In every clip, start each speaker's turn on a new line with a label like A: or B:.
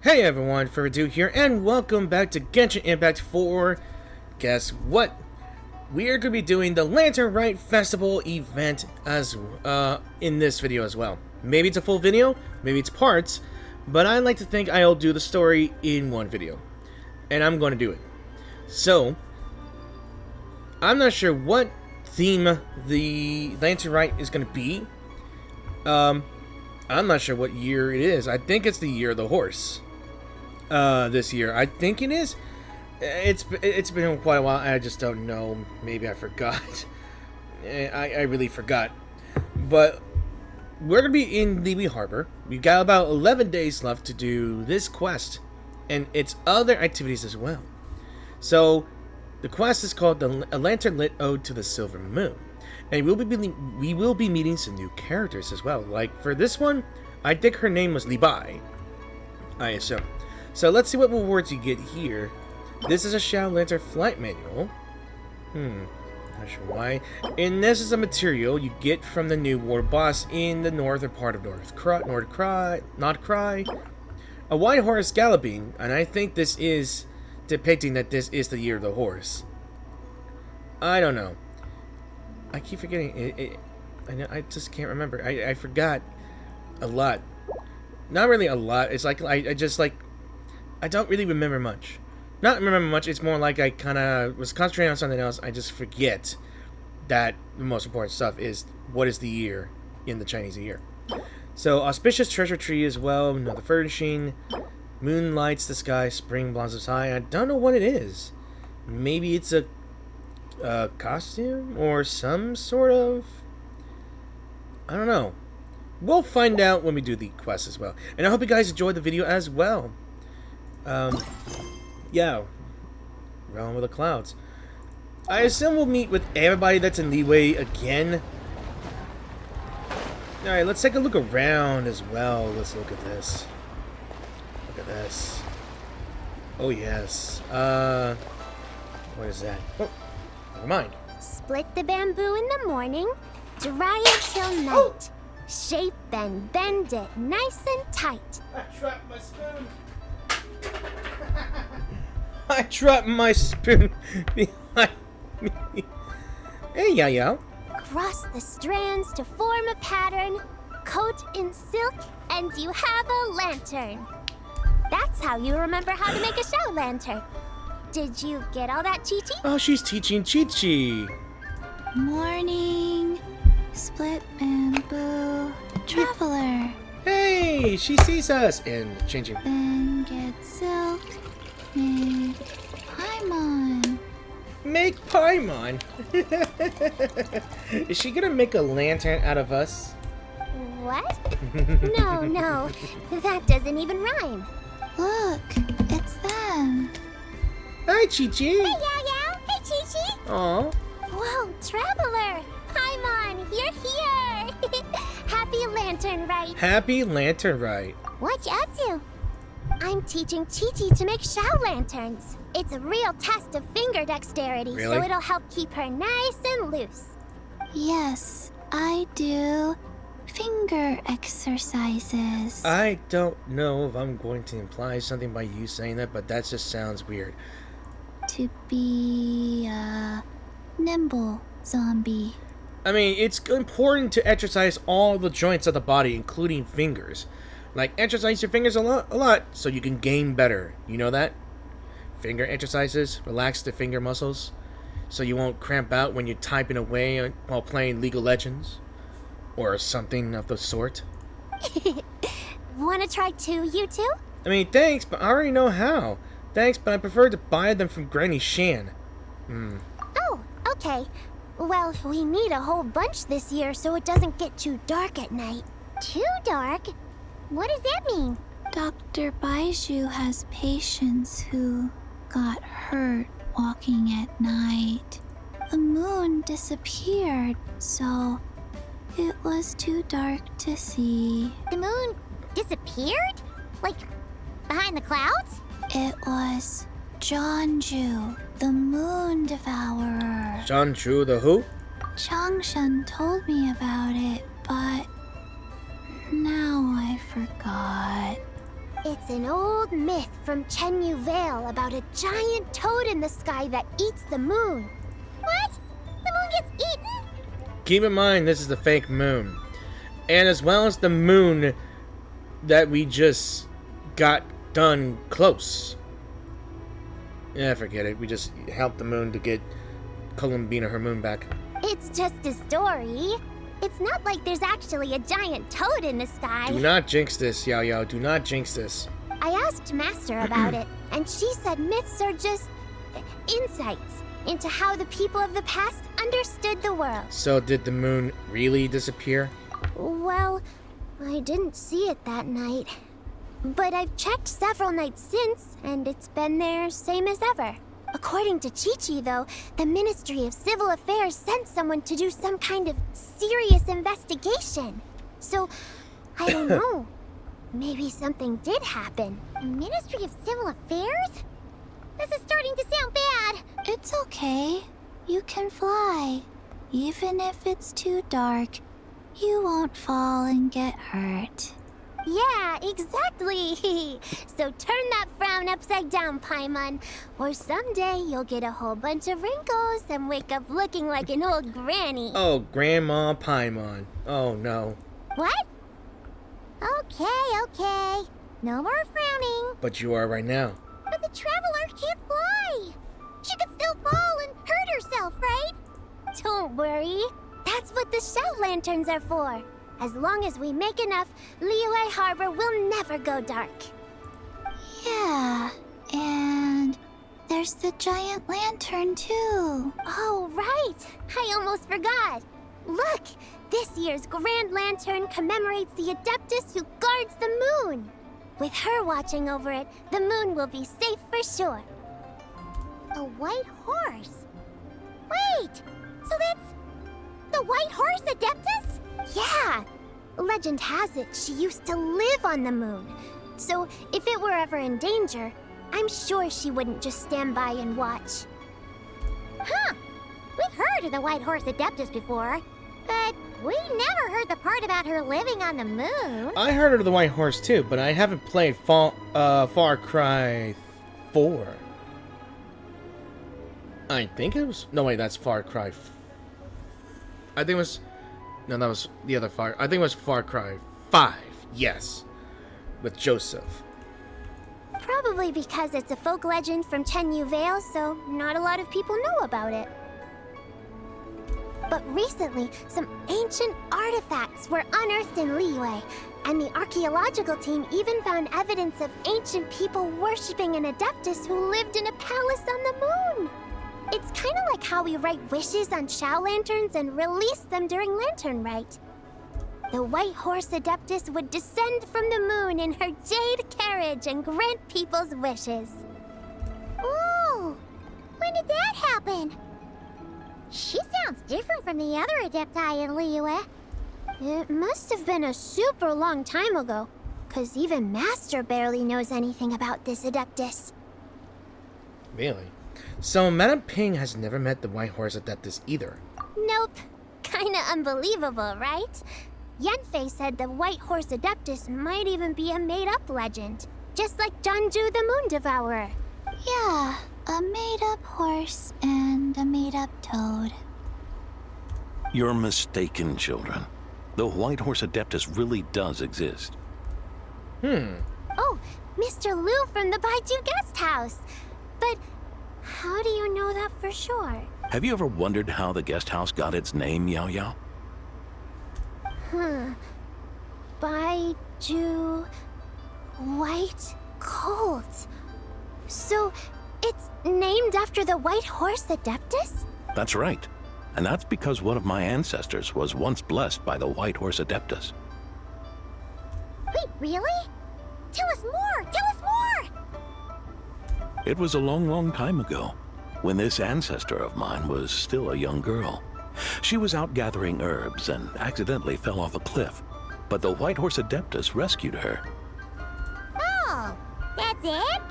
A: Hey everyone, further ado here, and welcome back to Genshin Impact 4. Guess what? We are going to be doing the Lantern Rite Festival event as in this video as well. Maybe it's a full video, maybe it's parts, but I like to think I'll do the story in one video. And I'm going to do it. So, I'm not sure what theme the Lantern Rite is going to be. I'm not sure what year it is. I think it's the year of the horse. This year, I think it is. It's been quite a while. I just don't know. Maybe I forgot. I really forgot. But we're gonna be in Liyue Harbor. We've got about 11 days left to do this quest and its other activities as well. So the quest is called the Lanternlit Ode to the Silver Moon, and we will be meeting some new characters as well. Like for this one, I think her name was Zibai, I assume. So let's see what rewards you get here. This is a Shadow Lantern flight manual. Not sure why. And this is a material you get from the new war boss in the northern part of Nordcry. A White Horse galloping, and I think this is depicting that this is the year of the horse. I don't know. I keep forgetting it. I just can't remember. I forgot a lot. Not really a lot. It's like I don't really remember much. Not remember much, it's more like I kind of was concentrating on something else. I just forget that the most important stuff is what is the year in the Chinese year. So, auspicious treasure tree as well, another furnishing, moon lights the sky, spring blossoms high. I don't know what it is. Maybe it's a costume or some sort of... I don't know. We'll find out when we do the quest as well. And I hope you guys enjoyed the video as well. Yeah, Realm of the Clouds. I assume we'll meet with everybody that's in Liyue again. Alright, let's take a look around as well. Let's look at this. Look at this. Oh, yes. What is that? Oh, never mind.
B: Split the bamboo in the morning, dry it till night. Shape and bend it nice and tight.
A: I dropped my spoon. I dropped my spoon behind me. Hey, Yaya.
B: Cross the strands to form a pattern, coat in silk, and you have a lantern. That's how you remember how to make a shadow lantern. Did you get all that, Chi-Chi?
A: Oh, she's teaching Chi-Chi.
C: Morning, split bamboo, traveler.
A: Hey, she sees us. And changing.
C: Then get silk, make Paimon.
A: Make Paimon. Is she gonna make a lantern out of us?
B: What? No, that doesn't even rhyme.
C: Look, it's them.
A: Hi, Chi-Chi.
B: Hey, Yao. Hey, Chi-Chi.
A: Aw.
B: Whoa, traveler. Paimon, you're here. Happy Lantern Rite.
A: Happy Lantern Rite.
B: What you up to? I'm teaching Chi-Chi to make shadow lanterns. It's a real test of finger dexterity,
A: Really?
B: so it'll help keep her nice and loose.
C: Yes, I do finger exercises.
A: I don't know if I'm going to imply something by you saying that, but that just sounds weird.
C: To be a nimble zombie.
A: I mean, it's important to exercise all the joints of the body, including fingers. Like, exercise your fingers a lot, so you can gain better. You know that? Finger exercises, relax the finger muscles, so you won't cramp out when you're typing away while playing League of Legends. Or something of the sort.
B: Wanna try too, you two?
A: I mean, thanks, but I already know how. Thanks, but I prefer to buy them from Granny Shan.
B: Oh, okay. Well, we need a whole bunch this year so it doesn't get too dark at night. Too dark? What does that mean?
C: Dr. Baiju has patients who got hurt walking at night. The moon disappeared, so it was too dark to see.
B: The moon disappeared? Like, behind the clouds?
C: It was Jeonju, the moon devourer.
A: Jeonju the who?
C: Changshan told me about it, but now I forgot.
B: It's an old myth from Chenyu Vale about a giant toad in the sky that eats the moon. What? The moon gets eaten?
A: Keep in mind, this is the fake moon. And as well as the moon that we just got done close. Yeah, forget it. We just helped the moon to get Columbina her moon back.
B: It's just a story. It's not like there's actually a giant toad in the sky.
A: Do not jinx this, Yao Yao. Do not jinx this.
B: I asked Master about it, and she said myths are just insights into how the people of the past understood the world.
A: So did the moon really disappear?
B: Well, I didn't see it that night. But I've checked several nights since, and it's been there same as ever. According to Chi-Chi, though, the Ministry of Civil Affairs sent someone to do some kind of serious investigation. So, I don't know. Maybe something did happen. Ministry of Civil Affairs? This is starting to sound bad.
C: It's okay. You can fly. Even if it's too dark, you won't fall and get hurt.
B: Yeah, exactly. So turn that frown upside down, Paimon. Or someday you'll get a whole bunch of wrinkles and wake up looking like an old granny.
A: Oh, Grandma Paimon. Oh, no.
B: What? Okay. No more frowning.
A: But you are right now.
B: But the traveler can't fly. She could still fall and hurt herself, right? Don't worry. That's what the shout lanterns are for. As long as we make enough, Liyue Harbor will never go dark.
C: Yeah, and there's the giant lantern too.
B: Oh, right. I almost forgot. Look, this year's Grand Lantern commemorates the Adeptus who guards the moon. With her watching over it, the moon will be safe for sure. A white horse? Wait, so that's the White Horse Adeptus? Yeah! Legend has it she used to live on the moon. So if it were ever in danger, I'm sure she wouldn't just stand by and watch. Huh! We've heard of the White Horse Adeptus before, but we never heard the part about her living on the moon.
A: I heard of the White Horse too, but I haven't played Far Cry 4. I think it was... No, wait, that's Far Cry... I think it was... No, that was the other Far... I think it was Far Cry 5, yes. With Joseph.
B: Probably because it's a folk legend from Chenyu Vale, so not a lot of people know about it. But recently, some ancient artifacts were unearthed in Liyue, and the archaeological team even found evidence of ancient people worshipping an Adeptus who lived in a palace on the moon. It's kind of like how we write wishes on Shao lanterns and release them during Lantern Rite. The White Horse Adeptus would descend from the moon in her jade carriage and grant people's wishes. Ooh! When did that happen? She sounds different from the other Adepti in Liyue. It must have been a super long time ago, 'cause even Master barely knows anything about this Adeptus.
A: Really? So Madame Ping has never met the White Horse Adeptus either.
B: Nope. Kinda unbelievable, right? Yanfei said the White Horse Adeptus might even be a made-up legend, just like Janju the Moon Devourer.
C: Yeah, a made-up horse and a made-up toad.
D: You're mistaken, children. The White Horse Adeptus really does exist.
B: Oh, Mr. Liu from the Baiju Guest House. But how do you know that for sure?
D: Have you ever wondered how the guest house got its name, Yao Yao?
B: Baiju... White Colt. So, it's named after the White Horse Adeptus?
D: That's right. And that's because one of my ancestors was once blessed by the White Horse Adeptus.
B: Wait, really? Tell us more! Tell us more!
D: It was a long, long time ago, when this ancestor of mine was still a young girl. She was out gathering herbs and accidentally fell off a cliff, but the White Horse Adeptus rescued her.
B: Oh, that's it?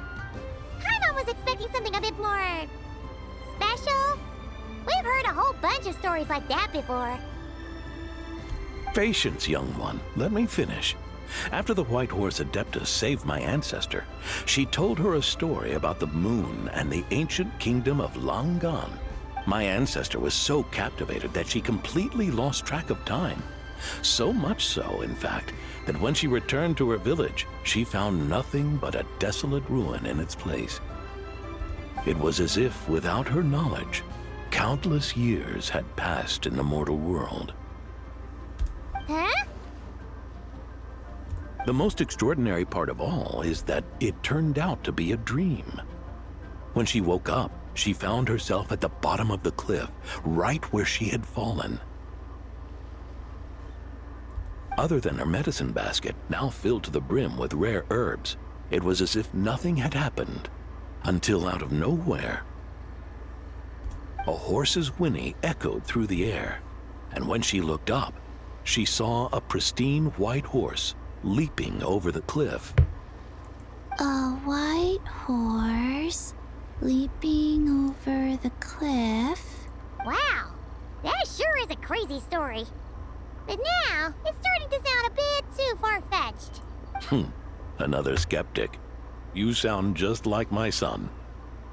B: Paimon was expecting something a bit more... special? We've heard a whole bunch of stories like that before.
D: Patience, young one. Let me finish. After the White Horse Adeptus saved my ancestor, she told her a story about the moon and the ancient kingdom of long gone. My ancestor was so captivated that she completely lost track of time. So much so, in fact, that when she returned to her village, she found nothing but a desolate ruin in its place. It was as if, without her knowledge, countless years had passed in the mortal world.
B: Huh?
D: The most extraordinary part of all is that it turned out to be a dream. When she woke up, she found herself at the bottom of the cliff, right where she had fallen. Other than her medicine basket, now filled to the brim with rare herbs, it was as if nothing had happened, until out of nowhere, a horse's whinny echoed through the air, and when she looked up, she saw a pristine white horse leaping over the cliff.
C: A white horse leaping over the cliff?
B: Wow, that sure is a crazy story. But now, it's starting to sound a bit too far-fetched.
D: Another skeptic. You sound just like my son.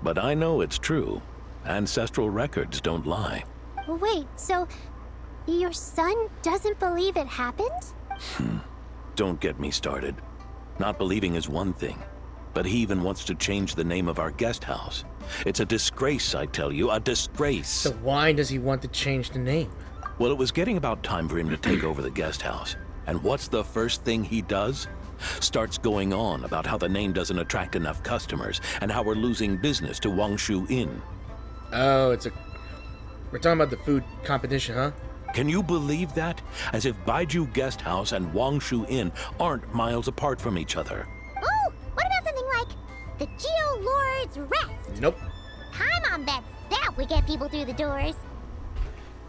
D: But I know it's true. Ancestral records don't lie.
B: Wait, so your son doesn't believe it happened?
D: Don't get me started. Not believing is one thing, but he even wants to change the name of our guest house. It's a disgrace, I tell you, a disgrace.
A: So why does he want to change the name?
D: Well, it was getting about time for him to take over the guest house. And what's the first thing he does? Starts going on about how the name doesn't attract enough customers and how we're losing business to Wangshu Inn.
A: Oh, we're talking about the food competition, huh?
D: Can you believe that? As if Baiju Guest House and Wangshu Inn aren't miles apart from each other.
B: Oh, what about something like the Geo Lord's Rest?
A: Nope.
B: Paimon bets that would get people through the doors.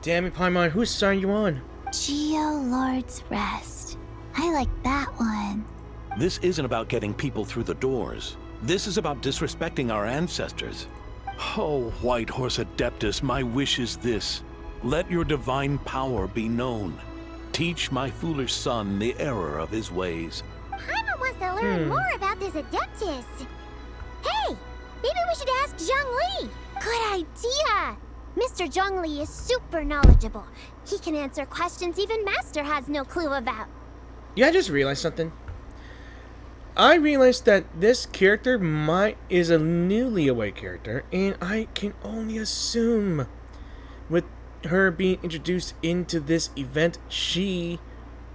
A: Damn it, Paimon, whose side are you on?
C: Geo Lord's Rest. I like that one.
D: This isn't about getting people through the doors. This is about disrespecting our ancestors. Oh, White Horse Adeptus, my wish is this. Let your divine power be known. Teach my foolish son the error of his ways.
B: Paimon wants to learn more about this Adeptus. Hey, maybe we should ask Zhongli. Good idea. Mr. Zhongli is super knowledgeable. He can answer questions even Master has no clue about.
A: Yeah, I just realized something. I realized that this character is a newly awake character, and I can only assume with her being introduced into this event, she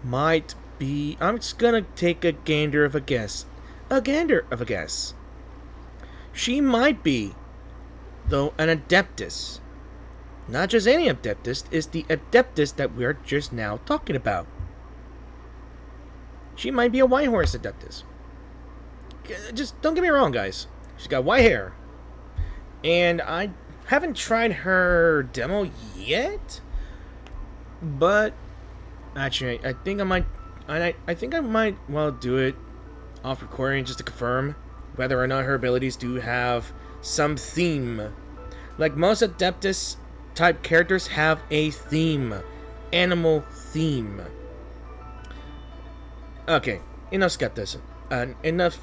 A: might be... I'm just gonna take a gander of a guess. A gander of a guess. She might be, though, an Adeptus. Not just any Adeptus, it's the Adeptus that we're just now talking about. She might be a White Horse Adeptus. Just don't get me wrong, guys. She's got white hair. And I haven't tried her demo yet. But actually, I think I might well do it off recording just to confirm whether or not her abilities do have some theme. Like most Adeptus type characters have a theme. Animal theme. Okay, enough skepticism. Enough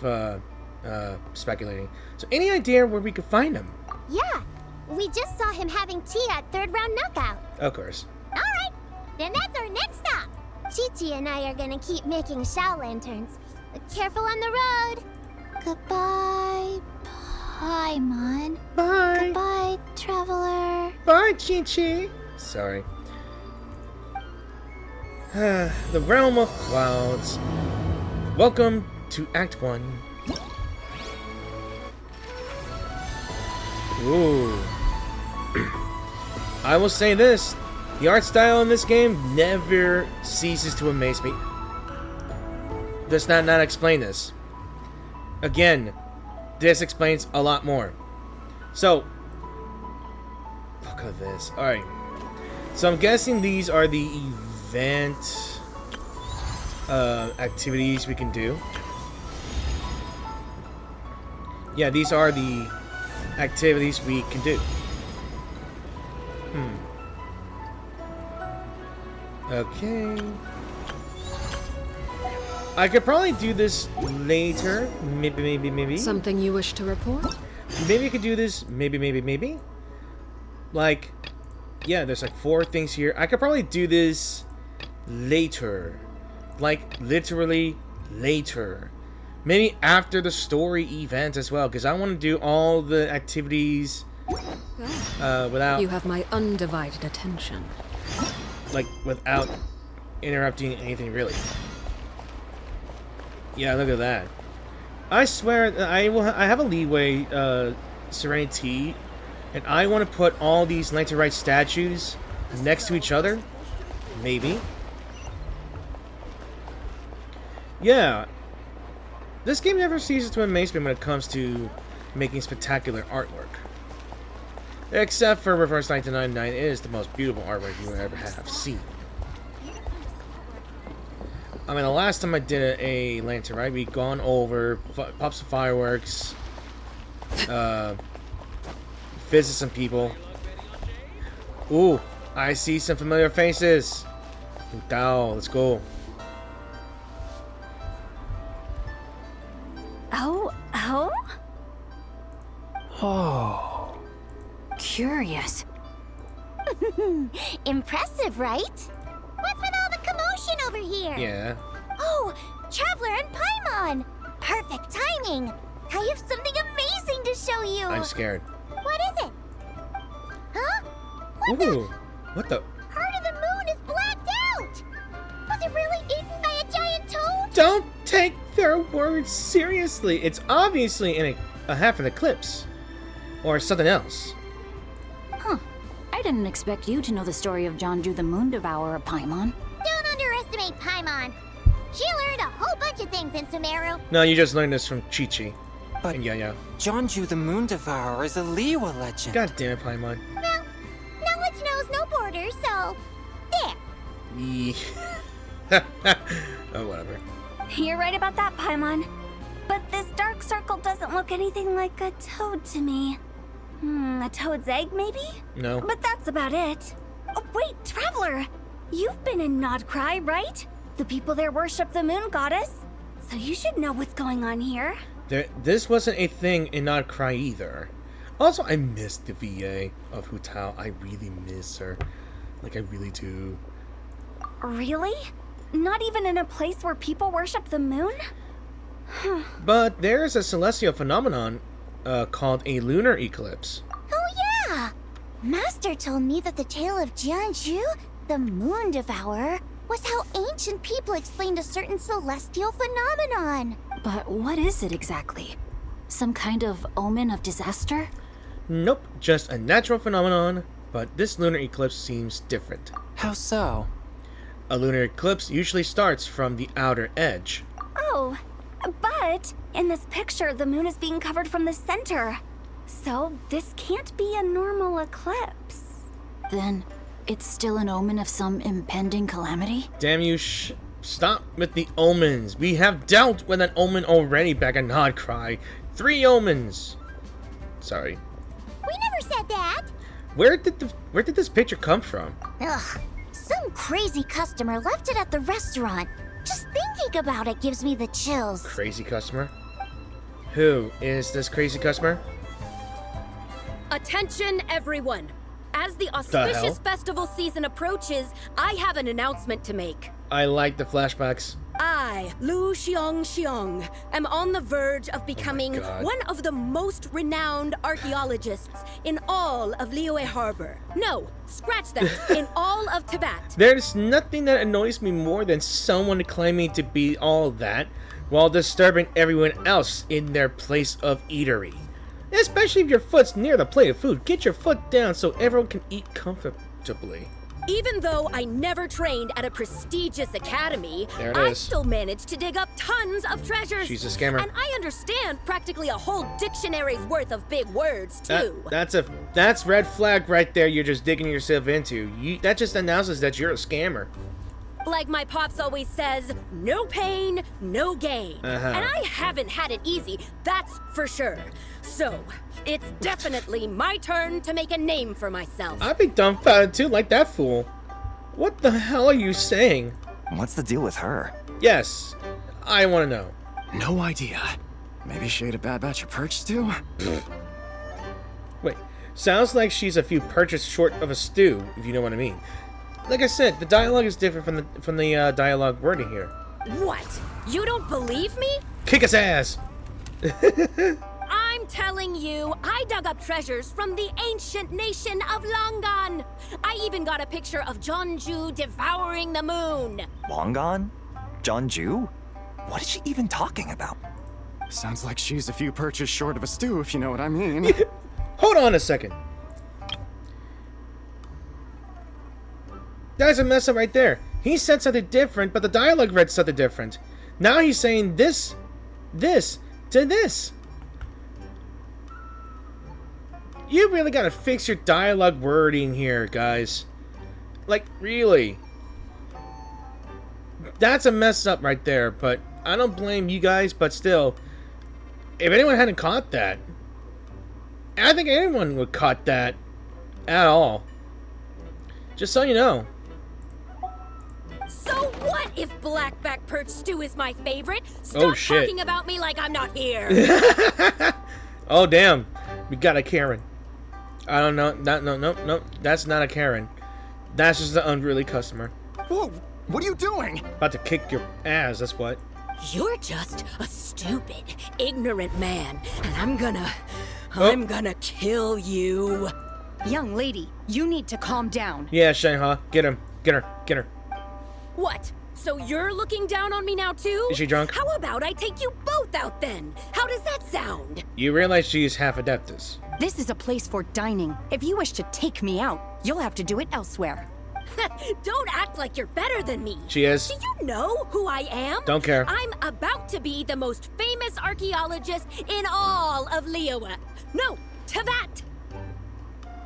A: speculating. So any idea where we could find him?
B: Yeah, we just saw him having tea at third round knockout.
A: Of course.
B: Alright, then that's our next stop. Chi-Chi and I are gonna keep making Shao lanterns. But careful on the road.
C: Goodbye, Paimon.
A: Bye.
C: Goodbye, traveler.
A: Bye, Chi-Chi. Sorry. The Realm of Clouds. Welcome to Act 1. Ooh. I will say this. The art style in this game never ceases to amaze me. Does not explain this. Again, this explains a lot more. So, look at this. Alright. So I'm guessing these are the event activities we can do. Yeah, these are the activities we can do. Okay. I could probably do this later. Maybe.
E: Something you wish to report?
A: Maybe I could do this. Maybe. Like, yeah, there's like 4 things here. I could probably do this later. Like, literally later. Maybe after the story event as well, because I want to do all the activities without...
E: You have my undivided attention.
A: Like, without interrupting anything, really. Yeah, look at that. I swear, I have a Liyue Serenity, and I want to put all these Lantern Rite statues next to each other. Maybe. Yeah. This game never ceases to amaze me when it comes to making spectacular artwork. Except for Reverse 1999, it is the most beautiful artwork you will ever have seen. I mean, the last time I did a Lantern Rite, we'd gone over pops of fireworks, visit some people. Ooh, I see some familiar faces. Dow, let's go.
F: Oh. Curious.
B: Impressive, right? What's with all the commotion over here?
A: Yeah.
B: Oh, Traveler and Paimon! Perfect timing! I have something amazing to show you!
A: I'm scared.
B: What is it? Huh?
A: What the?
B: Part of the moon is blacked out! Was it really eaten by a giant toad?
A: Don't take their words seriously. It's obviously in a half an eclipse. Or something else.
F: Huh. I didn't expect you to know the story of Jonju the Moon Devourer, Paimon.
B: Don't underestimate Paimon. She learned a whole bunch of things in Sumeru.
A: No, you just learned this from Chi-Chi.
G: But
A: and Yaya.
G: Jonju the Moon Devourer is a Liyue legend.
A: God damn it, Paimon.
B: Well, knowledge knows no borders, so... there.
A: Oh, whatever.
H: You're right about that, Paimon. But this dark circle doesn't look anything like a toad to me. A toad's egg, maybe?
A: No.
H: But that's about it. Oh, wait, Traveler! You've been in Nodcry, right? The people there worship the moon goddess. So you should know what's going on here.
A: This wasn't a thing in Nodcry either. Also, I missed the VA of Hu Tao. I really miss her. Like, I really do.
H: Really? Not even in a place where people worship the moon?
A: But there's a celestial phenomenon called a lunar eclipse.
B: Oh yeah! Master told me that the tale of Jianzhu, the moon devourer, was how ancient people explained a certain celestial phenomenon.
F: But what is it exactly? Some kind of omen of disaster?
A: Nope, just a natural phenomenon, but this lunar eclipse seems different.
G: How so?
A: A lunar eclipse usually starts from the outer edge.
H: Oh, but in this picture, the moon is being covered from the center. So this can't be a normal eclipse.
F: Then it's still an omen of some impending calamity?
A: Damn you, stop with the omens. We have dealt with an omen already back in Nodcry. 3 omens. Sorry.
B: We never said that.
A: Where did this picture come from?
B: Ugh, some crazy customer left it at the restaurant. Just thinking about it gives me the chills.
A: Crazy customer? Who is this crazy customer?
I: Attention, everyone. As the
A: hell?
I: auspicious festival season approaches, I have an announcement to make.
A: I like the flashbacks.
I: I, Lu Xiong, am on the verge of becoming
A: God.
I: one of the most renowned archaeologists in all of Liyue Harbor. No, scratch that, in all of Tibet.
A: There's nothing that annoys me more than someone claiming to be all that while disturbing everyone else in their place of eatery. Especially if your foot's near the plate of food. Get your foot down so everyone can eat comfortably.
I: Even though I never trained at a prestigious academy,
A: There it
I: I
A: is.
I: still managed to dig up tons of treasures.
A: She's a scammer.
I: And I understand practically a whole dictionary's worth of big words, too.
A: That's red flag right there. You're just digging yourself into. That just announces that you're a scammer.
I: Like my pops always says, no pain, no gain.
A: Uh-huh.
I: And I haven't had it easy, that's for sure. So, it's definitely my turn to make a name for myself.
A: I'd be dumbfounded too, like that fool. What the hell are you saying?
J: What's the deal with her?
A: Yes, I want to know.
J: No idea. Maybe she ate a bad batch of perch stew?
A: Wait, sounds like she's a few perches short of a stew, if you know what I mean. Like I said, the dialogue is different from the dialogue wording here.
I: What? You don't believe me?
A: Kick his ass!
I: I'm telling you, I dug up treasures from the ancient nation of Longan. I even got a picture of Jeonju devouring the moon.
K: Longan? Jeonju? What is she even talking about?
J: Sounds like she's a few perches short of a stew, if you know what I mean.
A: Hold on a second. That's a mess up right there. He said something different, but the dialogue read something different. Now he's saying this to this. You really gotta fix your dialogue wording here, guys. Like, really. That's a mess up right there, but I don't blame you guys, but still, if anyone hadn't caught that, I think anyone would caught that at all. Just so you know.
I: So what if blackback perch stew is my favorite? Stop
A: Oh, shit.
I: talking about me like I'm not here.
A: Oh, damn. We got a Karen. I don't know. No. That's not a Karen. That's just an unruly customer.
J: Whoa, what are you doing?
A: About to kick your ass, that's what.
I: You're just a stupid, ignorant man, and I'm gonna kill you.
L: Young lady, you need to calm down.
A: Yeah, Shanghai. Get him. Get her.
I: What? So you're looking down on me now too?
A: Is she drunk?
I: How about I take you both out then? How does that sound?
A: You realize she's half Adeptus.
L: This is a place for dining. If you wish to take me out, you'll have to do it elsewhere.
I: Don't act like you're better than me.
A: She is.
I: Do you know who I am?
A: Don't care.
I: I'm about to be the most famous archaeologist in all of Liyue. No, Tevat.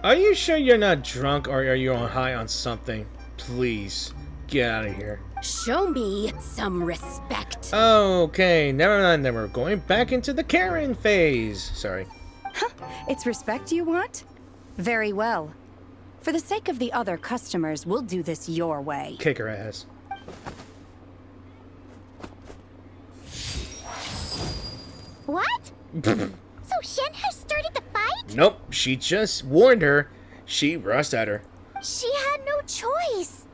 A: Are you sure you're not drunk or are you on high on something? Please, get out of here.
I: Show me some respect.
A: Okay, never mind then. We're going back into the Karen phase. Sorry.
L: It's respect you want? Very well. For the sake of the other customers, we'll do this your way.
A: Kick her ass.
B: What? So Shen has started the fight?
A: Nope, she just warned her. She rushed at her.
B: She had no choice.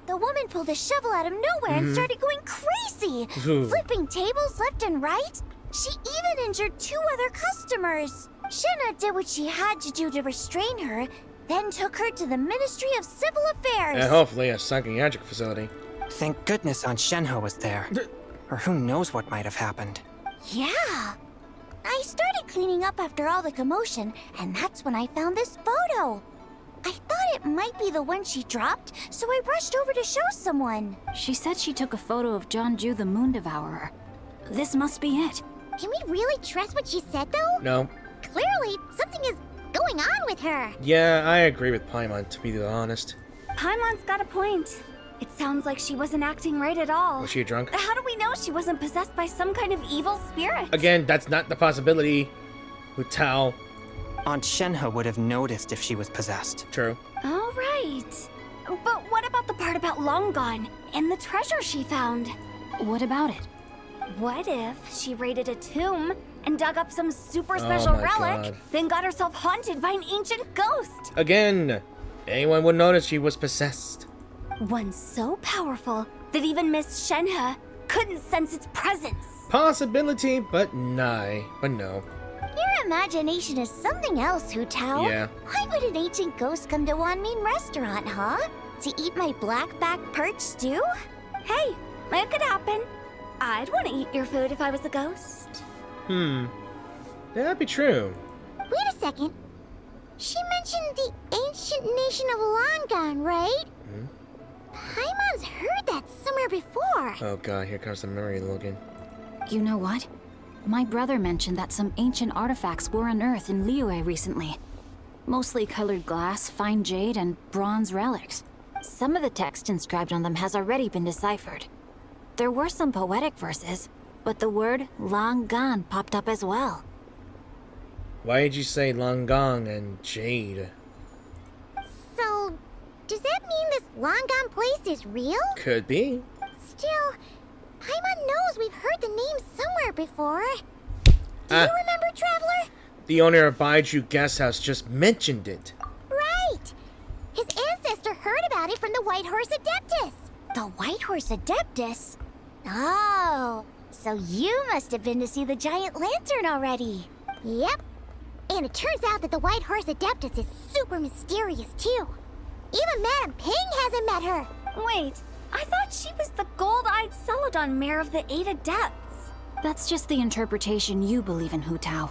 B: The woman pulled a shovel out of nowhere and started going crazy, flipping tables left and right. She even injured 2 other customers. Shenna did what she had to do to restrain her, then took her to the Ministry of Civil Affairs.
A: And hopefully a psychiatric facility.
G: Thank goodness Aunt Shenhe was there. Or who knows what might have happened.
B: Yeah. I started cleaning up after all the commotion, and that's when I found this photo. I thought it might be the one she dropped, so I rushed over to show someone.
F: She said she took a photo of Jeonju the Moon Devourer. This must be it.
B: Can we really trust what she said, though?
A: No.
B: Clearly, something is going on with her.
A: Yeah, I agree with Paimon, to be honest.
H: Paimon's got a point. It sounds like she wasn't acting right at all.
A: Was she drunk?
H: How do we know she wasn't possessed by some kind of evil spirit?
A: Again, that's not the possibility. Hu Tao.
G: Aunt Shenhe would have noticed if she was possessed.
A: True.
H: All right. But what about the part about Longan and the treasure she found?
F: What about it?
H: What if she raided a tomb and dug up some super special
A: my
H: relic,
A: God.
H: then got herself haunted by an ancient ghost?
A: Again, anyone would notice she was possessed.
H: One so powerful that even Miss Shenhe couldn't sense its presence.
A: Possibility, but no.
B: Your imagination is something else, Hu Tao.
A: Yeah.
B: Why would an ancient ghost come to Wanmin restaurant, huh? To eat my blackback perch stew?
H: Hey, it could happen. I'd want to eat your food if I was a ghost.
A: That'd be true.
B: Wait a second. She mentioned the ancient nation of Longan, right? Paimon's heard that somewhere before.
A: Oh god, here comes the memory login.
F: You know what? My brother mentioned that some ancient artifacts were unearthed in Liyue recently. Mostly colored glass, fine jade, and bronze relics. Some of the text inscribed on them has already been deciphered. There were some poetic verses, but the word Longan popped up as well.
A: Why did you say Longan and Jade?
B: So, does that mean this Longan place is real?
A: Could be.
B: Still, Paimon knows we've heard the name somewhere before. Do you remember, Traveler?
A: The owner of Baiju Guest House just mentioned it.
B: Right! His ancestor heard about it from the White Horse Adeptus. The White Horse Adeptus? Oh, so you must have been to see the giant lantern already. Yep. And it turns out that the White Horse Adeptus is super mysterious, too. Even Madame Ping hasn't met her.
H: Wait, I thought she was the gold-eyed Celadon mare of the 8 Adepts.
F: That's just the interpretation you believe in, Hu Tao.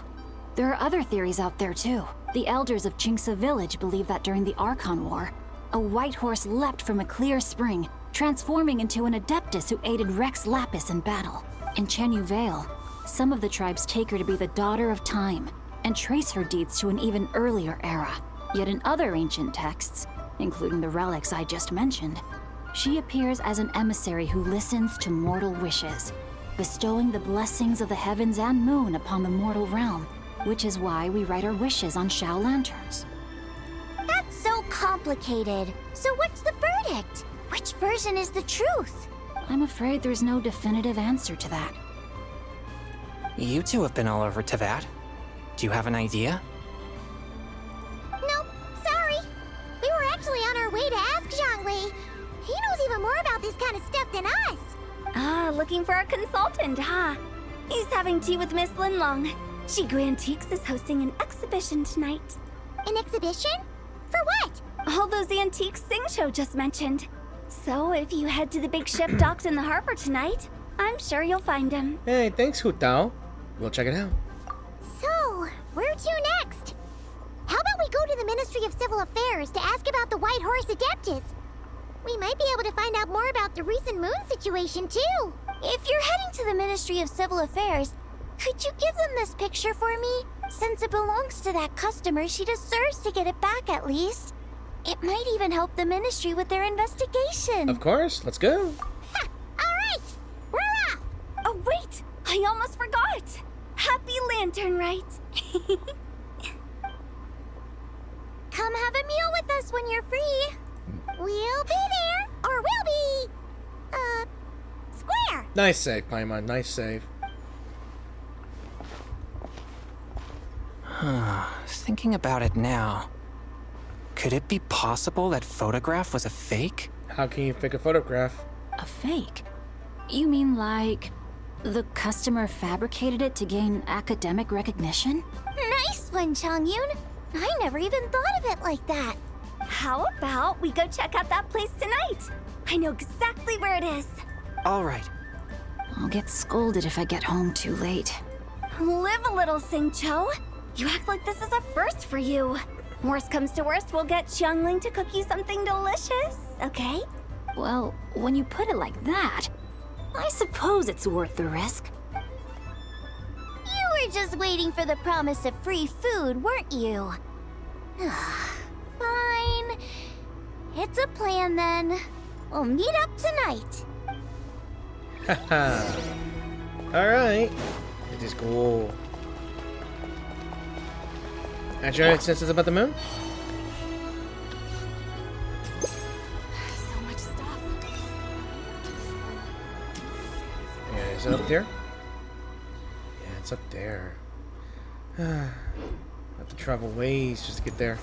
F: There are other theories out there too. The elders of Qingce village believe that during the Archon War, a white horse leapt from a clear spring, transforming into an Adeptus who aided Rex Lapis in battle. In Chenyu Vale, some of the tribes take her to be the daughter of time, and trace her deeds to an even earlier era. Yet in other ancient texts, including the relics I just mentioned, she appears as an emissary who listens to mortal wishes, bestowing the blessings of the heavens and moon upon the mortal realm, which is why we write our wishes on Shao lanterns.
B: That's so complicated. So what's the verdict? Which version is the truth?
F: I'm afraid there's no definitive answer to that.
G: You two have been all over Teyvat. Do you have an idea?
B: Nope, sorry. We were actually on our way to ask Zhongli. He knows even more about this kind of stuff than us.
H: Ah, looking for a consultant, huh? He's having tea with Miss Linlong. Shigu Antiques is hosting an exhibition tonight.
B: An exhibition? For what?
H: All those antiques Sing-Cho just mentioned. So if you head to the big ship docked in the harbor tonight, I'm sure you'll find him.
A: Hey, thanks, Hu Tao. We'll check it out.
B: So, where to next? How about we go to the Ministry of Civil Affairs to ask about the White Horse Adeptus? We might be able to find out more about the recent moon situation, too. If you're heading to the Ministry of Civil Affairs, could you give them this picture for me? Since it belongs to that customer, she deserves to get it back at least. It might even help the Ministry with their investigation.
A: Of course, let's go.
B: Ha! Alright! We're off!
H: Oh, wait! I almost forgot! Happy Lantern Rite!
B: Come have a meal with us when you're free. We'll be there, or we'll be... square.
A: Nice save, Paimon. Nice save.
G: Thinking about it now, could it be possible that photograph was a fake?
A: How can you fake a photograph?
F: A fake? You mean like the customer fabricated it to gain academic recognition?
B: Nice one, Chongyun. I never even thought of it like that.
H: How about we go check out that place tonight? I know exactly where it is.
G: All right.
F: I'll get scolded if I get home too late.
H: Live a little, Sing-Cho. You act like this is a first for you. Worst comes to worst, we'll get Xiangling to cook you something delicious, okay?
F: Well, when you put it like that, I suppose it's worth the risk.
B: You were just waiting for the promise of free food, weren't you? Fine. It's a plan then. We'll meet up tonight.
A: Haha. Alright. It is cool. Actually, any senses about the moon?
H: So much stuff.
A: Yeah, is it up there? Yeah, it's up there. I have to travel ways just to get there.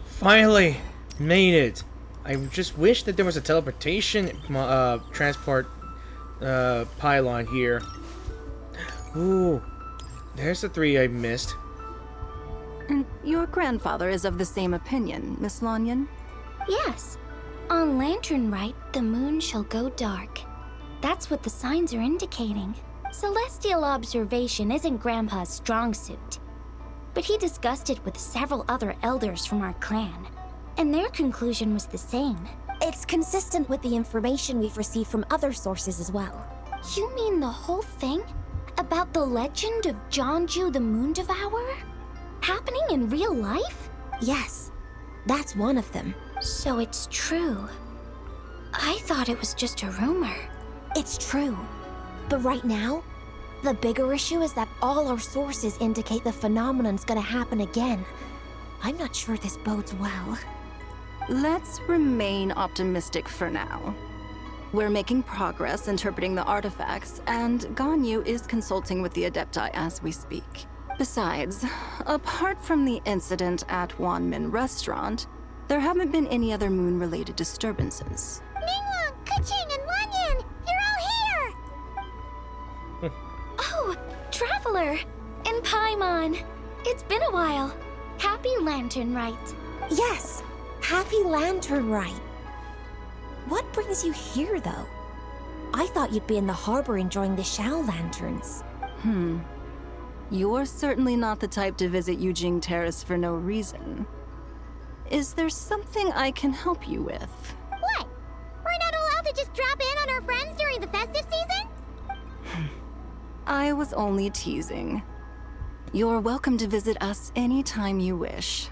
A: Finally made it. I just wish that there was a teleportation transport pylon here. Ooh, there's the 3 I missed.
L: Your grandfather is of the same opinion, Miss Lanyan?
B: Yes. On Lantern Rite, the moon shall go dark. That's what the signs are indicating. Celestial observation isn't Grandpa's strong suit. But he discussed it with several other elders from our clan, and their conclusion was the same.
M: It's consistent with the information we've received from other sources as well.
B: You mean the whole thing? About the legend of Jonju the Moon Devourer? Happening in real life?
M: Yes, that's one of them.
B: So it's true. I thought it was just a rumor.
M: It's true. But right now, the bigger issue is that all our sources indicate the phenomenon's gonna happen again. I'm not sure this bodes well.
L: Let's remain optimistic for now. We're making progress interpreting the artifacts, and Ganyu is consulting with the Adepti as we speak. Besides, apart from the incident at Wanmin Restaurant, there haven't been any other moon-related disturbances.
B: Minglong, Kuching, and Wanyan! You're all here! Oh, Traveler! And Paimon! It's been a while. Happy Lantern Rite.
M: Yes, happy Lantern Rite. What brings you here, though? I thought you'd be in the harbor enjoying the Shao Lanterns.
L: You're certainly not the type to visit Yujing Terrace for no reason. Is there something I can help you with?
B: What? We're not allowed to just drop in on our friends during the festive season?
L: I was only teasing. You're welcome to visit us anytime you wish.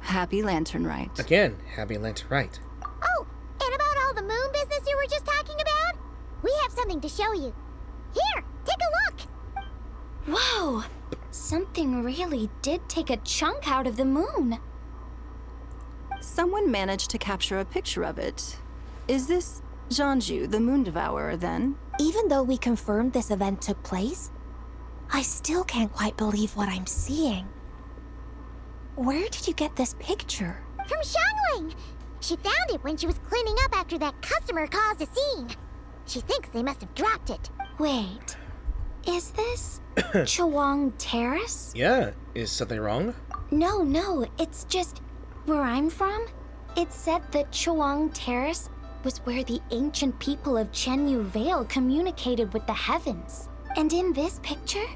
L: Happy Lantern Rite.
A: Again, happy Lantern Rite.
B: Oh, and about all the moon business you were just talking about? We have something to show you. Here, take a look! Whoa! Something really did take a chunk out of the moon.
L: Someone managed to capture a picture of it. Is this Jonju, the Moon Devourer, then?
M: Even though we confirmed this event took place, I still can't quite believe what I'm seeing. Where did you get this picture?
B: From Xiangling! She found it when she was cleaning up after that customer caused a scene. She thinks they must have dropped it. Wait, is this Chawang Terrace?
A: Yeah, is something wrong?
B: No, it's just where I'm from. It said that Chawang Terrace was where the ancient people of Chenyu Vale communicated with the heavens. And in this picture,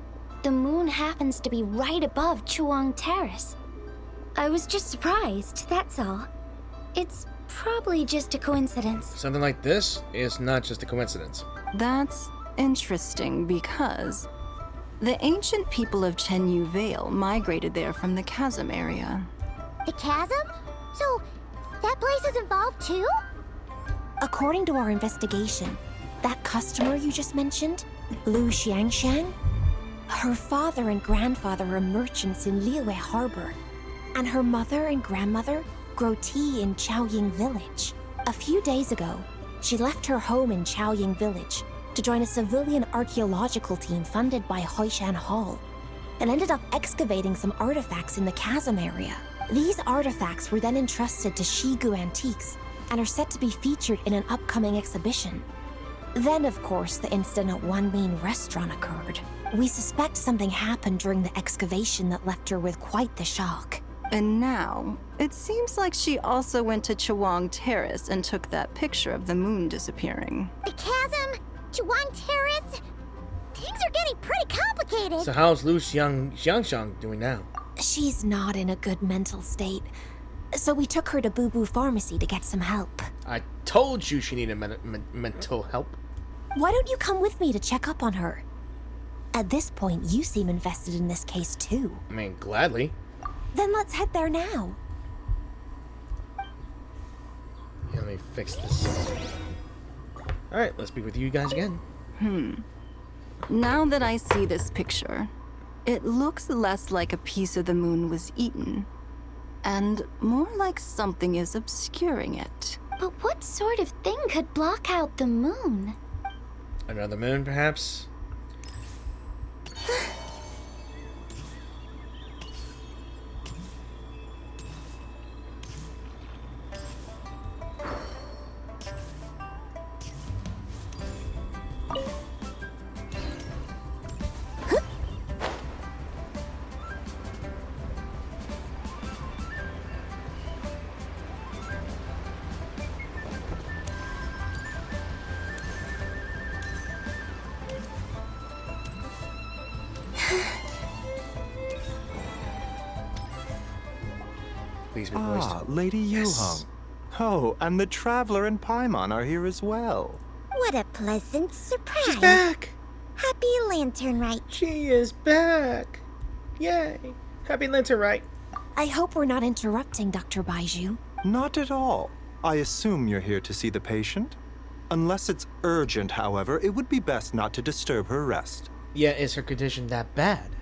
B: the moon happens to be right above Chawang Terrace. I was just surprised, that's all. It's probably just a coincidence.
A: Something like this is not just a coincidence.
L: That's interesting because the ancient people of Chenyu Vale migrated there from the chasm area.
B: The chasm? So, that place is involved too?
M: According to our investigation, that customer you just mentioned, Lu Xiangxiang, her father and grandfather are merchants in Liyue Harbor, and her mother and grandmother grow tea in Chaoying Village. A few days ago, she left her home in Chaoying Village to join a civilian archaeological team funded by Hoishan Hall, and ended up excavating some artifacts in the chasm area. These artifacts were then entrusted to Shigu Antiques and are set to be featured in an upcoming exhibition. Then, of course, the incident at Wanmin Restaurant occurred. We suspect something happened during the excavation that left her with quite the shock.
L: And now, it seems like she also went to Chawang Terrace and took that picture of the moon disappearing.
B: The chasm? Chawang Terrace? Things are getting pretty complicated.
A: So how's Lu Xiangxiang doing now?
M: She's not in a good mental state, so we took her to Boo Boo Pharmacy to get some help.
A: I told you she needed mental help.
M: Why don't you come with me to check up on her? At this point, you seem invested in this case too.
A: I mean, gladly.
M: Then let's head there now.
A: Yeah, let me fix this. Alright, let's be with you guys again.
L: Now that I see this picture, it looks less like a piece of the moon was eaten, and more like something is obscuring it.
B: But what sort of thing could block out the moon?
A: Another moon, perhaps? please be voiced.
J: Ah, Lady Yuhong. Oh, and the Traveler and Paimon are here as well.
B: What a pleasant surprise.
A: She's back!
B: Happy Lantern Rite.
A: She is back! Yay! Happy Lantern Rite.
M: I hope we're not interrupting, Dr. Baiju.
J: Not at all. I assume you're here to see the patient? Unless it's urgent, however, it would be best not to disturb her rest.
A: Yeah, is her condition that bad?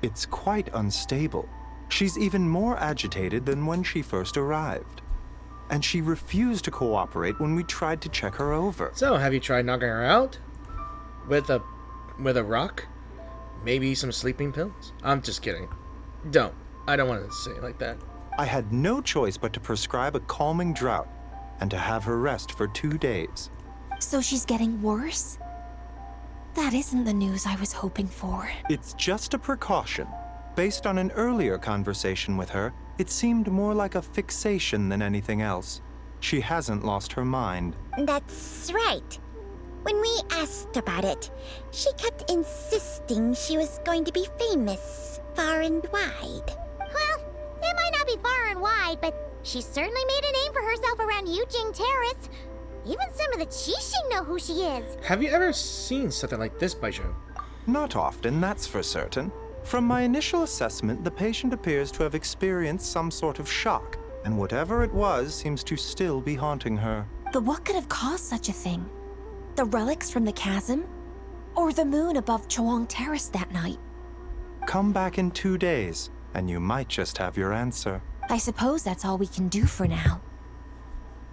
J: It's quite unstable. She's even more agitated than when she first arrived. And she refused to cooperate when we tried to check her over.
A: So, have you tried knocking her out? With a rock? Maybe some sleeping pills? I'm just kidding. Don't. I don't want to say it like that.
J: I had no choice but to prescribe a calming draught and to have her rest for 2 days.
M: So she's getting worse? That isn't the news I was hoping for.
J: It's just a precaution. Based on an earlier conversation with her, it seemed more like a fixation than anything else. She hasn't lost her mind.
B: That's right. When we asked about it, she kept insisting she was going to be famous, far and wide. Well, it might not be far and wide, but she certainly made a name for herself around Yujing Terrace. Even some of the Qixing know who she is.
A: Have you ever seen something like this, Baiju?
J: Not often, that's for certain. From my initial assessment, the patient appears to have experienced some sort of shock, and whatever it was seems to still be haunting her.
M: But what could have caused such a thing? The relics from the chasm? Or the moon above Chuang Terrace that night?
J: Come back in 2 days, and you might just have your answer.
M: I suppose that's all we can do for now.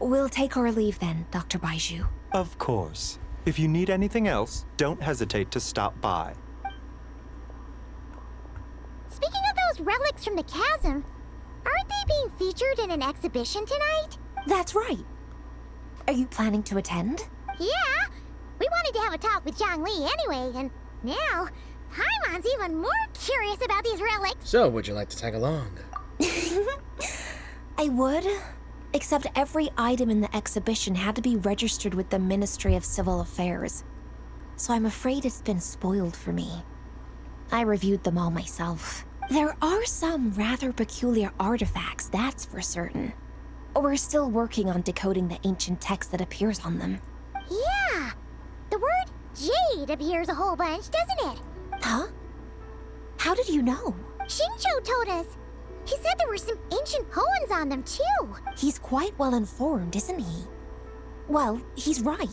M: We'll take our leave then, Dr. Baiju.
J: Of course. If you need anything else, don't hesitate to stop by.
B: Speaking of those relics from the chasm, aren't they being featured in an exhibition tonight?
M: That's right. Are you planning to attend?
B: Yeah, we wanted to have a talk with Zhongli anyway, and now Paimon's even more curious about these relics.
A: So, would you like to tag along?
M: I would, except every item in the exhibition had to be registered with the Ministry of Civil Affairs. So I'm afraid it's been spoiled for me. I reviewed them all myself. There are some rather peculiar artifacts, that's for certain. We're still working on decoding the ancient text that appears on them.
B: Yeah, the word jade appears a whole bunch, doesn't it?
M: Huh? How did you know?
B: Shincho told us. He said there were some ancient poems on them, too.
M: He's quite well informed, isn't he? Well, he's right.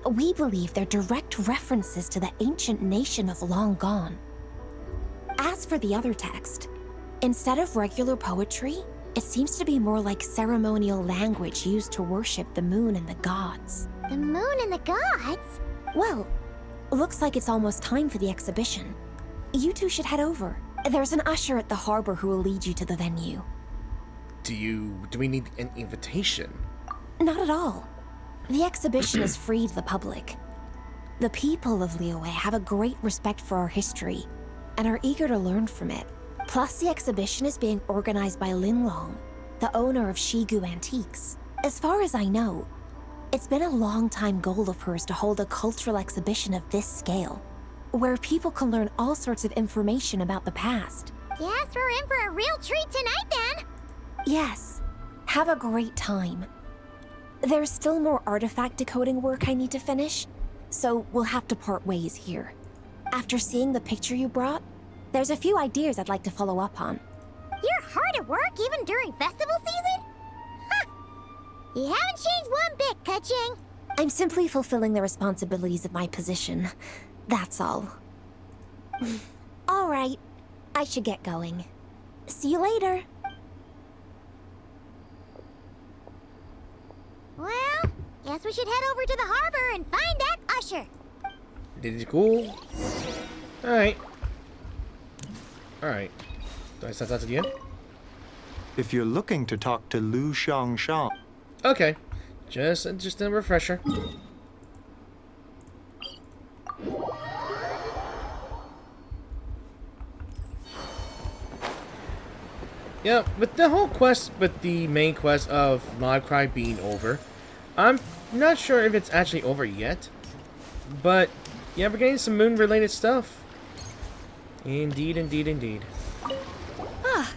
M: We believe they're direct references to the ancient nation of long gone. As for the other text, instead of regular poetry, it seems to be more like ceremonial language used to worship the moon and the gods.
B: The moon and the gods?
M: Well, looks like it's almost time for the exhibition. You two should head over. There's an usher at the harbor who will lead you to the venue.
A: Do we need an invitation?
M: Not at all. The exhibition is free to the public. The people of Liyue have a great respect for our history and are eager to learn from it. Plus, the exhibition is being organized by Linlong, the owner of Shigu Antiques. As far as I know, it's been a long-time goal of hers to hold a cultural exhibition of this scale, where people can learn all sorts of information about the past.
B: Guess we're in for a real treat tonight, then.
M: Yes. Have a great time. There's still more artifact decoding work I need to finish, so we'll have to part ways here. After seeing the picture you brought, there's a few ideas I'd like to follow up on.
B: You're hard at work even during festival season? Huh. You haven't changed one bit, Ka-Ching.
M: I'm simply fulfilling the responsibilities of my position. That's all. All right. I should get going. See you later.
B: Well, guess we should head over to the harbor and find that usher.
A: Did it cool? Alright. Alright. Do I set that to the end?
J: If you're looking to talk to Lu Xiangshan...
A: Okay. Just a refresher. Yeah, with the whole quest, with the main quest of Subcribe being over, I'm not sure if it's actually over yet. But, yeah, we're getting some moon-related stuff. Indeed, indeed, indeed.
N: Ah,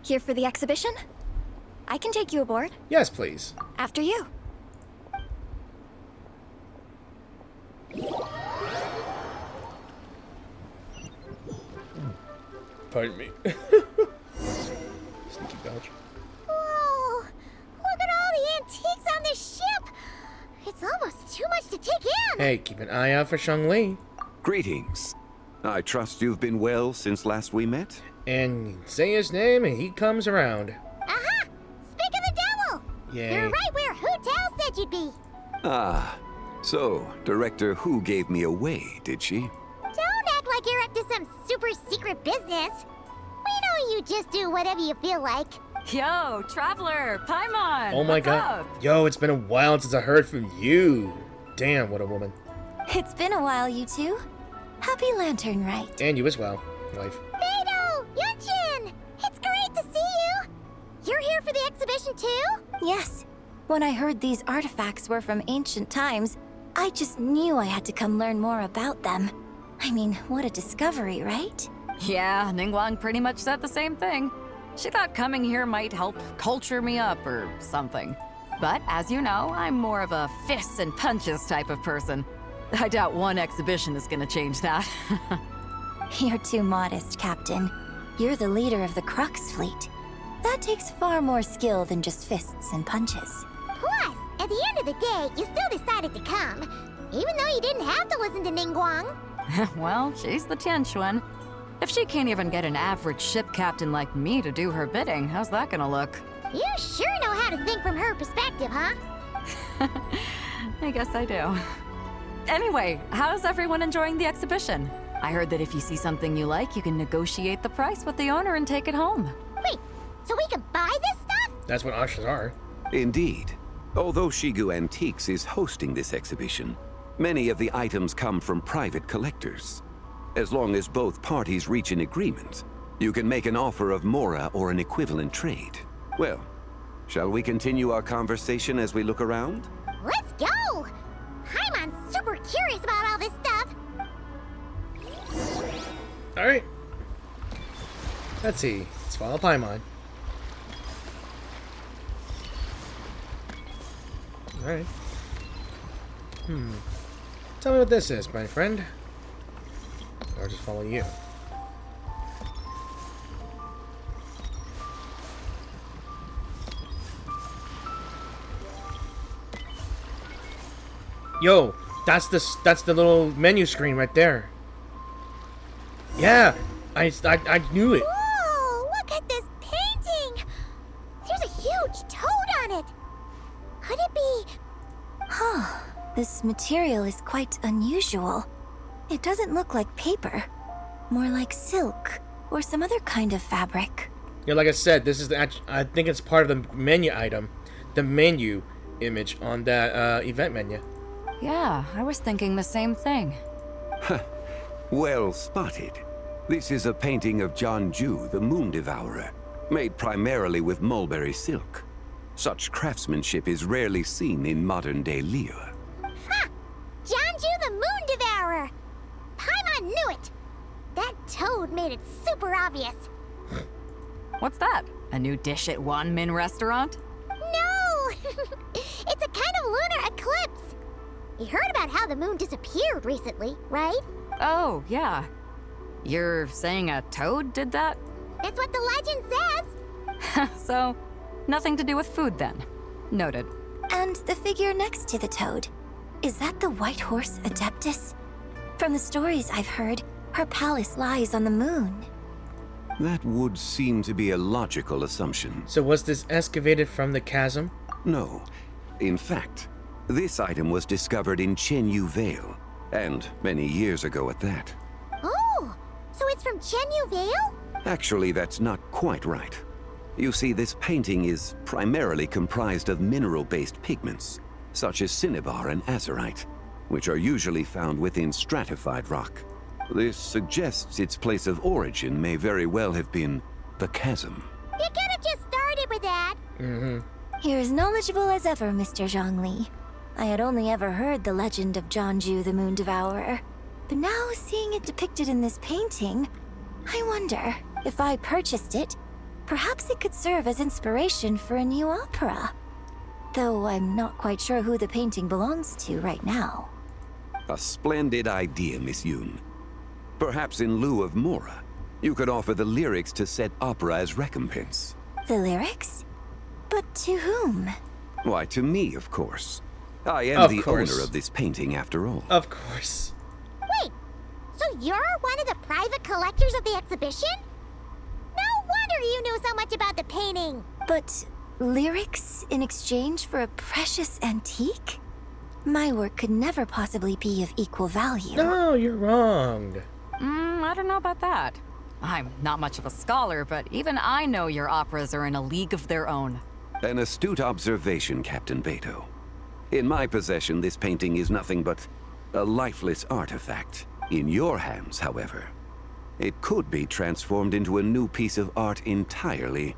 N: here for the exhibition?
H: I can take you aboard.
A: Yes, please.
H: After you.
A: Pardon me. Sneaky belch.
B: Whoa! Look at all the antiques on this ship! It's almost too much to take in!
A: Hey, keep an eye out for Shang-Li.
N: Greetings. I trust you've been well since last we met?
A: And say his name and he comes around.
B: Aha! Speak of the devil!
A: Yay.
B: You're right where Hootel said you'd be.
N: Ah, so Director Hu gave me away, did she?
B: Don't act like you're up to some super secret business. We know you just do whatever you feel like.
O: Yo, Traveler, Paimon!
A: Oh my
O: what's
A: god.
O: up?
A: Yo, it's been a while since I heard from you. Damn, what a woman.
M: It's been a while, you two. Happy Lantern Rite.
A: And you as well, wife.
B: Beidou! Yunchin! It's great to see you! You're here for the exhibition too?
M: Yes. When I heard these artifacts were from ancient times, I just knew I had to come learn more about them. I mean, what a discovery, right?
O: Yeah, Ningguang pretty much said the same thing. She thought coming here might help culture me up or something. But as you know, I'm more of a fists and punches type of person. I doubt one exhibition is gonna change that.
M: You're too modest, Captain. You're the leader of the Crux fleet. That takes far more skill than just fists and punches.
B: Plus, at the end of the day, you still decided to come, even though you didn't have to listen to Ningguang.
O: Well, she's the Tianquan. If she can't even get an average ship captain like me to do her bidding, how's that gonna look?
B: You sure know how to think from her perspective, huh?
O: I guess I do. Anyway, how's everyone enjoying the exhibition? I heard that if you see something you like, you can negotiate the price with the owner and take it home.
B: Wait, so we can buy this stuff?
A: That's what auctions are.
N: Indeed. Although Shigu Antiques is hosting this exhibition, many of the items come from private collectors. As long as both parties reach an agreement, you can make an offer of mora or an equivalent trade. Well, shall we continue our conversation as we look around?
B: Let's go! Paimon's super curious about all this stuff.
A: Alright. Let's see. Let's follow Paimon. Alright. Tell me what this is, my friend. Or just follow you. Yo, that's the little menu screen right there. Yeah, I knew it.
B: Whoa, look at this painting! There's a huge toad on it. Could it be?
M: Huh. This material is quite unusual. It doesn't look like paper. More like silk or some other kind of fabric.
A: Yeah, like I said, this is I think it's part of the menu item, the menu image on that event menu.
O: Yeah, I was thinking the same thing.
N: Well spotted. This is a painting of Jianju, the Moon Devourer, made primarily with mulberry silk. Such craftsmanship is rarely seen in modern-day Liyue.
B: Ha! Jianju the Moon Devourer! Paimon knew it! That toad made it super obvious.
O: What's that? A new dish at Wanmin restaurant?
B: No! It's a kind of lunar eclipse. You heard about how the moon disappeared recently, right?
O: Oh, yeah. You're saying a toad did that?
B: That's what the legend says.
O: So, nothing to do with food then. Noted.
M: And the figure next to the toad, is that the White Horse Adeptus? From the stories I've heard, her palace lies on the moon.
N: That would seem to be a logical assumption.
A: So was this excavated from the chasm?
N: No. In fact, this item was discovered in Chenyu Vale, and many years ago at that.
B: Oh, so it's from Chenyu Vale?
N: Actually, that's not quite right. You see, this painting is primarily comprised of mineral-based pigments, such as cinnabar and azurite, which are usually found within stratified rock. This suggests its place of origin may very well have been the chasm.
B: You could have just started with that.
M: You're as knowledgeable as ever, Mr. Zhongli. I had only ever heard the legend of Jianju the Moon Devourer. But now, seeing it depicted in this painting, I wonder, if I purchased it, Perhaps it could serve as inspiration for a new opera. Though I'm not quite sure who the painting belongs to right now.
N: A splendid idea, Miss Yoon. Perhaps in lieu of Mora, you could offer the lyrics to said opera as recompense.
M: The lyrics? But to whom?
N: Why, to me, of course. I am the owner of this painting, after all.
A: Of course.
B: Wait, so you're one of the private collectors of the exhibition? No wonder you knew so much about the painting.
M: But lyrics in exchange for a precious antique? My work could never possibly be of equal value.
A: No, you're wrong.
O: I don't know about that. I'm not much of a scholar, but even I know your operas are in a league of their own.
N: An astute observation, Captain Beto. In my possession, this painting is nothing but a lifeless artifact. In your hands, however, it could be transformed into a new piece of art entirely.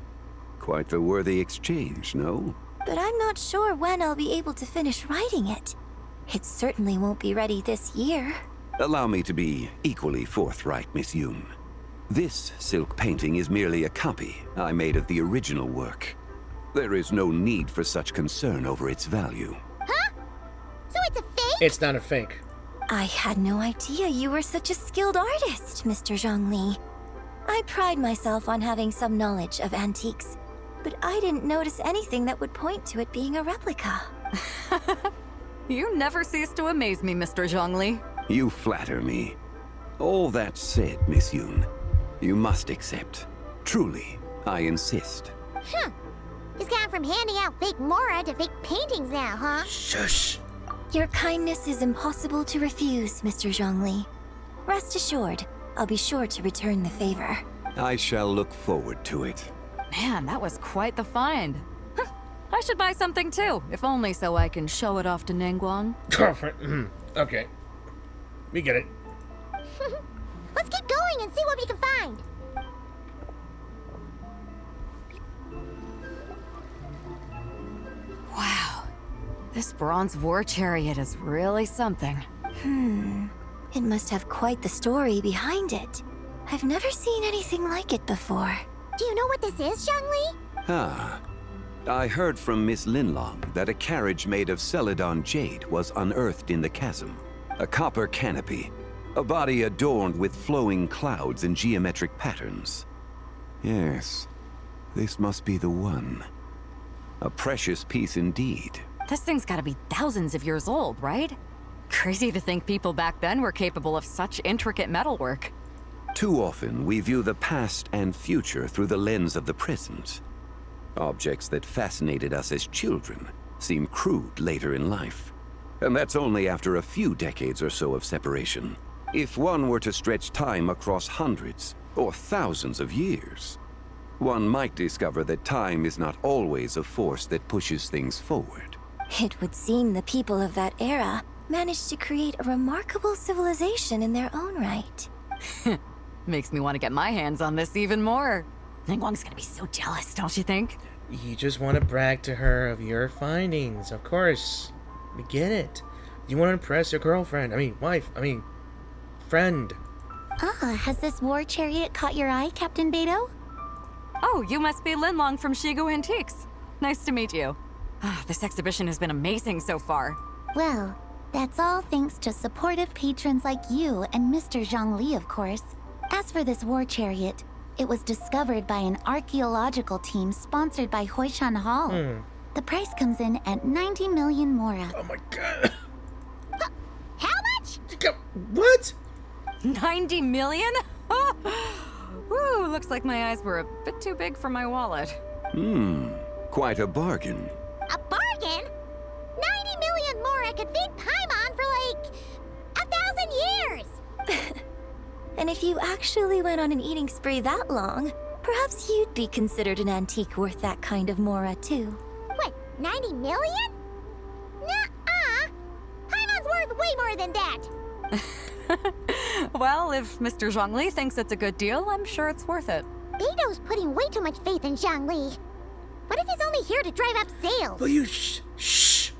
N: Quite the worthy exchange, no?
M: But I'm not sure when I'll be able to finish writing it. It certainly won't be ready this year.
N: Allow me to be equally forthright, Miss Yoon. This silk painting is merely a copy I made of the original work. There is no need for such concern over its value.
B: Huh? So it's a fake?
A: It's not a fake.
M: I had no idea you were such a skilled artist, Mr. Zhongli. I pride myself on having some knowledge of antiques, but I didn't notice anything that would point to it being a replica.
O: You never cease to amaze me, Mr. Zhongli.
N: You flatter me. All that said, Miss Yoon, you must accept. Truly, I insist.
B: Huh. He's gone from handing out fake Mora to fake paintings now, huh?
A: Shush.
M: Your kindness is impossible to refuse, Mr. Zhongli. Rest assured, I'll be sure to return the favor.
N: I shall look forward to it.
O: Man, that was quite the find. I should buy something too, if only so I can show it off to Nangguang.
A: Girlfriend. Okay. We get it.
B: Let's keep going and see what we can find.
O: Wow. This bronze war chariot is really something.
M: It must have quite the story behind it. I've never seen anything like it before.
B: Do you know what this is, Zhongli?
N: Ah. I heard from Miss Linlong that a carriage made of Celadon jade was unearthed in the chasm. A copper canopy. A body adorned with flowing clouds and geometric patterns. Yes, this must be the one. A precious piece indeed.
O: This thing's gotta be thousands of years old, right? Crazy to think people back then were capable of such intricate metalwork.
N: Too often, we view the past and future through the lens of the present. Objects that fascinated us as children seem crude later in life. And that's only after a few decades or so of separation. If one were to stretch time across hundreds or thousands of years, one might discover that time is not always a force that pushes things forward.
M: It would seem the people of that era managed to create a remarkable civilization in their own right.
O: Makes me want to get my hands on this even more. Ningguang's gonna be so jealous, don't you think?
A: You just want to brag to her of your findings, of course. We get it. You want to impress your girlfriend. Wife. Friend.
B: Has this war chariot caught your eye, Captain Beto?
O: Oh, you must be Linlong from Shigu Antiques. Nice to meet you. This exhibition has been amazing so far.
B: Well, that's all thanks to supportive patrons like you and Mr. Zhongli, of course. As for this war chariot, it was discovered by an archaeological team sponsored by Hoishan Hall. The price comes in at 90 million Mora.
A: Oh my god.
B: How much?
A: What?
O: 90 million? Woo, looks like my eyes were a bit too big for my wallet.
N: Quite a bargain.
B: A bargain? 90 million Mora could feed Paimon for like 1,000 years!
M: And if you actually went on an eating spree that long, perhaps you'd be considered an antique worth that kind of Mora too.
B: What, 90 million? Nuh-uh! Paimon's worth way more than that!
O: Well, if Mr. Zhongli thinks it's a good deal, I'm sure it's worth it.
B: Beto's putting way too much faith in Zhongli. What if he's only here to drive up sales?
A: Will you shh?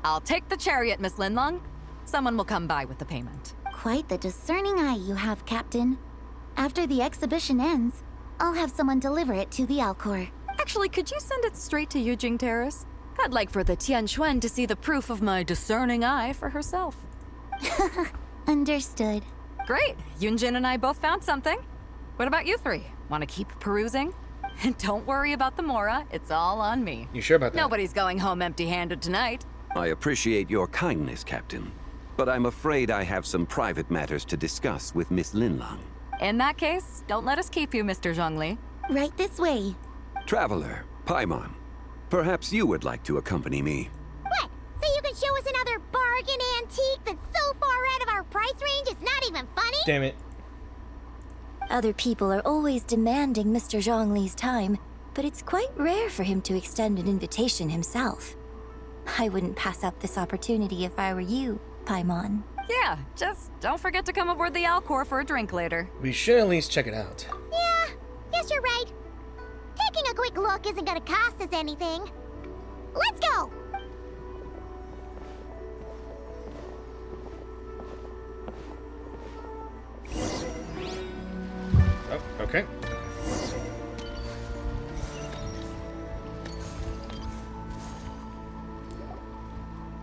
O: I'll take the chariot, Miss Linlong. Someone will come by with the payment.
B: Quite the discerning eye you have, Captain. After the exhibition ends, I'll have someone deliver it to the Alcor.
O: Actually, could you send it straight to Yujing Terrace? I'd like for the Tianquan to see the proof of my discerning eye for herself.
B: Understood.
O: Great. Yunjin and I both found something. What about you three? Want to keep perusing? And don't worry about the Mora. It's all on me.
A: You sure about that?
O: Nobody's going home empty-handed tonight.
N: I appreciate your kindness, Captain. But I'm afraid I have some private matters to discuss with Miss Linlang.
O: In that case, don't let us keep you, Mr. Zhongli.
B: Right this way.
N: Traveler, Paimon, perhaps you would like to accompany me.
B: What? So you can show us another bargain antique that's so far out of our price range it's not even funny?
A: Damn it.
M: Other people are always demanding Mr. Zhongli's time, but it's quite rare for him to extend an invitation himself. I wouldn't pass up this opportunity if I were you, Paimon.
O: Yeah, just don't forget to come aboard the Alcor for a drink later.
A: We should at least check it out.
B: Yeah, guess you're right. Taking a quick look isn't gonna cost us anything. Let's go!
A: Oh, okay.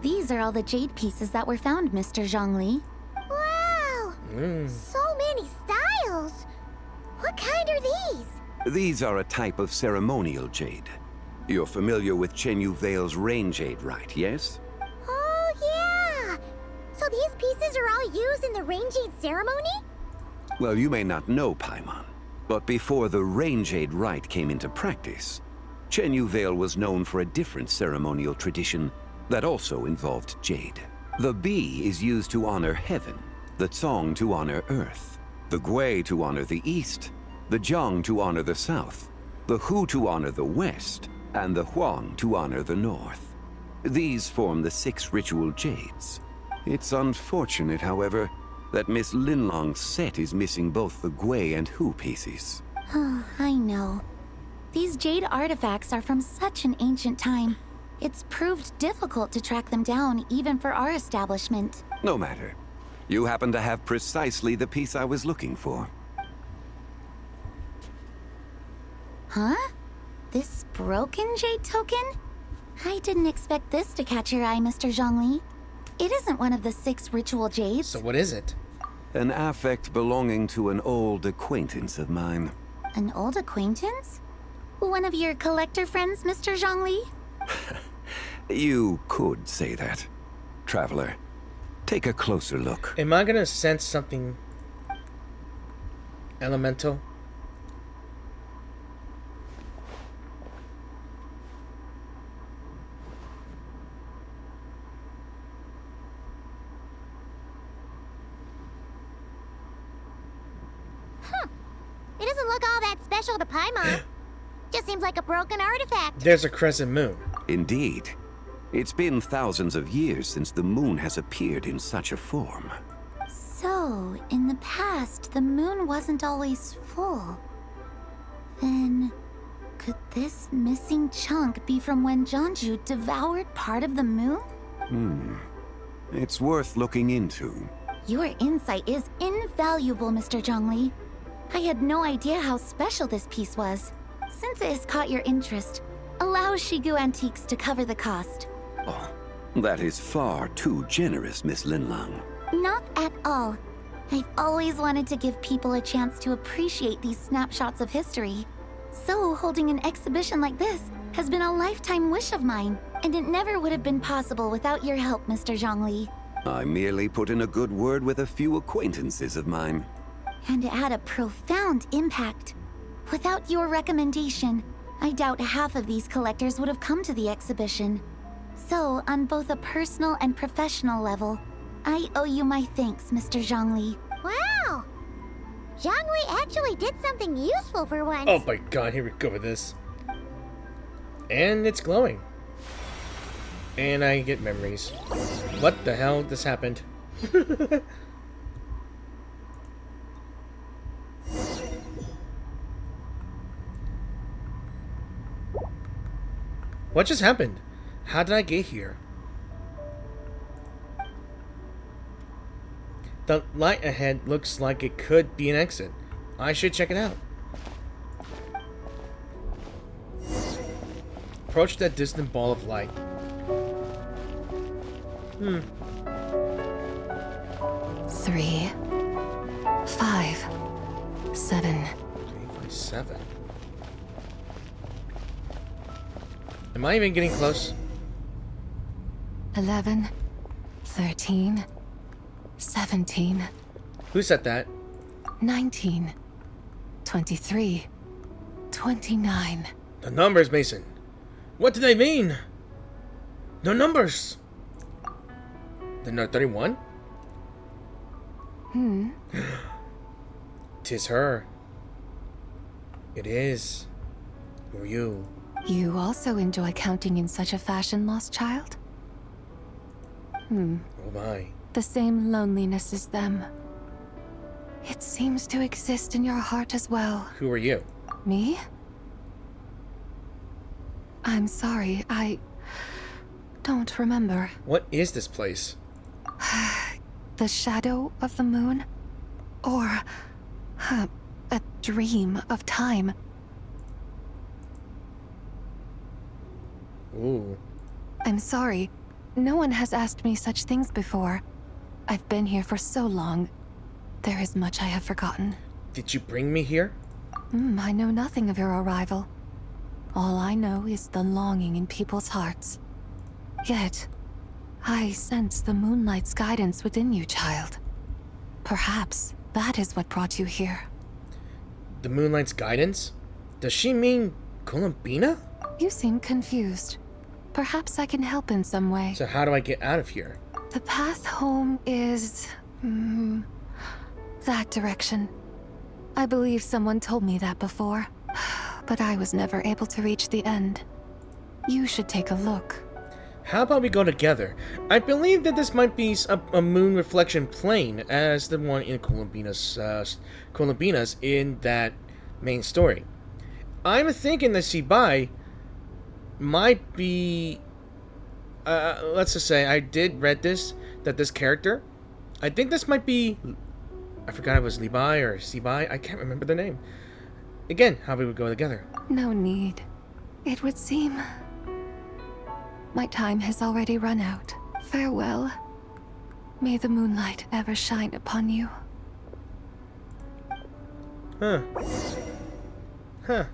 B: These are all the jade pieces that were found, Mr. Zhongli. Wow! So many styles! What kind are these?
N: These are a type of ceremonial jade. You're familiar with Chenyu Vale's rain jade, right, yes?
B: Oh, yeah! So these pieces are all used in the rain jade ceremony?
N: Well, you may not know, Paimon, but before the rain jade rite came into practice, Chenyu Vale was known for a different ceremonial tradition that also involved jade. The Bi is used to honor heaven, the Tsong to honor earth, the Gui to honor the east, the Jiang to honor the south, the Hu to honor the west, and the Huang to honor the north. These form the 6 ritual jades. It's unfortunate, however, that Miss Linlong's set is missing both the Gui and Hu pieces.
B: Oh, I know. These jade artifacts are from such an ancient time. It's proved difficult to track them down, even for our establishment.
N: No matter. You happen to have precisely the piece I was looking for.
B: Huh? This broken jade token? I didn't expect this to catch your eye, Mr. Zhongli. It isn't one of the 6 ritual jades.
A: So what is it?
N: An affect belonging to an old acquaintance of mine.
B: An old acquaintance? One of your collector friends, Mr. Zhongli?
N: You could say that. Traveler, take a closer look.
A: Am I gonna sense something elemental?
B: It doesn't look all that special to Paimon. Just seems like a broken artifact.
A: There's a crescent moon.
N: Indeed. It's been thousands of years since the moon has appeared in such a form.
B: So, in the past, the moon wasn't always full. Then, could this missing chunk be from when Jianzhu devoured part of the moon?
N: It's worth looking into.
B: Your insight is invaluable, Mr. Zhongli. I had no idea how special this piece was. Since it has caught your interest, allow Shigu Antiques to cover the cost.
N: Oh, that is far too generous, Miss Linlang.
B: Not at all. I've always wanted to give people a chance to appreciate these snapshots of history. So holding an exhibition like this has been a lifetime wish of mine, and it never would have been possible without your help, Mr. Zhongli.
N: I merely put in a good word with a few acquaintances of mine.
B: And it had a profound impact. Without your recommendation, I doubt half of these collectors would have come to the exhibition. So, on both a personal and professional level, I owe you my thanks, Mr. Zhongli. Wow! Zhongli actually did something useful for once.
A: Oh my god, here we go with this. And it's glowing. And I get memories. What the hell just happened? What just happened? How did I get here? The light ahead looks like it could be an exit. I should check it out. Approach that distant ball of light.
L: 3, 5, 7.
A: 3, 5, 7. Am I even getting close?
L: 11, 13, 17.
A: Who said that?
L: 19, 23, 29.
A: The numbers, Mason. What do they mean? The numbers. The number 31? Tis her. It is. Who are you?
L: You also enjoy counting in such a fashion, lost child?
A: Oh my.
L: The same loneliness as them. It seems to exist in your heart as well.
A: Who are you?
L: Me? I'm sorry, I don't remember.
A: What is this place?
L: The shadow of the moon? Or a dream of time?
A: Ooh.
L: I'm sorry. No one has asked me such things before. I've been here for so long. There is much I have forgotten.
A: Did you bring me here?
L: I know nothing of your arrival. All I know is the longing in people's hearts. Yet, I sense the moonlight's guidance within you, child. Perhaps that is what brought you here.
A: The moonlight's guidance? Does she mean Columbina?
L: You seem confused. Perhaps I can help in some way.
A: So how do I get out of here?
L: The path home is... that direction. I believe someone told me that before, but I was never able to reach the end. You should take a look.
A: How about we go together? I believe that this might be a moon reflection plane as the one in Columbina's in that main story. I'm thinking that Zibai might be... let's just say I did read this, that this character, I think this might be... I forgot it was Libai or Zibai. I can't remember the name. Again, how we would go together.
L: No need. It would seem... my time has already run out. Farewell. May the moonlight ever shine upon you.
A: Huh. Huh.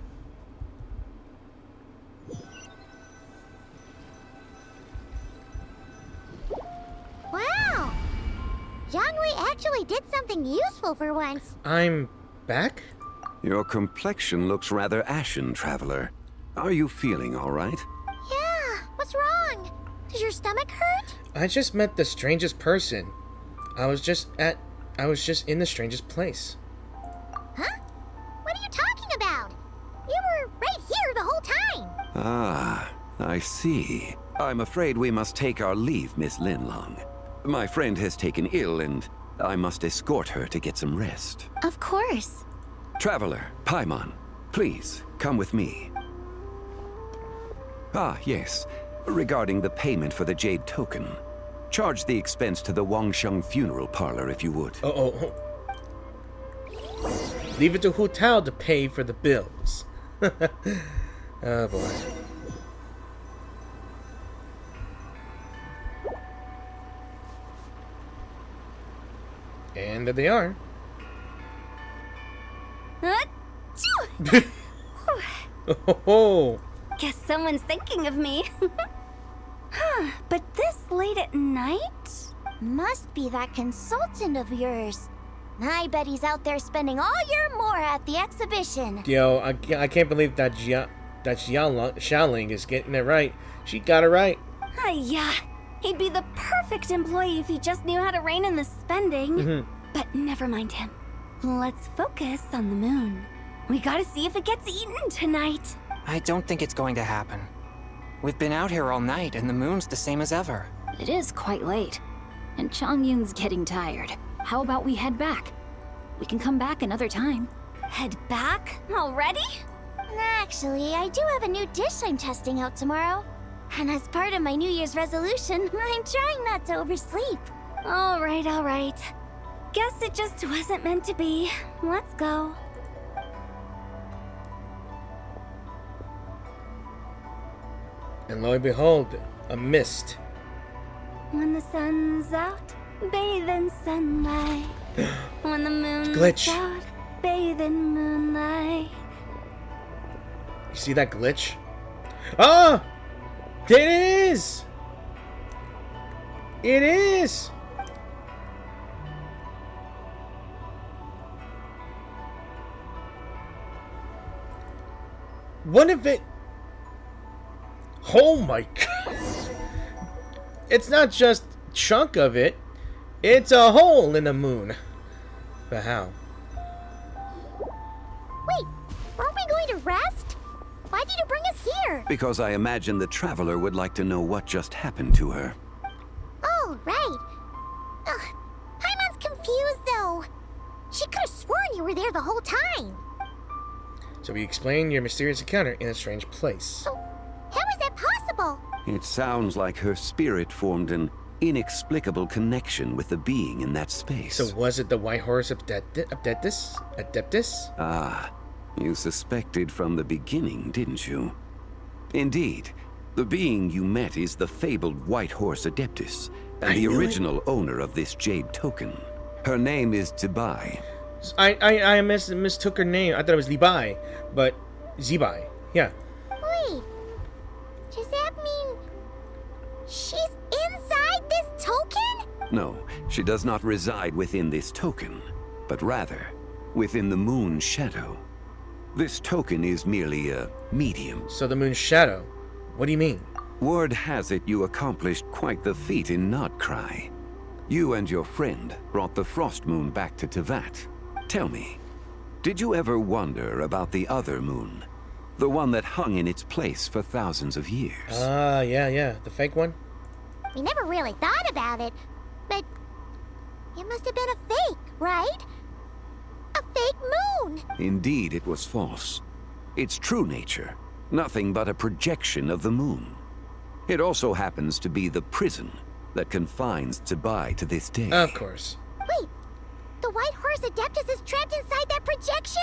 B: Wow! Jiangwei actually did something useful for once.
A: I'm back?
N: Your complexion looks rather ashen, traveler. Are you feeling all right?
B: Yeah, what's wrong? Does your stomach hurt?
A: I just met the strangest person. I was just in the strangest place.
B: Huh? What are you talking about? You were right here the whole time.
N: Ah, I see. I'm afraid we must take our leave, Miss Linlong. My friend has taken ill, and I must escort her to get some rest.
B: Of course.
N: Traveler, Paimon, please, come with me. Ah, yes. Regarding the payment for the jade token. Charge the expense to the Wangsheng funeral parlor if you would.
A: Oh. Leave it to Hu Tao to pay for the bills. Oh boy. And there they are. Oh.
H: Guess someone's thinking of me. Huh, but this late at night?
B: Must be that consultant of yours. I bet he's out there spending all year more at the exhibition.
A: Yo, I can't believe that Xiaoling is getting it right. She got it right.
H: Yeah, he'd be the perfect employee if he just knew how to rein in the spending. But never mind him. Let's focus on the moon. We gotta see if it gets eaten tonight.
G: I don't think it's going to happen. We've been out here all night, and the moon's the same as ever.
F: It is quite late, and Chongyun's getting tired. How about we head back? We can come back another time.
H: Head back? Already?
B: Actually, I do have a new dish I'm testing out tomorrow. And as part of my New Year's resolution, I'm trying not to oversleep.
H: All right. Guess it just wasn't meant to be. Let's go.
A: And lo and behold, a mist.
H: When the sun's out, bathe in sunlight. When the moon's
A: Glitch.
H: out, bathe in moonlight.
A: You see that glitch? Ah! There it is! It is! What if it... Oh my god! It's not just chunk of it, it's a hole in the moon. But how?
B: Wait, aren't we going to rest? Why did you bring us here?
N: Because I imagine the traveler would like to know what just happened to her.
B: Oh, right. Ugh, Paimon's confused, though. She could have sworn you were there the whole time.
A: So we explain your mysterious encounter in a strange place.
B: Oh, how is that possible?
N: It sounds like her spirit formed an inexplicable connection with the being in that space.
A: So was it the White Horse Adeptus?
N: Ah, you suspected from the beginning, didn't you? Indeed, the being you met is the fabled White Horse Adeptus, and the original owner of this jade token. Her name is Zibai.
A: I mistook her name. I thought it was Liyue, but Zibai. Yeah.
B: Wait, does that mean she's inside this token?
N: No, she does not reside within this token, but rather within the moon's shadow. This token is merely a medium.
A: So the moon's shadow. What do you mean?
N: Word has it you accomplished quite the feat in Notcry. You and your friend brought the Frost Moon back to Teyvat. Tell me, did you ever wonder about the other moon? The one that hung in its place for thousands of years?
A: Ah, yeah. The fake one?
B: We never really thought about it, but it must have been a fake, right? A fake moon!
N: Indeed, it was false. Its true nature, nothing but a projection of the moon. It also happens to be the prison that confines Zibai to this day.
A: Of course.
B: Wait, the White Horse Adeptus is trapped inside that projection?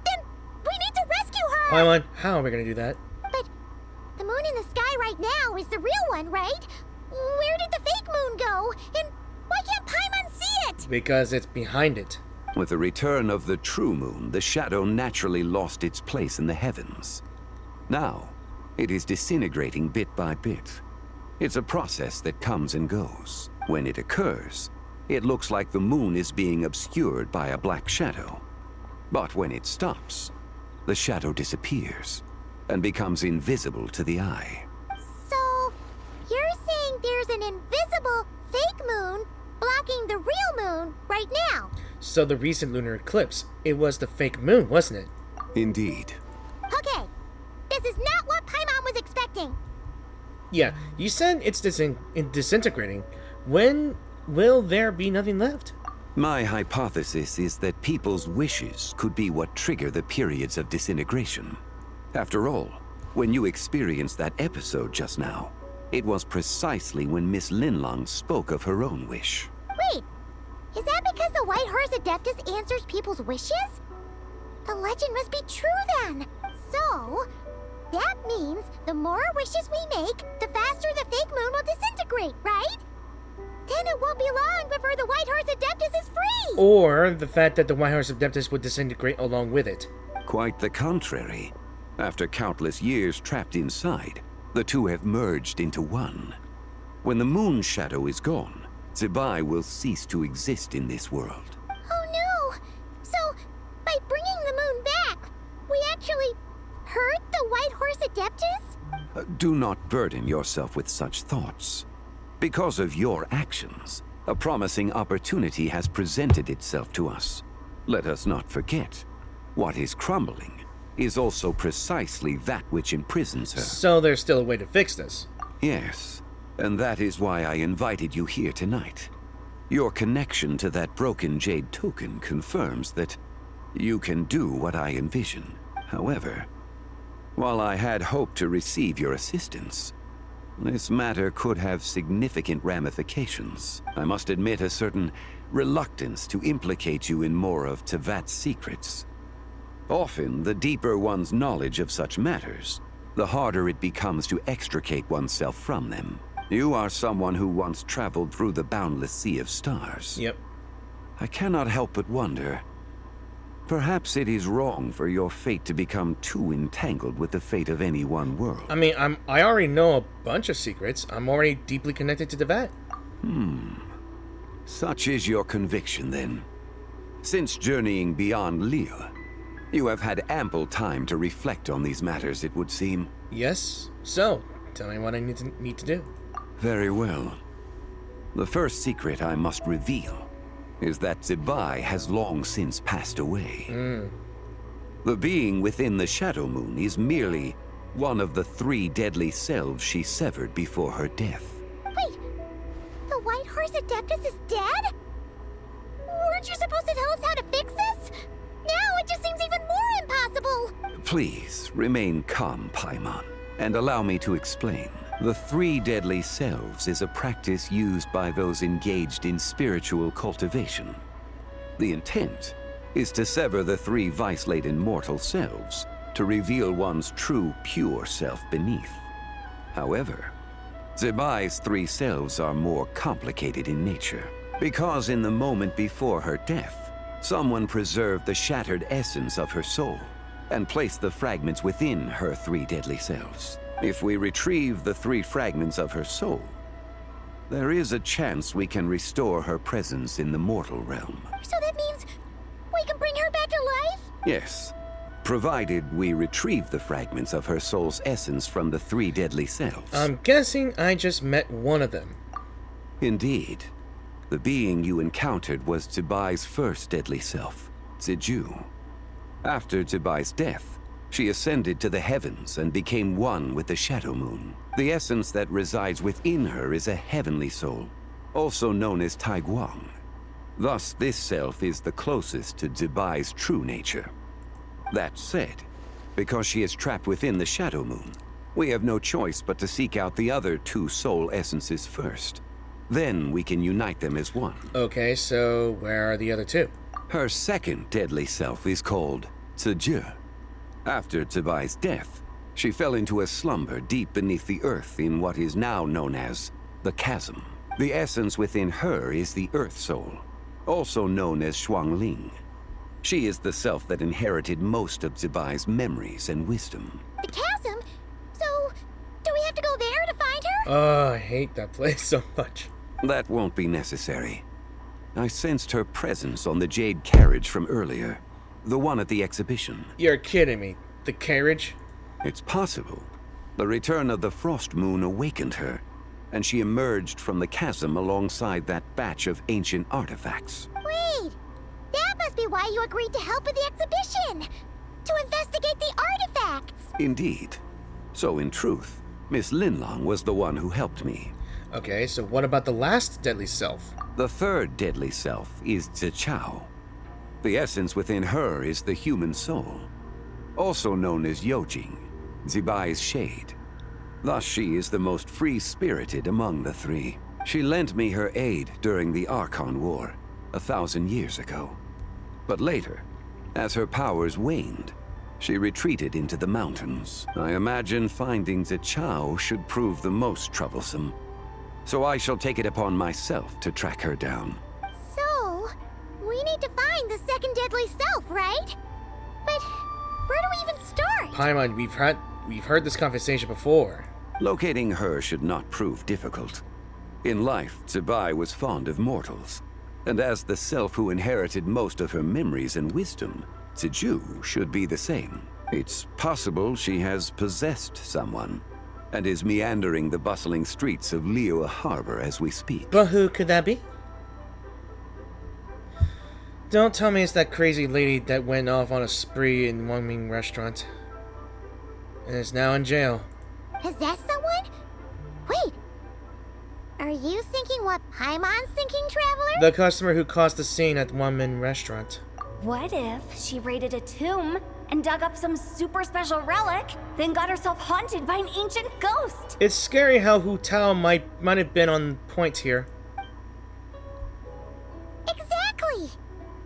B: Then we need to rescue her!
A: Paimon, how are we gonna do that?
B: But the moon in the sky right now is the real one, right? Where did the fake moon go? And why can't Paimon see it?
A: Because it's behind it.
N: With the return of the true moon, the shadow naturally lost its place in the heavens. Now, it is disintegrating bit by bit. It's a process that comes and goes. When it occurs, it looks like the moon is being obscured by a black shadow. But when it stops, the shadow disappears and becomes invisible to the eye.
B: So, you're saying there's an invisible fake moon blocking the real moon right now?
A: So the recent lunar eclipse, it was the fake moon, wasn't it?
N: Indeed.
B: Okay, this is not what Paimon was expecting.
A: Yeah, you said it's disintegrating. When will there be nothing left?
N: My hypothesis is that people's wishes could be what trigger the periods of disintegration. After all, when you experienced that episode just now, it was precisely when Miss Linlong spoke of her own wish.
B: Wait, is that because the White Horse Adeptus answers people's wishes? The legend must be true then. So, that means the more wishes we make, the faster the fake moon will disintegrate, right? Then it won't be long before the White Horse Adeptus is free!
A: Or the fact that the White Horse Adeptus would disintegrate along with it.
N: Quite the contrary. After countless years trapped inside, the two have merged into one. When the moon's shadow is gone, Zibai will cease to exist in this world.
B: Oh no! So, by bringing the moon back, we actually hurt the White Horse Adeptus?
N: Do not burden yourself with such thoughts. Because of your actions, a promising opportunity has presented itself to us. Let us not forget, what is crumbling is also precisely that which imprisons her.
A: So there's still a way to fix this.
N: Yes, and that is why I invited you here tonight. Your connection to that broken jade token confirms that you can do what I envision. However, while I had hoped to receive your assistance, this matter could have significant ramifications. I must admit a certain reluctance to implicate you in more of Teyvat's secrets. Often, the deeper one's knowledge of such matters, the harder it becomes to extricate oneself from them. You are someone who once traveled through the boundless sea of stars.
A: Yep.
N: I cannot help but wonder. Perhaps it is wrong for your fate to become too entangled with the fate of any one world.
A: I mean, I already know a bunch of secrets. I'm already deeply connected to the vat.
N: Such is your conviction, then. Since journeying beyond Liyue, you have had ample time to reflect on these matters, it would seem.
A: Yes. So, tell me what I need to do.
N: Very well. The first secret I must reveal is that Zibai has long since passed away. The being within the Shadow Moon is merely one of the 3 deadly selves she severed before her death.
B: Wait, the White Horse Adeptus is dead? Weren't you supposed to tell us how to fix this? Now it just seems even more impossible!
N: Please, remain calm, Paimon, and allow me to explain. The 3 deadly selves is a practice used by those engaged in spiritual cultivation. The intent is to sever the 3 vice-laden mortal selves to reveal one's true, pure self beneath. However, Zibai's 3 selves are more complicated in nature, because in the moment before her death, someone preserved the shattered essence of her soul and placed the fragments within her 3 deadly selves. If we retrieve the 3 fragments of her soul, there is a chance we can restore her presence in the mortal realm.
B: So that means we can bring her back to life?
N: Yes, provided we retrieve the fragments of her soul's essence from the 3 deadly selves.
A: I'm guessing I just met one of them.
N: Indeed. The being you encountered was Zibai's first deadly self, Ziju. After Zibai's death, she ascended to the heavens and became one with the Shadow Moon. The essence that resides within her is a heavenly soul, also known as Taiguang. Thus, this self is the closest to Zibai's true nature. That said, because she is trapped within the Shadow Moon, we have no choice but to seek out the other 2 soul essences first. Then we can unite them as one.
A: Okay, so where are the other 2?
N: Her second deadly self is called Ziju. After Zibai's death, she fell into a slumber deep beneath the earth in what is now known as the Chasm. The essence within her is the Earth Soul, also known as Xuangling. She is the self that inherited most of Zibai's memories and wisdom.
B: The chasm? So, do we have to go there to find her?
A: Oh, I hate that place so much.
N: That won't be necessary. I sensed her presence on the jade carriage from earlier. The one at the exhibition.
A: You're kidding me. The carriage?
N: It's possible. The return of the frost moon awakened her, and she emerged from the chasm alongside that batch of ancient artifacts.
B: Wait! That must be why you agreed to help with the exhibition! To investigate the artifacts!
N: Indeed. So in truth, Miss Linlong was the one who helped me.
A: Okay, so what about the last deadly self?
N: The 3rd deadly self is Zichao. The essence within her is the human soul, also known as Yojing, Zibai's shade. Thus she is the most free-spirited among the 3. She lent me her aid during the Archon War, 1,000 years ago. But later, as her powers waned, she retreated into the mountains. I imagine finding Zichao should prove the most troublesome, so I shall take it upon myself to track her down.
B: So, we need to find the 2nd deadly self, right? But where do we even start?
A: Paimon, we've heard this conversation before.
N: Locating her should not prove difficult. In life, Zibai was fond of mortals, and as the self who inherited most of her memories and wisdom, Ziju should be the same. It's possible she has possessed someone, and is meandering the bustling streets of Liyue Harbor as we speak.
A: But who could that be? Don't tell me it's that crazy lady that went off on a spree in Wangming restaurant and is now in jail.
B: Possess someone? Wait. Are you thinking what Paimon's thinking, Traveler?
A: The customer who caused the scene at Wangming restaurant.
H: What if she raided a tomb and dug up some super special relic, then got herself haunted by an ancient ghost?
A: It's scary how Hu Tao might have been on point here.
B: Exactly!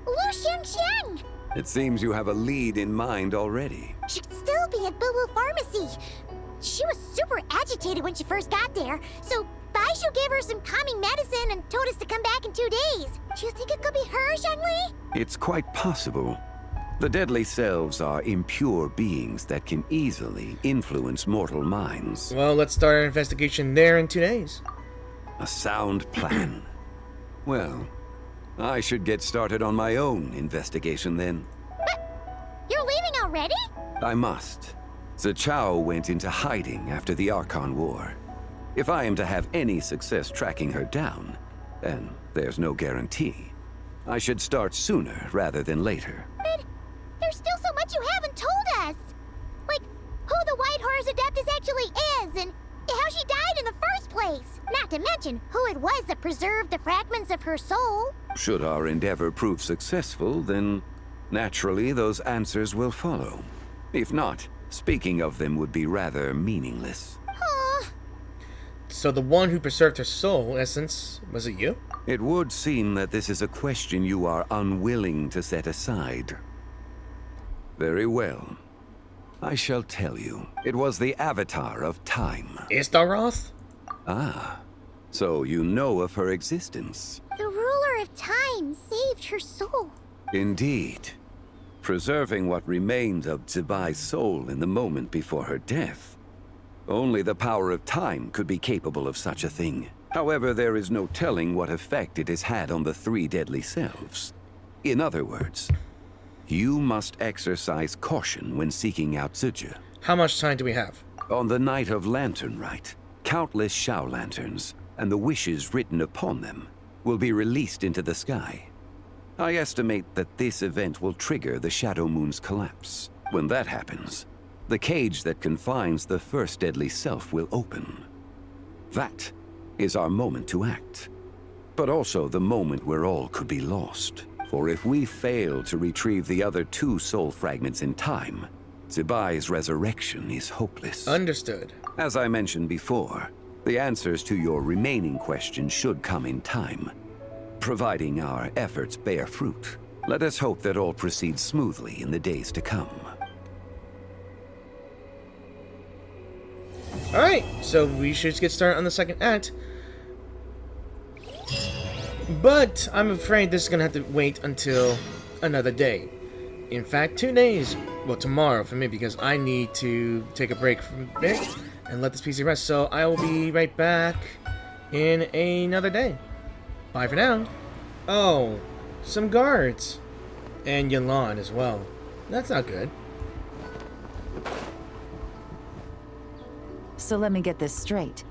B: Lu Xiangxiang!
N: It seems you have a lead in mind already.
B: Should still be at Boo Boo Pharmacy. She was super agitated when she first got there, so Baishu gave her some calming medicine and told us to come back in 2 days. Do you think it could be her, Zhengli?
N: It's quite possible. The deadly selves are impure beings that can easily influence mortal minds.
A: Well, let's start our investigation there in 2 days.
N: A sound plan. Well, I should get started on my own investigation then.
B: But you're leaving already?
N: I must. Zichao went into hiding after the Archon War. If I am to have any success tracking her down, then there's no guarantee. I should start sooner rather than later.
B: But there's still so much you haven't told us. Like, who the White Horse Adeptus actually is, and how she died in the first place. Not to mention who it was that preserved the fragments of her soul.
N: Should our endeavor prove successful, then naturally those answers will follow. If not, speaking of them would be rather meaningless.
A: So the one who preserved her soul, in essence, was it you?
N: It would seem that this is a question you are unwilling to set aside. Very well. I shall tell you. It was the Avatar of Time.
A: Istaroth?
N: Ah, so you know of her existence.
B: The ruler of time saved her soul.
N: Indeed. Preserving what remained of Zibai's soul in the moment before her death. Only the power of time could be capable of such a thing. However, there is no telling what effect it has had on the 3 deadly selves. In other words, you must exercise caution when seeking out Zizhi.
A: How much time do we have?
N: On the night of Lantern Rite, countless Shao lanterns, and the wishes written upon them, will be released into the sky. I estimate that this event will trigger the Shadow Moon's collapse. When that happens, the cage that confines the first deadly self will open. That is our moment to act. But also the moment where all could be lost. For if we fail to retrieve the other 2 soul fragments in time, Zibai's resurrection is hopeless.
A: Understood.
N: As I mentioned before, the answers to your remaining questions should come in time, providing our efforts bear fruit. Let us hope that all proceeds smoothly in the days to come.
A: Alright, so we should get started on the second act. But I'm afraid this is gonna have to wait until another day. In fact, 2 days. Well, tomorrow for me, because I need to take a break from it and let this PC rest. So I will be right back in another day. Bye for now. Oh, some guards. And Yalan as well. That's not good.
F: So let me get this straight.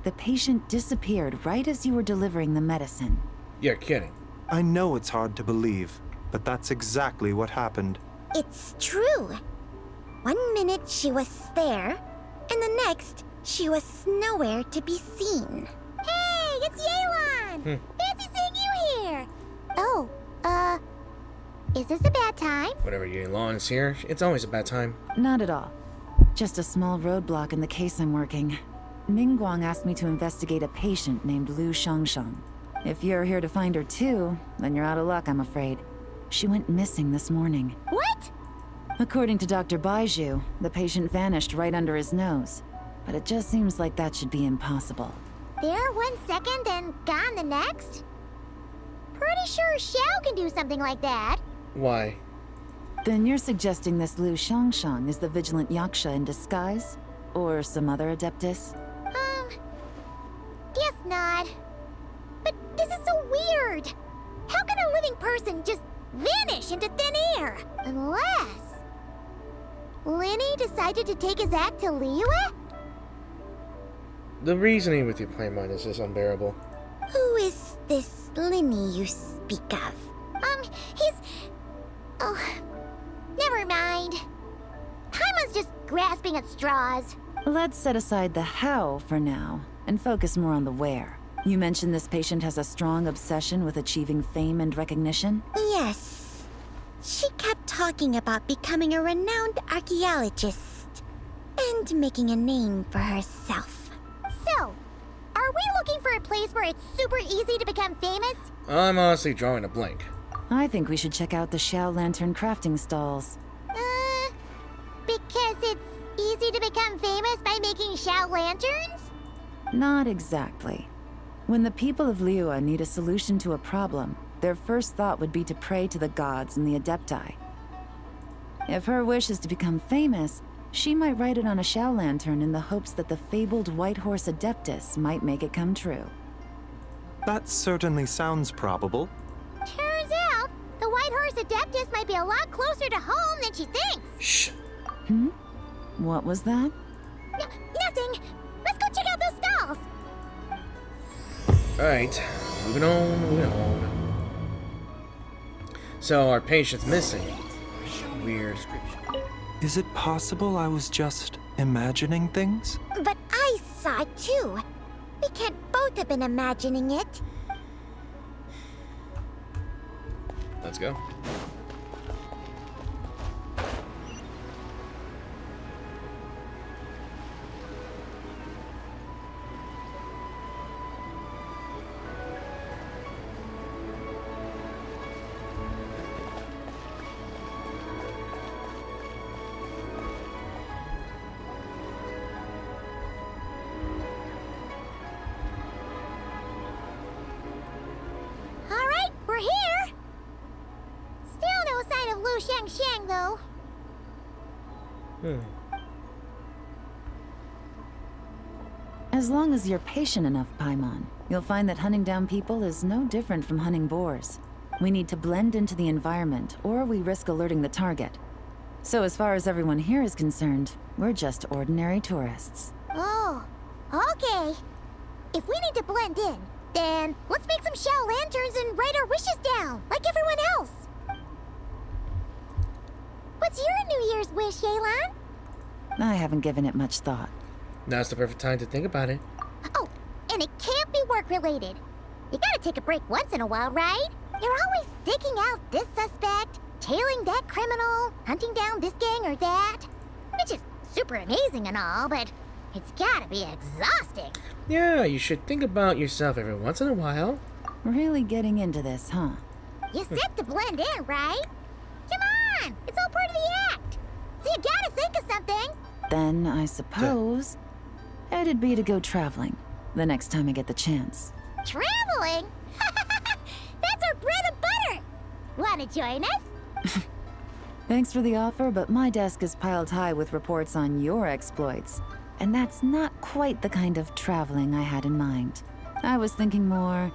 F: The patient disappeared right as you were delivering the medicine.
A: You're kidding.
J: I know it's hard to believe, but that's exactly what happened.
B: It's true. 1 minute she was there, and the next she was nowhere to be seen. Hey, it's Yelan! Fancy seeing you here! Oh, is this a bad time?
A: Whenever Yalan's here, it's always a bad time.
F: Not at all. Just a small roadblock in the case I'm working. Mingguang asked me to investigate a patient named Lu Shangshang. If you're here to find her too, then you're out of luck, I'm afraid. She went missing this morning.
B: What?
F: According to Dr. Baizhu, the patient vanished right under his nose. But it just seems like that should be impossible.
B: There 1 second and gone the next? Pretty sure Xiao can do something like that.
A: Why?
F: Then you're suggesting this Lu Shangshang is the vigilant Yaksha in disguise? Or some other Adeptus?
B: Guess not. But this is so weird. How can a living person just vanish into thin air? Unless Linny decided to take his act to Liyue?
A: The reasoning with your Playmon is just unbearable.
B: Who is this Linny you speak of? He's... Oh, never mind. Paimon's just grasping at straws.
F: Let's set aside the how for now, and focus more on the where. You mentioned this patient has a strong obsession with achieving fame and recognition?
B: Yes. She kept talking about becoming a renowned archaeologist and making a name for herself. So, are we looking for a place where it's super easy to become famous?
A: I'm honestly drawing a blank.
F: I think we should check out the Xiao Lantern crafting stalls.
B: Because it's easy to become famous by making Shao lanterns?
P: Not exactly. When the people of Liyue need a solution to a problem, their first thought would be to pray to the gods and the Adepti. If her wish is to become famous, she might write it on a Shao lantern in the hopes that the fabled White Horse Adeptus might make it come true.
J: That certainly sounds probable.
B: Turns out, the White Horse Adeptus might be a lot closer to home than she thinks.
A: Shh.
P: What was that?
B: Nothing. Let's go check out those stalls.
A: Alright, moving on. So our patient's missing. Weird.
J: Is it possible I was just imagining things?
B: But I saw it too. We can't both have been imagining it.
A: Let's go.
B: Alright, we're here. Still no sign of Lu Xiangxiang, though.
P: As long as you're patient enough, Paimon, you'll find that hunting down people is no different from hunting boars. We need to blend into the environment, or we risk alerting the target. So as far as everyone here is concerned, we're just ordinary tourists.
B: Oh, okay. If we need to blend in, then let's make some Shao lanterns and write our wishes down, like everyone else. What's your New Year's wish, Yelan?
P: I haven't given it much thought.
A: Now's the perfect time to think about it.
B: Oh, and it can't be work-related. You gotta take a break once in a while, right? You're always digging out this suspect, tailing that criminal, hunting down this gang or that. Which is super amazing and all, but it's gotta be exhausting.
A: Yeah, you should think about yourself every once in a while.
P: Really getting into this, huh?
B: You said to blend in, right? Come on! It's all part of the act! So you gotta think of something!
P: Then, I suppose, it'd be to go traveling, the next time I get the chance.
B: Traveling? That's our bread and butter! Wanna join us?
P: Thanks for the offer, but my desk is piled high with reports on your exploits. And that's not quite the kind of traveling I had in mind. I was thinking more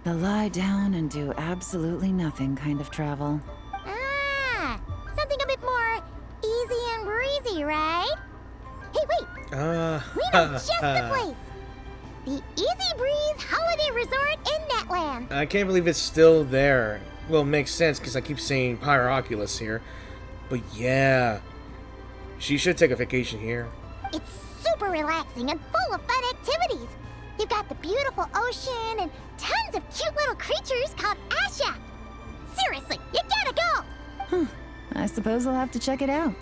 P: the lie down and do absolutely nothing kind of travel.
B: Ah, something a bit more easy and breezy, right? Hey, wait! We know just the place! The Easy Breeze Holiday Resort in Netland!
A: I can't believe it's still there. Well, it makes sense because I keep saying Pyroculus here. But yeah, she should take a vacation here.
B: It's super relaxing and full of fun activities. You've got the beautiful ocean and tons of cute little creatures called Asha. Seriously, you gotta go!
P: I suppose I'll have to check it out.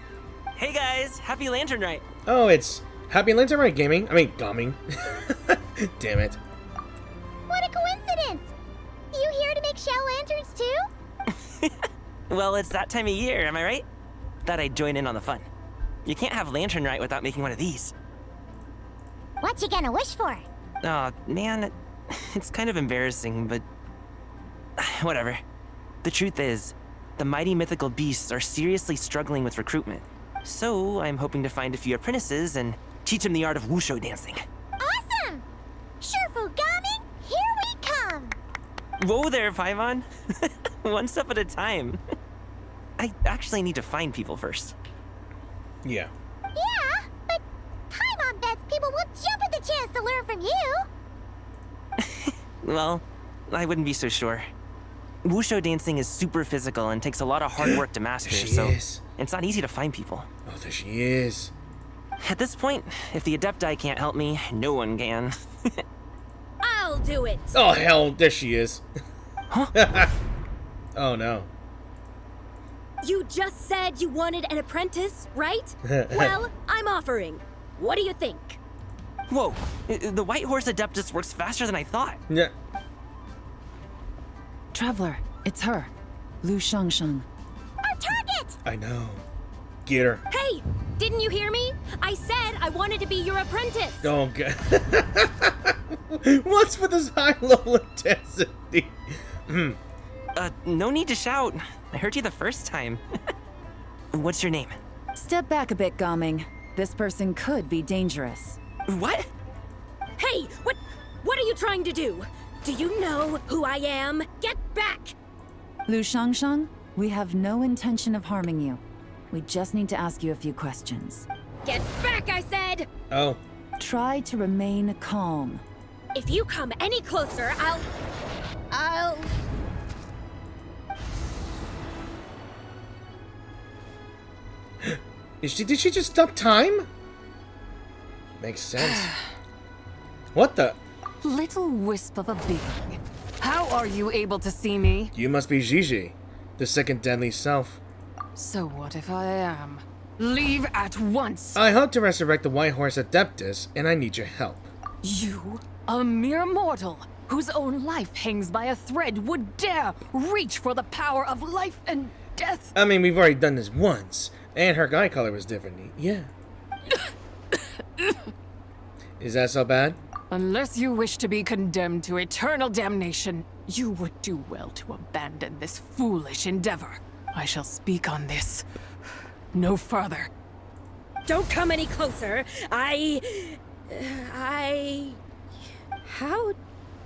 Q: Hey guys, happy Lantern Rite!
A: Oh, it's Happy Lantern Rite Gaming. I mean, Gaming. Damn it.
B: What a coincidence! You here to make Shao lanterns too?
Q: Well, it's that time of year, am I right? Thought I'd join in on the fun. You can't have Lantern Rite without making one of these.
B: What you gonna wish for?
Q: Oh, man, it's kind of embarrassing, but whatever. The truth is, the mighty mythical beasts are seriously struggling with recruitment. So I'm hoping to find a few apprentices and teach them the art of wushu dancing.
B: Awesome! Shifu Gaming, here we come!
Q: Whoa there, Paimon. One step at a time. I actually need to find people first.
A: Yeah.
B: Yeah, but Paimon bets people will jump at the chance to learn from you!
Q: Well, I wouldn't be so sure. Wushu dancing is super physical and takes a lot of hard work to master, so it's not easy to find people.
A: Oh, there she is.
Q: At this point, if the Adepti can't help me, no one can.
I: I'll do it!
A: Oh, hell, there she is.
Q: Huh?
A: Oh, no.
I: You just said you wanted an apprentice, right? Well, I'm offering. What do you think?
Q: Whoa, the White Horse Adeptus works faster than I thought.
A: Yeah.
P: Traveler, it's her. Lu Shangshang.
B: Our target!
A: I know. Get her.
I: Hey, Didn't you hear me? I said I wanted to be your apprentice.
A: Oh, God. What's with this high level intensity?
Q: No need to shout. I heard you the first time. What's your name?
P: Step back a bit, Gaming. This person could be dangerous.
Q: What?
I: Hey, what are you trying to do? Do you know who I am? Get back!
P: Lu Shangshang, we have no intention of harming you. We just need to ask you a few questions.
I: Get back, I said!
A: Oh.
P: Try to remain calm.
I: If you come any closer, I'll...
A: Did she just stop time? Makes sense. What the?
E: Little wisp of a being. How are you able to see me?
A: You must be Gigi, the second deadly self.
E: So what if I am? Leave at once!
A: I hope to resurrect the White Horse Adeptus, and I need your help.
E: You, a mere mortal, whose own life hangs by a thread, would dare reach for the power of life and death?
A: I mean, we've already done this once, and her eye color was different. Yeah. Is that so bad?
E: Unless you wish to be condemned to eternal damnation, you would do well to abandon this foolish endeavor. I shall speak on this. No further.
I: Don't come any closer. How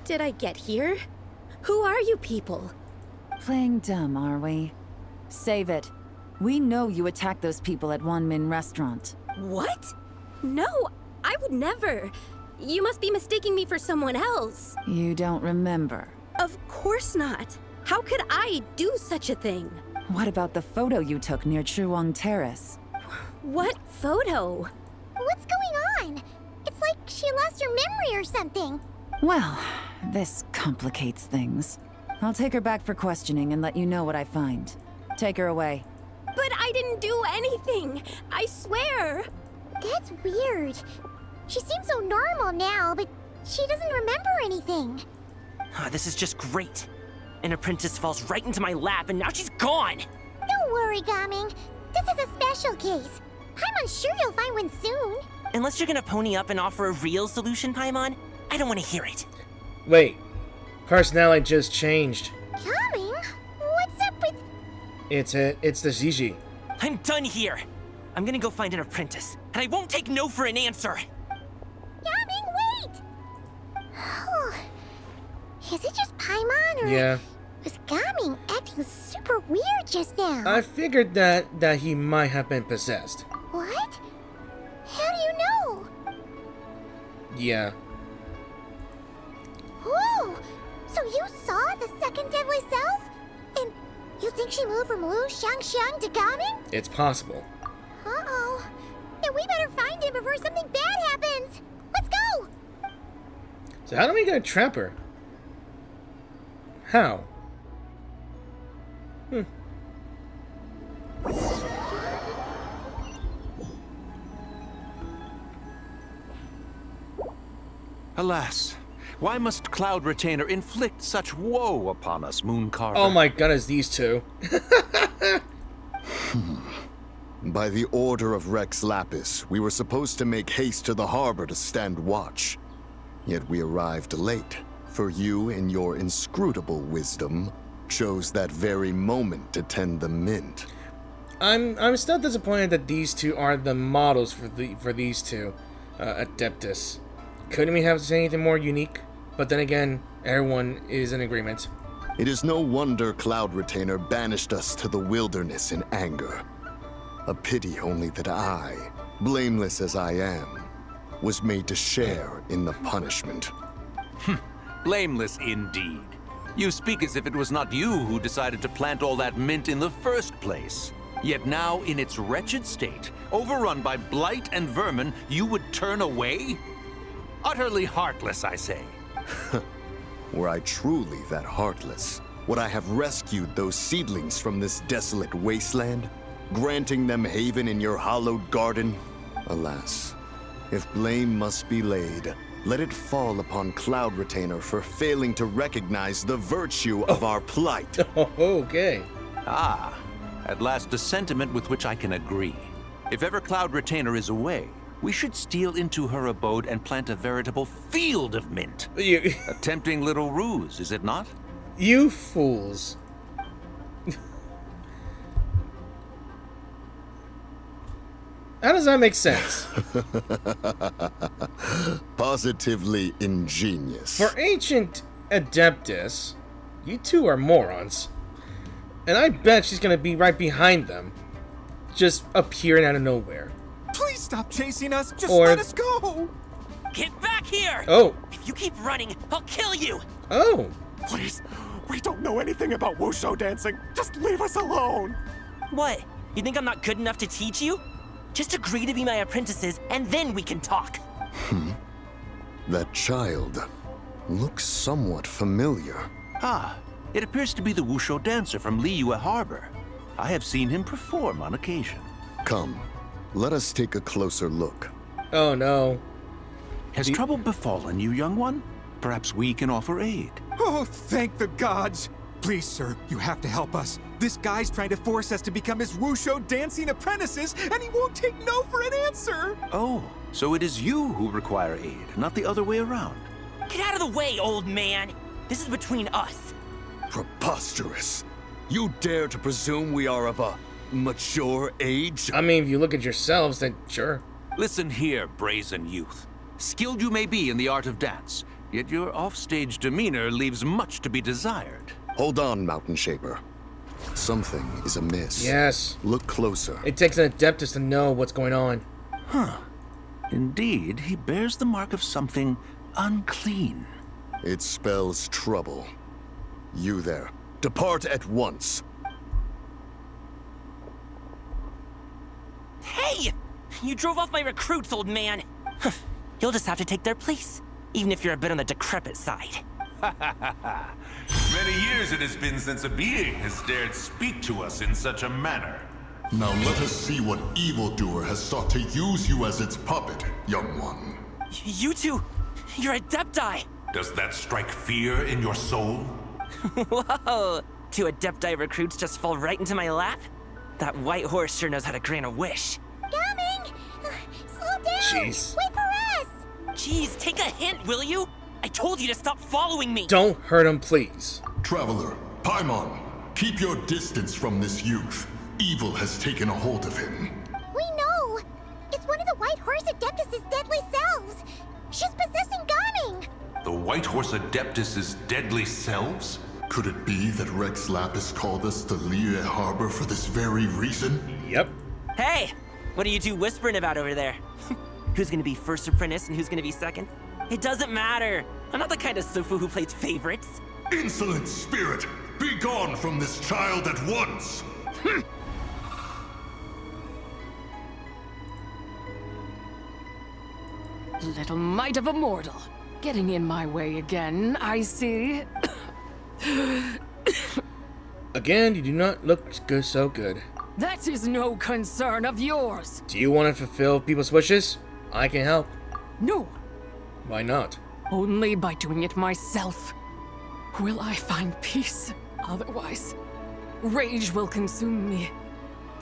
I: did I get here? Who are you people?
P: Playing dumb, are we? Save it. We know you attacked those people at Wanmin Restaurant.
I: What? No, I would never. You must be mistaking me for someone else.
P: You don't remember?
I: Of course not. How could I do such a thing?
P: What about the photo you took near Chuang Terrace?
I: What photo?
B: What's going on? It's like she lost her memory or something.
P: Well, this complicates things. I'll take her back for questioning and let you know what I find. Take her away.
I: But I didn't do anything. I swear.
B: That's weird. She seems so normal now, but she doesn't remember anything.
Q: This is just great. An apprentice falls right into my lap and now she's gone!
B: Don't worry, Gaming. This is a special case. Paimon's sure you'll find one soon.
Q: Unless you're gonna pony up and offer a real solution, Paimon, I don't want to hear it.
A: Wait. Personality just changed.
B: Gaming? What's up with...
A: It's the Gigi.
Q: I'm done here. I'm gonna go find an apprentice, and I won't take no for an answer.
B: Gaming, wait! Is it just Paimon, or
A: yeah.
B: Was Gaming acting super weird just now?
A: I figured that he might have been possessed.
B: What? How do you know?
A: Yeah.
B: Whoa! So you saw the second deadly self? And you think she moved from Lu Shangshang to Gaming?
A: It's possible.
B: Uh-oh. Then we better find him before something bad happens. Let's go!
A: So how do we gonna trap her? How?
D: Alas, why must Cloud Retainer inflict such woe upon us, Mooncarver?
A: Oh my god, it's these two.
R: By the order of Rex Lapis, we were supposed to make haste to the harbor to stand watch. Yet we arrived late, for you, in your inscrutable wisdom, chose that very moment to tend the mint.
A: I'm still disappointed that these two are the models for these two, Adeptus. Couldn't we have said anything more unique? But then again, everyone is in agreement.
R: It is no wonder Cloud Retainer banished us to the wilderness in anger. A pity only that I, blameless as I am, was made to share in the punishment.
D: Blameless indeed. You speak as if it was not you who decided to plant all that mint in the first place. Yet now, in its wretched state, overrun by blight and vermin, you would turn away? Utterly heartless, I say.
R: Were I truly that heartless, would I have rescued those seedlings from this desolate wasteland, granting them haven in your hallowed garden? Alas, if blame must be laid, let it fall upon Cloud Retainer for failing to recognize the virtue of our plight.
A: Okay.
D: Ah, at last a sentiment with which I can agree. If ever Cloud Retainer is away, we should steal into her abode and plant a veritable field of mint. A tempting little ruse, is it not?
A: You fools. How does that make sense?
R: Positively ingenious.
A: For Ancient Adeptus, you two are morons. And I bet she's gonna be right behind them. Just appearing out of nowhere.
S: Please stop chasing us. Just
A: Or-
S: let us go.
Q: Get back here!
A: Oh.
Q: If you keep running, I'll kill you!
A: Oh.
S: Please, we don't know anything about wushu dancing. Just leave us alone.
Q: What? You think I'm not good enough to teach you? Just agree to be my apprentices, and then we can talk.
R: That child looks somewhat familiar.
D: Ah, it appears to be the wushu dancer from Liyue Harbor. I have seen him perform on occasion.
R: Come, let us take a closer look.
A: Oh no.
D: Has trouble befallen you, young one? Perhaps we can offer aid.
S: Oh, thank the gods. Please, sir, you have to help us. This guy's trying to force us to become his wushu dancing apprentices, and he won't take no for an answer.
D: Oh, so it is you who require aid, not the other way around.
Q: Get out of the way, old man! This is between us.
R: Preposterous. You dare to presume we are of a mature age?
A: I mean, if you look at yourselves, then sure.
D: Listen here, brazen youth. Skilled you may be in the art of dance, yet your offstage demeanor leaves much to be desired.
R: Hold on, Mountain Shaper. Something is amiss.
A: Yes.
R: Look closer.
A: It takes an Adeptus to know what's going on.
D: Huh. Indeed, he bears the mark of something unclean.
R: It spells trouble. You there, depart at once.
Q: Hey! You drove off my recruits, old man! You'll just have to take their place, even if you're a bit on the decrepit side.
T: Many years it has been since a being has dared speak to us in such a manner.
U: Now let us see what evildoer has sought to use you as its puppet, young one.
Q: You two, you're Adepti!
T: Does that strike fear in your soul?
Q: Whoa! Two Adepti recruits just fall right into my lap? That white horse sure knows how to grant a wish.
B: Coming! Slow down!
A: Jeez.
B: Wait for us!
Q: Jeez, take a hint, will you? I told you to stop following me!
A: Don't hurt him, please.
U: Traveler, Paimon, keep your distance from this youth. Evil has taken a hold of him.
B: We know! It's one of the White Horse Adeptus' deadly selves! She's possessing Gaming!
T: The White Horse Adeptus' deadly selves?
U: Could it be that Rex Lapis called us to Liyue Harbor for this very reason?
A: Yep.
Q: Hey! What are you two whispering about over there? Who's gonna be first apprentice and who's gonna be second? It doesn't matter. I'm not the kind of Sufu who plays favorites.
U: Insolent spirit! Be gone from this child at once!
E: Little mite of a mortal. Getting in my way again, I see.
A: Again, you do not look good, so good.
E: That is no concern of yours.
A: Do you want to fulfill people's wishes? I can help.
E: No.
A: Why not?
E: Only by doing it myself will I find peace. Otherwise, rage will consume me.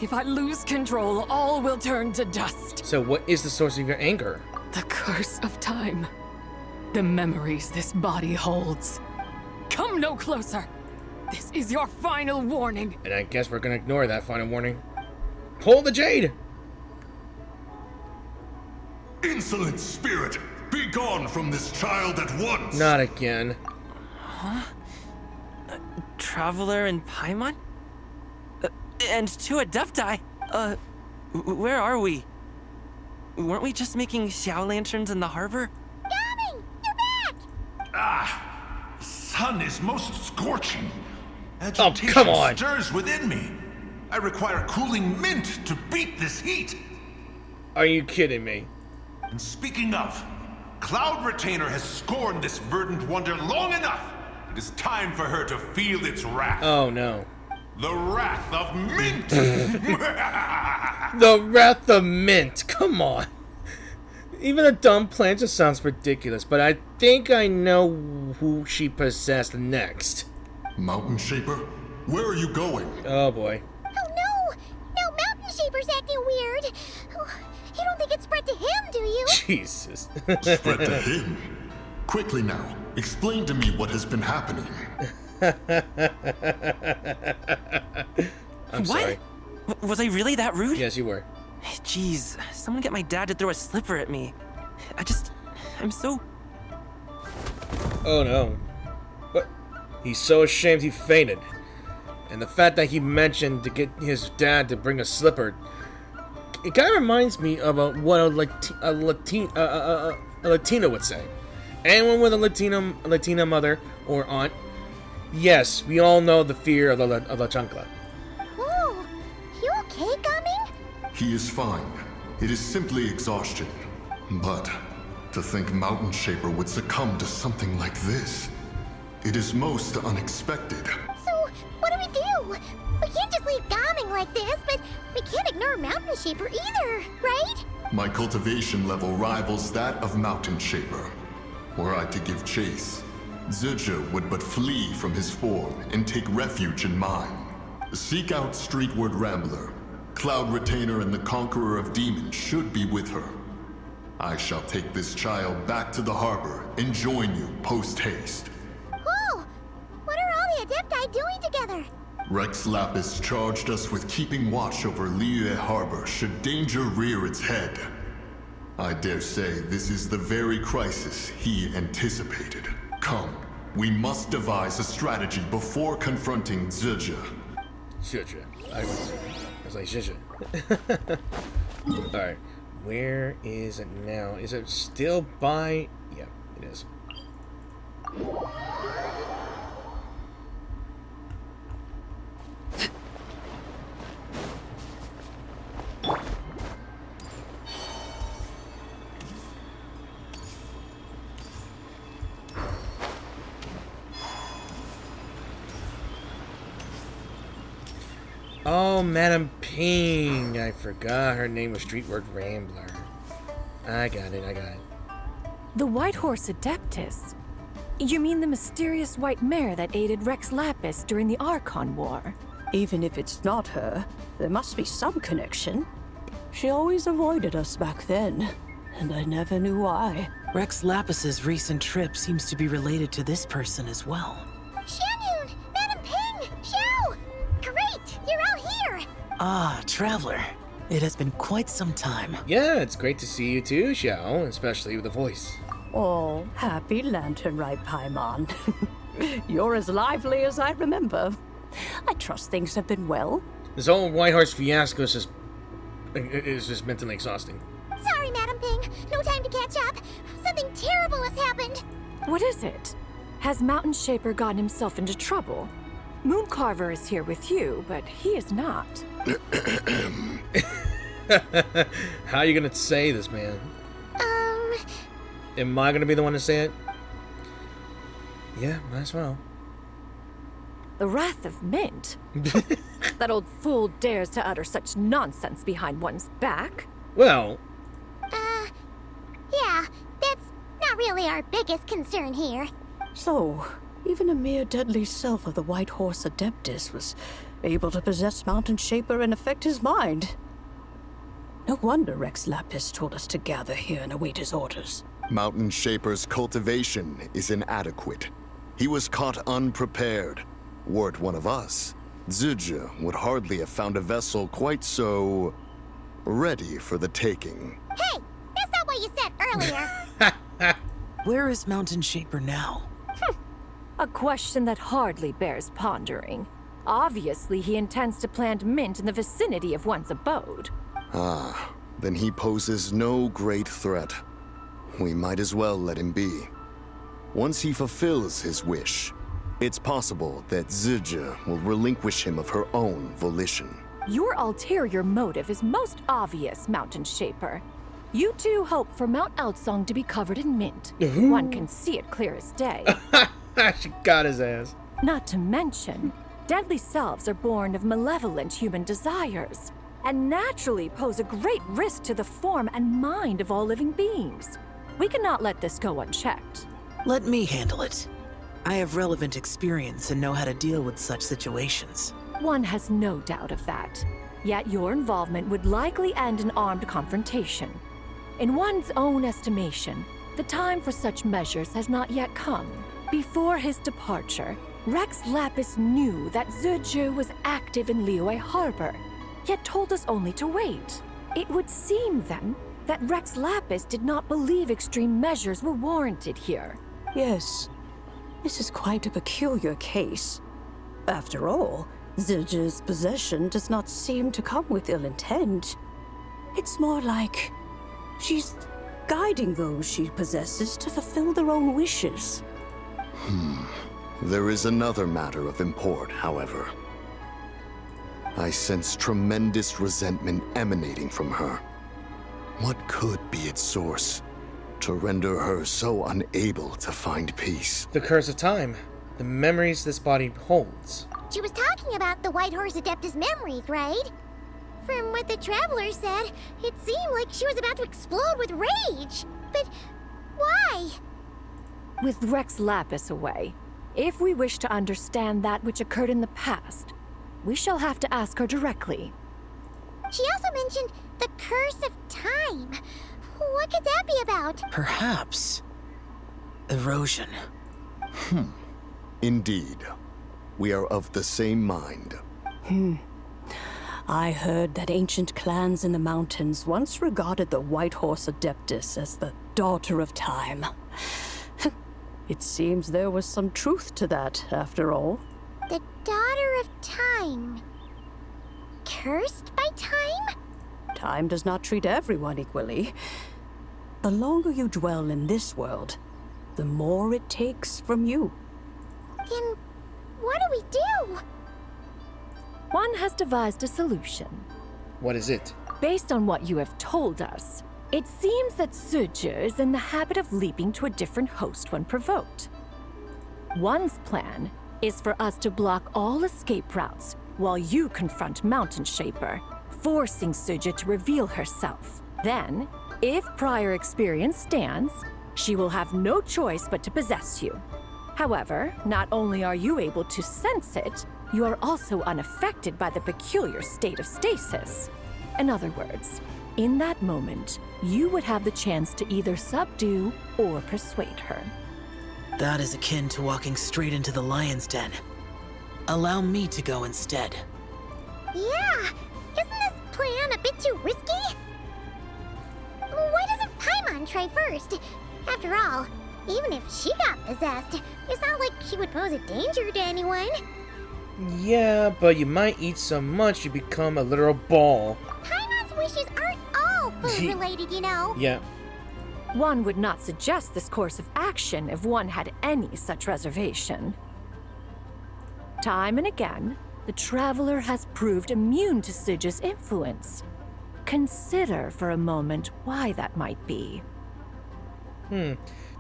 E: If I lose control, all will turn to dust.
A: So what is the source of your anger?
E: The curse of time. The memories this body holds. Come no closer. This is your final warning.
A: And I guess we're gonna ignore that final warning. Pull the jade!
U: Insolent spirit! Be gone from this child at once!
A: Not again.
Q: Huh? Traveler and Paimon? And two Adepti? Where are we? Weren't we just making Xiao lanterns in the harbor?
B: Gaming! You're back!
T: Ah! Sun is most scorching.
A: Oh, come on!
T: Stirs within me. I require cooling mint to beat this heat.
A: Are you kidding me?
T: And speaking of, Cloud Retainer has scorned this verdant wonder long enough. It is time for her to feel its wrath.
A: Oh no.
T: The wrath of mint!
A: The wrath of mint! Come on! Even a dumb plan just sounds ridiculous, but I think I know who she possessed next.
U: Mountain Shaper, where are you going?
A: Oh boy.
B: Oh no! Now Mountain Shaper's acting weird! to him, do you?
A: Jesus.
U: Spread to him? Quickly now, explain to me what has been happening.
A: I'm
Q: what?
A: sorry.
Q: Was I really that rude?
A: Yes, you were.
Q: Jeez, someone get my dad to throw a slipper at me. I'm so...
A: Oh no. What? He's so ashamed he fainted. And the fact that he mentioned to get his dad to bring a slipper, it kind of reminds me of what a Latina would say. Anyone with a Latina mother or aunt, yes, we all know the fear of the chancla.
B: Whoa, you okay, Gaming?
U: He is fine. It is simply exhaustion. But to think Mountain Shaper would succumb to something like this, it is most unexpected.
B: So, what do we do? We can't just leave Gaming like this, but we can't ignore Mountain Shaper either, right?
U: My cultivation level rivals that of Mountain Shaper. Were I to give chase, Zurja would but flee from his form and take refuge in mine. Seek out Streetward Rambler. Cloud Retainer and the Conqueror of Demons should be with her. I shall take this child back to the harbor and join you post-haste.
B: Whoa! What are all the Adepti doing together?
U: Rex Lapis charged us with keeping watch over Liyue Harbor should danger rear its head. I dare say this is the very crisis he anticipated. Come, we must devise a strategy before confronting Zurja.
A: Zurja. I was like, Zurja. Alright, where is it now? Is it still by... Yeah, it is. Oh, Madam Ping. I forgot her name was Streetward Rambler. I got it.
E: The White Horse Adeptus? You mean the mysterious white mare that aided Rex Lapis during the Archon War?
C: Even if it's not her, there must be some connection. She always avoided us back then, and I never knew why.
V: Rex Lapis's recent trip seems to be related to this person as well.
B: Xianyun! Madam Ping! Xiao! Great! You're out here!
V: Ah, Traveler. It has been quite some time.
A: Yeah, it's great to see you too, Xiao, especially with the voice.
C: Oh, happy Lantern Rite, Paimon. You're as lively as I remember. I trust things have been well.
A: This whole White Horse fiasco is just mentally exhausting.
B: Sorry, Madam Ping. No time to catch up. Something terrible has happened.
E: What is it? Has Mountain Shaper gotten himself into trouble? Mooncarver is here with you, but he is not.
A: How are you gonna say this, man? Am I gonna be the one to say it? Yeah, might as well.
E: The Wrath of Mint? That old fool dares to utter such nonsense behind one's back.
A: Well...
B: yeah, that's not really our biggest concern here.
C: So, even a mere deadly self of the White Horse Adeptus was able to possess Mountain Shaper and affect his mind. No wonder Rex Lapis told us to gather here and await his orders.
R: Mountain Shaper's cultivation is inadequate. He was caught unprepared. Were it one of us, Zurja would hardly have found a vessel quite so... ready for the taking.
B: Hey! That's not what you said earlier!
V: Where is Mountain Shaper now?
E: A question that hardly bears pondering. Obviously, he intends to plant mint in the vicinity of one's abode.
R: Ah, then he poses no great threat. We might as well let him be. Once he fulfills his wish, it's possible that Zurja will relinquish him of her own volition.
E: Your ulterior motive is most obvious, Mountain Shaper. You two hope for Mount Outsong to be covered in mint. One can see it clear as day.
A: She got his ass.
E: Not to mention, deadly selves are born of malevolent human desires, and naturally pose a great risk to the form and mind of all living beings. We cannot let this go unchecked.
V: Let me handle it. I have relevant experience and know how to deal with such situations.
E: One has no doubt of that. Yet your involvement would likely end in armed confrontation.
K: In one's own estimation, the time for such measures has not yet come. Before his departure, Rex Lapis knew that Ziju was active in Liyue Harbor, yet told us only to wait. It would seem, then, that Rex Lapis did not believe extreme measures were warranted here.
C: Yes, this is quite a peculiar case. After all, Ziju's possession does not seem to come with ill intent. It's more like she's guiding those she possesses to fulfill their own wishes.
R: There is another matter of import, however. I sense tremendous resentment emanating from her. What could be its source to render her so unable to find peace?
A: The curse of time. The memories this body holds.
B: She was talking about the White Horse Adeptus memories, right? From what the Traveler said, it seemed like she was about to explode with rage. But why?
K: With Rex Lapis away, if we wish to understand that which occurred in the past, we shall have to ask her directly.
B: She also mentioned the curse of time. What could that be about?
V: Perhaps erosion.
R: Indeed. We are of the same mind.
C: I heard that ancient clans in the mountains once regarded the White Horse Adeptus as the daughter of time. It seems there was some truth to that, after all.
B: The daughter of time. Cursed by time?
C: Time does not treat everyone equally. The longer you dwell in this world, the more it takes from you.
B: Then what do we do?
K: One has devised a solution.
A: What is it?
K: Based on what you have told us, it seems that Ziju is in the habit of leaping to a different host when provoked. One's plan is for us to block all escape routes while you confront Mountain Shaper, forcing Ziju to reveal herself. Then, if prior experience stands, she will have no choice but to possess you. However, not only are you able to sense it, you are also unaffected by the peculiar state of stasis. In other words, in that moment, you would have the chance to either subdue or persuade her.
V: That is akin to walking straight into the lion's den. Allow me to go instead.
B: Yeah! Isn't this plan a bit too risky? Why doesn't Paimon try first? After all, even if she got possessed, it's not like she would pose a danger to anyone.
A: Yeah, but you might eat so much you become a literal ball.
B: Paimon's wishes aren't all food related, you know.
A: Yeah.
K: One would not suggest this course of action if one had any such reservation. Time and again, the Traveler has proved immune to Ziju's influence. Consider for a moment why that might be.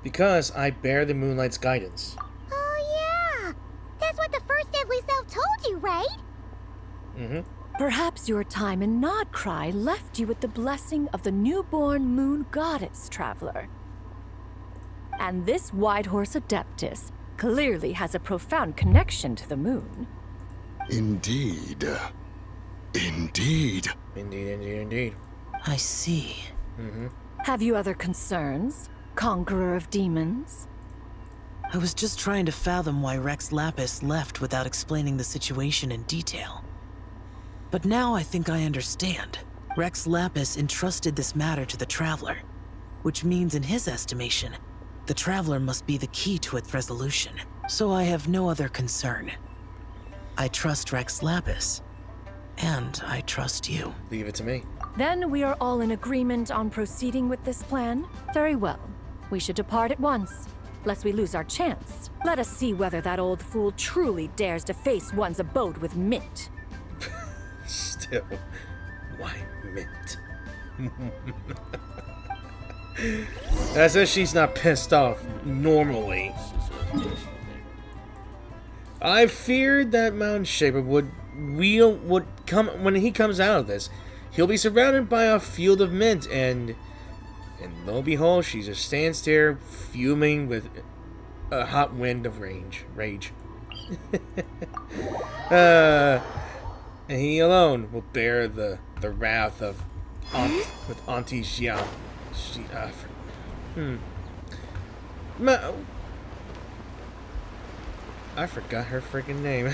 A: Because I bear the Moonlight's guidance.
B: Oh yeah! That's what the first deadly self told you, right?
K: Perhaps your time in Nodcry left you with the blessing of the newborn moon goddess, Traveler. And this White Horse Adeptus clearly has a profound connection to the moon.
R: Indeed. Indeed.
A: Indeed.
V: I see.
K: Have you other concerns, Conqueror of Demons?
V: I was just trying to fathom why Rex Lapis left without explaining the situation in detail. But now I think I understand. Rex Lapis entrusted this matter to the Traveler, which means in his estimation, the Traveler must be the key to its resolution. So I have no other concern. I trust Rex Lapis, and I trust you.
A: Leave it to me.
K: Then we are all in agreement on proceeding with this plan? Very well. We should depart at once, lest we lose our chance. Let us see whether that old fool truly dares to face one's abode with Mint.
A: Still, why Mint? As if she's not pissed off normally. I feared that Mountain Shaper would come when he comes out of this. He'll be surrounded by a field of mint, and lo and behold, she just stands there fuming with a hot wind of rage. And he alone will bear the wrath of Auntie Xiao. I forgot her freaking name.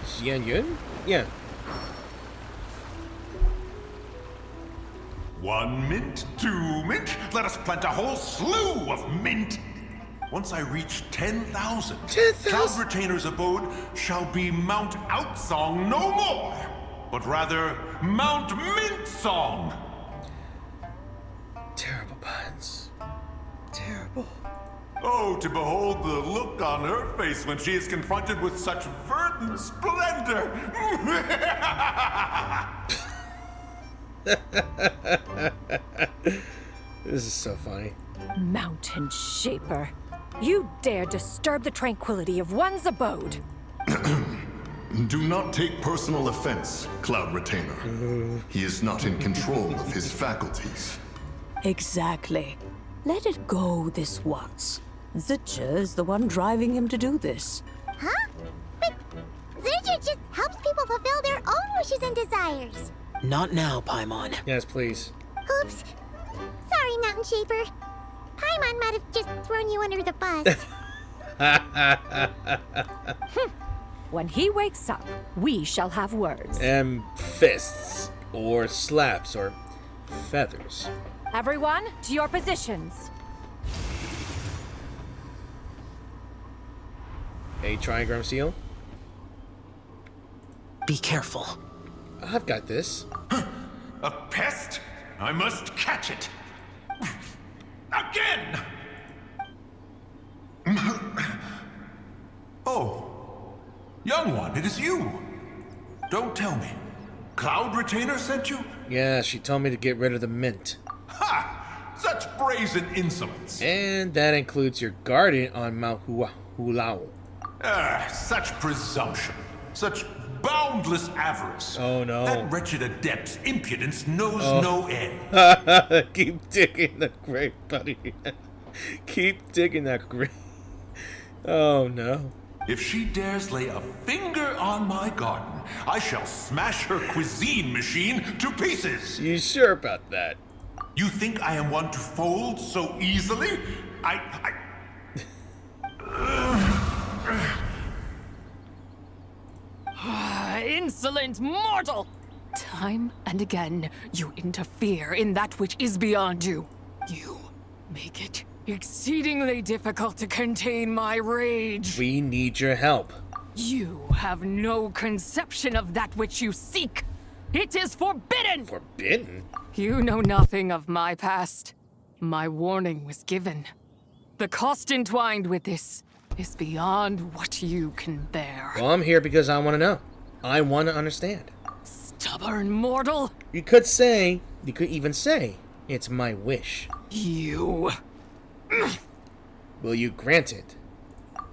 A: Xianyun? Yeah.
T: 1 mint, 2 mint. Let us plant a whole slew of mint. Once I reach 10,000, Cloud Retainer's abode shall be Mount Outsong no more, but rather Mount Mint Song.
A: Terrible puns. Terrible.
T: Oh, to behold the look on her face when she is confronted with such verdant splendor.
A: This is so funny.
K: Mountain Shaper. You dare disturb the tranquility of one's abode.
U: Do not take personal offense, Cloud Retainer. He is not in control of his faculties.
C: Exactly. Let it go this once. Zibai is the one driving him to do this.
B: Huh? But Zibai just helps people fulfill their own wishes and desires.
V: Not now, Paimon.
A: Yes, please.
B: Oops. Sorry, Mountain Shaper. Paimon might have just thrown you under the bus.
K: When he wakes up, we shall have words.
A: And fists, or slaps, or feathers.
K: Everyone, to your positions.
A: A trigram seal.
V: Be careful.
A: I've got this.
T: A pest? I must catch it. Again! Oh, young one, it is you. Don't tell me. Cloud Retainer sent you?
A: Yeah, she told me to get rid of the mint.
T: Ha! Such brazen insolence.
A: And that includes your guardian on Mount Hulao.
T: Such presumption. Such boundless avarice.
A: Oh no.
T: That wretched adept's impudence knows no end.
A: Keep digging the grave, buddy. Keep digging that grave. Oh no.
T: If she dares lay a finger on my garden, I shall smash her cuisine machine to pieces.
A: You sure about that?
T: You think I am one to fold so easily?
E: Insolent mortal! Time and again, you interfere in that which is beyond you. You make it exceedingly difficult to contain my rage.
A: We need your help.
E: You have no conception of that which you seek. It is forbidden!
A: Forbidden?
E: You know nothing of my past. My warning was given. The cost entwined with this is beyond what you can bear.
A: Well, I'm here because I want to know. I want to understand.
E: Stubborn mortal!
A: You could even say, it's my wish.
E: You...
A: Will you grant it?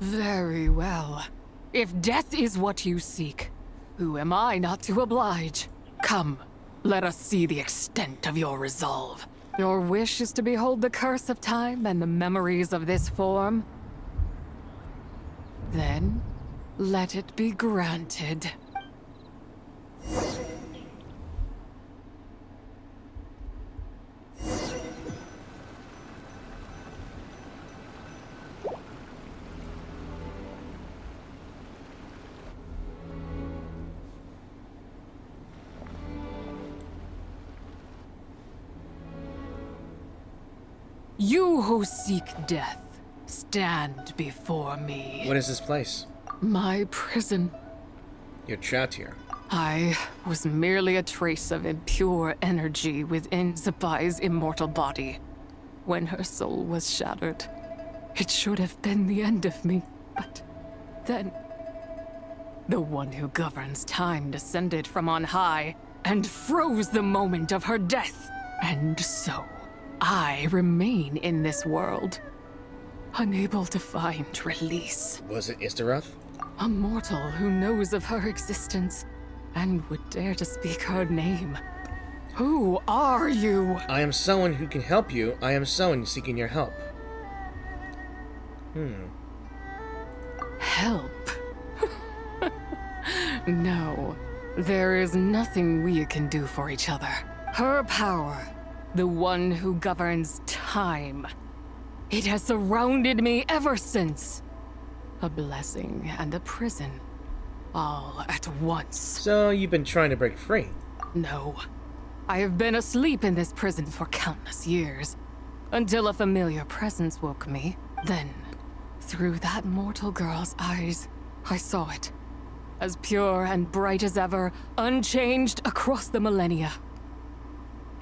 E: Very well. If death is what you seek, who am I not to oblige? Come, let us see the extent of your resolve. Your wish is to behold the curse of time and the memories of this form? Then, let it be granted. You who seek death, stand before me.
A: What is this place?
E: My prison.
A: You're trapped here.
E: I was merely a trace of impure energy within Zibai's immortal body. When her soul was shattered, it should have been the end of me, but then... the one who governs time descended from on high and froze the moment of her death. And so, I remain in this world, unable to find release.
A: Was it Istaroth?
E: A mortal who knows of her existence and would dare to speak her name. Who are you?
A: I am someone who can help you. I am someone seeking your help.
E: Help? No. There is nothing we can do for each other. Her power, the one who governs time, it has surrounded me ever since. A blessing and a prison, all at once.
A: So you've been trying to break free?
E: No. I have been asleep in this prison for countless years, until a familiar presence woke me. Then, through that mortal girl's eyes, I saw it. As pure and bright as ever, unchanged across the millennia.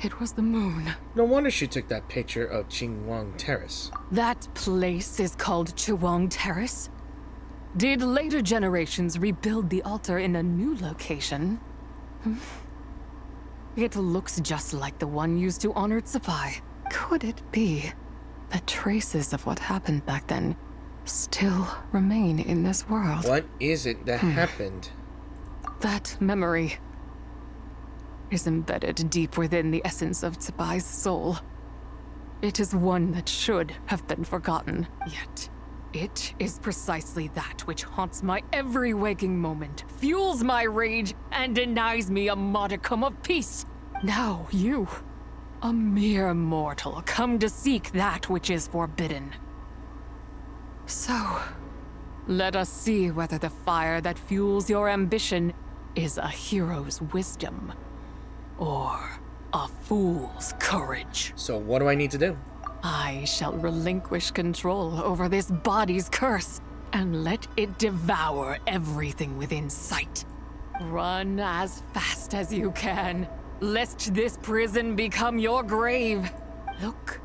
E: It was the moon.
A: No wonder she took that picture of Qingwang Terrace.
E: That place is called Chiwang Terrace? Did later generations rebuild the altar in a new location? It looks just like the one used to honor Zibai. Could it be that traces of what happened back then still remain in this world?
A: What is it that happened?
E: That memory is embedded deep within the essence of Zibai's soul. It is one that should have been forgotten, yet it is precisely that which haunts my every waking moment, fuels my rage, and denies me a modicum of peace. Now you, a mere mortal, come to seek that which is forbidden. So, let us see whether the fire that fuels your ambition is a hero's wisdom, or a fool's courage.
A: So what do I need to do?
E: I shall relinquish control over this body's curse, and let it devour everything within sight. Run as fast as you can, lest this prison become your grave. Look,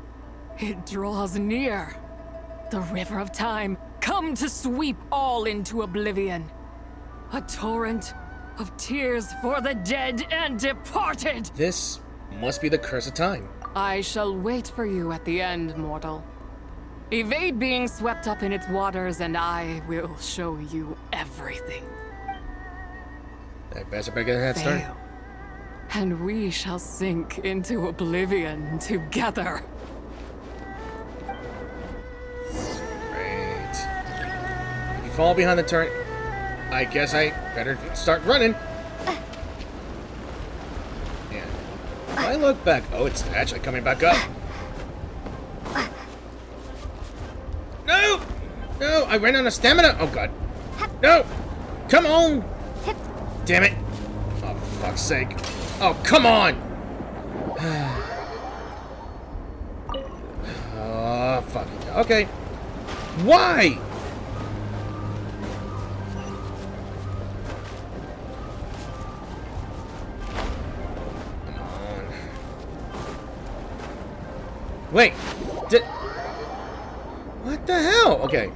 E: it draws near. The river of time, come to sweep all into oblivion. A torrent of tears for the dead and departed.
A: This must be the curse of time.
E: I shall wait for you at the end, mortal. Evade being swept up in its waters, and I will show you everything.
A: I better get a head start.
E: Fail, and we shall sink into oblivion together.
A: Great. If you fall behind the turret, I guess I better start running. Yeah. If I look back, oh, it's actually coming back up. No! No, I ran out of stamina. Oh, God. No! Come on! Damn it. Oh, for fuck's sake. Oh, come on! Oh, fuck. Okay. Why? Come on. Wait. What the hell? Okay.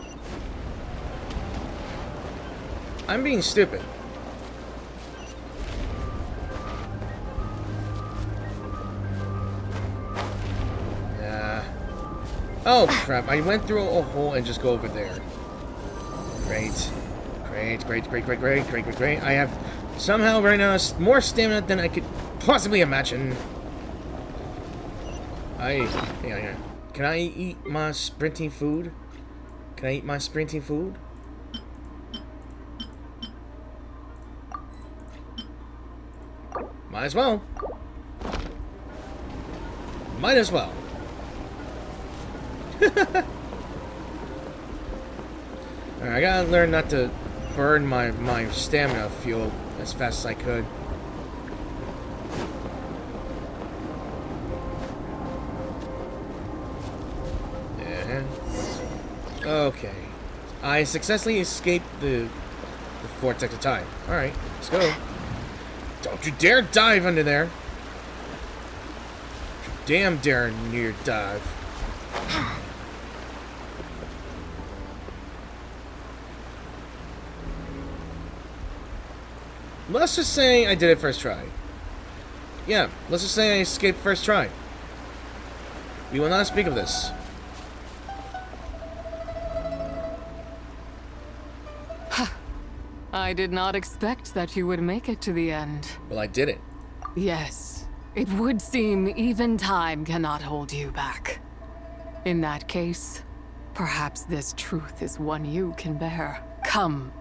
A: I'm being stupid. Oh crap, I went through a hole and just go over there. Great. Great, great, great, great, great, great, great, great. I have somehow right now more stamina than I could possibly imagine. Yeah. Can I eat my sprinting food? Can I eat my sprinting food? Might as well. Might as well. Alright, I gotta learn not to burn my stamina fuel as fast as I could. Yeah. Okay. I successfully escaped the vortex of time. Alright, let's go. Don't you dare dive under there. Don't you damn dare near dive. Let's just say I did it first try. Yeah, let's just say I escaped first try. We will not speak of this.
E: I did not expect that you would make it to the end.
A: Well, I did it.
E: Yes, it would seem even time cannot hold you back. In that case, perhaps this truth is one you can bear. Come,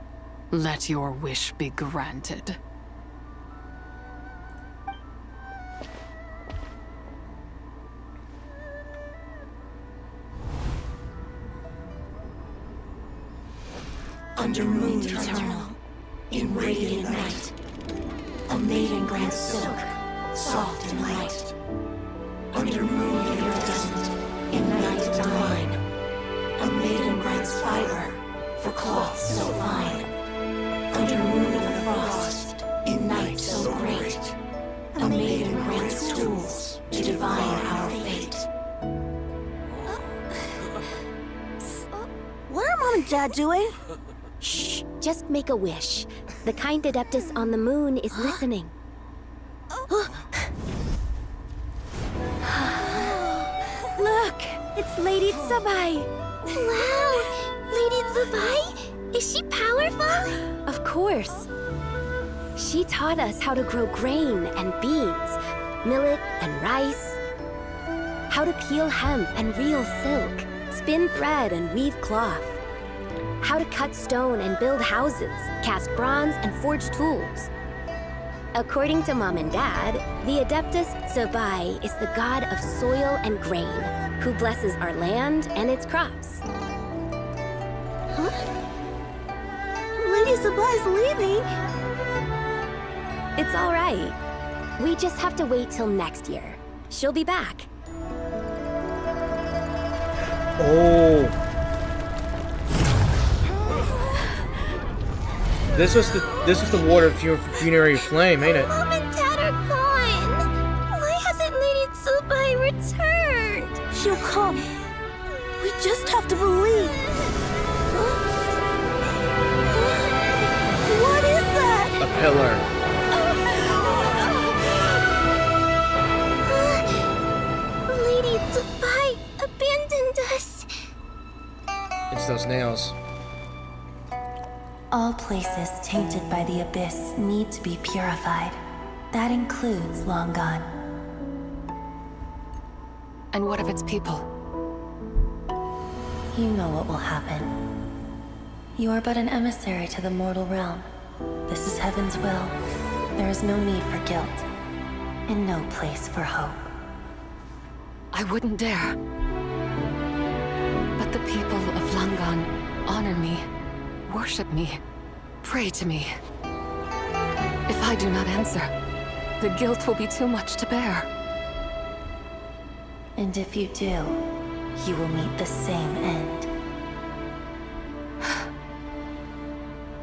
E: let your wish be granted.
M: Under moon eternal, in radiant night, a maiden grants silk, soft and light. Under moon iridescent, in night divine, a maiden grants fiber for cloth so fine. Under moon of frost, in night so great, a maiden grants tools to divine our fate.
H: What are Mom and Dad doing?
I: Shh, just make a wish. The kind Adeptus on the moon is listening.
H: Look, it's Lady Zibai.
B: Wow, Lady Zibai? Is she powerful?
I: Of course. She taught us how to grow grain and beans, millet and rice, how to peel hemp and reel silk, spin thread and weave cloth, how to cut stone and build houses, cast bronze and forge tools. According to Mom and Dad, the Adeptus Zibai is the god of soil and grain, who blesses our land and its crops.
H: Huh? Lady Zibai's leaving.
I: It's all right. We just have to wait till next year. She'll be back.
A: Oh. This was the water funerary flame, ain't it?
B: Mom and Dad are gone. Why hasn't Lady Zibai returned?
H: She'll come. We just have to believe. What is that?
A: A pillar.
B: Lady Zibai abandoned us.
A: It's those nails.
M: All places tainted by the abyss need to be purified. That includes Longon.
E: And what of its people?
M: You know what will happen. You are but an emissary to the mortal realm. This is Heaven's will. There is no need for guilt, and no place for hope.
E: I wouldn't dare. But the people of Longon honor me, worship me, pray to me. If I do not answer, the guilt will be too much to bear.
M: And if you do, you will meet the same end.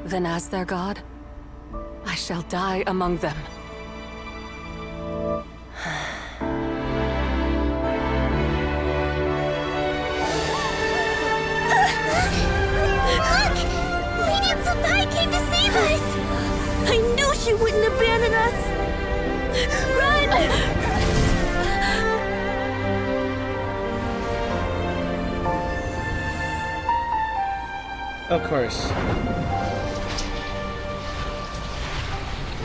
E: Then as their god, I shall die among them.
B: Look! Lady Zibai came to save us!
H: I knew she wouldn't abandon us! Run!
A: Of course.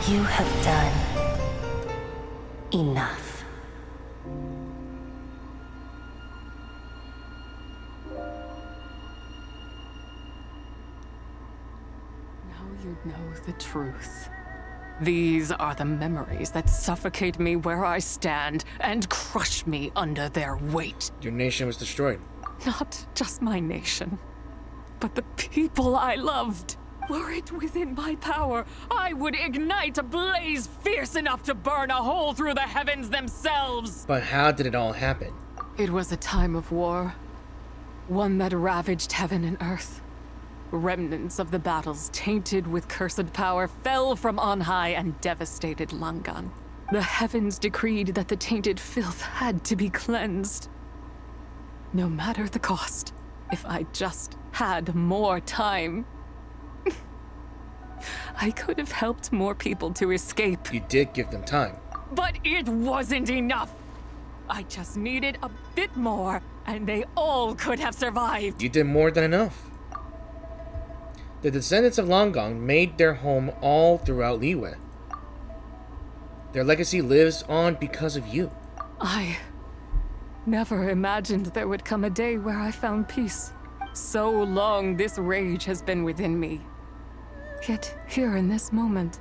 M: You have done enough.
E: Now you know the truth. These are the memories that suffocate me where I stand and crush me under their weight.
A: Your nation was destroyed.
E: Not just my nation, but the people I loved. Were it within my power, I would ignite a blaze fierce enough to burn a hole through the heavens themselves.
A: But how did it all happen?
E: It was a time of war, one that ravaged heaven and earth. Remnants of the battles tainted with cursed power fell from on high and devastated Longon. The heavens decreed that the tainted filth had to be cleansed. No matter the cost, if I just had more time. I could have helped more people to escape.
A: You did give them time.
E: But it wasn't enough. I just needed a bit more, and they all could have survived.
A: You did more than enough. The descendants of Longon made their home all throughout Liyue. Their legacy lives on because of you.
E: I never imagined there would come a day where I found peace. So long this rage has been within me. Yet here in this moment,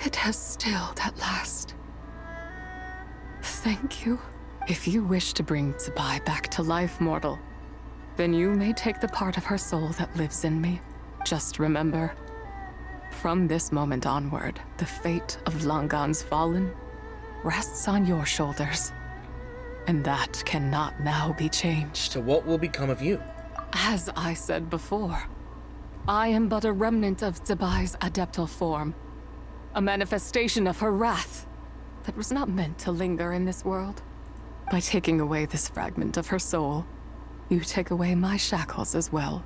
E: it has stilled at last. Thank you. If you wish to bring Zibai back to life, mortal, then you may take the part of her soul that lives in me. Just remember, from this moment onward, the fate of Langan's Fallen rests on your shoulders. And that cannot now be changed.
A: So what will become of you?
E: As I said before, I am but a remnant of Zibai's adeptal form. A manifestation of her wrath that was not meant to linger in this world. By taking away this fragment of her soul, you take away my shackles as well.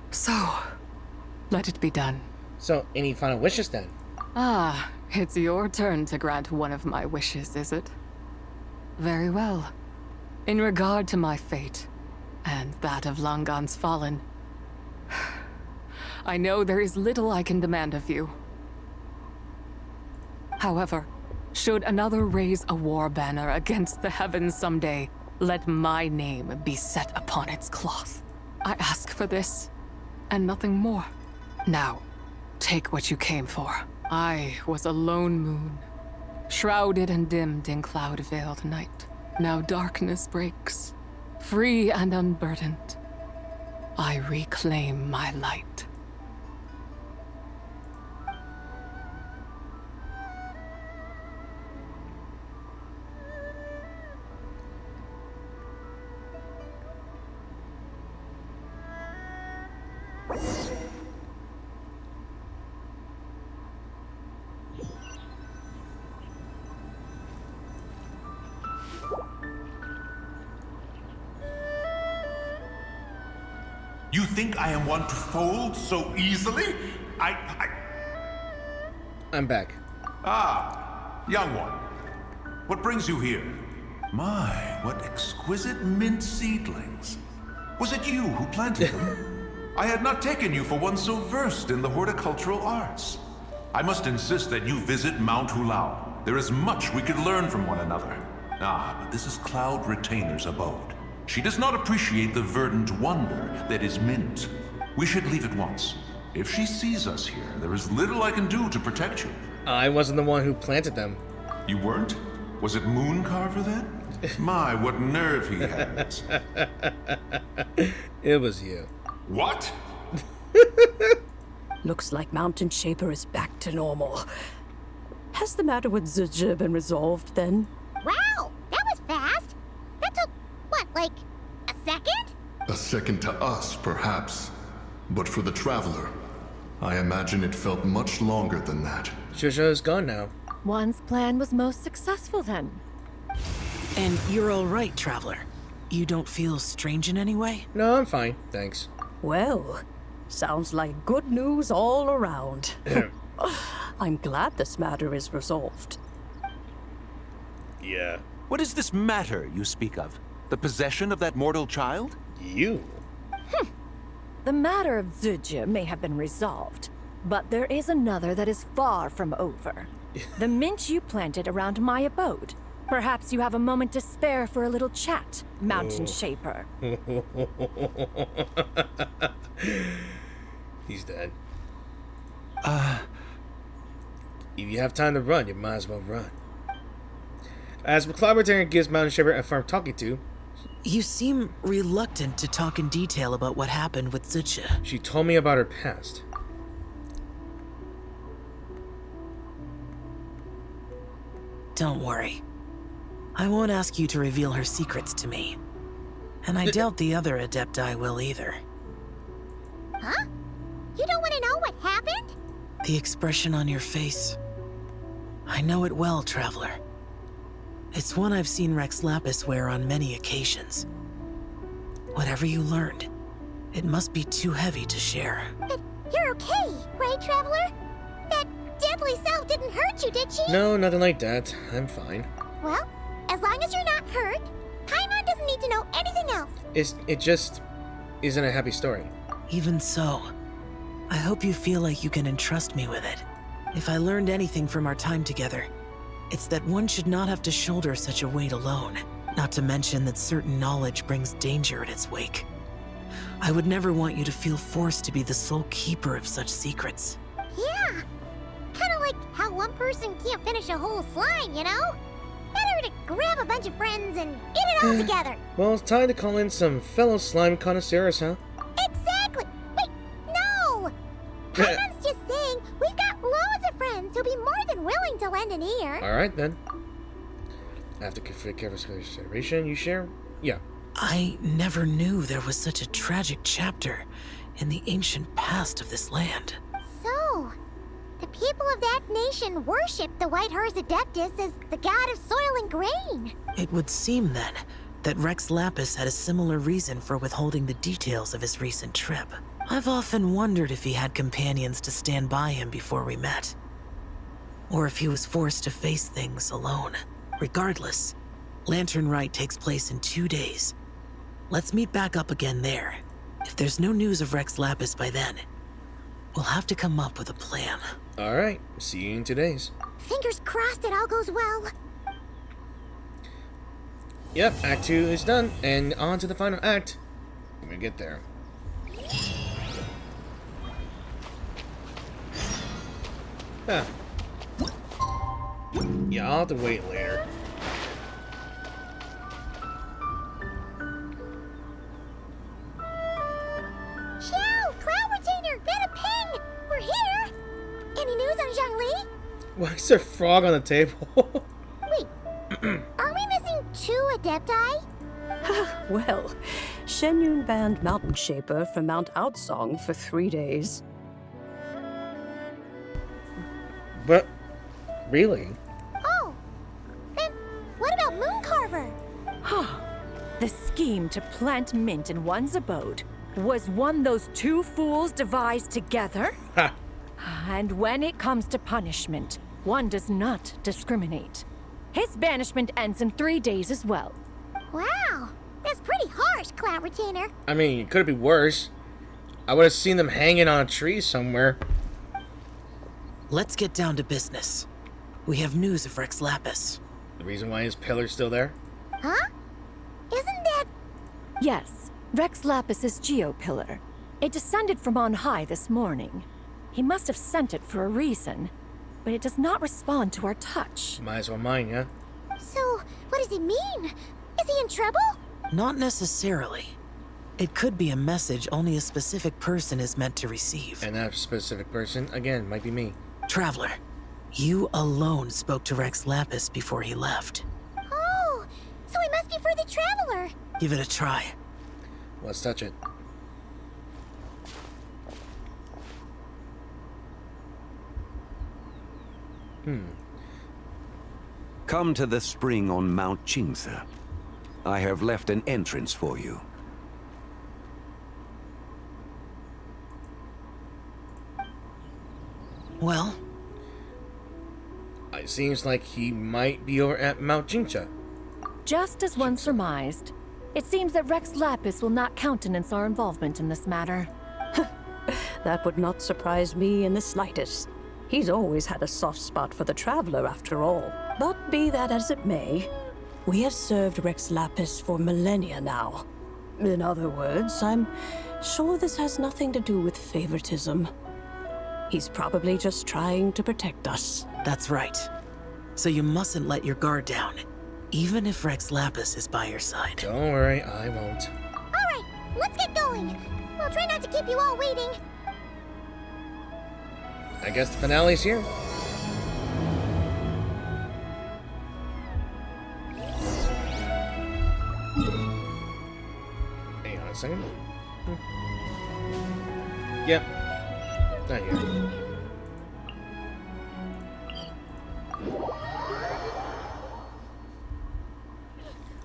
E: So, let it be done.
A: So, any final wishes then?
E: Ah, it's your turn to grant one of my wishes, is it? Very well. In regard to my fate, and that of Langan's Fallen, I know there is little I can demand of you. However, should another raise a war banner against the heavens someday, let my name be set upon its cloth. I ask for this, and nothing more. Now, take what you came for. I was a lone moon, shrouded and dimmed in cloud-veiled night. Now darkness breaks, free and unburdened. I reclaim my light.
T: You think I am one to fold so easily?
A: I'm back.
T: Ah, young one. What brings you here? My, what exquisite mint seedlings. Was it you who planted them? I had not taken you for one so versed in the horticultural arts. I must insist that you visit Mount Hulao. There is much we could learn from one another. Ah, but this is Cloud Retainer's abode. She does not appreciate the verdant wonder that is mint. We should leave at once. If she sees us here, there is little I can do to protect you.
A: I wasn't the one who planted them.
T: You weren't? Was it Mooncarver then? My, what nerve he has.
A: It was you.
T: What?
C: Looks like Mountain Shaper is back to normal. Has the matter with Zibai been resolved then?
B: Wow, that was fast. That took, what, like a second?
U: A second to us, perhaps. But for the Traveler, I imagine it felt much longer than that.
A: Shusha is gone now.
K: One's plan was most successful then.
V: And you're all right, Traveler. You don't feel strange in any way?
A: No, I'm fine, thanks.
C: Well, sounds like good news all around. I'm glad this matter is resolved.
A: Yeah.
L: What is this matter you speak of? The possession of that mortal child?
A: You?
K: The matter of Zibai may have been resolved, but there is another that is far from over. The mint you planted around my abode. Perhaps you have a moment to spare for a little chat, Mountain Shaper.
A: He's dead. If you have time to run, you might as well run. As Cloud Retainer gives Mountain Shaper a firm talking to,
V: you seem reluctant to talk in detail about what happened with Zibai.
A: She told me about her past.
V: Don't worry. I won't ask you to reveal her secrets to me. And I doubt the other Adepti will either.
B: Huh? You don't want to know what happened?
V: The expression on your face. I know it well, Traveler. It's one I've seen Rex Lapis wear on many occasions. Whatever you learned, it must be too heavy to share.
B: But you're okay, right, Traveler? That deadly self didn't hurt you, did she?
A: No, nothing like that. I'm fine.
B: Well, as long as you're not hurt, Paimon doesn't need to know anything else.
A: It just isn't a happy story.
V: Even so, I hope you feel like you can entrust me with it. If I learned anything from our time together, it's that one should not have to shoulder such a weight alone. Not to mention that certain knowledge brings danger in its wake. I would never want you to feel forced to be the sole keeper of such secrets.
B: Yeah, kind of like how one person can't finish a whole slime, you know? Better to grab a bunch of friends and get it all together.
A: Well, it's time to call in some fellow slime connoisseurs, huh?
B: Exactly! Wait, Kaiman's just saying we've got loads of friends who'll be more than willing to lend an ear.
A: Alright then. After careful consideration, you share? Yeah.
V: I never knew there was such a tragic chapter in the ancient past of this land.
B: So, the people of that nation worship the White Horse Adeptus as the god of soil and grain.
V: It would seem then that Rex Lapis had a similar reason for withholding the details of his recent trip. I've often wondered if he had companions to stand by him before we met, or if he was forced to face things alone. Regardless, Lantern Rite takes place in 2 days. Let's meet back up again there. If there's no news of Rex Lapis by then, we'll have to come up with a plan.
A: Alright, see you in 2 days.
B: Fingers crossed it all goes well.
A: Yep, Act 2 is done, and on to the final act. When we get there. Huh. Yeah, I'll have to wait later.
B: Xiao! Cloud Retainer! Get a ping! We're here! Any news on Zhongli?
A: Why is there a frog on the table?
B: Wait, are we missing 2 Adepti?
C: Well, Shenyun banned Mountain Shaper from Mount Outsong for 3 days.
A: But, really?
B: Oh, then what about Mooncarver?
K: The scheme to plant mint in one's abode was one those 2 fools devised together?
A: Ha!
K: And when it comes to punishment, one does not discriminate. His banishment ends in 3 days as well.
B: Wow, that's pretty harsh, Cloud Retainer.
A: I mean, it could be worse. I would have seen them hanging on a tree somewhere.
V: Let's get down to business. We have news of Rex Lapis.
A: The reason why his pillar's still there?
B: Huh? Isn't that...
K: Yes, Rex Lapis's Geo-Pillar. It descended from on high this morning. He must have sent it for a reason, but it does not respond to our touch.
A: Might as well mine, yeah?
B: So, what does it mean? Is he in trouble?
V: Not necessarily. It could be a message only a specific person is meant to receive.
A: And that specific person, again, might be me.
V: Traveler, you alone spoke to Rex Lapis before he left.
B: Oh, so it must be for the Traveler.
V: Give it a try.
A: Let's touch it.
N: Come to the spring on Mount Qingse. I have left an entrance for you.
V: Well?
A: It seems like he might be over at Mount Qingse.
K: Just as one surmised, it seems that Rex Lapis will not countenance our involvement in this matter.
C: That would not surprise me in the slightest. He's always had a soft spot for the Traveler, after all. But be that as it may, we have served Rex Lapis for millennia now. In other words, I'm sure this has nothing to do with favoritism. He's probably just trying to protect us.
V: That's right. So you mustn't let your guard down, even if Rex Lapis is by your side.
A: Don't worry, I won't.
B: Alright, let's get going. We'll try not to keep you all waiting.
A: I guess the finale's here. Hang on a second. Yep. Not here.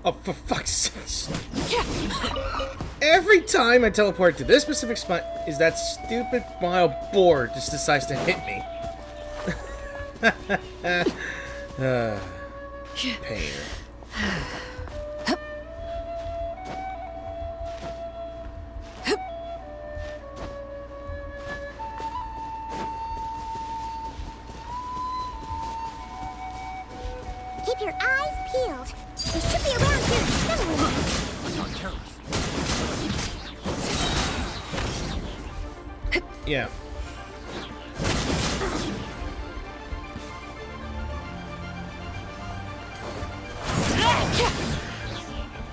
A: Oh, for fuck's sake. Every time I teleport to this specific spot, is that stupid wild boar just decides to hit me. Pain.
B: Keep your eyes peeled. They should be around here somewhere.
A: Yeah.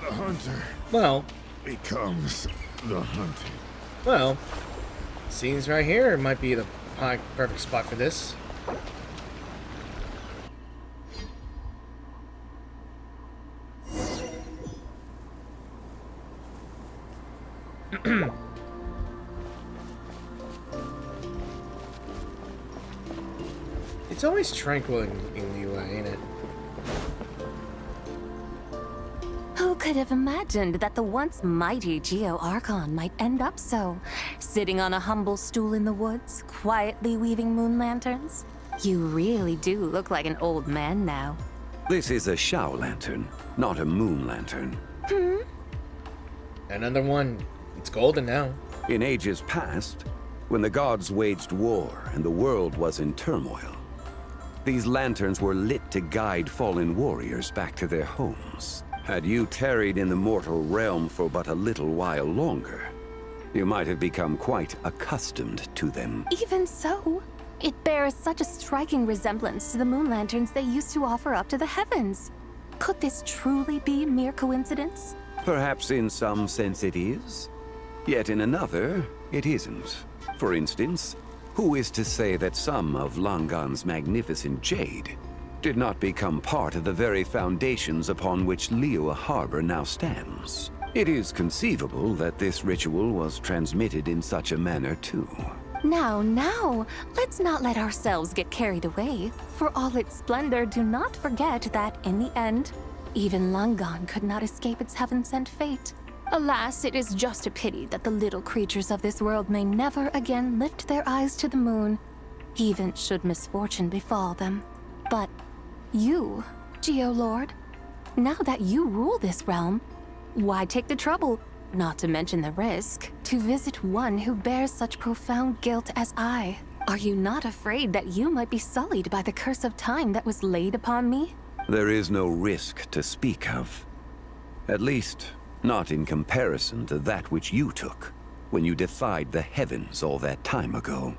U: The hunter
A: Well.
U: becomes the hunted.
A: Well. Seems right here might be the perfect spot for this. It's always tranquil in Liyue, ain't it?
K: Who could have imagined that the once mighty Geo Archon might end up so, sitting on a humble stool in the woods, quietly weaving moon lanterns? You really do look like an old man now.
N: This is a Shao lantern, not a moon lantern.
A: Another one. It's golden now.
N: In ages past, when the gods waged war and the world was in turmoil, these lanterns were lit to guide fallen warriors back to their homes. Had you tarried in the mortal realm for but a little while longer, you might have become quite accustomed to them.
K: Even so, it bears such a striking resemblance to the moon lanterns they used to offer up to the heavens. Could this truly be mere coincidence?
N: Perhaps in some sense it is, yet in another, it isn't. For instance, who is to say that some of Langan's magnificent jade did not become part of the very foundations upon which Liyue Harbor now stands? It is conceivable that this ritual was transmitted in such a manner too.
K: Now, let's not let ourselves get carried away. For all its splendor, do not forget that, in the end, even Langan could not escape its heaven-sent fate. Alas, it is just a pity that the little creatures of this world may never again lift their eyes to the moon, even should misfortune befall them. But you, Geo-Lord, now that you rule this realm, why take the trouble, not to mention the risk, to visit one who bears such profound guilt as I? Are you not afraid that you might be sullied by the curse of time that was laid upon me?
N: There is no risk to speak of. At least, not in comparison to that which you took when you defied the heavens all that time ago.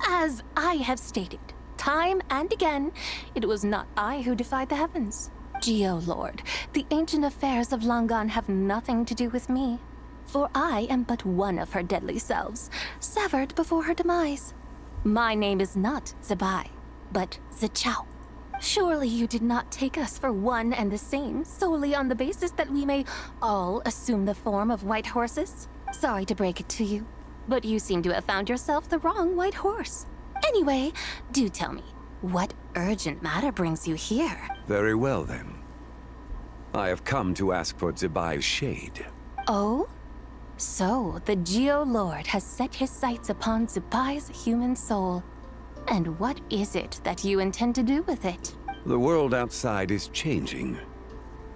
K: As I have stated, time and again, it was not I who defied the heavens. Geo-Lord, the ancient affairs of Langan have nothing to do with me, for I am but one of her deadly selves, severed before her demise. My name is not Zibai, but Zichao. Surely you did not take us for one and the same, solely on the basis that we may all assume the form of white horses? Sorry to break it to you, but you seem to have found yourself the wrong white horse. Anyway, do tell me, what urgent matter brings you here?
N: Very well then. I have come to ask for Zibai's shade.
K: Oh? So, the Geo-Lord has set his sights upon Zibai's human soul. And what is it that you intend to do with it?
N: The world outside is changing.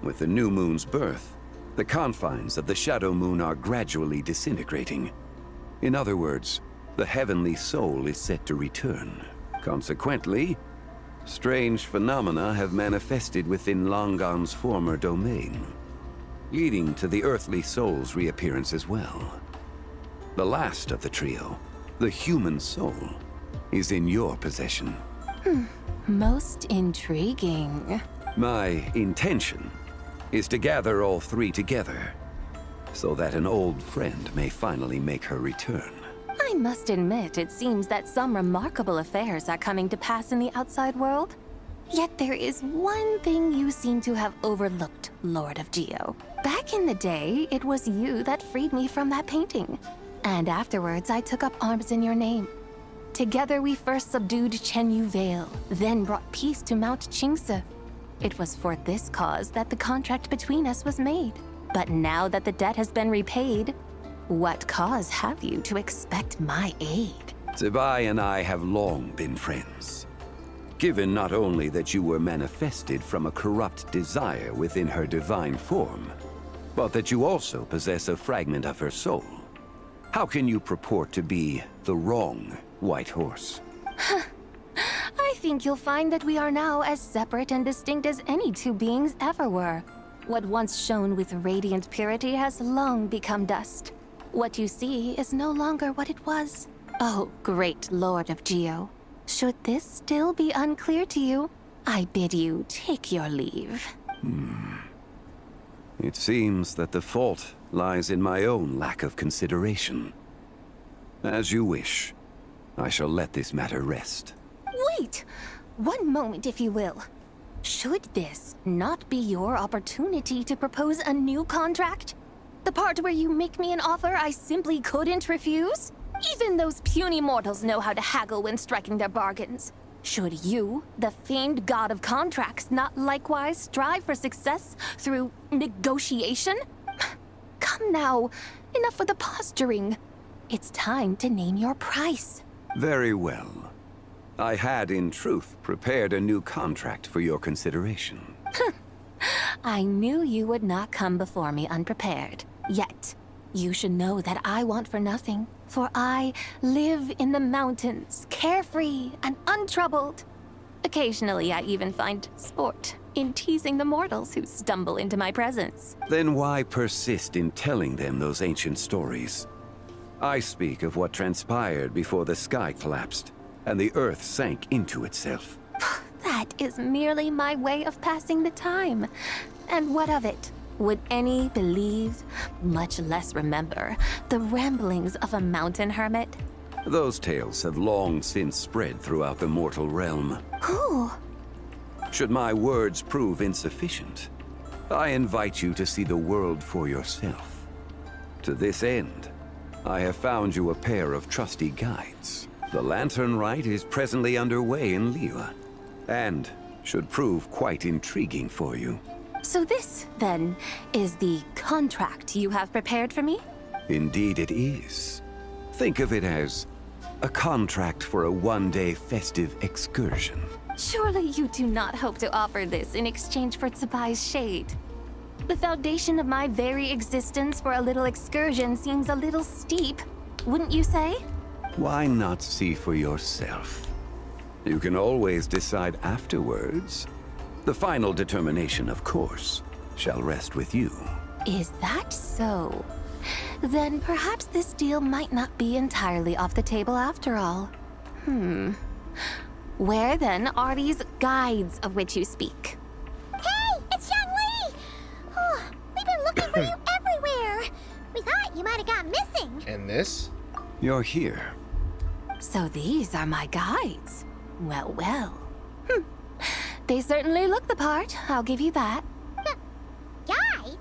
N: With the new moon's birth, the confines of the shadow moon are gradually disintegrating. In other words, the heavenly soul is set to return. Consequently, strange phenomena have manifested within Langan's former domain, leading to the earthly soul's reappearance as well. The last of the trio, the human soul, is in your possession.
K: Most intriguing.
N: My intention is to gather all three together, so that an old friend may finally make her return.
K: I must admit, it seems that some remarkable affairs are coming to pass in the outside world. Yet there is one thing you seem to have overlooked, Lord of Geo. Back in the day, it was you that freed me from that painting. And afterwards, I took up arms in your name. Together we first subdued Chenyu Vale, then brought peace to Mount Qingse. It was for this cause that the contract between us was made. But now that the debt has been repaid, what cause have you to expect my aid?
N: Zibai and I have long been friends. Given not only that you were manifested from a corrupt desire within her divine form, but that you also possess a fragment of her soul, how can you purport to be the wrong White Horse?
K: I think you'll find that we are now as separate and distinct as any two beings ever were. What once shone with radiant purity has long become dust. What you see is no longer what it was. Oh, great Lord of Geo. Should this still be unclear to you, I bid you take your leave.
N: It seems that the fault lies in my own lack of consideration. As you wish. I shall let this matter rest.
H: Wait! One moment, if you will. Should this not be your opportunity to propose a new contract? The part where you make me an offer I simply couldn't refuse? Even those puny mortals know how to haggle when striking their bargains. Should you, the famed god of contracts, not likewise strive for success through negotiation? Come now, enough with the posturing. It's time to name your price.
N: Very well. I had, in truth, prepared a new contract for your consideration.
H: I knew you would not come before me unprepared. Yet, you should know that I want for nothing, for I live in the mountains, carefree and untroubled. Occasionally, I even find sport in teasing the mortals who stumble into my presence.
N: Then why persist in telling them those ancient stories? I speak of what transpired before the sky collapsed and the earth sank into itself.
H: That is merely my way of passing the time. And what of it? Would any believe, much less remember, the ramblings of a mountain hermit?
N: Those tales have long since spread throughout the mortal realm.
H: Who?
N: Should my words prove insufficient, I invite you to see the world for yourself. To this end, I have found you a pair of trusty guides. The Lantern Rite is presently underway in Liyue, and should prove quite intriguing for you.
H: So this, then, is the contract you have prepared for me?
N: Indeed it is. Think of it as a contract for a one-day festive excursion.
H: Surely you do not hope to offer this in exchange for Zibai's shade. The foundation of my very existence for a little excursion seems a little steep, wouldn't you say?
N: Why not see for yourself? You can always decide afterwards. The final determination, of course, shall rest with you.
H: Is that so? Then perhaps this deal might not be entirely off the table after all. Where then are these guides of which you speak?
B: Hey, it's Xiangli! Oh, we've been looking for you everywhere. We thought you might have gone missing.
A: And this?
N: You're here.
H: So these are my guides. Well, well. They certainly look the part, I'll give you that.
B: Guides?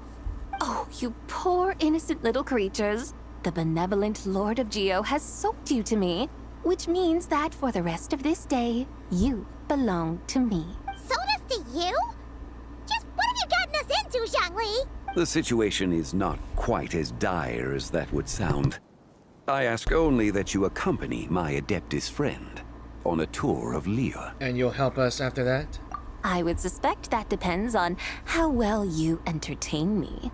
H: Oh, you poor innocent little creatures. The benevolent Lord of Geo has soaked you to me, which means that for the rest of this day, you belong to me.
B: Sold us to you? Just what have you gotten us into, Xiangli?
N: The situation is not quite as dire as that would sound. I ask only that you accompany my Adeptus friend on a tour of Liyue.
A: And you'll help us after that?
H: I would suspect that depends on how well you entertain me.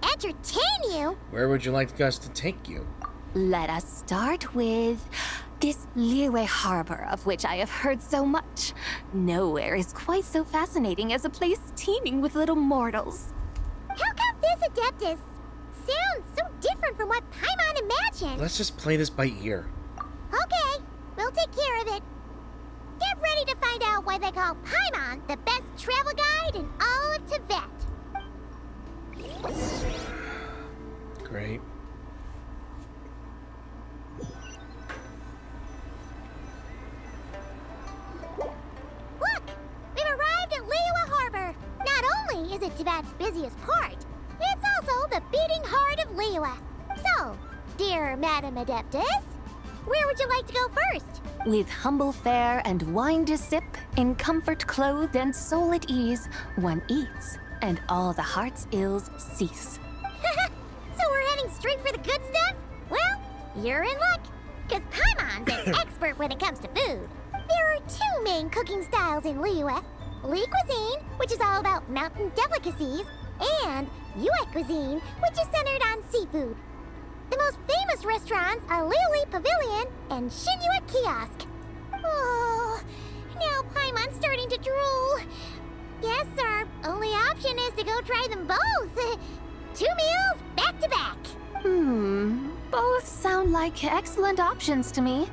B: Entertain you?
A: Where would you like us to take you?
H: Let us start with this Liyue harbor of which I have heard so much. Nowhere is quite so fascinating as a place teeming with little mortals.
B: How come this Adeptus sounds so different from what Paimon imagined?
A: Let's just play this by ear.
B: Okay, we'll take care of it. Get ready to find out why they call Paimon the best travel guide in all of Tibet.
A: Great.
B: Look! We've arrived at Liyue Harbor. Not only is it Tibet's busiest port, it's also the beating heart of Liyue. So, dear Madam Adeptus, where would you like to go first?
H: With humble fare and wine to sip, in comfort clothed and soul at ease, one eats, and all the heart's ills cease.
B: So we're heading straight for the good stuff? Well, you're in luck, because Paimon's an expert when it comes to food. There are two main cooking styles in Liyue. Li cuisine, which is all about mountain delicacies, and Yue cuisine, which is centered on seafood. The most famous restaurants are Liyue Pavilion and Xinyue Kiosk. Oh, now Paimon's starting to drool. Guess our only option is to go try them both. 2 meals back to back.
H: Both sound like excellent options to me.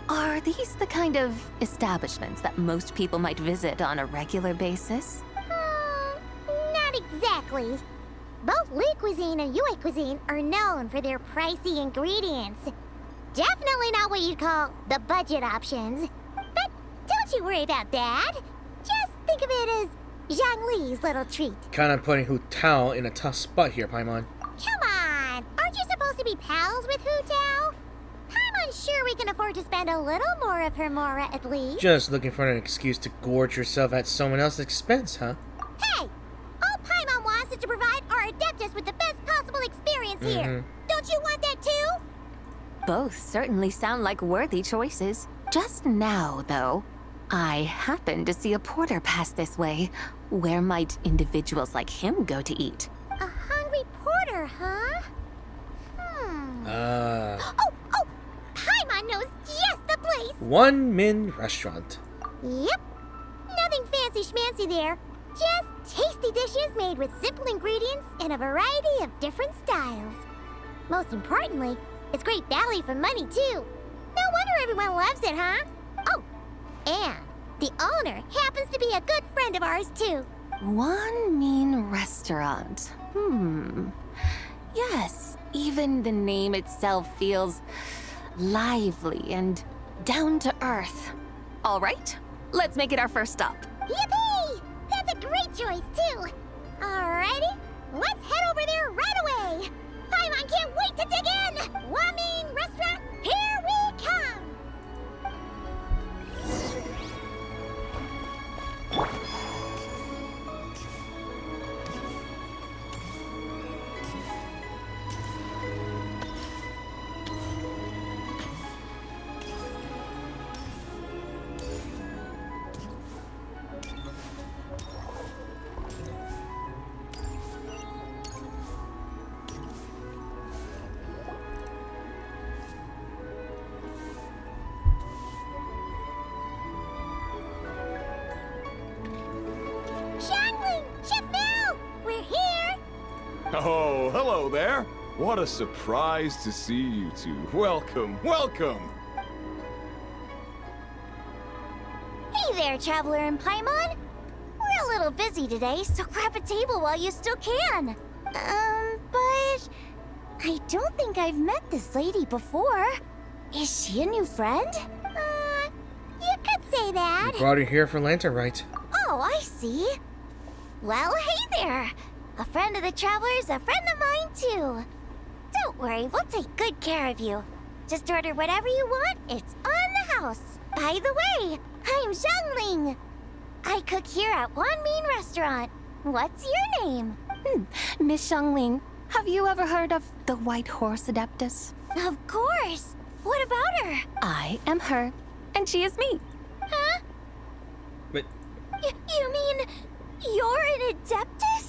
H: Are these the kind of establishments that most people might visit on a regular basis?
B: Not exactly. Both Li cuisine and Yue cuisine are known for their pricey ingredients. Definitely not what you'd call the budget options. But don't you worry about that. Just think of it as Zhongli's little treat.
A: Kind of putting Hu Tao in a tough spot here, Paimon.
B: Come on! Aren't you supposed to be pals with Hu Tao? I'm unsure we can afford to spend a little more of her mora at least.
A: Just looking for an excuse to gorge yourself at someone else's expense, huh?
B: Hey! All Paimon wants is to provide our Adeptus with the best possible experience here. Don't you want that too?
K: Both certainly sound like worthy choices. Just now, though, I happened to see a porter pass this way. Where might individuals like him go to eat?
B: A hungry porter, huh? Oh! Paimon knows just the place!
A: One Min restaurant.
B: Yep. Nothing fancy schmancy there. Just tasty dishes made with simple ingredients in a variety of different styles. Most importantly, it's great value for money, too. No wonder everyone loves it, huh? Oh, and the owner happens to be a good friend of ours, too.
K: One Mean Restaurant. Yes, even the name itself feels lively and down to earth. All right, let's make it our first stop.
B: Yippee! That's a great choice, too. Alrighty, let's head over there right away. Paimon can't wait to dig in. One Mean Restaurant, here we come.
G: Oh, hello there. What a surprise to see you two. Welcome, welcome.
B: Hey there, Traveler and Paimon. We're a little busy today, so grab a table while you still can. But I don't think I've met this lady before. Is she a new friend? You could say that.
A: You brought her here for Lantern Rite.
B: Oh, I see. Well, hey there. A friend of the Traveler's a friend of mine, too. Don't worry, we'll take good care of you. Just order whatever you want, it's on the house. By the way, I'm Zhongling. I cook here at One Mean Restaurant. What's your name?
K: Miss Zhongling, have you ever heard of the White Horse Adeptus?
B: Of course. What about her?
K: I am her, and she is me.
B: Huh?
A: But...
B: You mean you're an Adeptus?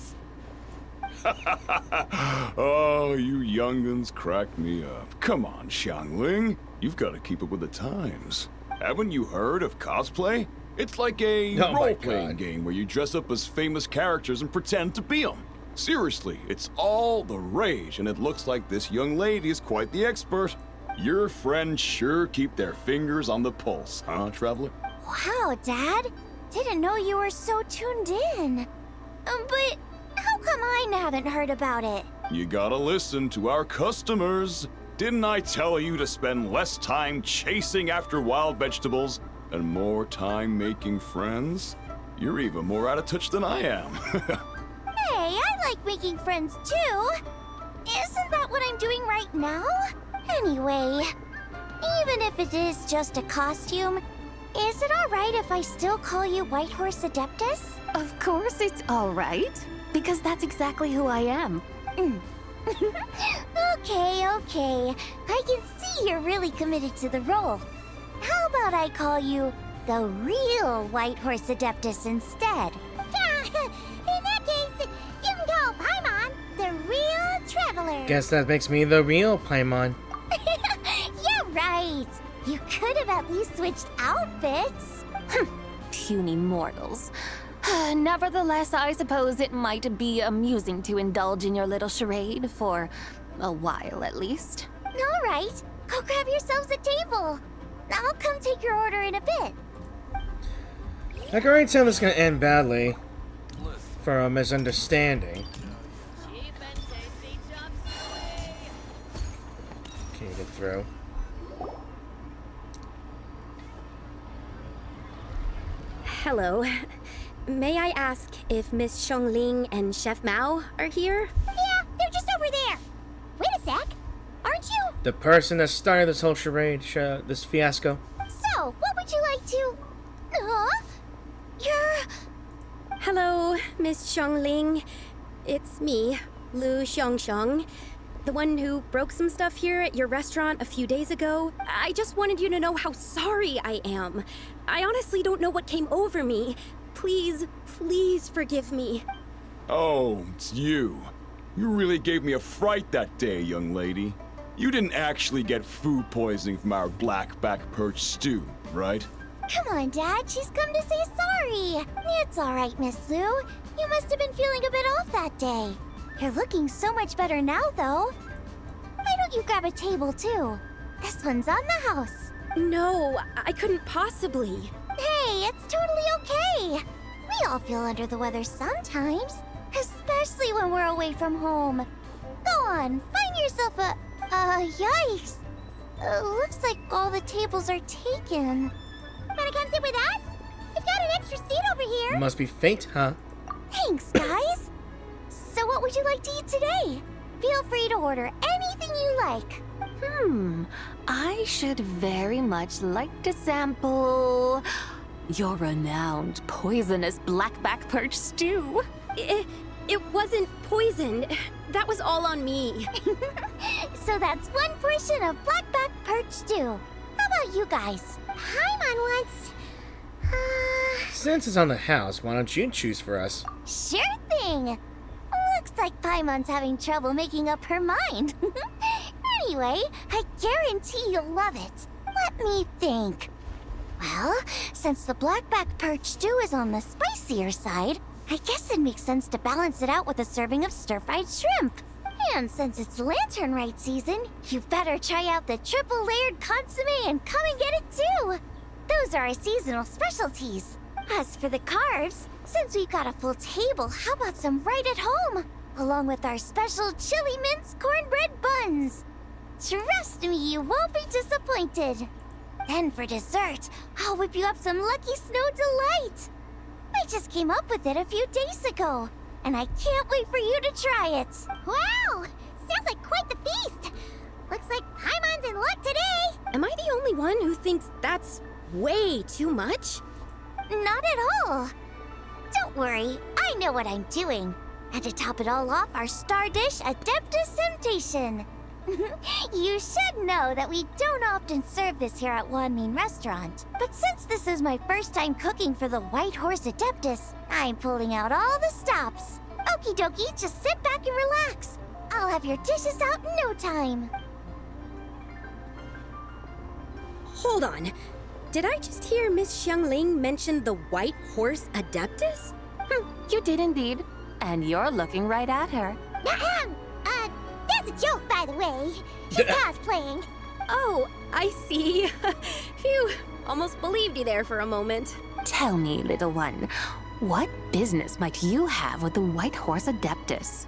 G: Oh, you young'uns crack me up. Come on, Zhongling. You've got to keep up with the times. Haven't you heard of cosplay? It's like a role-playing game where you dress up as famous characters and pretend to be them. Seriously, it's all the rage, and it looks like this young lady is quite the expert. Your friends sure keep their fingers on the pulse, huh, Traveler?
B: Wow, Dad. Didn't know you were so tuned in. But how come I haven't heard about it?
G: You gotta listen to our customers. Didn't I tell you to spend less time chasing after wild vegetables and more time making friends? You're even more out of touch than I am.
B: Hey, I like making friends too. Isn't that what I'm doing right now? Anyway, even if it is just a costume, is it alright if I still call you White Horse Adeptus?
K: Of course it's alright, because that's exactly who I am.
B: Okay. I can see you're really committed to the role. How about I call you the real White Horse Adeptus instead? In that case, you can call Paimon the real Traveler.
A: Guess that makes me the real Paimon.
B: Yeah, right. You could have at least switched outfits.
K: Puny mortals. Nevertheless, I suppose it might be amusing to indulge in your little charade for a while, at least.
B: All right, go grab yourselves a table. I'll come take your order in a bit.
A: I can already tell this is going to end badly for a misunderstanding. Can you get through?
I: Hello. May I ask if Miss Xiongling and Chef Mao are here?
B: Yeah, they're just over there. Wait a sec. Aren't you?
A: The person that started this whole charade, this fiasco.
B: So, what would you like to... You're...
I: Hello, Miss Xiongling. It's me, Lu Xiongxiong. The one who broke some stuff here at your restaurant a few days ago. I just wanted you to know how sorry I am. I honestly don't know what came over me. Please, please forgive me.
G: Oh, it's you. You really gave me a fright that day, young lady. You didn't actually get food poisoning from our blackback perch stew, right?
B: Come on, Dad. She's come to say sorry. It's all right, Miss Lu. You must have been feeling a bit off that day. You're looking so much better now, though. Why don't you grab a table, too? This one's on the house.
I: No, I couldn't possibly.
B: Hey, it's totally okay. We all feel under the weather sometimes, especially when we're away from home. Go on, find yourself a... yikes. Looks like all the tables are taken. Wanna come sit with us? We've got an extra seat over here.
A: Must be fate, huh?
B: Thanks, guys. So what would you like to eat today? Feel free to order anything you like.
K: I should very much like to sample your renowned poisonous blackback perch stew.
I: It wasn't poisoned. That was all on me.
B: So that's one portion of blackback perch stew. How about you guys? Paimon wants...
A: Since it's on the house, why don't you choose for us?
B: Sure thing. Looks like Paimon's having trouble making up her mind. Anyway, I guarantee you'll love it. Let me think. Well, since the blackback perch stew is on the spicier side, I guess it makes sense to balance it out with a serving of stir-fried shrimp. And since it's Lantern Rite season, you better try out the triple-layered consomme and come and get it too. Those are our seasonal specialties. As for the carbs, since we've got a full table, how about some right at home? Along with our special chili mince cornbread buns. Trust me, you won't be disappointed. Then for dessert, I'll whip you up some Lucky Snow Delight. I just came up with it a few days ago, and I can't wait for you to try it. Wow! Sounds like quite the feast. Looks like Paimon's in luck today.
I: Am I the only one who thinks that's way too much?
B: Not at all. Don't worry, I know what I'm doing. And to top it all off, our star dish, Adeptus Temptation. You should know that we don't often serve this here at Wanmin Restaurant. But since this is my first time cooking for the White Horse Adeptus, I'm pulling out all the stops. Okie dokie, just sit back and relax. I'll have your dishes out in no time.
I: Hold on. Did I just hear Miss Xiongling mention the White Horse Adeptus?
K: You did indeed. And you're looking right at her.
B: That's a joke, by the way. She's cosplaying.
I: Oh, I see. Phew, almost believed you there for a moment.
K: Tell me, little one, what business might you have with the White Horse Adeptus?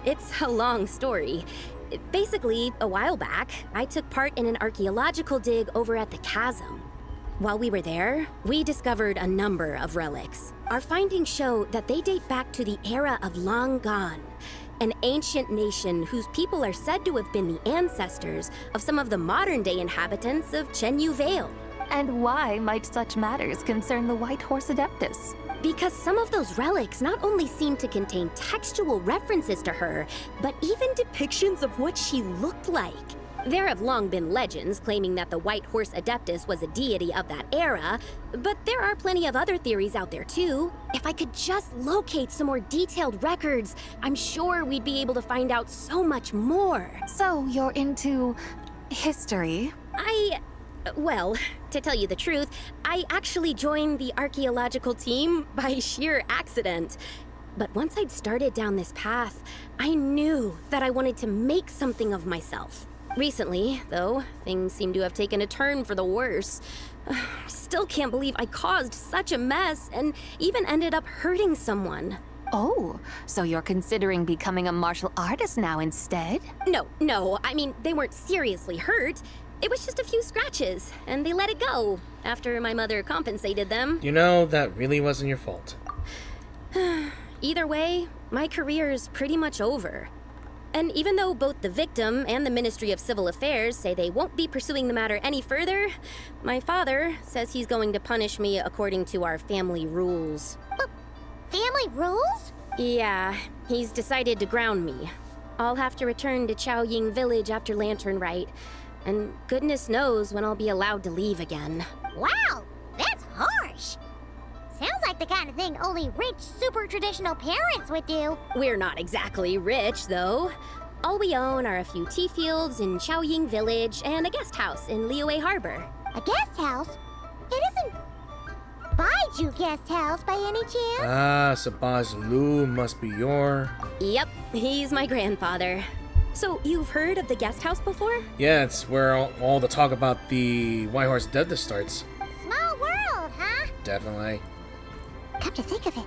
I: It's a long story. Basically, a while back, I took part in an archaeological dig over at the chasm. While we were there, we discovered a number of relics. Our findings show that they date back to the era of Long Gone, an ancient nation whose people are said to have been the ancestors of some of the modern-day inhabitants of Chenyu Vale.
K: And why might such matters concern the White Horse Adeptus?
I: Because some of those relics not only seem to contain textual references to her, but even depictions of what she looked like. There have long been legends claiming that the White Horse Adeptus was a deity of that era, but there are plenty of other theories out there too. If I could just locate some more detailed records, I'm sure we'd be able to find out so much more.
K: So you're into history?
I: Well, to tell you the truth, I actually joined the archaeological team by sheer accident. But once I'd started down this path, I knew that I wanted to make something of myself. Recently, though, things seem to have taken a turn for the worse. Still can't believe I caused such a mess and even ended up hurting someone.
K: Oh, so you're considering becoming a martial artist now instead?
I: No, I mean, they weren't seriously hurt. It was just a few scratches, and they let it go after my mother compensated them.
A: You know, that really wasn't your fault.
I: Either way, my career's pretty much over. And even though both the victim and the Ministry of Civil Affairs say they won't be pursuing the matter any further, my father says he's going to punish me according to our family rules.
B: Family rules?
I: Yeah, he's decided to ground me. I'll have to return to Qiaoying village after Lantern Rite, and goodness knows when I'll be allowed to leave again.
B: Wow, that's harsh. Sounds like the kind of thing only rich, super traditional parents would do.
I: We're not exactly rich, though. All we own are a few tea fields in Qiaoying village and a guest house in Liyue harbor.
B: A guest house? It isn't Baiju guest house by any chance?
A: Ah, Sabaj Lu must be your...
I: Yep, he's my grandfather. So, you've heard of the guest house before?
A: Yeah, it's where all the talk about the White Horse Adeptus starts.
B: Small world, huh?
A: Definitely.
B: Come to think of it,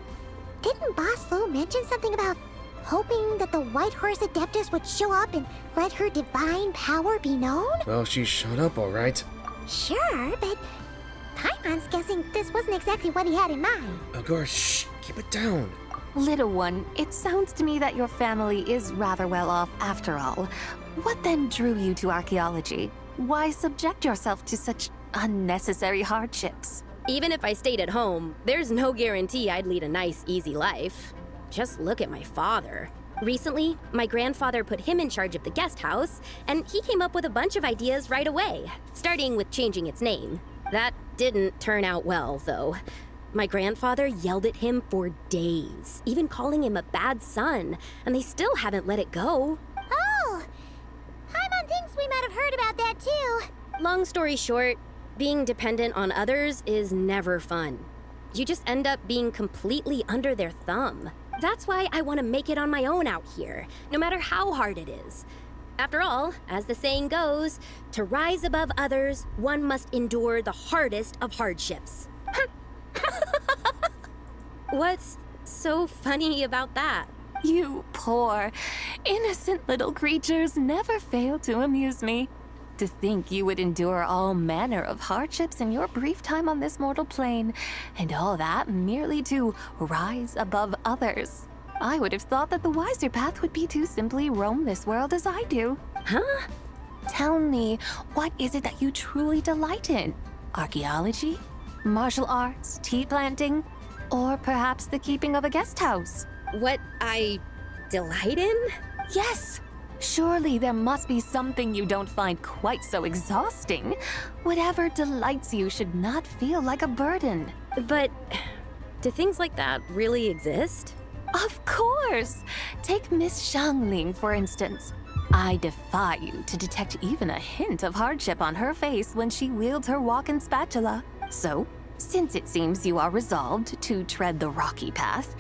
B: didn't Boss Lu mention something about hoping that the White Horse Adeptus would show up and let her divine power be known?
A: Well, she showed up, alright.
B: Sure, but Paimon's guessing this wasn't exactly what he had in mind.
A: Agor, shh, keep it down.
K: Little one, it sounds to me that your family is rather well off after all. What then drew you to archaeology? Why subject yourself to such unnecessary hardships?
I: Even if I stayed at home, there's no guarantee I'd lead a nice, easy life. Just look at my father. Recently, my grandfather put him in charge of the guest house, and he came up with a bunch of ideas right away, starting with changing its name. That didn't turn out well, though. My grandfather yelled at him for days, even calling him a bad son, and they still haven't let it go.
B: Oh! Paimon thinks we might have heard about that too.
I: Long story short, being dependent on others is never fun. You just end up being completely under their thumb. That's why I want to make it on my own out here, no matter how hard it is. After all, as the saying goes, to rise above others, one must endure the hardest of hardships. What's so funny about that?
K: You poor, innocent little creatures never fail to amuse me. To think you would endure all manner of hardships in your brief time on this mortal plane, and all that merely to rise above others. I would have thought that the wiser path would be to simply roam this world as I do.
I: Huh?
K: Tell me, what is it that you truly delight in? Archaeology? Martial arts? Tea planting? Or perhaps the keeping of a guest house?
I: What I delight in?
K: Yes! Surely there must be something you don't find quite so exhausting. Whatever delights you should not feel like a burden.
I: But do things like that really exist?
K: Of course! Take Miss Xiangling, for instance. I defy you to detect even a hint of hardship on her face when she wields her walking spatula. So, since it seems you are resolved to tread the rocky path,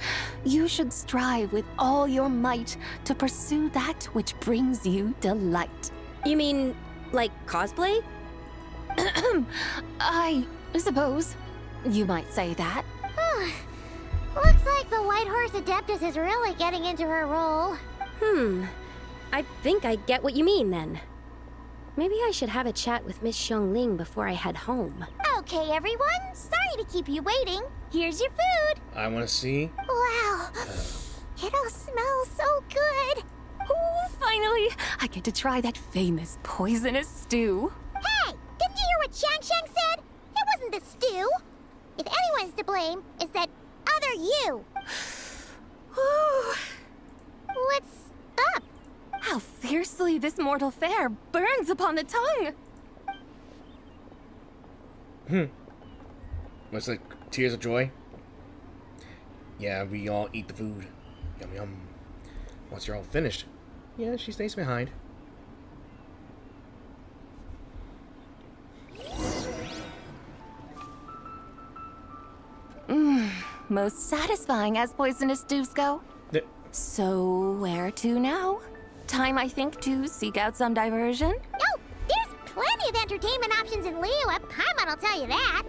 K: you should strive with all your might to pursue that which brings you delight.
I: You mean, like cosplay?
K: I suppose you might say that.
B: Looks like the White Horse Adeptus is really getting into her role.
I: I think I get what you mean then. Maybe I should have a chat with Miss Xiangling before I head home.
B: Okay, everyone. Sorry to keep you waiting. Here's your food.
A: I want to see.
B: Wow. It all smells so good.
K: Oh, finally, I get to try that famous poisonous stew.
B: Hey, didn't you hear what Shang said? It wasn't the stew. If anyone's to blame, it's that other you. What's up?
K: How fiercely this mortal fare burns upon the tongue!
A: It's like tears of joy. Yeah, we all eat the food. Yum yum. Once you're all finished. Yeah, she stays behind.
K: Most satisfying as poisonous stews go. So, where to now? Time, I think, to seek out some diversion?
B: No, there's plenty of entertainment options in Liyue. Paimon will tell you that.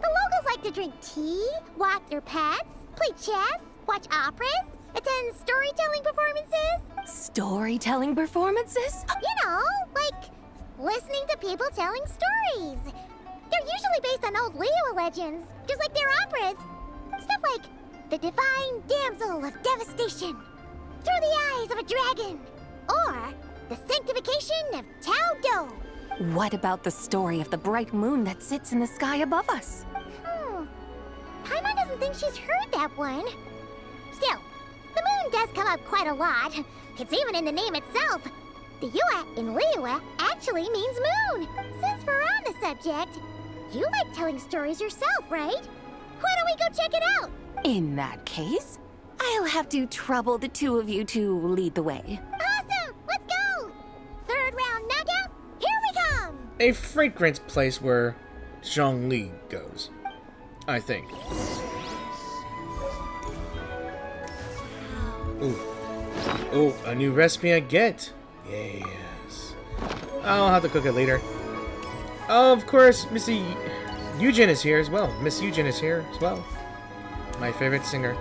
B: The locals like to drink tea, walk their pets, play chess, watch operas, attend storytelling performances.
K: Storytelling performances?
B: You know, like listening to people telling stories. They're usually based on old Liyue legends, just like their operas. Stuff like the Divine Damsel of Devastation, Through the Eyes of a Dragon, or the Sanctification of Tao Do.
K: What about the story of the bright moon that sits in the sky above us?
B: Paimon doesn't think she's heard that one. Still, the moon does come up quite a lot. It's even in the name itself. The Yue in Liyue actually means moon. Since we're on the subject, you like telling stories yourself, right? Why don't we go check it out?
K: In that case, I'll have to trouble the two of you to lead the way.
B: Awesome! Let's go! Third round knockout, here we come!
A: A fragrant place where Zhongli goes, I think. Ooh. Oh, a new recipe I get. Yes. I'll have to cook it later. Oh, of course, Missy Eugen is here as well. Miss Eugen is here as well. My favorite singer.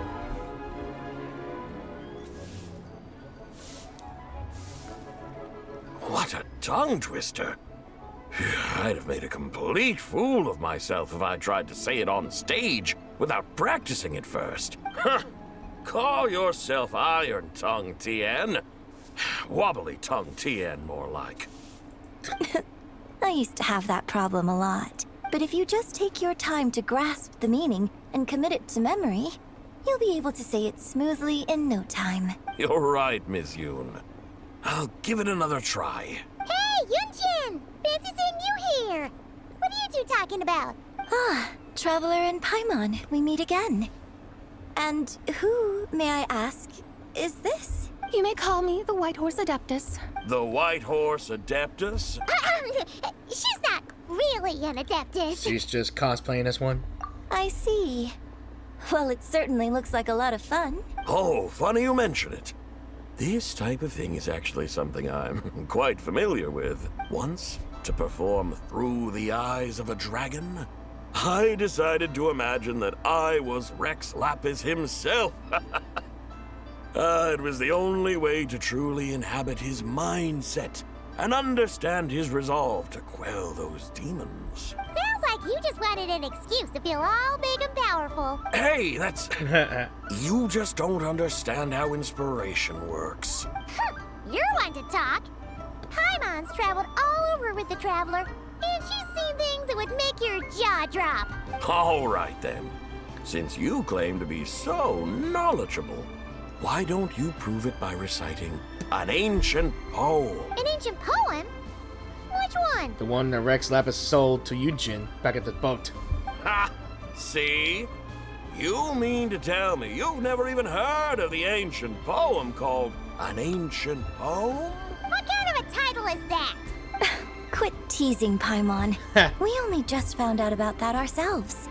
D: What a tongue twister. I'd have made a complete fool of myself if I tried to say it on stage without practicing it first. Huh. Call yourself Iron Tongue, Tien. Wobbly Tongue, Tien, more like.
H: I used to have that problem a lot. But if you just take your time to grasp the meaning and commit it to memory, you'll be able to say it smoothly in no time.
D: You're right, Miss Yoon. I'll give it another try.
B: Hey, Yunjin! Fancy seeing you here! What are you two talking about?
H: Ah, Traveler and Paimon, we meet again. And who, may I ask, is this?
K: You may call me the White Horse Adeptus.
D: The White Horse Adeptus?
B: She's not really an Adeptus.
A: She's just cosplaying as one.
H: I see. Well, it certainly looks like a lot of fun.
D: Oh, funny you mention it. This type of thing is actually something I'm quite familiar with. Once, to perform Through the Eyes of a Dragon, I decided to imagine that I was Rex Lapis himself. It was the only way to truly inhabit his mindset and understand his resolve to quell those demons.
B: Sounds like you just wanted an excuse to feel all big and powerful.
D: Hey, that's... You just don't understand how inspiration works.
B: You're one to talk. Paimon's traveled all over with the Traveler, and she's seen things that would make your jaw drop.
D: All right, then. Since you claim to be so knowledgeable, why don't you prove it by reciting an ancient poem?
B: An ancient poem? Which one?
A: The one that Rex Lapis sold to Eugen back at the boat.
D: Ha! See? You mean to tell me you've never even heard of the ancient poem called An Ancient Poem?
B: What kind of a title is that?
H: Quit teasing, Paimon. We only just found out about that ourselves.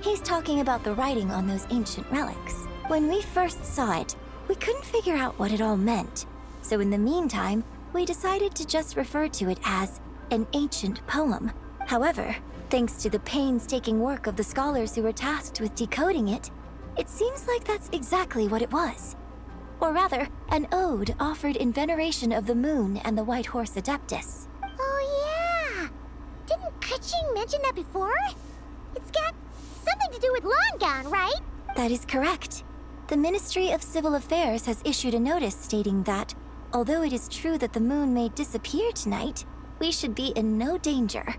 H: He's talking about the writing on those ancient relics. When we first saw it, we couldn't figure out what it all meant. So in the meantime, we decided to just refer to it as an ancient poem. However, thanks to the painstaking work of the scholars who were tasked with decoding it, it seems like that's exactly what it was. Or rather, an ode offered in veneration of the moon and the White Horse Adeptus.
B: Oh yeah! Didn't Kuching mention that before? It's got something to do with Longon, right?
H: That is correct. The Ministry of Civil Affairs has issued a notice stating that, although it is true that the moon may disappear tonight, we should be in no danger.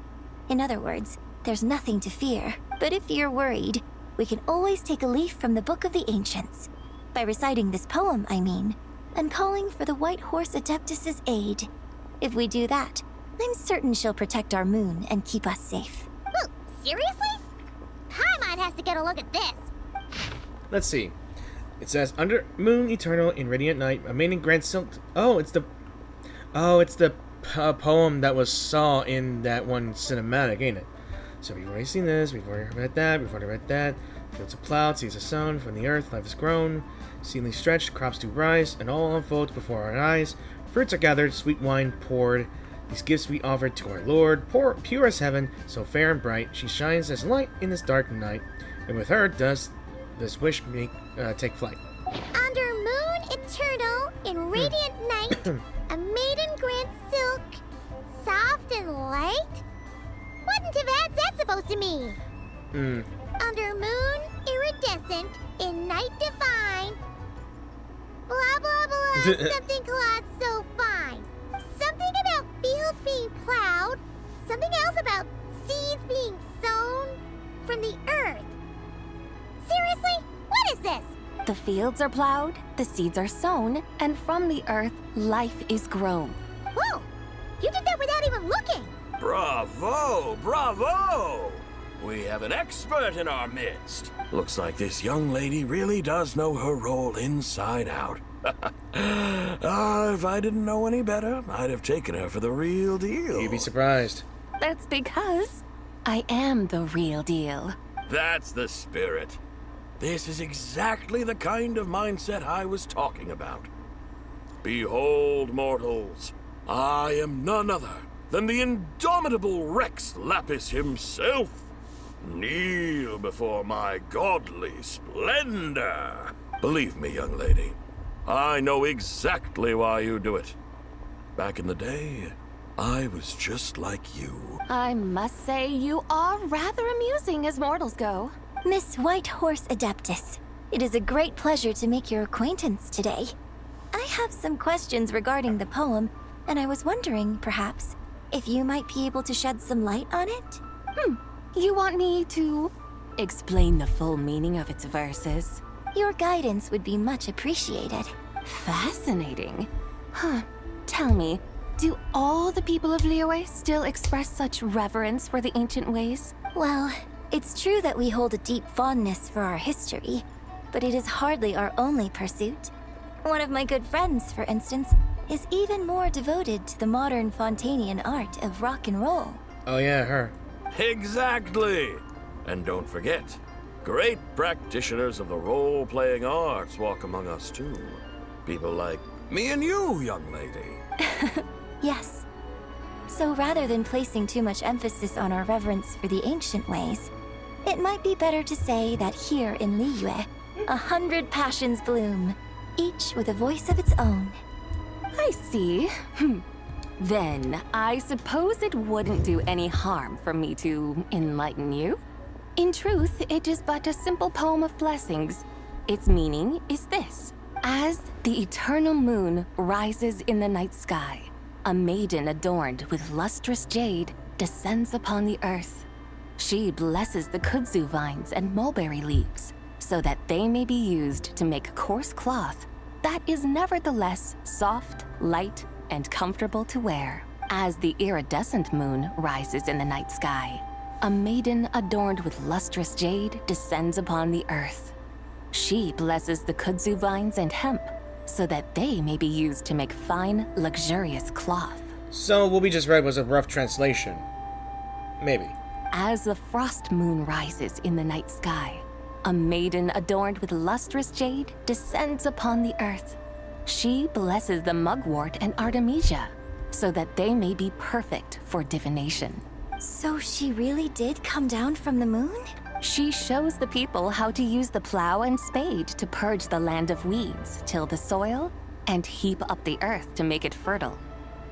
H: In other words, there's nothing to fear. But if you're worried, we can always take a leaf from the Book of the Ancients. By reciting this poem, I mean, and calling for the White Horse Adeptus' aid. If we do that, I'm certain she'll protect our moon and keep us safe.
B: Oh, seriously? Paimon has to get a look at this.
A: Let's see. It says, under Moon Eternal in Radiant Night, a maiden grants silk... Oh, it's the poem that was saw in that one cinematic, ain't it? So we've already seen this, we've already read that, Fields are plowed, seeds are sown, from the earth life is grown, seedlings stretched, crops do rise, and all unfolds before our eyes. Fruits are gathered, sweet wine poured, these gifts we offered to our Lord, pure as heaven, so fair and bright, she shines as light in this dark night, and with her does this wish take flight.
B: Under Moon Eternal in Radiant Night, a maiden grants silk, soft and Light? What in Tivat's that supposed to mean? Under moon, iridescent, in night divine. Blah blah blah, something Claude so fine. Something about fields being plowed. Something else about seeds being sown from the earth. Seriously? What is this?
I: The fields are plowed, the seeds are sown, and from the earth, life is grown.
B: Whoa! You did that without even looking!
F: Bravo! Bravo! We have an expert in our midst. Looks like this young lady really does know her role inside out. If I didn't know any better, I'd have taken her for the real deal.
A: You'd be surprised.
I: That's because I am the real deal.
F: That's the spirit. This is exactly the kind of mindset I was talking about. Behold, mortals, I am none other than the indomitable Rex Lapis himself. Kneel before my godly splendor. Believe me, young lady, I know exactly why you do it. Back in the day, I was just like you.
I: I must say you are rather amusing as mortals go.
B: Miss White Horse Adeptus, it is a great pleasure to make your acquaintance today. I have some questions regarding the poem, and I was wondering, perhaps, if you might be able to shed some light on it?
I: You want me to explain the full meaning of its verses?
B: Your guidance would be much appreciated.
I: Fascinating. Tell me, do all the people of Liyue still express such reverence for the ancient ways?
B: Well, it's true that we hold a deep fondness for our history, but it is hardly our only pursuit. One of my good friends, for instance, is even more devoted to the modern Fontanian art of rock and roll.
A: Oh yeah, her.
F: Exactly! And don't forget, great practitioners of the role-playing arts walk among us too. People like me and you, young lady.
B: Yes. So rather than placing too much emphasis on our reverence for the ancient ways, it might be better to say that here in Liyue, 100 passions bloom, each with a voice of its own.
I: I see. Then, I suppose it wouldn't do any harm for me to enlighten you. In truth, it is but a simple poem of blessings. Its meaning is this. As the eternal moon rises in the night sky, a maiden adorned with lustrous jade descends upon the earth. She blesses the kudzu vines and mulberry leaves, so that they may be used to make coarse cloth that is nevertheless soft, light, and comfortable to wear. As the iridescent moon rises in the night sky, a maiden adorned with lustrous jade descends upon the earth. She blesses the kudzu vines and hemp, so that they may be used to make fine, luxurious cloth.
A: So what we just read was a rough translation. Maybe.
I: As the frost moon rises in the night sky, a maiden adorned with lustrous jade descends upon the earth. She blesses the mugwort and artemisia, so that they may be perfect for divination.
B: So she really did come down from the moon?
I: She shows the people how to use the plow and spade to purge the land of weeds, till the soil, and heap up the earth to make it fertile.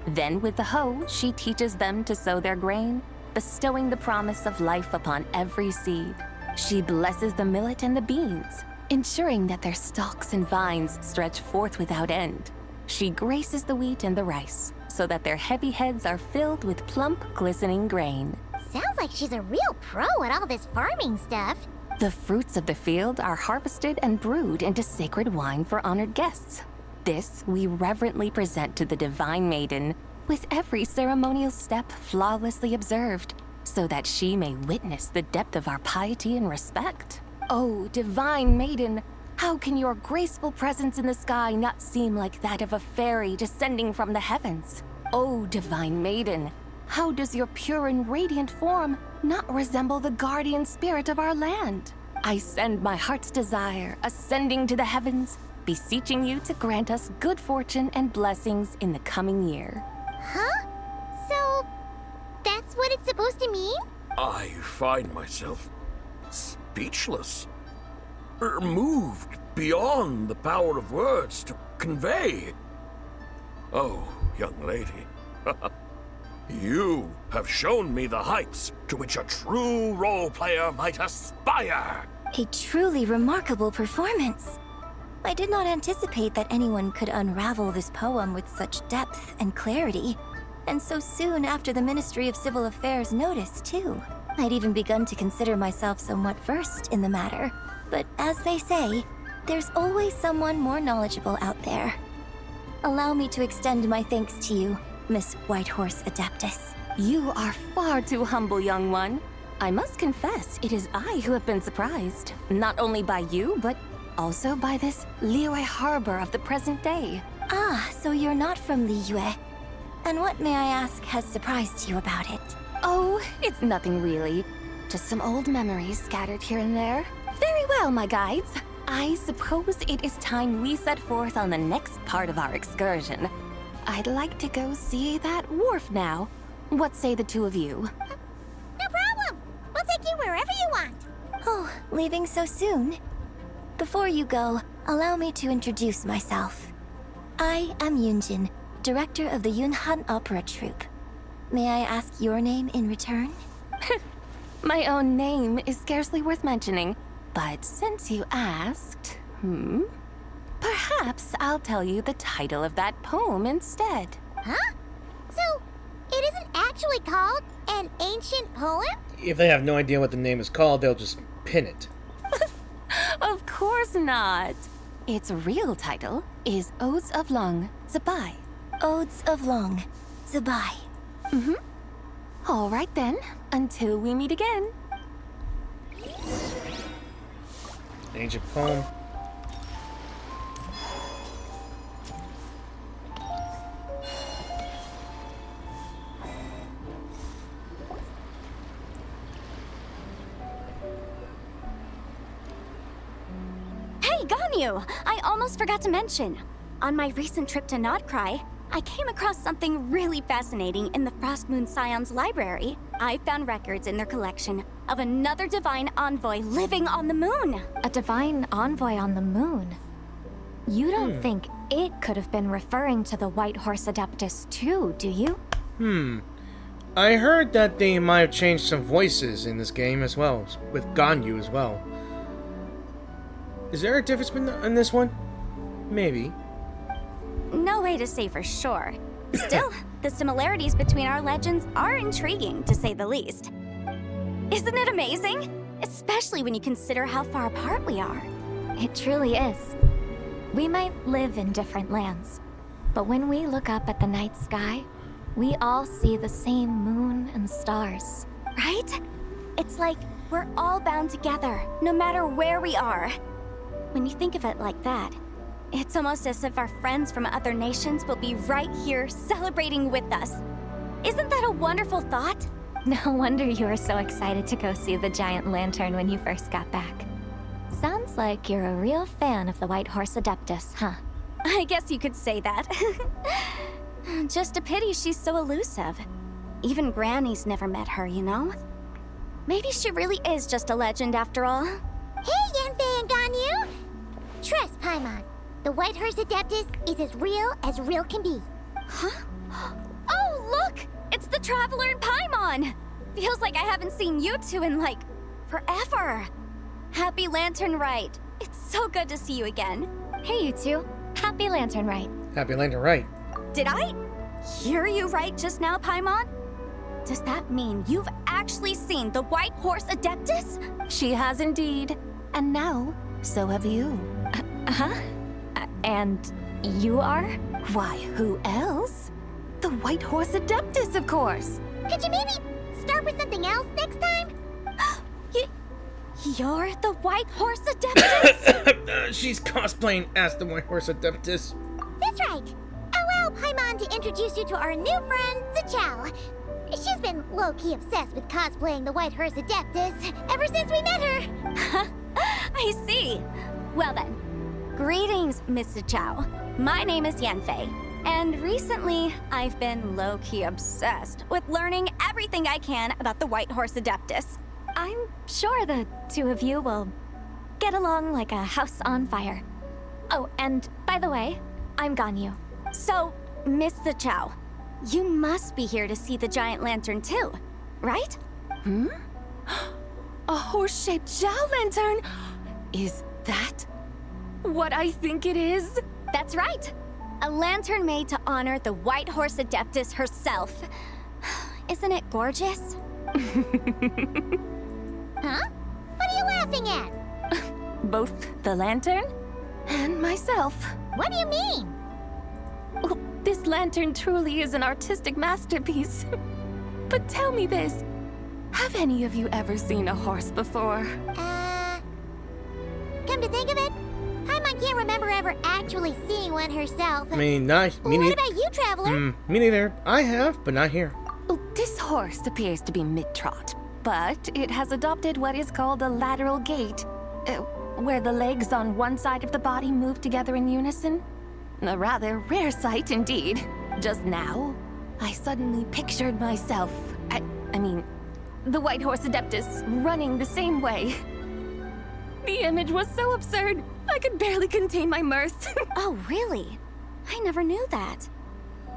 I: Then with the hoe, she teaches them to sow their grain, bestowing the promise of life upon every seed. She blesses the millet and the beans, ensuring that their stalks and vines stretch forth without end. She graces the wheat and the rice, so that their heavy heads are filled with plump, glistening grain.
B: Sounds like she's a real pro at all this farming stuff.
I: The fruits of the field are harvested and brewed into sacred wine for honored guests. This we reverently present to the divine maiden, with every ceremonial step flawlessly observed, so that she may witness the depth of our piety and respect. Oh, divine maiden, how can your graceful presence in the sky not seem like that of a fairy descending from the heavens? Oh, divine maiden, how does your pure and radiant form not resemble the guardian spirit of our land? I send my heart's desire, ascending to the heavens, beseeching you to grant us good fortune and blessings in the coming year.
B: Huh? So, that's what it's supposed to mean?
F: I find myself speechless, moved beyond the power of words to convey. Oh, young lady, You have shown me the heights to which a true role player might aspire.
H: A truly remarkable performance. I did not anticipate that anyone could unravel this poem with such depth and clarity. And so soon after the Ministry of Civil Affairs noticed, too. I'd even begun to consider myself somewhat versed in the matter. But as they say, there's always someone more knowledgeable out there. Allow me to extend my thanks to you, Miss White Horse Adeptus.
I: You are far too humble, young one. I must confess, it is I who have been surprised. Not only by you, but also by this Liyue harbor of the present day.
H: Ah, so you're not from Liyue. And what, may I ask, has surprised you about it?
I: Oh, it's nothing really. Just some old memories scattered here and there. Very well, my guides. I suppose it is time we set forth on the next part of our excursion. I'd like to go see that wharf now. What say the two of you?
B: No problem. We'll take you wherever you want.
H: Oh, leaving so soon? Before you go, allow me to introduce myself. I am Yunjin, director of the Yunhan Opera Troupe. May I ask your name in return?
I: My own name is scarcely worth mentioning, but since you asked, perhaps I'll tell you the title of that poem instead.
B: Huh? So, it isn't actually called an ancient poem?
A: If they have no idea what the name is called, they'll just pin it.
I: Of course not. Its real title is Odes of Long, Zibai.
H: Odes of Long, Zibai.
I: All right then, until we meet again.
A: Ancient poem.
H: Hey, Ganyu! I almost forgot to mention. On my recent trip to Nodcry, I came across something really fascinating in the Frost Moon Scion's library. I found records in their collection of another divine envoy living on the moon.
K: A divine envoy on the moon? You don't think it could have been referring to the White Horse Adeptus too, do you?
A: I heard that they might have changed some voices in this game as well, with Ganyu as well. Is there a difference in this one? Maybe.
H: No way to say for sure. Still, the similarities between our legends are intriguing, to say the least. Isn't it amazing? Especially when you consider how far apart we are.
K: It truly is. We might live in different lands, but when we look up at the night sky, we all see the same moon and stars.
H: Right? It's like we're all bound together, no matter where we are. When you think of it like that, it's almost as if our friends from other nations will be right here celebrating with us. Isn't that a wonderful thought?
K: No wonder you were so excited to go see the giant lantern when you first got back. Sounds like you're a real fan of the White Horse Adeptus, huh?
H: I guess you could say that. Just a pity she's so elusive. Even Granny's never met her, you know? Maybe she really is just a legend after all.
B: Hey, Yanfei and Ganyu! Trust, Paimon. The White Horse Adeptus is as real can be.
H: Huh? Oh, look! It's the Traveler and Paimon! Feels like I haven't seen you two in, like, forever. Happy Lantern Rite. It's so good to see you again.
K: Hey, you two. Happy Lantern Rite.
A: Happy Lantern Rite.
H: Did I hear you right just now, Paimon? Does that mean you've actually seen the White Horse Adeptus?
I: She has indeed. And now, so have you.
K: And you are?
I: Why, who else? The White Horse Adeptus, of course.
B: Could you maybe start with something else next time?
H: You're the White Horse Adeptus?
A: She's cosplaying as the White Horse Adeptus.
B: That's right. Allow Paimon to introduce you to our new friend, Zichao. She's been low-key obsessed with cosplaying the White Horse Adeptus ever since we met her.
H: I see. Well then, greetings, Miss Zichao. My name is Yanfei, and recently I've been low-key obsessed with learning everything I can about the White Horse Adeptus.
K: I'm sure the two of you will get along like a house on fire. Oh, and by the way, I'm Ganyu.
H: So, Miss Zichao, You must be here to see the giant lantern too, right?
K: Hmm? A horse-shaped Zhao lantern? Is that what I think it is?
H: That's right. A lantern made to honor the White Horse Adeptus herself. Isn't it gorgeous?
B: Huh? What are you laughing at?
K: Both the lantern and myself.
B: What do you mean?
K: Oh, this lantern truly is an artistic masterpiece. But tell me this, have any of you ever seen a horse before?
B: Come to think of it, Paimon can't remember ever actually seeing one herself.
A: I mean, not me neither.
B: What about you, Traveler?
A: Me neither. I have, but not here.
K: Oh, this horse appears to be mid-trot, but it has adopted what is called a lateral gait, where the legs on one side of the body move together in unison. A rather rare sight indeed. Just now, I suddenly pictured myself, I mean, the White Horse Adeptus running the same way. The image was so absurd, I could barely contain my mirth.
H: Oh, really? I never knew that.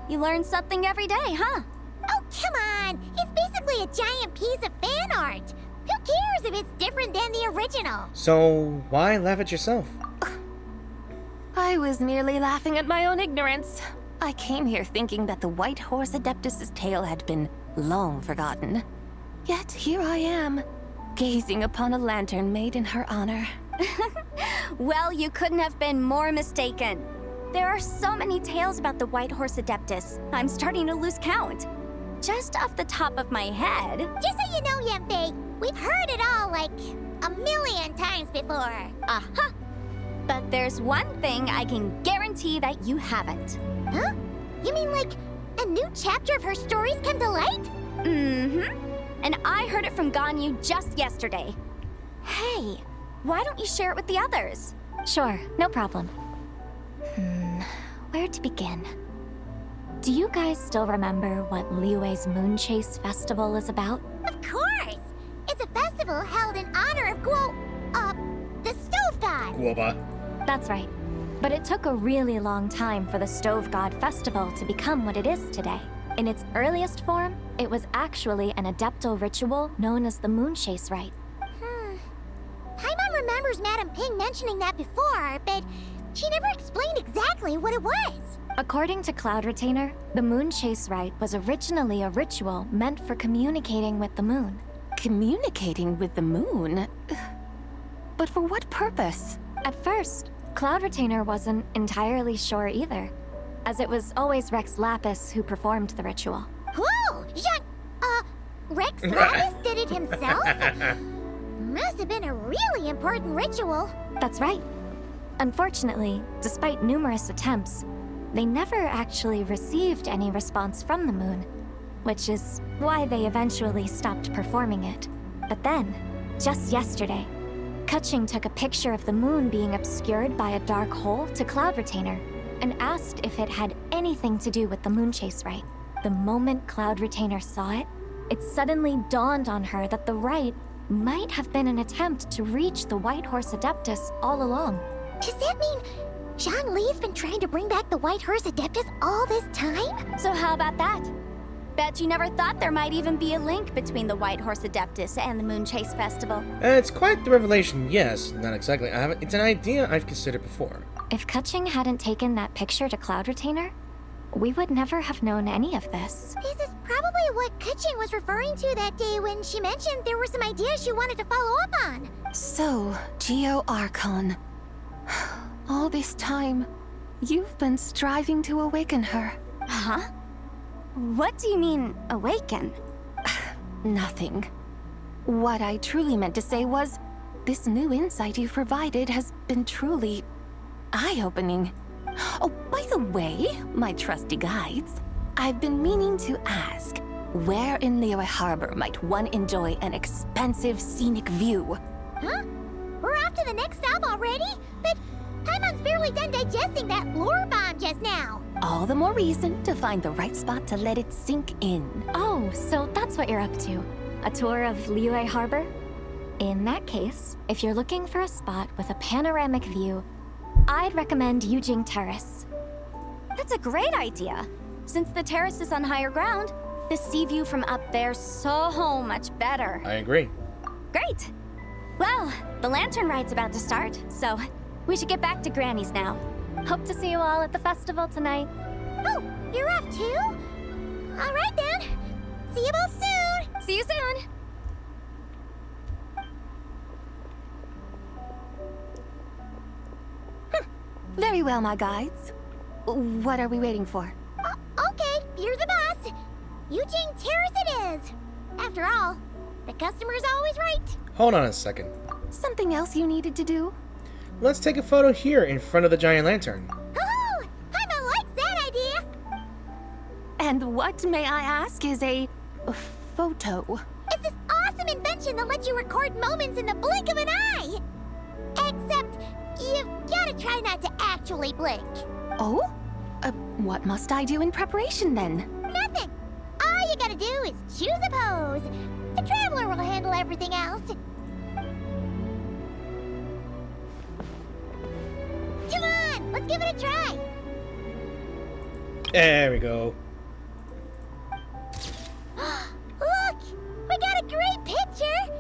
H: You learn something every day, huh?
B: Oh, come on! It's basically a giant piece of fan art! Who cares if it's different than the original?
A: So, why laugh at yourself?
K: I was merely laughing at my own ignorance. I came here thinking that the White Horse Adeptus' tale had been long forgotten. Yet here I am, gazing upon a lantern made in her honor.
H: Well, you couldn't have been more mistaken. There are so many tales about the White Horse Adeptus, I'm starting to lose count. Just off the top of my head...
B: Just so you know, Yempe, we've heard it all like a million times before.
H: Uh-huh. But there's one thing I can guarantee that you haven't.
B: Huh? You mean like a new chapter of her stories come to light?
H: Mm-hmm. And I heard it from Ganyu just yesterday. Hey, why don't you share it with the others?
B: Sure, no problem. Where to begin? Do you guys still remember what Liyue's Moon Chase Festival is about? Of course! It's a festival held in honor of the Stove God!
A: Guoba.
B: That's right. But it took a really long time for the Stove God Festival to become what it is today. In its earliest form, it was actually an adeptal ritual known as the Moon Chase Rite. Paimon remembers Madame Ping mentioning that before, but she never explained exactly what it was. According to Cloud Retainer, the Moon Chase Rite was originally a ritual meant for communicating with the moon.
K: Communicating with the moon? But for what purpose?
B: At first, Cloud Retainer wasn't entirely sure either, as it was always Rex Lapis who performed the ritual. Whoa! Rex Lapis did it himself? Must have been a really important ritual. That's right. Unfortunately, despite numerous attempts, they never actually received any response from the moon, which is why they eventually stopped performing it. But then, just yesterday, Keqing took a picture of the moon being obscured by a dark hole to Cloud Retainer and asked if it had anything to do with the Moon Chase Rite. The moment Cloud Retainer saw it, it suddenly dawned on her that the rite might have been an attempt to reach the White Horse Adeptus all along. Does that mean Zhongli's been trying to bring back the White Horse Adeptus all this time?
H: So how about that? Bet you never thought there might even be a link between the White Horse Adeptus and the Moon Chase Festival.
A: It's quite the revelation, yes. Not exactly. It's an idea I've considered before.
B: If Keqing hadn't taken that picture to Cloud Retainer, we would never have known any of this. This is probably what Keqing was referring to that day when she mentioned there were some ideas she wanted to follow up on.
K: So, Geo Archon. All this time, you've been striving to awaken her.
H: Huh? What do you mean, awaken?
K: Nothing. What I truly meant to say was, this new insight you've provided has been truly eye-opening. Oh, by the way, my trusty guides, I've been meaning to ask, where in Liyue Harbor might one enjoy an expansive scenic view?
B: Huh? We're off to the next stop already? But Paimon's barely done digesting that lore bomb just now.
K: All the more reason to find the right spot to let it sink in.
B: Oh, so that's what you're up to. A tour of Liyue Harbor? In that case, if you're looking for a spot with a panoramic view, I'd recommend Yujing Terrace.
H: That's a great idea. Since the terrace is on higher ground, the sea view from up there's so much better.
A: I agree.
H: Great. Well, the Lantern Rite's about to start, so we should get back to Granny's now. Hope to see you all at the festival tonight.
B: Oh, you're off too? All right then. See you both soon.
H: See you soon. Very well, my guides. What are we waiting for?
B: Okay, you're the boss. Eugene Terrace it is. After all, the customer's always right.
A: Hold on a second.
H: Something else you needed to do?
A: Let's take a photo here in front of the giant lantern.
B: Oh, Paimon likes that idea.
H: And what, may I ask, is a photo?
B: It's this awesome invention that lets you record moments in the blink of an eye. Except, you've gotta try not to actually blink.
H: Oh? What must I do in preparation then?
B: Nothing. All you gotta do is choose a pose. The Traveler will handle everything else. Come on, let's give it a try.
A: There we go.
B: Look, we got a great picture.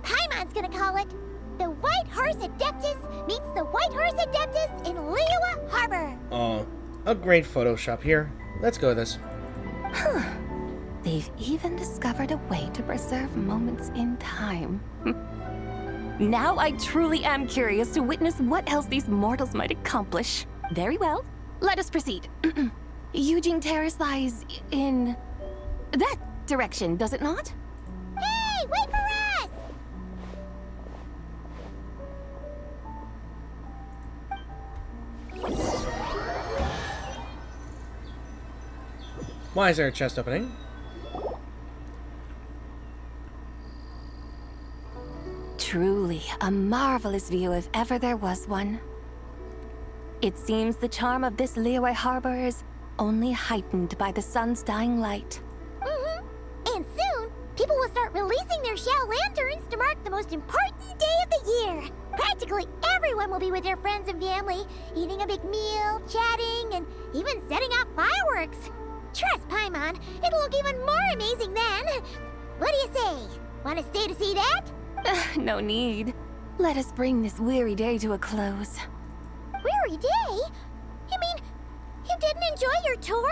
B: Paimon's gonna call it the White Horse Adeptus meets the White Horse Adeptus in Liyue Harbor.
A: Oh, a great Photoshop here. Let's go with this.
H: They've even discovered a way to preserve moments in time. Now I truly am curious to witness what else these mortals might accomplish. Very well, let us proceed. Eugene Terrace lies in that direction, does it not?
B: Hey, wait for us!
A: Why is there a chest opening?
H: Truly a marvelous view if ever there was one. It seems the charm of this Liyue harbor is only heightened by the sun's dying light.
B: And soon, people will start releasing their shell lanterns to mark the most important day of the year. Practically everyone will be with their friends and family, eating a big meal, chatting, and even setting off fireworks. Trust Paimon, it'll look even more amazing then. What do you say? Want to stay to see that?
H: No need. Let us bring this weary day to a close.
B: Weary day? You mean, you didn't enjoy your tour?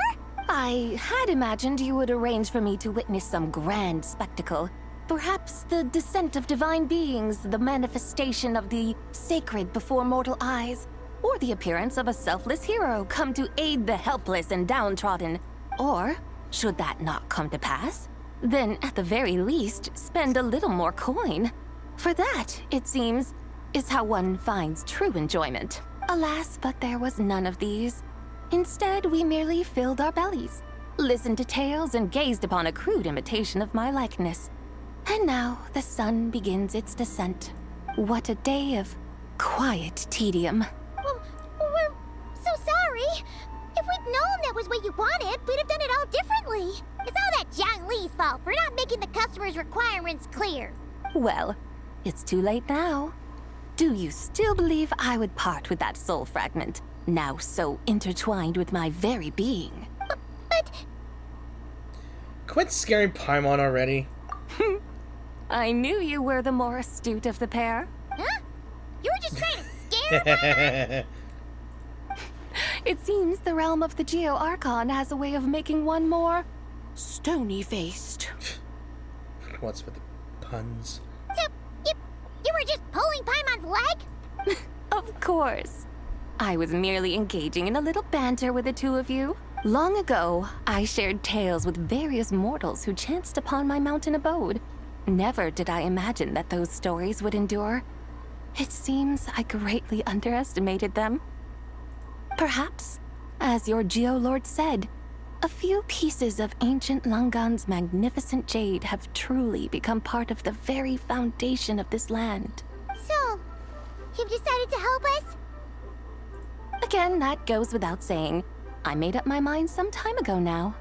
H: I had imagined you would arrange for me to witness some grand spectacle. Perhaps the descent of divine beings, the manifestation of the sacred before mortal eyes, or the appearance of a selfless hero come to aid the helpless and downtrodden. Or, should that not come to pass, then at the very least, spend a little more coin. For that, it seems, is how one finds true enjoyment. Alas, but there was none of these. Instead, we merely filled our bellies, listened to tales, and gazed upon a crude imitation of my likeness. And now the sun begins its descent. What a day of quiet tedium.
B: We're so sorry. If we'd known that was what you wanted, we'd have done it all differently. It's all that Zhang Li's fault for not making the customer's requirements clear.
H: Well, it's too late now. Do you still believe I would part with that soul fragment, now so intertwined with my very being?
B: But...
A: Quit scaring Paimon already.
H: I knew you were the more astute of the pair.
B: Huh? You were just trying to scare Paimon?
H: It seems the realm of the Geo-Archon has a way of making one more stony-faced.
A: What's with the puns?
B: So, you were just pulling Paimon's leg?
H: Of course. I was merely engaging in a little banter with the two of you. Long ago, I shared tales with various mortals who chanced upon my mountain abode. Never did I imagine that those stories would endure. It seems I greatly underestimated them. Perhaps, as your Geolord said, a few pieces of ancient Langan's magnificent jade have truly become part of the very foundation of this land.
B: So, you've decided to help us?
H: Again, that goes without saying. I made up my mind some time ago now.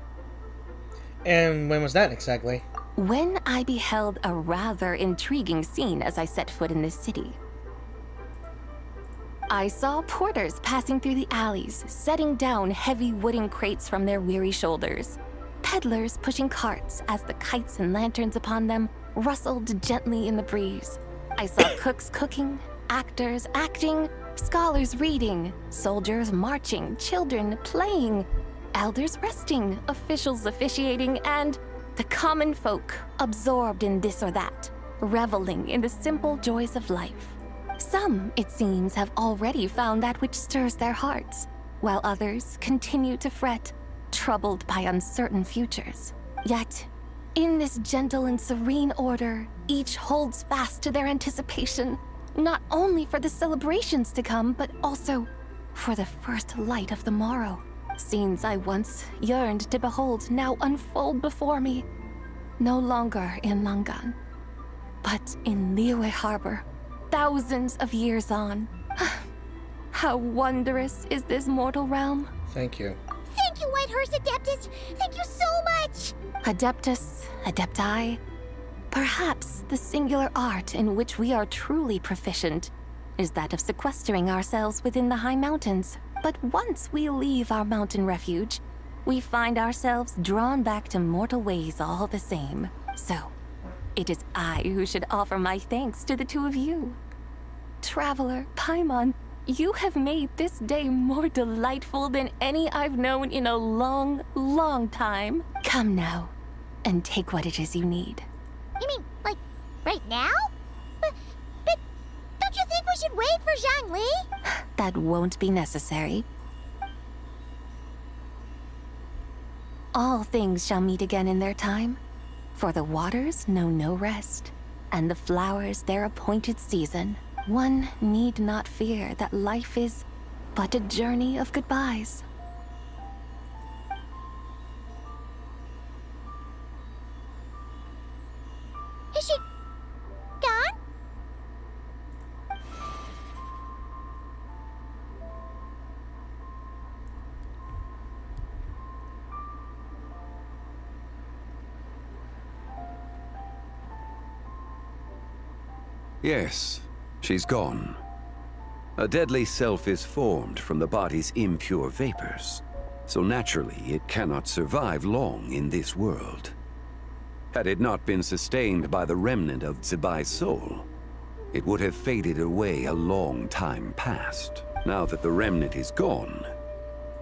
A: And when was that exactly?
H: When I beheld a rather intriguing scene as I set foot in this city.
K: I saw porters passing through the alleys, setting down heavy wooden crates from their weary shoulders. Peddlers pushing carts as the kites and lanterns upon them rustled gently in the breeze. I saw cooks cooking, actors acting, scholars reading, soldiers marching, children playing, elders resting, officials officiating, and the common folk absorbed in this or that, reveling in the simple joys of life. Some, it seems, have already found that which stirs their hearts, while others continue to fret, troubled by uncertain futures. Yet, in this gentle and serene order, each holds fast to their anticipation, not only for the celebrations to come, but also for the first light of the morrow. Scenes I once yearned to behold now unfold before me, no longer in Langan, but in Liyue Harbor, thousands of years on. How wondrous is this mortal realm?
A: Thank you.
B: Thank you, White Horse Adeptus! Thank you so much!
K: Adeptus, Adepti. Perhaps the singular art in which we are truly proficient is that of sequestering ourselves within the high mountains. But once we leave our mountain refuge, we find ourselves drawn back to mortal ways all the same. So, it is I who should offer my thanks to the two of you. Traveler, Paimon, you have made this day more delightful than any I've known in a long, long time. Come now, and take what it is you need.
B: You mean, like, right now? But don't you think we should wait for Zhangli?
K: That won't be necessary. All things shall meet again in their time, for the waters know no rest, and the flowers their appointed season. One need not fear that life is but a journey of goodbyes.
B: Is she gone?
N: Yes, she's gone. A deadly self is formed from the body's impure vapors, so naturally it cannot survive long in this world. Had it not been sustained by the remnant of Zibai's soul, it would have faded away a long time past. Now that the remnant is gone,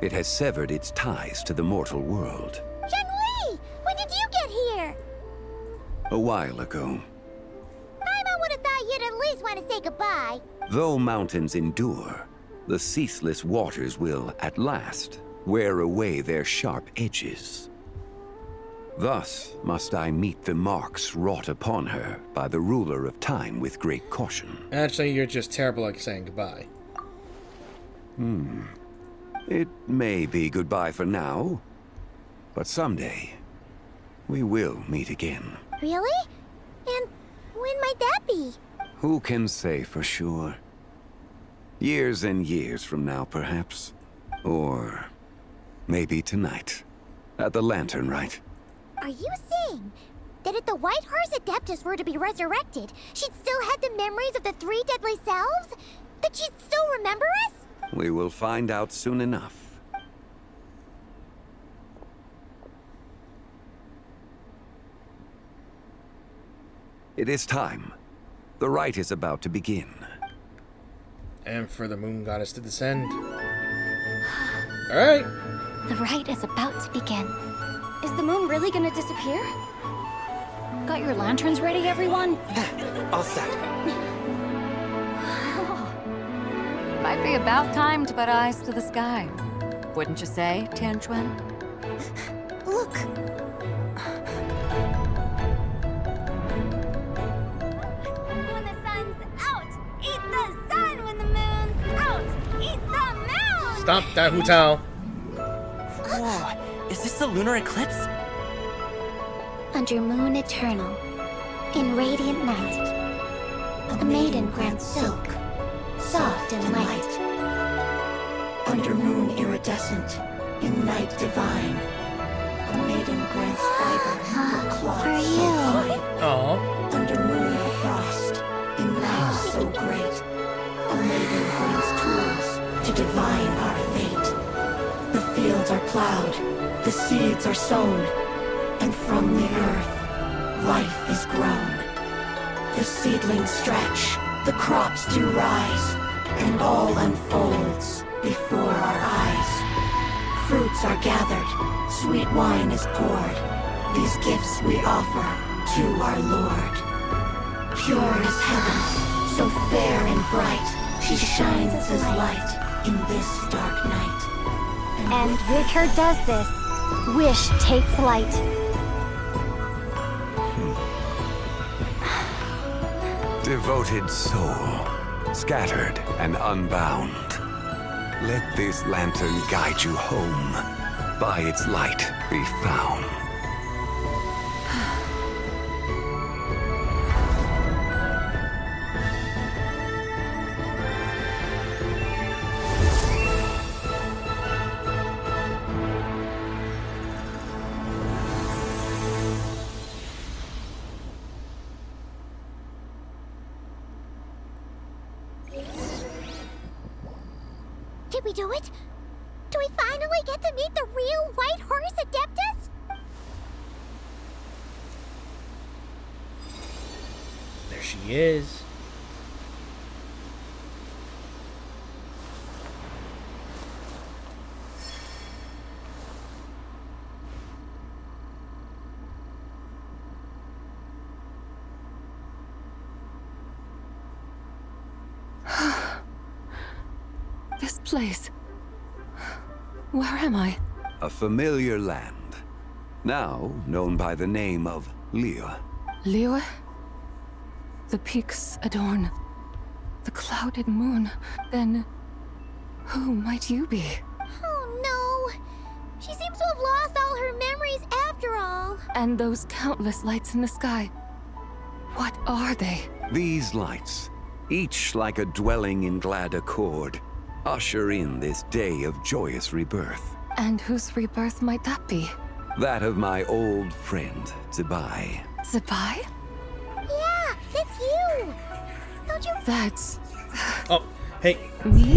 N: it has severed its ties to the mortal world.
B: Zhangli! When did you get here?
N: A while ago.
B: Paimon would have thought you'd at least want to say goodbye.
N: Though mountains endure, the ceaseless waters will, at last, wear away their sharp edges. Thus must I meet the marks wrought upon her by the ruler of time with great caution.
A: Actually, you're just terrible at saying goodbye.
N: It may be goodbye for now, but someday we will meet again.
B: Really? And when might that be?
N: Who can say for sure? Years and years from now, perhaps. Or maybe tonight, at the Lantern Rite.
B: Are you saying that if the White Horse Adeptus were to be resurrected, she'd still have the memories of the three deadly selves? That she'd still remember us?
N: We will find out soon enough. It is time. The rite is about to begin.
A: And for the moon goddess to descend. Alright.
B: The rite is about to begin. Is the moon really gonna disappear?
J: Got your lanterns ready, everyone?
L: All set.
K: Might be about time to put eyes to the sky. Wouldn't you say, Tianchuan?
B: Look! When the sun's out, eat the sun. When the moon's out, eat the moon!
A: Stop that, Hu Tao.
Q: Whoa, is this the lunar eclipse?
B: Under moon eternal, in radiant night, a maiden grants silk, soft and light.
M: Under moon iridescent, in night divine, a maiden grants fiber for cloth
B: For
M: so
B: you.
M: fine.
A: Aww.
M: Under moon of frost, in night so great, a maiden grants tools seeds are sown, and from the earth, life is grown. The seedlings stretch, the crops do rise, and all unfolds before our eyes. Fruits are gathered, sweet wine is poured. These gifts we offer to our Lord. Pure as heaven, so fair and bright, she shines as light in this dark night.
B: And Ricker does this. Wish take flight.
N: Devoted soul, scattered and unbound. Let this lantern guide you home. By its light be found.
B: Did we do it? Do we finally get to meet the real White Horse Adeptus?
A: There she is.
E: This place. Where am I?
N: A familiar land, now known by the name of Liyue.
E: Liyue? The peaks adorn the clouded moon. Then, who might you be?
B: Oh no! She seems to have lost all her memories after all.
E: And those countless lights in the sky. What are they?
N: These lights, each like a dwelling in glad accord, usher in this day of joyous rebirth.
E: And whose rebirth might that be?
N: That of my old friend, Zibai.
E: Zibai?
B: Yeah, that's you! Don't you...
E: That's...
A: Oh, hey.
E: Me?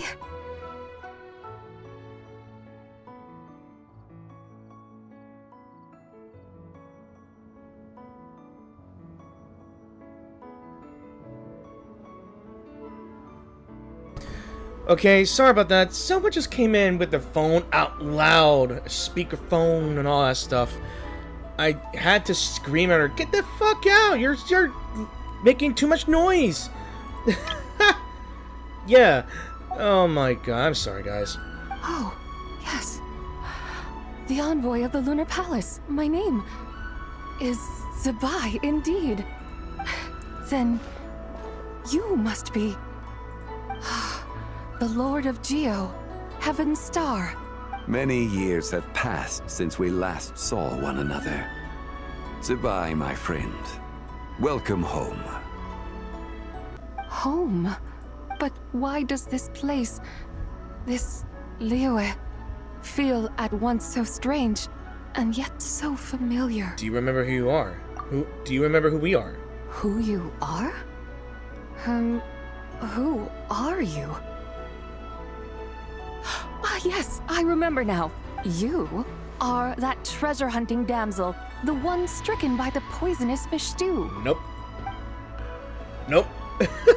A: Okay, sorry about that. Someone just came in with their phone out loud, speakerphone and all that stuff. I had to scream at her, "Get the fuck out! You're making too much noise!" Yeah. Oh my god, I'm sorry, guys.
E: Oh, yes. The envoy of the Lunar Palace. My name is Zibai, indeed. Then you must be the Lord of Geo, Heaven's Star.
N: Many years have passed since we last saw one another. Zibai, my friend. Welcome home.
E: Home? But why does this place, this Liyue, feel at once so strange and yet so familiar?
A: Do you remember who you are? Do you remember who we are?
E: Who you are? Who are you? Ah, yes, I remember now. You are that treasure-hunting damsel, the one stricken by the poisonous fish stew.
A: Nope. Nope.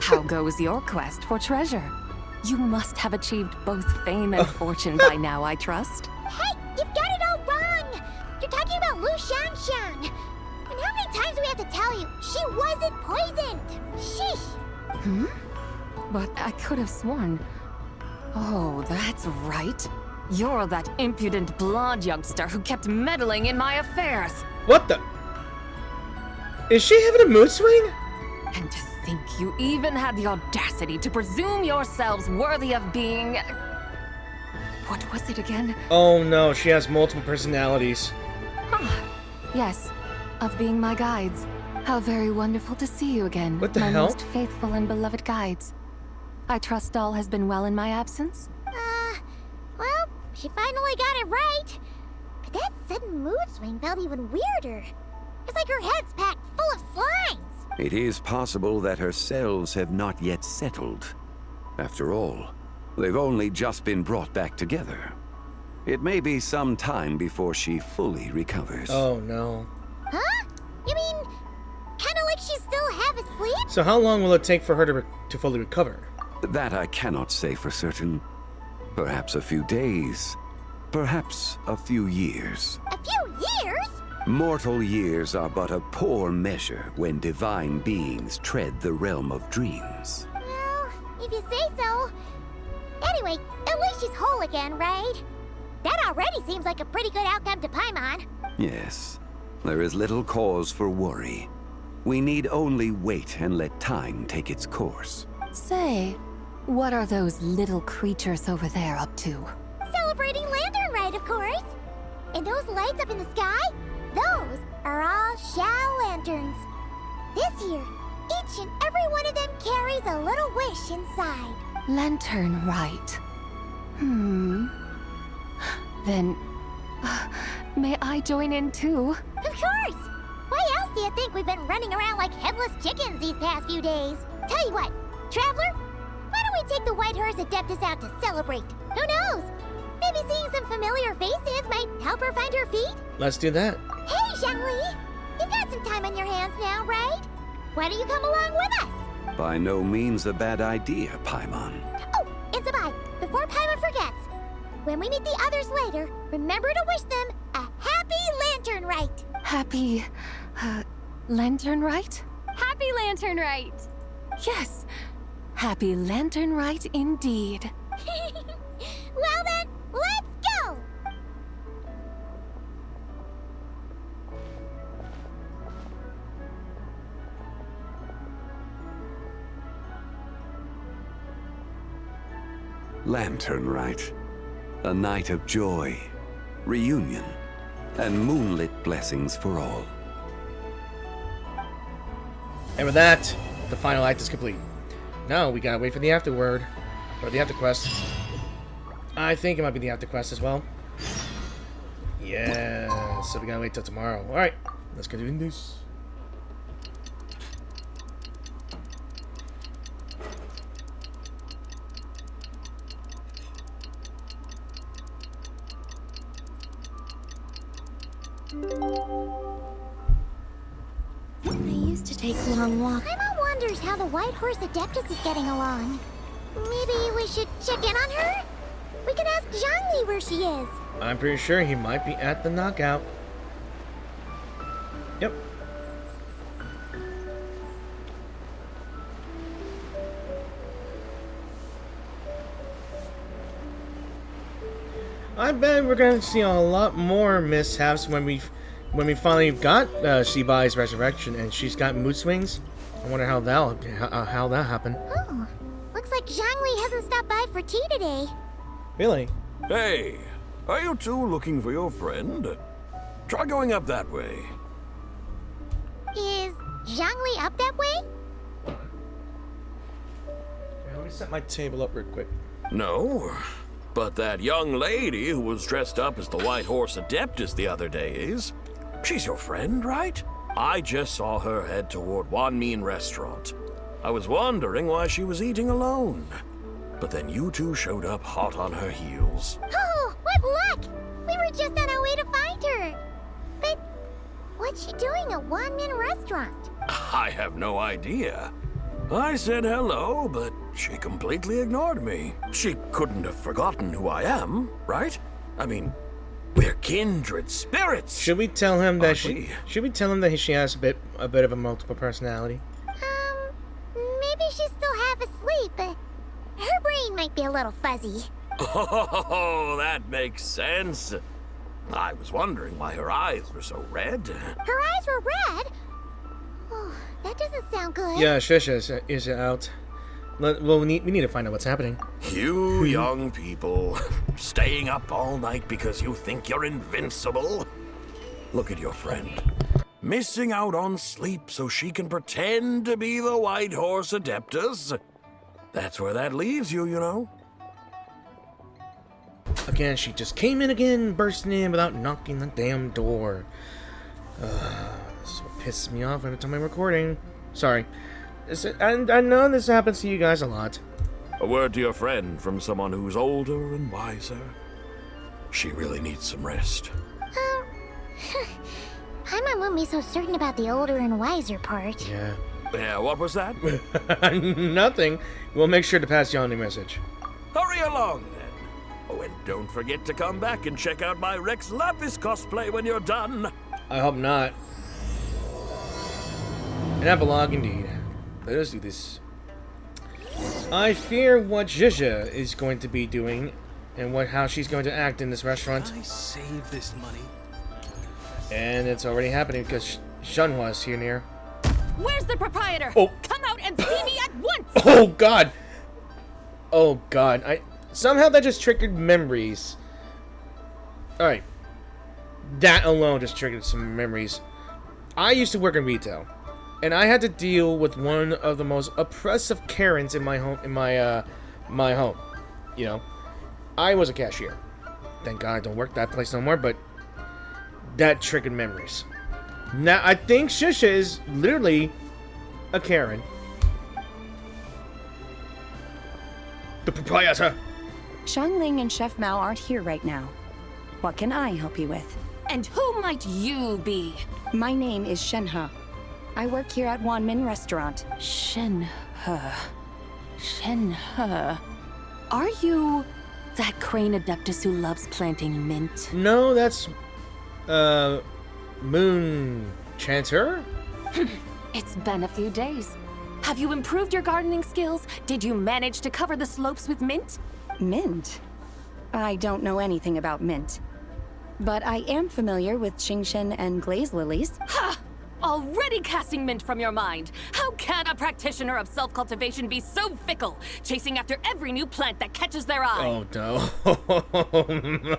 E: How goes your quest for treasure? You must have achieved both fame and fortune by now, I trust.
B: Hey, you've got it all wrong! You're talking about Lu Shanshan. And how many times do we have to tell you? She wasn't poisoned! Sheesh!
E: But I could have sworn... Oh, that's right. You're that impudent blonde youngster who kept meddling in my affairs.
A: What the? Is she having a mood swing?
E: And to think you even had the audacity to presume yourselves worthy of being... What was it again?
A: Oh no, she has multiple personalities.
E: Yes, of being my guides. How very wonderful to see you again.
A: What the
E: my
A: hell?
E: Most faithful and beloved guides. I trust all has been well in my absence?
B: Well, she finally got it right. But that sudden mood swing felt even weirder. It's like her head's packed full of slimes.
N: It is possible that her cells have not yet settled. After all, they've only just been brought back together. It may be some time before she fully recovers.
A: Oh, no.
B: Huh? You mean, kind of like she's still half asleep?
A: So how long will it take for her to fully recover?
N: That I cannot say for certain. Perhaps a few days. Perhaps a few years.
B: A few years?
N: Mortal years are but a poor measure when divine beings tread the realm of dreams.
B: Well, if you say so. Anyway, at least she's whole again, right? That already seems like a pretty good outcome to Paimon.
N: Yes, there is little cause for worry. We need only wait and let time take its course.
K: Say, what are those little creatures over there up to?
B: Celebrating Lantern Rite, of course. And those lights up in the sky? Those are all Shao lanterns. This year, each and every one of them carries a little wish inside.
K: Lantern Rite. Then, may I join in too?
B: Of course! Why else do you think we've been running around like headless chickens these past few days? Tell you what, Traveler, why don't we take the White Horse Adeptus out to celebrate? Who knows? Maybe seeing some familiar faces might help her find her feet?
A: Let's do that.
B: Hey, Zhongli! You've got some time on your hands now, right? Why don't you come along with us?
N: By no means a bad idea, Paimon.
B: Oh, and Zibai, before Paimon forgets, when we meet the others later, remember to wish them a happy Lantern Rite.
K: Happy, Lantern Rite?
H: Happy Lantern Rite!
K: Yes, happy Lantern Rite indeed.
B: Well then, let's go!
N: Lantern Rite. A night of joy, reunion, and moonlit blessings for all.
A: And with that, the final act is complete. Now we gotta wait for the afterword, or the afterquest. I think it might be the afterquest as well. Yeah, so we gotta wait till tomorrow. Alright, let's get doing this.
B: I used to take long walks. Paimon wonders how the White Horse Adeptus is getting along. Maybe we should check in on her? We can ask Zhongli where she is.
A: I'm pretty sure he might be at the knockout. Yep. I bet we're gonna see a lot more mishaps when we finally got Zibai's resurrection and she's got mood swings. I wonder how that happened.
B: Oh, looks like Zhongli hasn't stopped by for tea today.
A: Really?
F: Hey, are you two looking for your friend? Try going up that way.
B: Is Zhongli up that way?
A: Yeah, let me set my table up real quick.
F: No, but that young lady who was dressed up as the White Horse Adeptus the other day is. She's your friend, right? I just saw her head toward Wan Min restaurant. I was wondering why she was eating alone. But then you two showed up hot on her heels.
B: Oh, what luck! We were just on our way to find her. But what's she doing at Wan Min restaurant?
F: I have no idea. I said hello, but she completely ignored me. She couldn't have forgotten who I am, right? I mean, we're kindred spirits.
A: Should we tell him that she has a bit of a multiple personality?
B: Maybe she's still half asleep, but her brain might be a little fuzzy.
F: Oh, that makes sense. I was wondering why her eyes were so red.
B: Her eyes were red? Oh, that doesn't sound good.
A: Yeah, Shisha is out. Well, we need to find out what's happening.
F: You young people, staying up all night because you think you're invincible? Look at your friend. Missing out on sleep so she can pretend to be the White Horse Adeptus. That's where that leaves you, you know.
A: Again, she just came in again, bursting in without knocking the damn door. This is what pisses me off every time I'm recording. Sorry. I know this happens to you guys a lot.
F: A word to your friend from someone who's older and wiser. She really needs some rest.
B: Paimon won't be so certain about the older and wiser part.
A: Yeah.
F: Yeah, what was that?
A: Nothing. We'll make sure to pass you on the message.
F: Hurry along, then. Oh, and don't forget to come back and check out my Rex Lapis cosplay when you're done.
A: I hope not. An epilogue indeed. Let us do this. I fear what Zizha is going to be doing and how she's going to act in this restaurant.
O: I save this money.
A: And it's already happening because Shenhua is here near.
K: Where's the proprietor?
A: Oh.
K: Come out and see me at once!
A: Oh god! Oh god. Somehow that just triggered memories. Alright. That alone just triggered some memories. I used to work in retail. And I had to deal with one of the most oppressive Karens in my home my home. You know. I was a cashier. Thank God I don't work that place no more, but that triggered memories. Now, I think Shisha is literally a Karen. The proprietor.
P: Xiangling and Chef Mao aren't here right now. What can I help you with?
K: And who might you be?
P: My name is Shenhe. I work here at Wanmin Restaurant.
K: Shenhe. Shenhe. Are you that crane adeptus who loves planting mint?
A: No, that's Moon Chanter?
K: It's been a few days. Have you improved your gardening skills? Did you manage to cover the slopes with mint?
P: Mint? I don't know anything about mint. But I am familiar with Qingshen and glaze lilies.
K: Ha! Already casting mint from your mind. How can a practitioner of self-cultivation be so fickle, chasing after every new plant that catches their eye?
A: Oh no.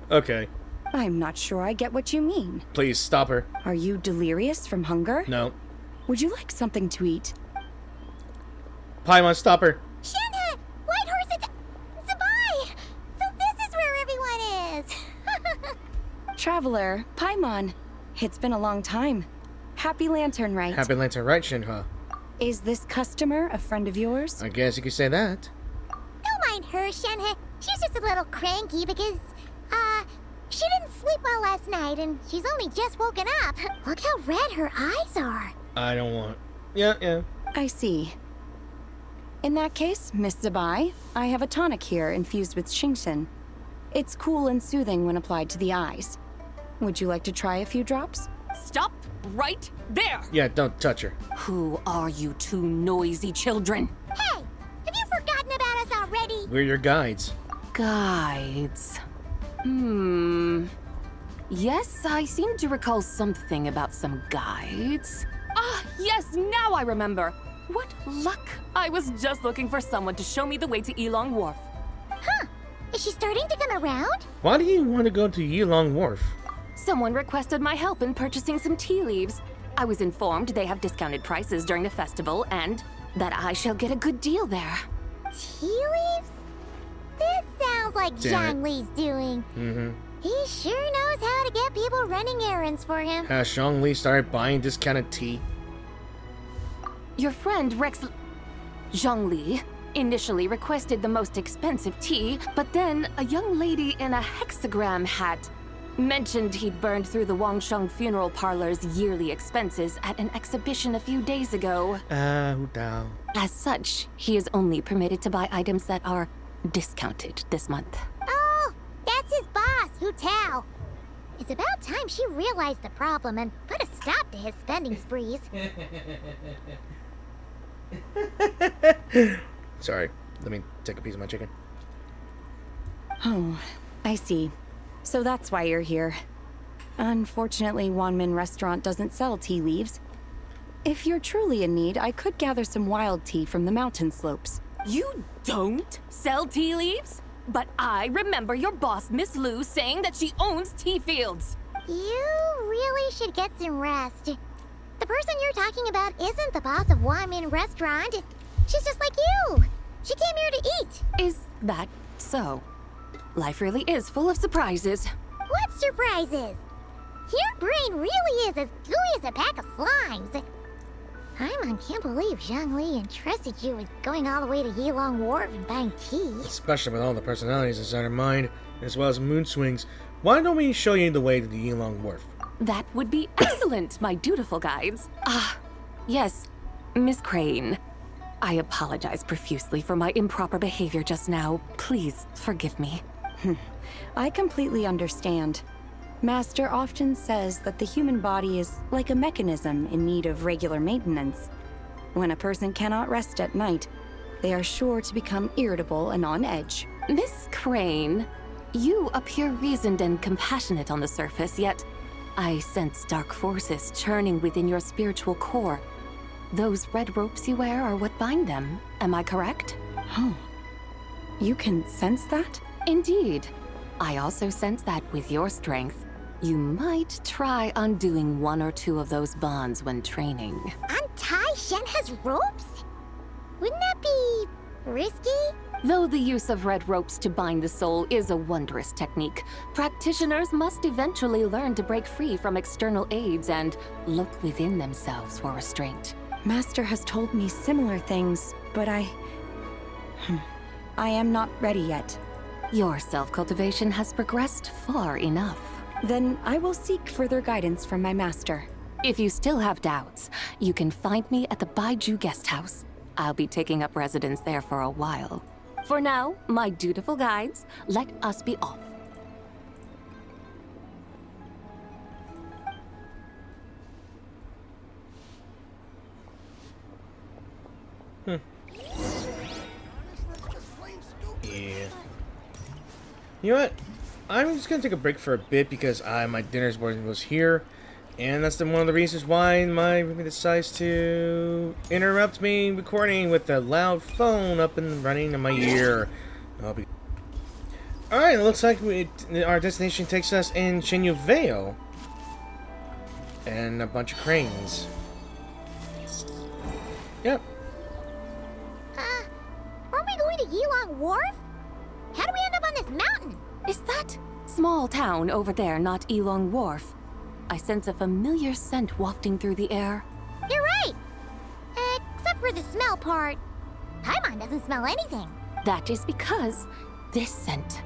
A: Okay.
P: I'm not sure I get what you mean.
A: Please, stop her.
P: Are you delirious from hunger?
A: No.
P: Would you like something to eat?
A: Paimon, stop her.
B: Shenhe! White Horse Zibai! So this is where everyone is!
P: Traveler, Paimon. It's been a long time. Happy Lantern Rite.
A: Happy Lantern Rite, Shenhe.
P: Is this customer a friend of yours?
A: I guess you could say that.
B: Don't mind her, Shenhe. She's just a little cranky because, she didn't sleep well last night and she's only just woken up. Look how red her eyes are.
A: I don't want... Yeah.
P: I see. In that case, Miss Zibai, I have a tonic here infused with Qingshen. It's cool and soothing when applied to the eyes. Would you like to try a few drops?
K: Stop right there!
A: Yeah, don't touch her.
K: Who are you two noisy children?
B: Hey! Have you forgotten about us already?
A: We're your guides.
K: Guides. Yes, I seem to recall something about some guides. Ah, yes, now I remember. What luck! I was just looking for someone to show me the way to Yilong Wharf.
B: Huh. Is she starting to come around?
A: Why do you want to go to Yilong Wharf?
K: Someone requested my help in purchasing some tea leaves. I was informed they have discounted prices during the festival and that I shall get a good deal there.
B: Tea leaves? This sounds like Zhongli's doing. He sure knows how to get people running errands for him.
A: Has Zhongli started buying discounted tea?
K: Your friend Rex Zhongli initially requested the most expensive tea, but then a young lady in a hexagram hat mentioned he'd burned through the Wangsheng funeral parlor's yearly expenses at an exhibition a few days ago. As such, he is only permitted to buy items that are discounted this month.
B: Oh, that's his boss, Hu Tao. It's about time she realized the problem and put a stop to his spending sprees.
A: Sorry, let me take a piece of my chicken.
P: Oh, I see. So that's why you're here. Unfortunately, Wanmin Restaurant doesn't sell tea leaves. If you're truly in need, I could gather some wild tea from the mountain slopes.
K: You don't sell tea leaves? But I remember your boss, Miss Lu, saying that she owns tea fields.
B: You really should get some rest. The person you're talking about isn't the boss of Wanmin Restaurant. She's just like you. She came here to eat.
K: Is that so? Life really is full of surprises.
B: What surprises? Your brain really is as gooey as a pack of slimes. Paimon can't believe Zhongli entrusted you with going all the way to Yilong Wharf and buying tea.
A: Especially with all the personalities inside her mind, as well as mood swings. Why don't we show you the way to the Yilong Wharf?
E: That would be excellent, my dutiful guides. Yes, Miss Crane. I apologize profusely for my improper behavior just now. Please forgive me.
P: I completely understand. Master often says that the human body is like a mechanism in need of regular maintenance. When a person cannot rest at night, they are sure to become irritable and on edge.
E: Miss Crane, you appear reasoned and compassionate on the surface, yet I sense dark forces churning within your spiritual core. Those red ropes you wear are what bind them. Am I correct?
P: Oh. You can sense that?
E: Indeed. I also sense that with your strength, you might try undoing one or two of those bonds when training.
B: Untie Shen has ropes? Wouldn't that be risky?
E: Though the use of red ropes to bind the soul is a wondrous technique, practitioners must eventually learn to break free from external aids and look within themselves for restraint.
P: Master has told me similar things, but I am not ready yet.
E: Your self-cultivation has progressed far enough.
P: Then I will seek further guidance from my master.
E: If you still have doubts, you can find me at the Baiju guest house. I'll be taking up residence there for a while. For now, my dutiful guides, let us be off.
A: Yeah. You know what? I'm just gonna take a break for a bit because my dinner's was here, and that's one of the reasons why my roommate decides to interrupt me recording with a loud phone up and running in my ear. Alright, it looks like our destination takes us in Shinyu Vale. And a bunch of cranes. Yep.
B: Aren't we going to Yilong Wharf? How do we end up on this mountain?
E: Is that small town over there not Yilong Wharf? I sense a familiar scent wafting through the air.
B: You're right! Except for the smell part. Paimon doesn't smell anything.
E: That is because this scent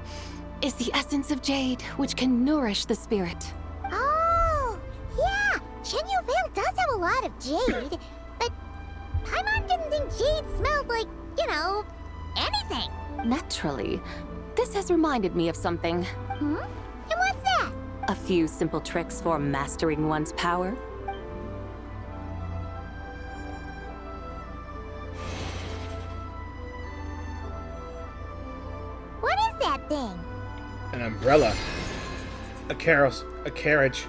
E: is the essence of jade, which can nourish the spirit.
B: Oh, yeah! Shinyu Vale does have a lot of jade, but Paimon didn't think jade smelled like, you know, anything.
E: Naturally. This has reminded me of something.
B: And what's that?
E: A few simple tricks for mastering one's power.
B: What is that thing?
A: An umbrella. A carriage.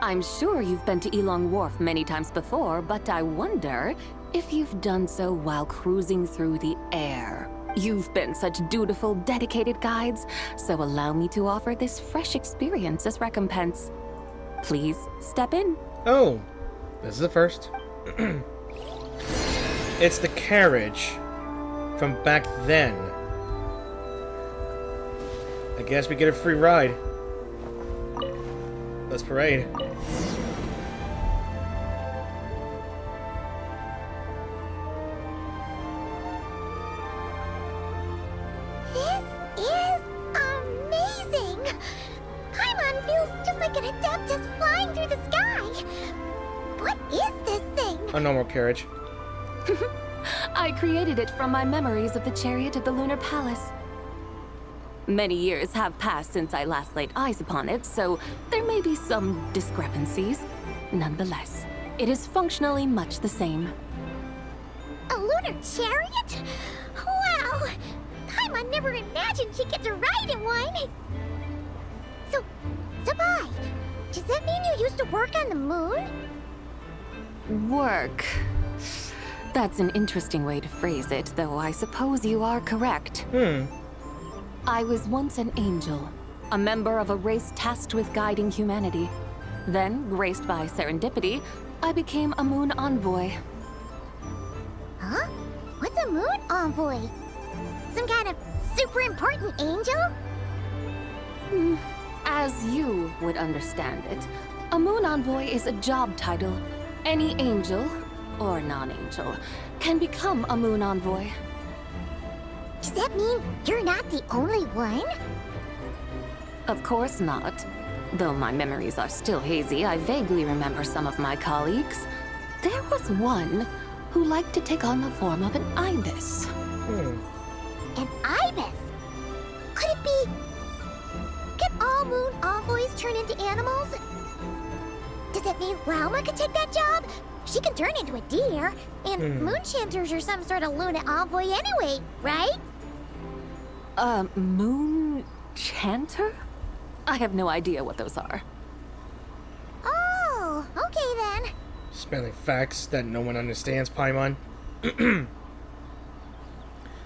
E: I'm sure you've been to Yilong Wharf many times before, but I wonder if you've done so while cruising through the air. You've been such dutiful, dedicated guides, so allow me to offer this fresh experience as recompense. Please step in.
A: Oh, this is the first. It's the carriage from back then. I guess we get a free ride. Let's parade.
B: This is amazing! Paimon feels just like an Adeptus flying through the sky. What is this thing?
A: A normal carriage.
E: I created it from my memories of the chariot of the Lunar Palace. Many years have passed since I last laid eyes upon it, so there may be some discrepancies. Nonetheless, it is functionally much the same.
B: A lunar chariot? Wow! Paimon never imagined she'd get to ride in one! So, Zibai, does that mean you used to work on the moon?
E: Work. That's an interesting way to phrase it, though I suppose you are correct. I was once an angel, a member of a race tasked with guiding humanity. Then, graced by serendipity, I became a moon envoy.
B: Huh? What's a moon envoy? Some kind of super important angel?
E: As you would understand it, a moon envoy is a job title. Any angel,
I: or non-angel, can become a moon envoy.
B: Does that mean you're not the only one?
I: Of course not. Though my memories are still hazy, I vaguely remember some of my colleagues. There was one who liked to take on the form of an ibis.
B: An ibis? Could it be... Can all moon envoys turn into animals? Does that mean Rauma could take that job? She can turn into a deer, and moon chanters are some sort of Luna envoy anyway, right?
I: Moon chanter? I have no idea what those are.
B: Oh, okay then.
A: Spelling facts that no one understands, Paimon.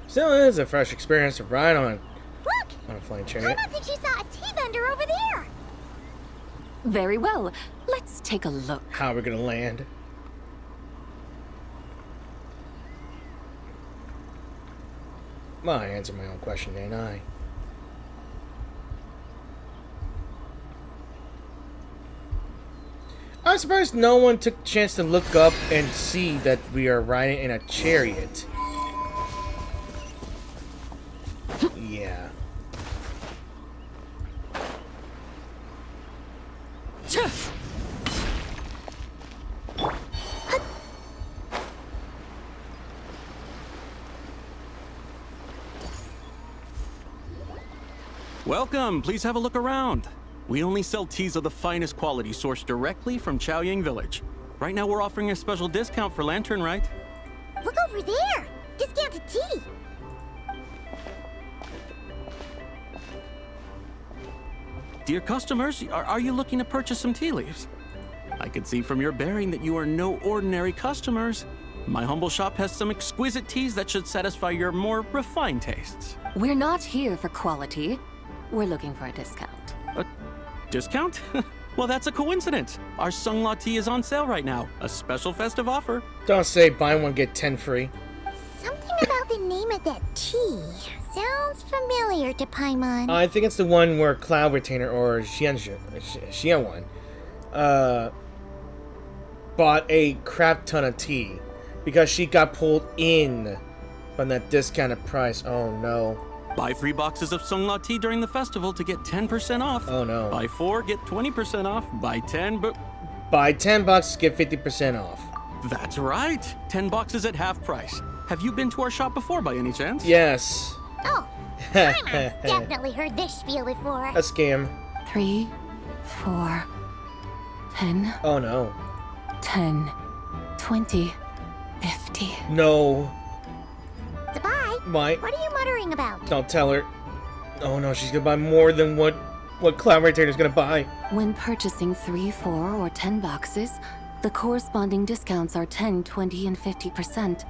A: Still is a fresh experience to ride on a flying chariot.
B: I don't think she saw a tea vendor over there.
I: Very well. Let's take a look.
A: How are we gonna land? Well, I answered my own question, ain't I? I'm surprised no one took the chance to look up and see that we are riding in a chariot. Yeah.
O: Welcome, please have a look around. We only sell teas of the finest quality sourced directly from Chaoying Village. Right now we're offering a special discount for Lantern Rite.
B: Look over there! Discounted tea!
O: Dear customers, are you looking to purchase some tea leaves? I can see from your bearing that you are no ordinary customers. My humble shop has some exquisite teas that should satisfy your more refined tastes.
I: We're not here for quality. We're looking for a discount.
O: A discount? Well, that's a coincidence. Our Sungla tea is on sale right now. A special festive offer.
A: Don't say buy one, get 10 free.
B: Something about the name of that tea sounds familiar to Paimon.
A: I think it's the one where Cloud Retainer or Xianwan bought a crap ton of tea because she got pulled in from that discounted price. Oh no.
O: Buy 3 boxes of Sungla tea during the festival to get 10% off.
A: Oh no.
O: Buy 4, get 20% off. Buy 10, but...
A: Buy 10 boxes, get 50% off.
O: That's right. 10 boxes at half price. Have you been to our shop before by any chance?
A: Yes.
B: Oh, Paimon's definitely heard this spiel before.
A: A scam.
I: 3, 4, 10.
A: Oh no.
I: 10, 20, 50.
A: No.
B: Zibai,
A: Why?
B: what are you muttering about?
A: Don't tell her. Oh no, she's gonna buy more than what Cloud Retainer's gonna buy.
I: When purchasing 3, 4, or 10 boxes, the corresponding discounts are 10, 20, and 50%.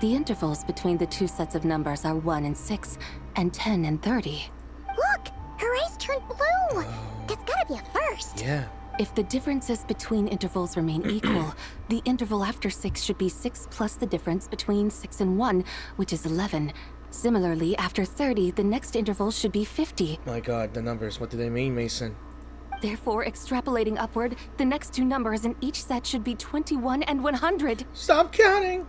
I: The intervals between the two sets of numbers are 1 and 6, and 10 and 30.
B: Look! Her eyes turned blue! That's gotta be a first!
A: Yeah.
I: If the differences between intervals remain equal, the interval after 6 should be 6 plus the difference between 6 and 1, which is 11. Similarly, after 30, the next interval should be 50.
A: My god, the numbers. What do they mean, Mason?
I: Therefore, extrapolating upward, the next two numbers in each set should be 21 and 100.
A: Stop counting!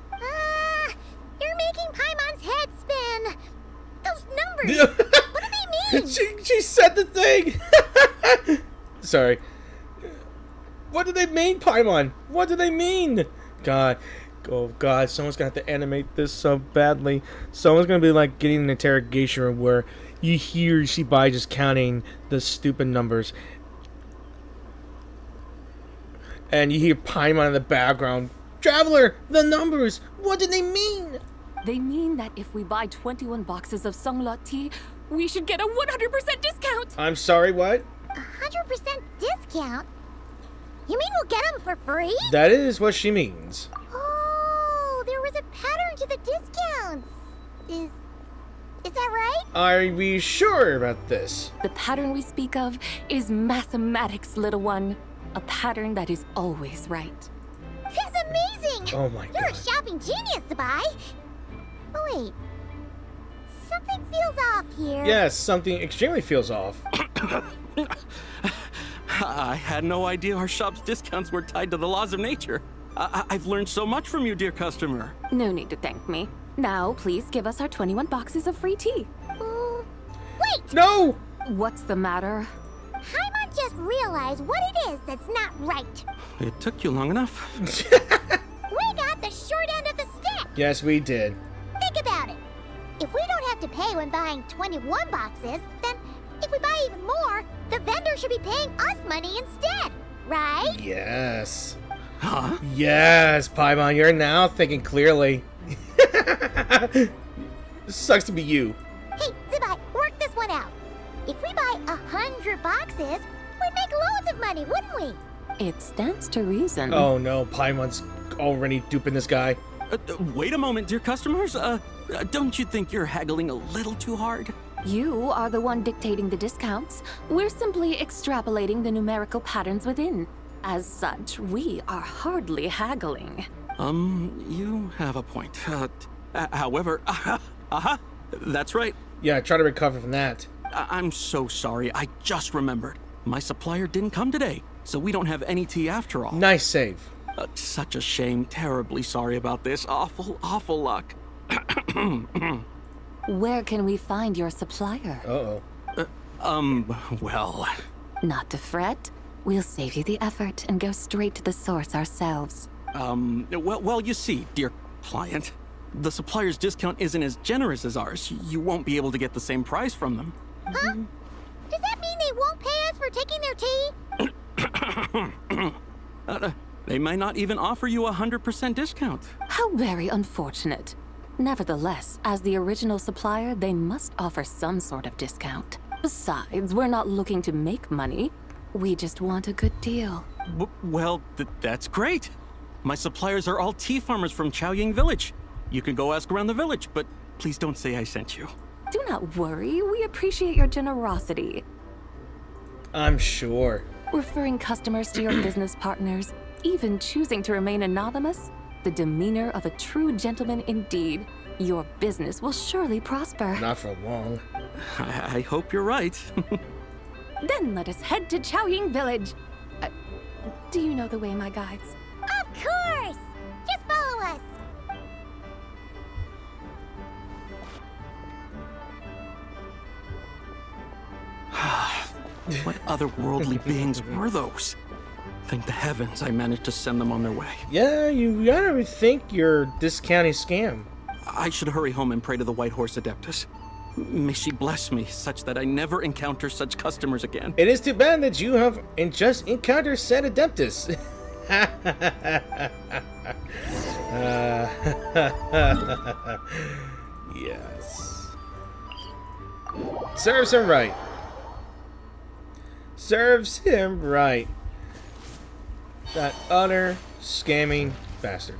B: You're making Paimon's head spin! Those numbers! What do they mean?
A: She said the thing! Sorry. What do they mean, Paimon? What do they mean? God. Oh god, someone's gonna have to animate this so badly. Someone's gonna be like getting an interrogation room where you hear Zibai just counting the stupid numbers. And you hear Paimon in the background. Traveler, the numbers! What do they mean?
I: They mean that if we buy 21 boxes of Sungla tea, we should get a 100% discount!
A: I'm sorry, what?
B: 100% discount? You mean we'll get them for free?
A: That is what she means.
B: Oh, there was a pattern to the discounts. Is that right?
A: Are we sure about this?
I: The pattern we speak of is mathematics, little one. A pattern that is always right.
B: That's amazing!
A: Oh my
B: You're
A: god.
B: a shopping genius, Zibai. Oh wait. Something feels off here.
A: Yes, something extremely feels off.
O: I had no idea our shop's discounts were tied to the laws of nature. I've learned so much from you, dear customer.
K: No need to thank me. Now, please give us our 21 boxes of free tea.
B: Wait!
A: No!
K: What's the matter?
B: Paimon just realized what it is that's not right.
O: It took you long enough.
B: We got the short end of the stick.
A: Yes, we did.
B: Think about it. If we don't have to pay when buying 21 boxes, then if we buy even more, the vendor should be paying us money instead, right?
A: Yes.
O: Huh?
A: Yes, Paimon, you're now thinking clearly. Sucks to be you.
B: Hey, Zibai, work this one out. If we buy 100 boxes, we'd make loads of money, wouldn't we?
K: It stands to reason.
A: Oh no, Paimon's already duping this guy.
O: Wait a moment, dear customers. Don't you think you're haggling a little too hard?
K: You are the one dictating the discounts. We're simply extrapolating the numerical patterns within. As such, we are hardly haggling.
O: You have a point. However, that's right.
A: Yeah, try to recover from that.
O: I'm so sorry. I just remembered. My supplier didn't come today, so we don't have any tea after all.
A: Nice save.
O: Such a shame. Terribly sorry about this. Awful luck.
K: Where can we find your supplier?
O: Well...
K: Not to fret. We'll save you the effort and go straight to the source ourselves.
O: Well, you see, dear client, the supplier's discount isn't as generous as ours. You won't be able to get the same price from them.
B: Huh? Does that mean they won't pay us for taking their tea?
O: They might not even offer you a 100% discount.
K: How very unfortunate. Nevertheless, as the original supplier, they must offer some sort of discount. Besides, we're not looking to make money. We just want a good deal.
O: Well, that's great. My suppliers are all tea farmers from Chaoying Village. You can go ask around the village, but please don't say I sent you.
K: Do not worry, we appreciate your generosity.
A: I'm sure.
K: Referring customers to your business partners, even choosing to remain anonymous, the demeanor of a true gentleman indeed. Your business will surely prosper.
A: Not for long.
O: I hope you're right.
K: Then let us head to Chaoying Village. Do you know the way, my guides?
B: Of course! Just follow us.
O: What otherworldly beings were those? Thank the heavens I managed to send them on their way.
A: Yeah, you gotta rethink your discounting scam.
O: I should hurry home and pray to the White Horse Adeptus. May she bless me such that I never encounter such customers again.
A: It is too bad that you have just encountered said Adeptus. Yes. Serves him right. Serves him right. That utter scamming bastard.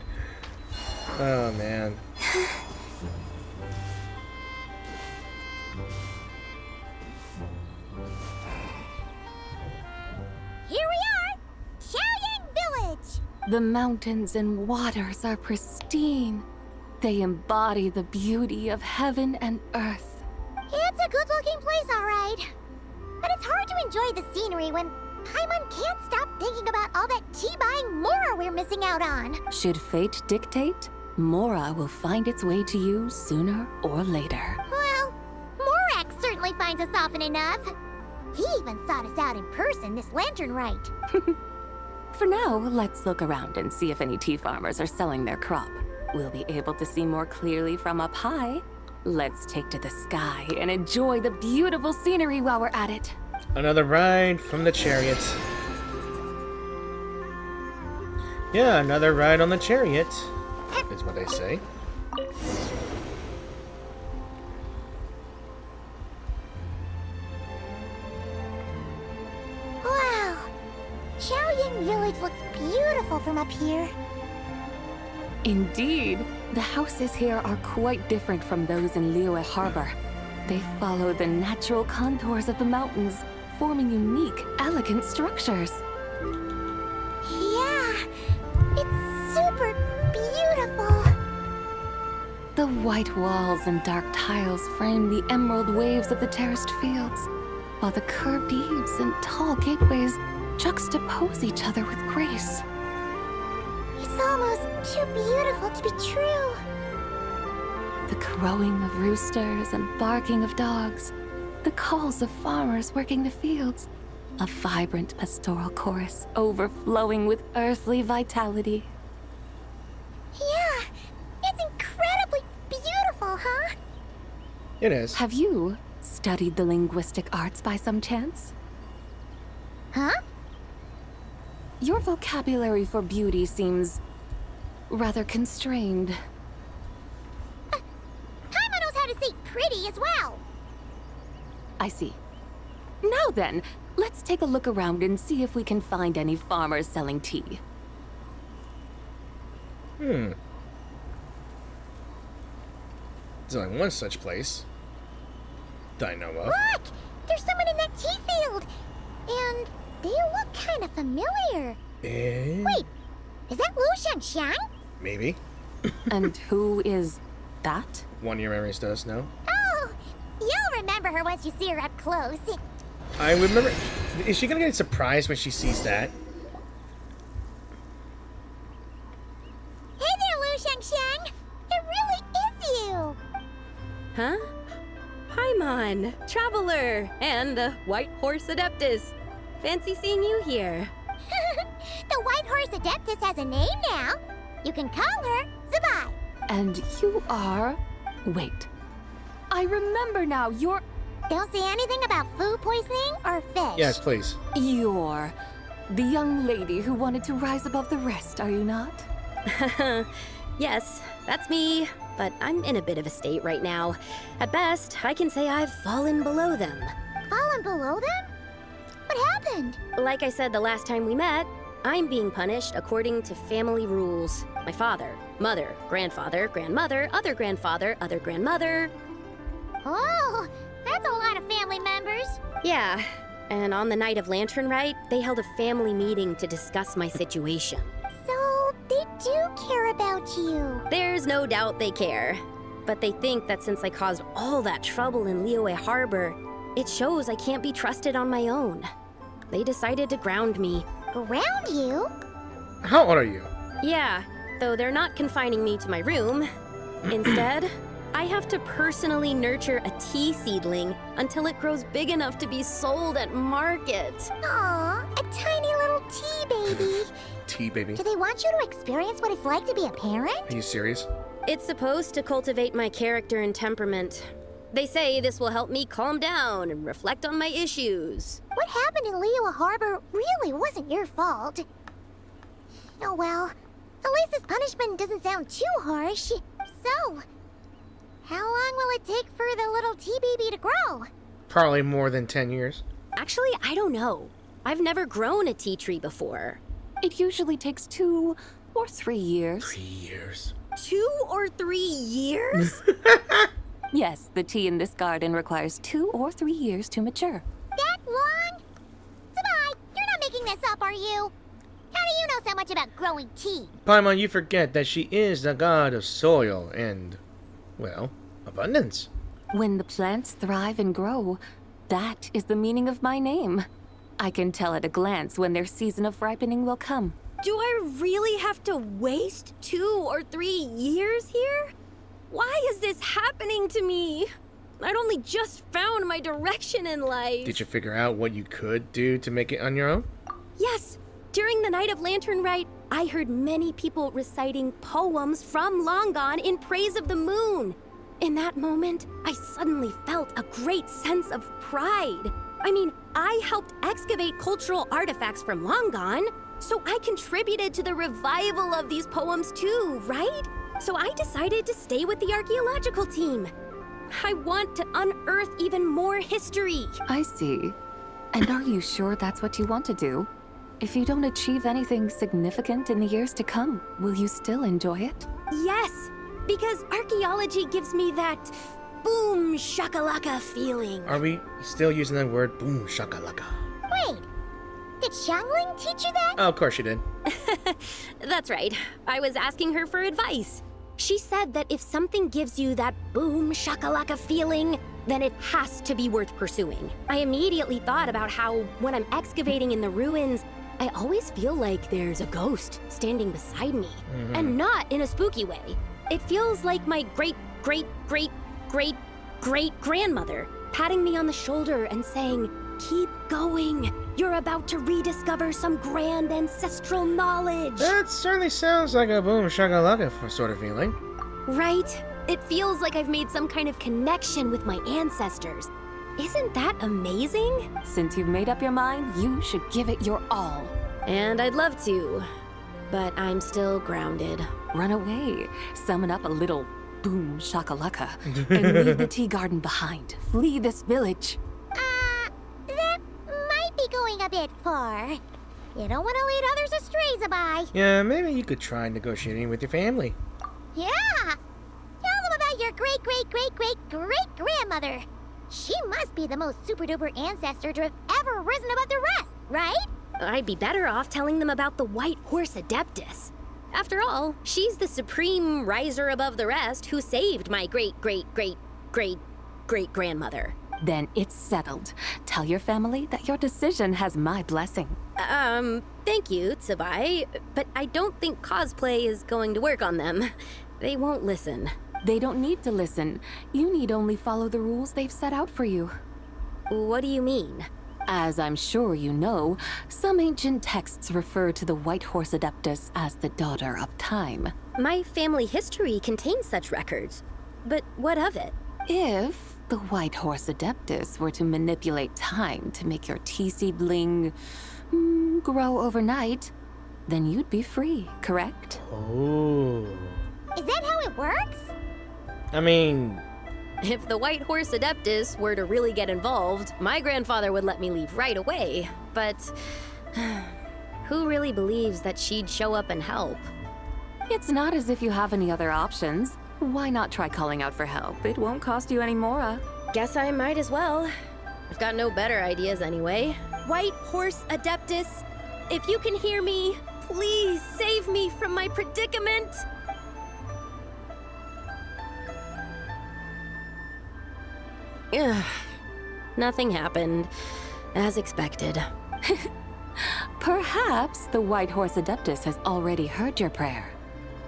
A: Oh, man.
B: Here we are! Chaoying Village!
K: The mountains and waters are pristine. They embody the beauty of heaven and earth.
B: It's a good-looking place, all right. But it's hard to enjoy the scenery when Paimon can't stop thinking about all that tea-buying Mora we're missing out on.
K: Should fate dictate, Mora will find its way to you sooner or later.
B: Well, Morak certainly finds us often enough. He even sought us out in person this Lantern Rite.
K: For now, let's look around and see if any tea farmers are selling their crop. We'll be able to see more clearly from up high. Let's take to the sky and enjoy the beautiful scenery while we're at it.
A: Another ride from the chariot. Yeah, another ride on the chariot, is what they say.
B: Wow! Chaoying Village looks beautiful from up here.
K: Indeed, the houses here are quite different from those in Liyue Harbor. They follow the natural contours of the mountains, forming unique, elegant structures.
B: Yeah, it's super beautiful.
K: The white walls and dark tiles frame the emerald waves of the terraced fields, while the curved eaves and tall gateways juxtapose each other with grace.
B: It's all too beautiful to be true.
K: The crowing of roosters and barking of dogs. The calls of farmers working the fields. A vibrant pastoral chorus overflowing with earthly vitality.
B: Yeah, it's incredibly beautiful, huh?
A: It is.
K: Have you studied the linguistic arts by some chance?
B: Huh?
K: Your vocabulary for beauty seems rather constrained.
B: Paimon knows how to say pretty as well.
K: I see. Now then, let's take a look around and see if we can find any farmers selling tea.
A: There's only one such place that I know of.
B: Look! There's someone in that tea field! And they look kind of familiar. Wait, is that Lu Xiangxiang?
A: Maybe.
K: And who is that?
A: One of your memories does, no?
B: Oh, you'll remember her once you see her up close.
A: I remember. Is she gonna get surprised when she sees that?
B: Hey there, Lu Xiangxiang! It really is you!
I: Huh? Paimon, Traveler, and the White Horse Adeptus. Fancy seeing you here.
B: The White Horse Adeptus has a name now. You can call her Zibai.
K: And you are... Wait. I remember now, you're...
B: Don't say anything about food poisoning or fish.
A: Yes, please.
K: You're the young lady who wanted to rise above the rest, are you not?
I: Yes, that's me, but I'm in a bit of a state right now. At best, I can say I've fallen below them.
B: Fallen below them? What happened?
I: Like I said the last time we met, I'm being punished according to family rules. My father, mother, grandfather, grandmother, other grandfather, other grandmother.
B: Oh, that's a lot of family members.
I: Yeah, and on the night of Lantern Rite, they held a family meeting to discuss my situation.
B: So, they do care about you.
I: There's no doubt they care. But they think that since I caused all that trouble in Liyue Harbor, it shows I can't be trusted on my own. They decided to ground me.
B: Ground you?
A: How old are you?
I: Yeah, though they're not confining me to my room. Instead, I have to personally nurture a tea seedling until it grows big enough to be sold at market.
B: Aw, a tiny little tea baby.
A: Tea baby.
B: Do they want you to experience what it's like to be a parent?
A: Are you serious?
I: It's supposed to cultivate my character and temperament. They say this will help me calm down and reflect on my issues.
B: What happened in Liyue Harbor really wasn't your fault. Oh well, at least this punishment doesn't sound too harsh. So, how long will it take for the little tea baby to grow?
A: Probably more than 10 years.
I: Actually, I don't know. I've never grown a tea tree before.
K: It usually takes 2 or 3 years.
A: 3 years.
I: 2 or 3 years?
K: Yes, the tea in this garden requires 2 or 3 years to mature.
B: That long? Zibai, you're not making this up, are you? How do you know so much about growing tea?
A: Paimon, you forget that she is the god of soil and, well, abundance.
K: When the plants thrive and grow, that is the meaning of my name. I can tell at a glance when their season of ripening will come.
I: Do I really have to waste 2 or 3 years here? Why is this happening to me? I'd only just found my direction in life.
A: Did you figure out what you could do to make it on your own?
I: Yes. During the night of Lantern Rite, I heard many people reciting poems from long gone in praise of the moon. In that moment, I suddenly felt a great sense of pride. I mean, I helped excavate cultural artifacts from long gone, so I contributed to the revival of these poems too, right? So I decided to stay with the archaeological team. I want to unearth even more history.
K: I see. And are you sure that's what you want to do? If you don't achieve anything significant in the years to come, will you still enjoy it?
I: Yes, because archaeology gives me that boom shakalaka feeling.
A: Are we still using that word, boom shakalaka?
B: Wait, did Xiangling teach you that?
A: Oh, of course she did.
I: That's right. I was asking her for advice. She said that if something gives you that boom shakalaka feeling, then it has to be worth pursuing. I immediately thought about how, when I'm excavating in the ruins, I always feel like there's a ghost standing beside me, and not in a spooky way. It feels like my great-great-great-great-great-grandmother patting me on the shoulder and saying, "Keep going. You're about to rediscover some grand ancestral knowledge."
A: That certainly sounds like a boom shakalaka sort of feeling.
I: Right? It feels like I've made some kind of connection with my ancestors. Isn't that amazing?
K: Since you've made up your mind, you should give it your all.
I: And I'd love to, but I'm still grounded.
K: Run away, summon up a little boom shakalaka, and leave the tea garden behind. Flee this village.
B: That might be going a bit far. You don't want to lead others astray, Zibai.
A: Yeah, maybe you could try negotiating with your family.
B: Yeah! Tell them about your great-great-great-great-great-grandmother. She must be the most super-duper ancestor to have ever risen above the rest, right?
I: I'd be better off telling them about the White Horse Adeptus. After all, she's the supreme riser above the rest who saved my great-great-great-great-great-grandmother.
K: Then it's settled. Tell your family that your decision has my blessing.
I: Thank you, Zibai, but I don't think cosplay is going to work on them. They won't listen.
K: They don't need to listen. You need only follow the rules they've set out for you.
I: What do you mean?
K: As I'm sure you know, some ancient texts refer to the White Horse Adeptus as the Daughter of Time.
I: My family history contains such records. But what of it?
K: If the White Horse Adeptus were to manipulate time to make your tea seedling grow overnight, then you'd be free, correct?
A: Oh.
B: Is that how it works?
A: I mean...
I: If the White Horse Adeptus were to really get involved, my grandfather would let me leave right away. But who really believes that she'd show up and help?
K: It's not as if you have any other options. Why not try calling out for help? It won't cost you any more.
I: Guess I might as well. I've got no better ideas anyway. White Horse Adeptus, if you can hear me, please save me from my predicament. Ugh. Nothing happened, as expected.
K: Perhaps the White Horse Adeptus has already heard your prayer.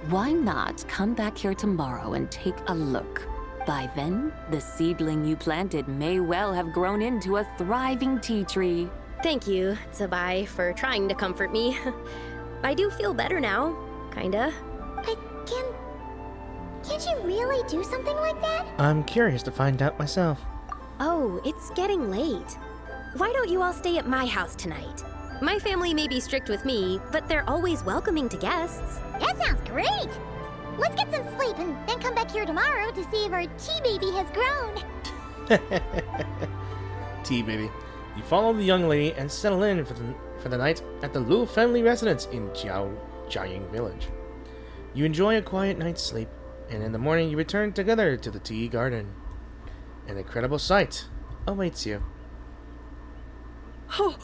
K: Why not come back here tomorrow and take a look? By then, the seedling you planted may well have grown into a thriving tea tree.
I: Thank you, Zibai, for trying to comfort me. I do feel better now, kinda.
B: Can't you really do something like that?
A: I'm curious to find out myself.
I: Oh, it's getting late. Why don't you all stay at my house tonight? My family may be strict with me, but they're always welcoming to guests.
B: That sounds great! Let's get some sleep and then come back here tomorrow to see if our tea baby has grown.
A: Tea baby. You follow the young lady and settle in for the night at the Liyue family residence in Jiaying village. You enjoy a quiet night's sleep, and in the morning you return together to the tea garden. An incredible sight awaits you.
I: Oh,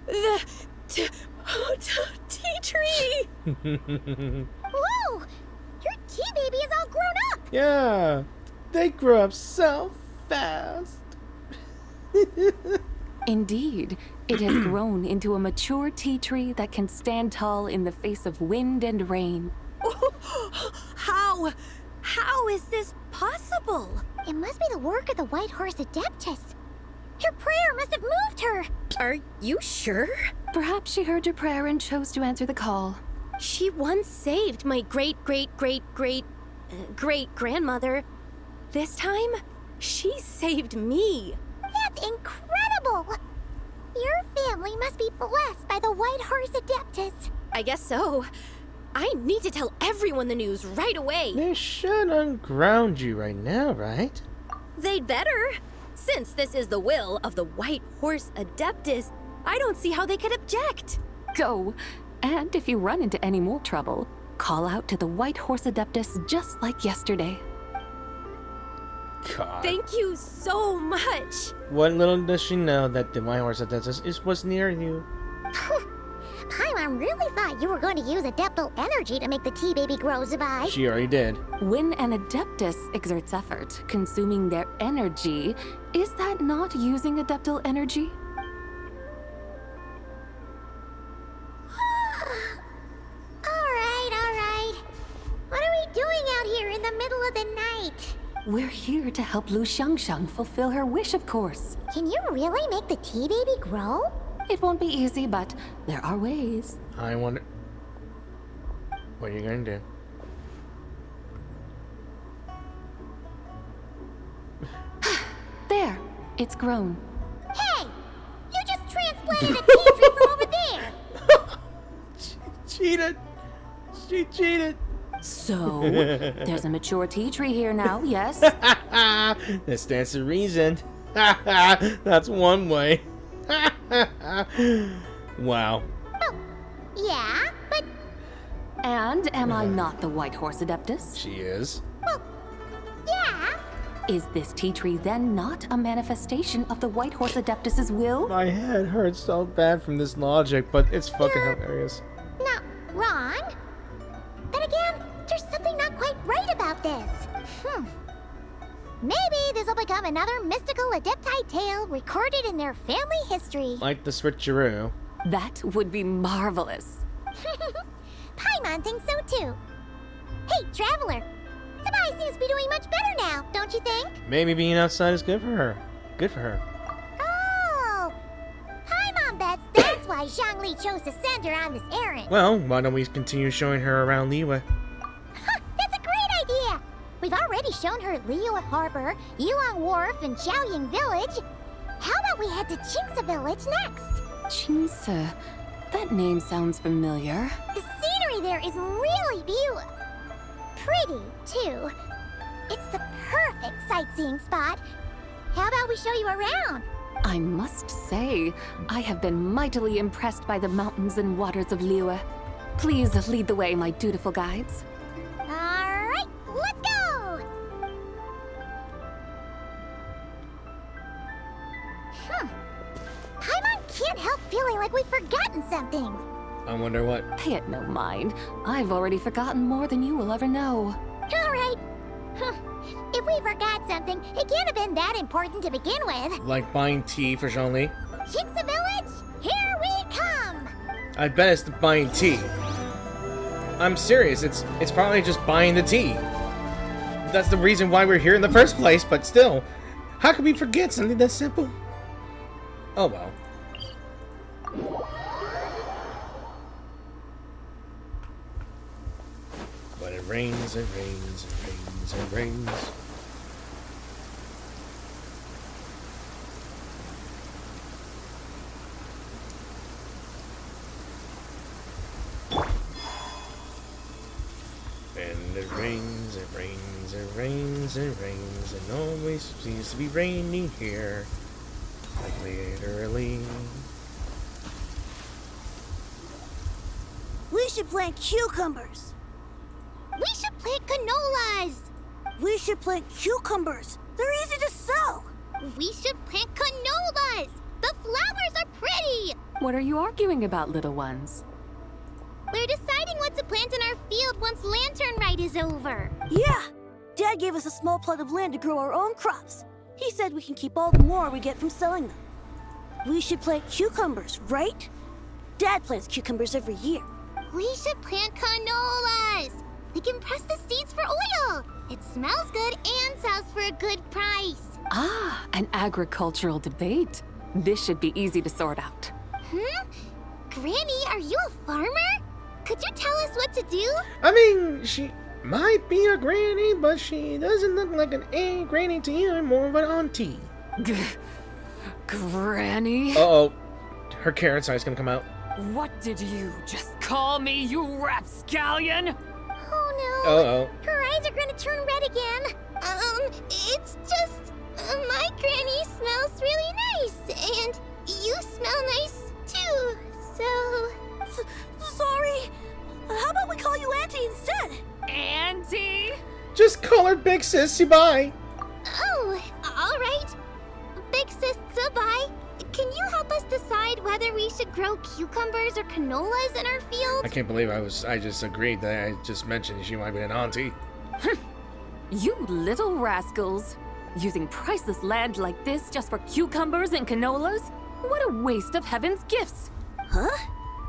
I: the tea tree!
B: Whoa! Your tea baby is all grown up!
A: Yeah, they grow up so fast.
K: Indeed, it has grown into a mature tea tree that can stand tall in the face of wind and rain.
I: How is this possible?
B: It must be the work of the White Horse Adeptus. Her prayer must have moved her.
I: Are you sure?
K: Perhaps she heard your prayer and chose to answer the call.
I: She once saved my great-great-great-great-great-grandmother. This time, she saved me.
B: That's incredible! Your family must be blessed by the White Horse Adeptus.
I: I guess so. I need to tell everyone the news right away.
A: They should unground you right now, right?
I: They'd better. Since this is the will of the White Horse Adeptus, I don't see how they could object.
K: Go. And if you run into any more trouble, call out to the White Horse Adeptus just like yesterday.
A: God.
I: Thank you so much.
A: What little does she know that the White Horse Adeptus was near you?
B: Paimon really thought you were going to use Adeptal energy to make the tea baby grow, Zibai.
A: She already did.
K: When an Adeptus exerts effort, consuming their energy, is that not using Adeptal energy?
B: middle of the night.
K: We're here to help Lu Xiangxiang fulfill her wish, of course.
B: Can you really make the tea baby grow?
K: It won't be easy, but there are ways.
A: I wonder... what are you gonna do?
K: There, it's grown.
B: Hey! You just transplanted a tea tree from over there!
A: Cheated! She cheated!
K: So, there's a mature tea tree here now, yes?
A: That stands to reason. That's one way. Wow.
B: Oh, yeah, but...
K: And am I not the White Horse Adeptus?
A: She is.
B: Well, yeah.
K: Is this tea tree then not a manifestation of the White Horse Adeptus's will?
A: My head hurts so bad from this logic, but it's fucking hilarious.
B: Not wrong. Then again, there's something not quite right about this. Maybe this will become another mystical Adepti tale recorded in their family history.
A: Like the switcheroo.
K: That would be marvelous.
B: Paimon thinks so too. Hey, Traveler. Zibai seems to be doing much better now, don't you think?
A: Maybe being outside is good for her. Good for her.
B: Oh! Paimon bets that's why Zhongli chose to send her on this errand.
A: Well, why don't we continue showing her around Liyue?
B: That's a great idea! We've already shown her Liyue Harbor, Yulong Wharf, and Xiaoying Village. How about we head to Qingce Village next?
K: Qingce? That name sounds familiar.
B: The scenery there is really pretty, too. It's the perfect sightseeing spot. How about we show you around?
K: I must say, I have been mightily impressed by the mountains and waters of Liyue. Please lead the way, my dutiful guides.
B: Alright, let's go! Paimon can't help feeling like we've forgotten something.
A: I wonder what.
K: Pay it no mind. I've already forgotten more than you will ever know.
B: Alright. If we forgot something, it can't have been that important to begin with.
A: Like buying tea for Zhongli?
B: Qingce Village, here we come!
A: I bet it's buying tea. I'm serious, it's probably just buying the tea. That's the reason why we're here in the first place, but still. How could we forget something that simple? Oh well. But it rains, it rains, it rains, it rains. And it rains, it rains, it rains, it rains, and always seems to be raining here. Like literally.
R: We should plant cucumbers.
B: We should plant canolas.
R: We should plant cucumbers. They're easy to sell.
B: We should plant canolas. The flowers are pretty.
K: What are you arguing about, little ones?
B: We're deciding what to plant in our field once Lantern Rite is over.
R: Yeah. Dad gave us a small plot of land to grow our own crops. He said we can keep all the more we get from selling them. We should plant cucumbers, right? Dad plants cucumbers every year.
B: We should plant canolas. We can press the seeds for oil. It smells good and sells for a good price.
K: Ah, an agricultural debate. This should be easy to sort out.
B: Granny, are you a farmer? Could you tell us what to do?
A: I mean, she might be a granny, but she doesn't look like an A granny to you, more of an auntie.
E: Granny?
A: Uh-oh. Her Karen side's gonna come out.
E: What did you just call me, you rapscallion?
B: Oh no.
A: Uh-oh.
B: Her eyes are gonna turn red again. It's just... my granny smells really nice, and you smell nice too, so...
R: Sorry. How about we call you Auntie instead?
E: Auntie?
A: Just call her Big Sis Zibai.
B: Oh, alright. Big Sis Zibai, can you help us decide whether we should grow cucumbers or canolas in our field?
A: I can't believe I just agreed that I just mentioned she might be an auntie.
K: You little rascals. Using priceless land like this just for cucumbers and canolas? What a waste of heaven's gifts.
R: Huh?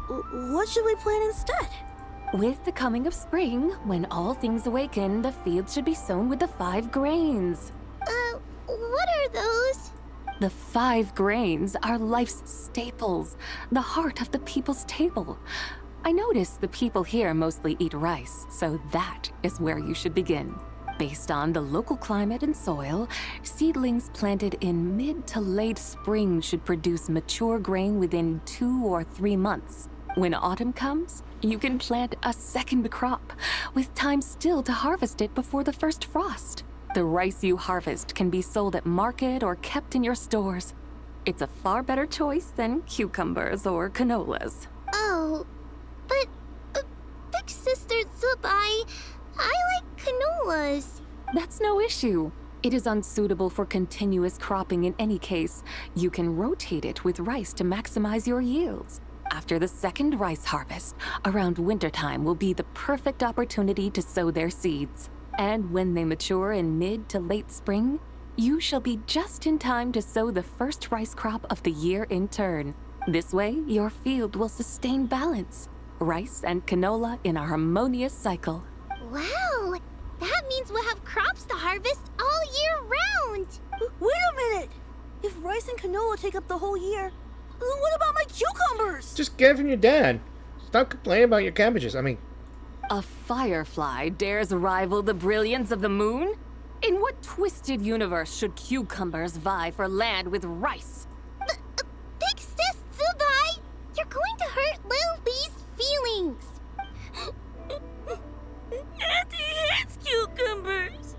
R: What should we plant instead?
K: With the coming of spring, when all things awaken, the fields should be sown with the 5 grains.
B: What are those?
K: The 5 grains are life's staples, the heart of the people's table. I notice the people here mostly eat rice, so that is where you should begin. Based on the local climate and soil, seedlings planted in mid to late spring should produce mature grain within 2 or 3 months. When autumn comes, you can plant a second crop, with time still to harvest it before the first frost. The rice you harvest can be sold at market or kept in your stores. It's a far better choice than cucumbers or canolas.
B: Oh, but Big Sister Zibai, I like canolas.
K: That's no issue. It is unsuitable for continuous cropping in any case. You can rotate it with rice to maximize your yields. After the second rice harvest, around wintertime will be the perfect opportunity to sow their seeds. And when they mature in mid to late spring, you shall be just in time to sow the first rice crop of the year in turn. This way, your field will sustain balance. Rice and canola in a harmonious cycle.
B: Wow! That means we'll have crops to harvest all year round!
R: Wait a minute! If rice and canola take up the whole year, what about my cucumbers?
A: Just get it from your dad. Stop complaining about your cabbages.
K: A firefly dares rival the brilliance of the moon? In what twisted universe should cucumbers vie for land with rice?
B: Big Sis Zibai, you're going to hurt Lil Lee's feelings.
R: Auntie hates cucumbers.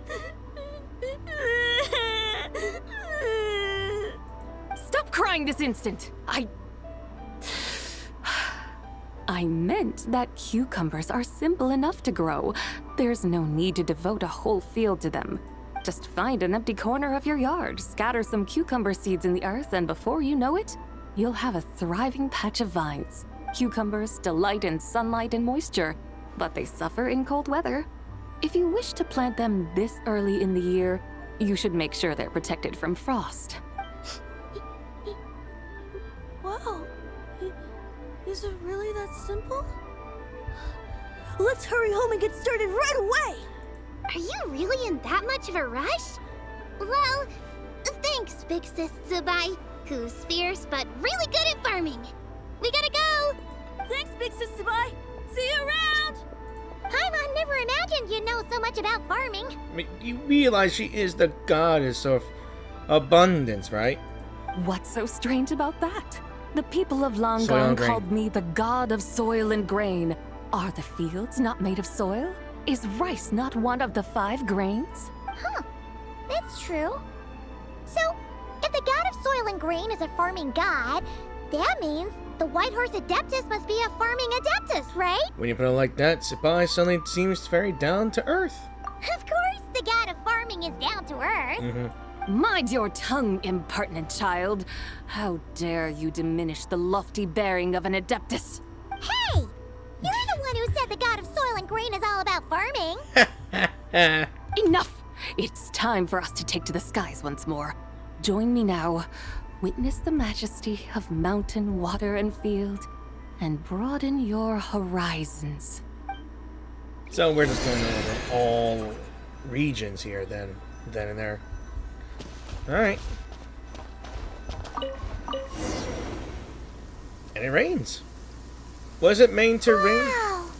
K: Stop crying this instant! I meant that cucumbers are simple enough to grow. There's no need to devote a whole field to them. Just find an empty corner of your yard, scatter some cucumber seeds in the earth, and before you know it, you'll have a thriving patch of vines. Cucumbers delight in sunlight and moisture, but they suffer in cold weather. If you wish to plant them this early in the year, you should make sure they're protected from frost.
R: Wow. Is it really that simple? Let's hurry home and get started right away!
B: Are you really in that much of a rush? Well, thanks, Big Sis Zibai, who's fierce but really good at farming. We gotta go!
R: Thanks, Big Sis Zibai! See you around!
B: Paimon never imagined you'd know so much about farming.
A: You realize she is the goddess of abundance, right?
K: What's so strange about that? The people of
A: Soil
K: Longon
A: and grain.
K: called me the god of soil and grain. Are the fields not made of soil? Is rice not one of the 5 grains?
B: Huh, that's true. So, if the god of soil and grain is a farming god, that means the White Horse Adeptus must be a farming adeptus, right?
A: When you put it like that, Zibai suddenly seems very down to earth.
B: Of course, the god of farming is down to earth.
K: Mind your tongue, impertinent child. How dare you diminish the lofty bearing of an adeptus?
B: Hey! You're the one who said the god of soil and grain is all about farming.
K: Enough! It's time for us to take to the skies once more. Join me now. Witness the majesty of mountain, water, and field, and broaden your horizons.
A: So we're just going over all regions here, then and there. Alright. And it rains. Was it meant to rain?
B: Wow!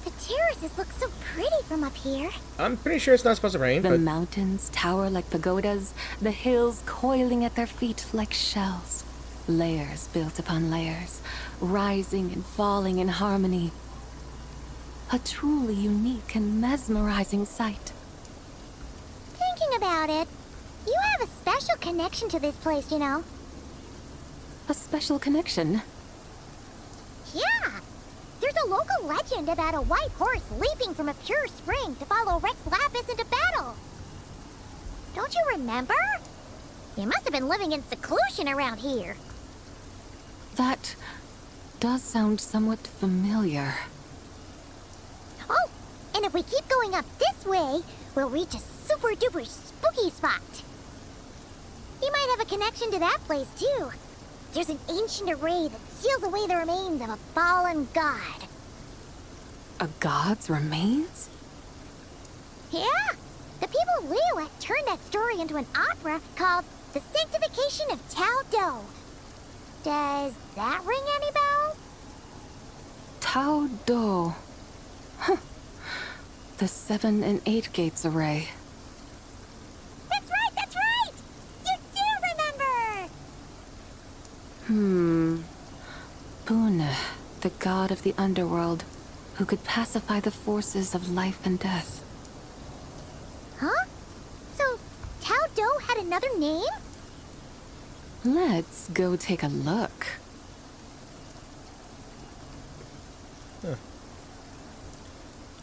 B: The terraces look so pretty from up here.
A: I'm pretty sure it's not supposed to rain,
K: The
A: but
K: mountains tower like pagodas, the hills coiling at their feet like shells. Layers built upon layers, rising and falling in harmony. A truly unique and mesmerizing sight.
B: Thinking about it, you have a special connection to this place, you know.
K: A special connection?
B: Yeah! There's a local legend about a white horse leaping from a pure spring to follow Rex Lapis into battle. Don't you remember? You must have been living in seclusion around here.
K: That does sound somewhat familiar.
B: Oh, and if we keep going up this way, we'll reach a super-duper spooky spot. You might have a connection to that place, too. There's an ancient array that seals away the remains of a fallen god.
E: A god's remains?
B: Yeah! The people of Liyue turned that story into an opera called The Sanctification of Tao Do. Does that ring any bells?
E: Tao Do. Huh. The 7 and 8 gates array.
B: That's right, that's right! You do remember!
E: Bune, the god of the underworld, who could pacify the forces of life and death.
B: Huh? So, Tao Do had another name?
E: Let's go take a look.
A: Huh.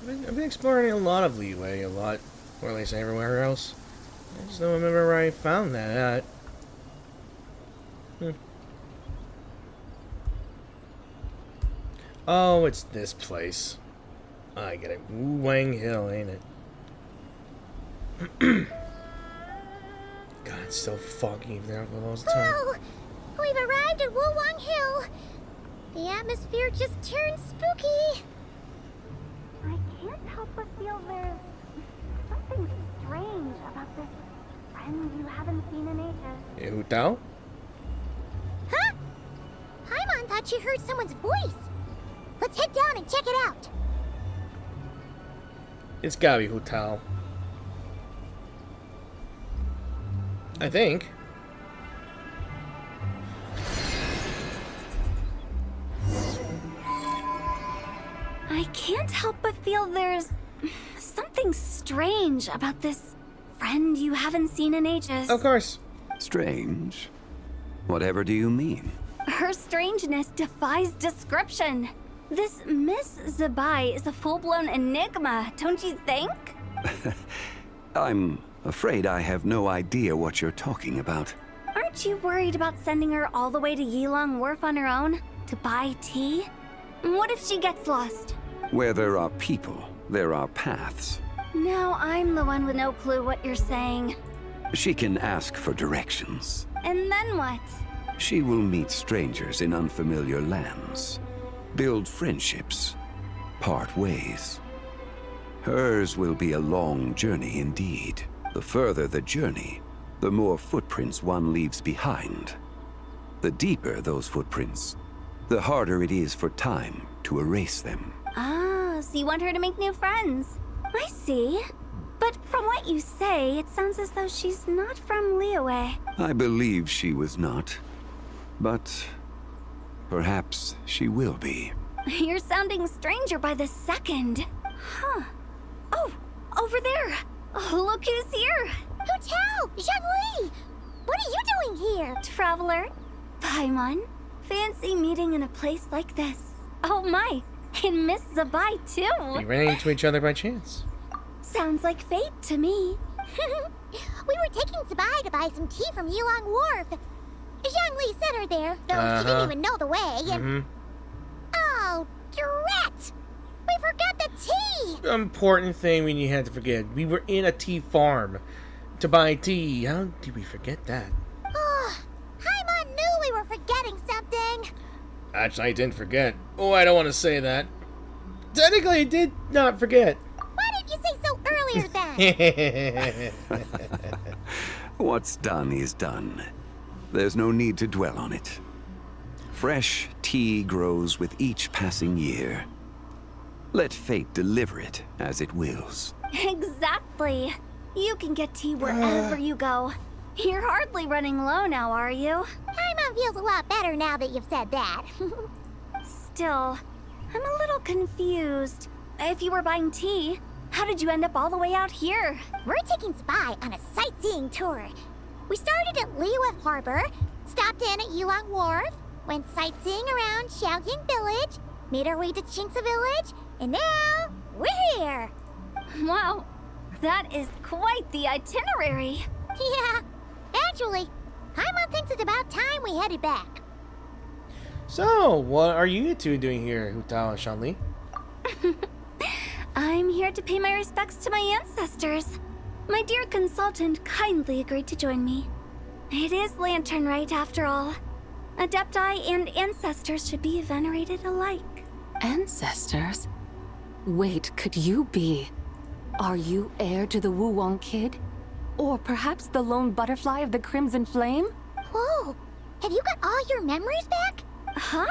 A: I've been exploring a lot of Liyue, a lot, or at least everywhere else. I just don't remember where I found that at. Oh, it's this place. I get it. Wu Wang Hill, ain't it? God, it's so foggy there for most of the time.
B: Whoa! We've arrived at Wu Wang Hill. The atmosphere just turned spooky. I can't help but feel there's something strange about this friend you haven't seen in ages.
A: Hu Tao?
B: Huh? Paimon thought she heard someone's voice. Let's head down and check it out.
A: It's gotta be Hu Tao. I think.
H: I can't help but feel there's something strange about this friend you haven't seen in ages.
A: Of course.
N: Strange? Whatever do you mean?
H: Her strangeness defies description. This Miss Zibai is a full-blown enigma, don't you think?
N: I'm afraid I have no idea what you're talking about.
H: Aren't you worried about sending her all the way to Yilong Wharf on her own to buy tea? What if she gets lost?
N: Where there are people, there are paths.
H: Now I'm the one with no clue what you're saying.
N: She can ask for directions.
H: And then what?
N: She will meet strangers in unfamiliar lands, build friendships, part ways. Hers will be a long journey indeed. The further the journey, the more footprints one leaves behind. The deeper those footprints, the harder it is for time to erase them.
H: Ah, so you want her to make new friends. I see. But from what you say, it sounds as though she's not from Liyue.
N: I believe she was not, but perhaps she will be.
H: You're sounding stranger by the second. Huh. Oh, over there. Oh, look who's here.
B: Hu Tao! Zhongli! What are you doing here?
H: Traveler. Paimon. Fancy meeting in a place like this. Oh my, and Miss Zibai too.
A: We ran into each other by chance.
H: Sounds like fate to me.
B: We were taking Zibai to buy some tea from Yilong Wharf. Zhongli sent her there, though she didn't even know the way, and... Oh, drat! We forgot the tea!
A: Important thing we had to forget. We were in a tea farm to buy tea. How did we forget that?
B: Oh, Paimon knew we were forgetting something.
A: Actually, I didn't forget. Oh, I don't want to say that. Technically, I did not forget.
B: Why didn't you say so earlier then?
N: What's done is done. There's no need to dwell on it. Fresh tea grows with each passing year. Let fate deliver it as it wills.
H: Exactly. You can get tea wherever you go. You're hardly running low now, are you?
B: Paimon feels a lot better now that you've said that.
H: Still, I'm a little confused. If you were buying tea, how did you end up all the way out here?
B: We're taking Zibai on a sightseeing tour. We started at Liyue Harbor, stopped in at Yilong Wharf, went sightseeing around Xiaoying Village, made our way to Qingce Village, and now we're here.
H: Wow, that is quite the itinerary.
B: Yeah, actually, Paimon thinks it's about time we headed back.
A: So, what are you two doing here, Hu Tao and Zhongli?
H: I'm here to pay my respects to my ancestors. My dear consultant kindly agreed to join me. It is Lantern Rite, after all. Adepti and ancestors should be venerated alike.
E: Ancestors?
K: Wait, could you be? Are you heir to the Wulong Kid? Or perhaps the lone butterfly of the Crimson Flame?
B: Whoa! Have you got all your memories back?
H: Huh?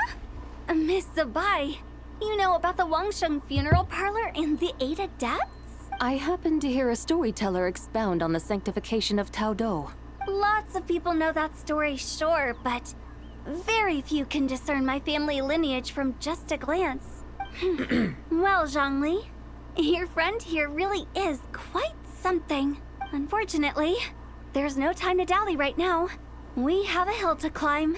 H: Miss Zibai, you know about the Wangsheng funeral parlor and the 8 Adepts?
K: I happened to hear a storyteller expound on the sanctification of Taodo.
H: Lots of people know that story, sure, but very few can discern my family lineage from just a glance. Well, Zhongli, your friend here really is quite something. Unfortunately, there's no time to dally right now. We have a hill to climb.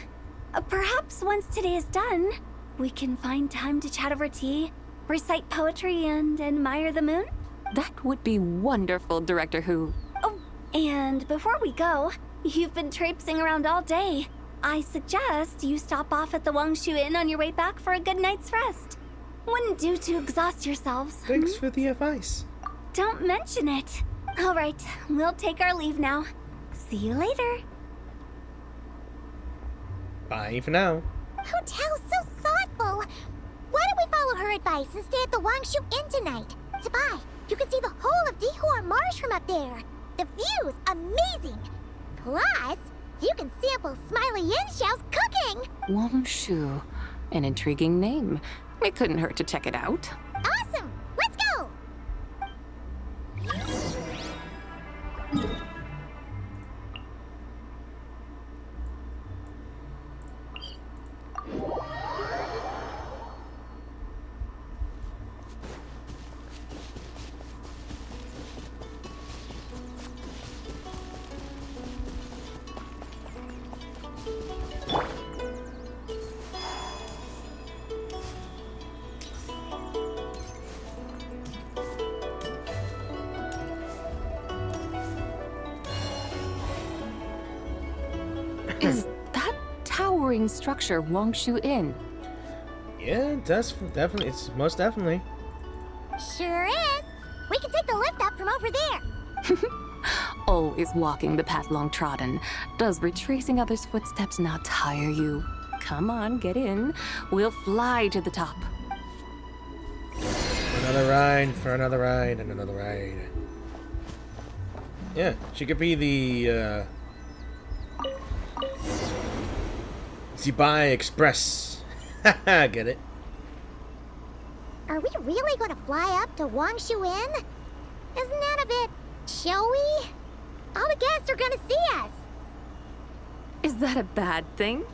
H: Perhaps once today is done, we can find time to chat over tea, recite poetry, and admire the moon?
K: That would be wonderful, Director Hu.
H: Oh, and before we go, you've been traipsing around all day. I suggest you stop off at the Wangshu Inn on your way back for a good night's rest. Wouldn't do to exhaust yourselves.
A: Thanks for the advice.
H: Don't mention it. All right, we'll take our leave now. See you later.
A: Bye for now.
B: Hotel's so thoughtful. Why don't we follow her advice and stay at the Wangshu Inn tonight? Zibai, you can see the whole of Dihor Marsh from up there. The view's amazing. Plus, you can sample Smiley Yin-Xiao's cooking.
K: Wangshu, an intriguing name. It couldn't hurt to check it out.
B: Awesome! Let's go!
K: Is that towering structure Wangshu Inn?
A: Yeah, that's definitely. It's most definitely.
B: Sure is. We can take the lift up from over there.
K: Always walking the path long trodden. Does retracing others' footsteps not tire you? Come on, get in. We'll fly to the top.
A: Another ride, for another ride, and another ride. Yeah, she could be the Zibai Express. Haha, get it?
B: Are we really going to fly up to Wangshu Inn? Isn't that a bit showy? All the guests are going to see us.
K: Is that a bad thing?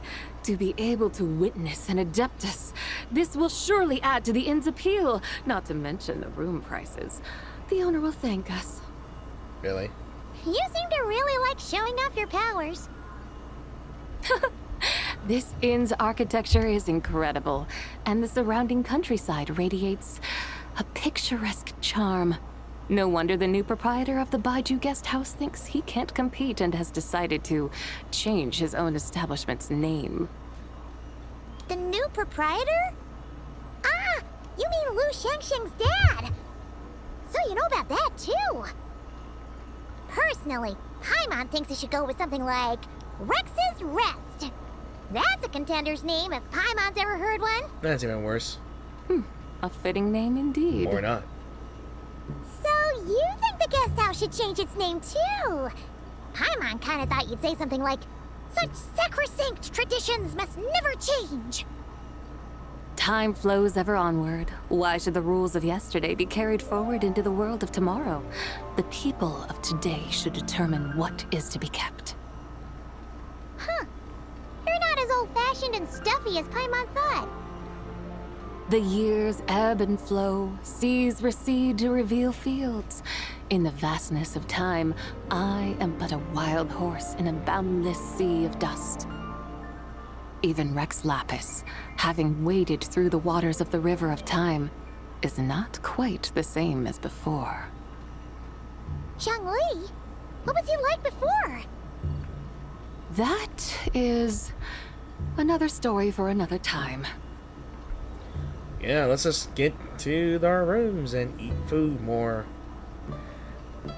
K: To be able to witness an Adeptus. This will surely add to the inn's appeal, not to mention the room prices. The owner will thank us.
A: Really?
B: You seem to really like showing off your powers.
K: This inn's architecture is incredible, and the surrounding countryside radiates a picturesque charm. No wonder the new proprietor of the Baiju guest house thinks he can't compete and has decided to change his own establishment's name.
B: The new proprietor? Ah, you mean Lu Shengsheng's dad. So you know about that, too. Personally, Paimon thinks it should go with something like Rex's Rest. That's a contender's name if Paimon's ever heard one.
A: That's even worse.
K: A fitting name indeed.
A: Or not.
B: So you think the guest house should change its name, too? Paimon kind of thought you'd say something like, such sacrosanct traditions must never change.
K: Time flows ever onward. Why should the rules of yesterday be carried forward into the world of tomorrow? The people of today should determine what is to be kept.
B: Huh. You're not as old-fashioned and stuffy as Paimon thought.
K: The years ebb and flow, seas recede to reveal fields. In the vastness of time, I am but a wild horse in a boundless sea of dust. Even Rex Lapis, having waded through the waters of the river of time, is not quite the same as before.
B: Zhongli? What was he like before?
K: That is another story for another time.
A: Yeah, let's just get to our rooms and eat food more.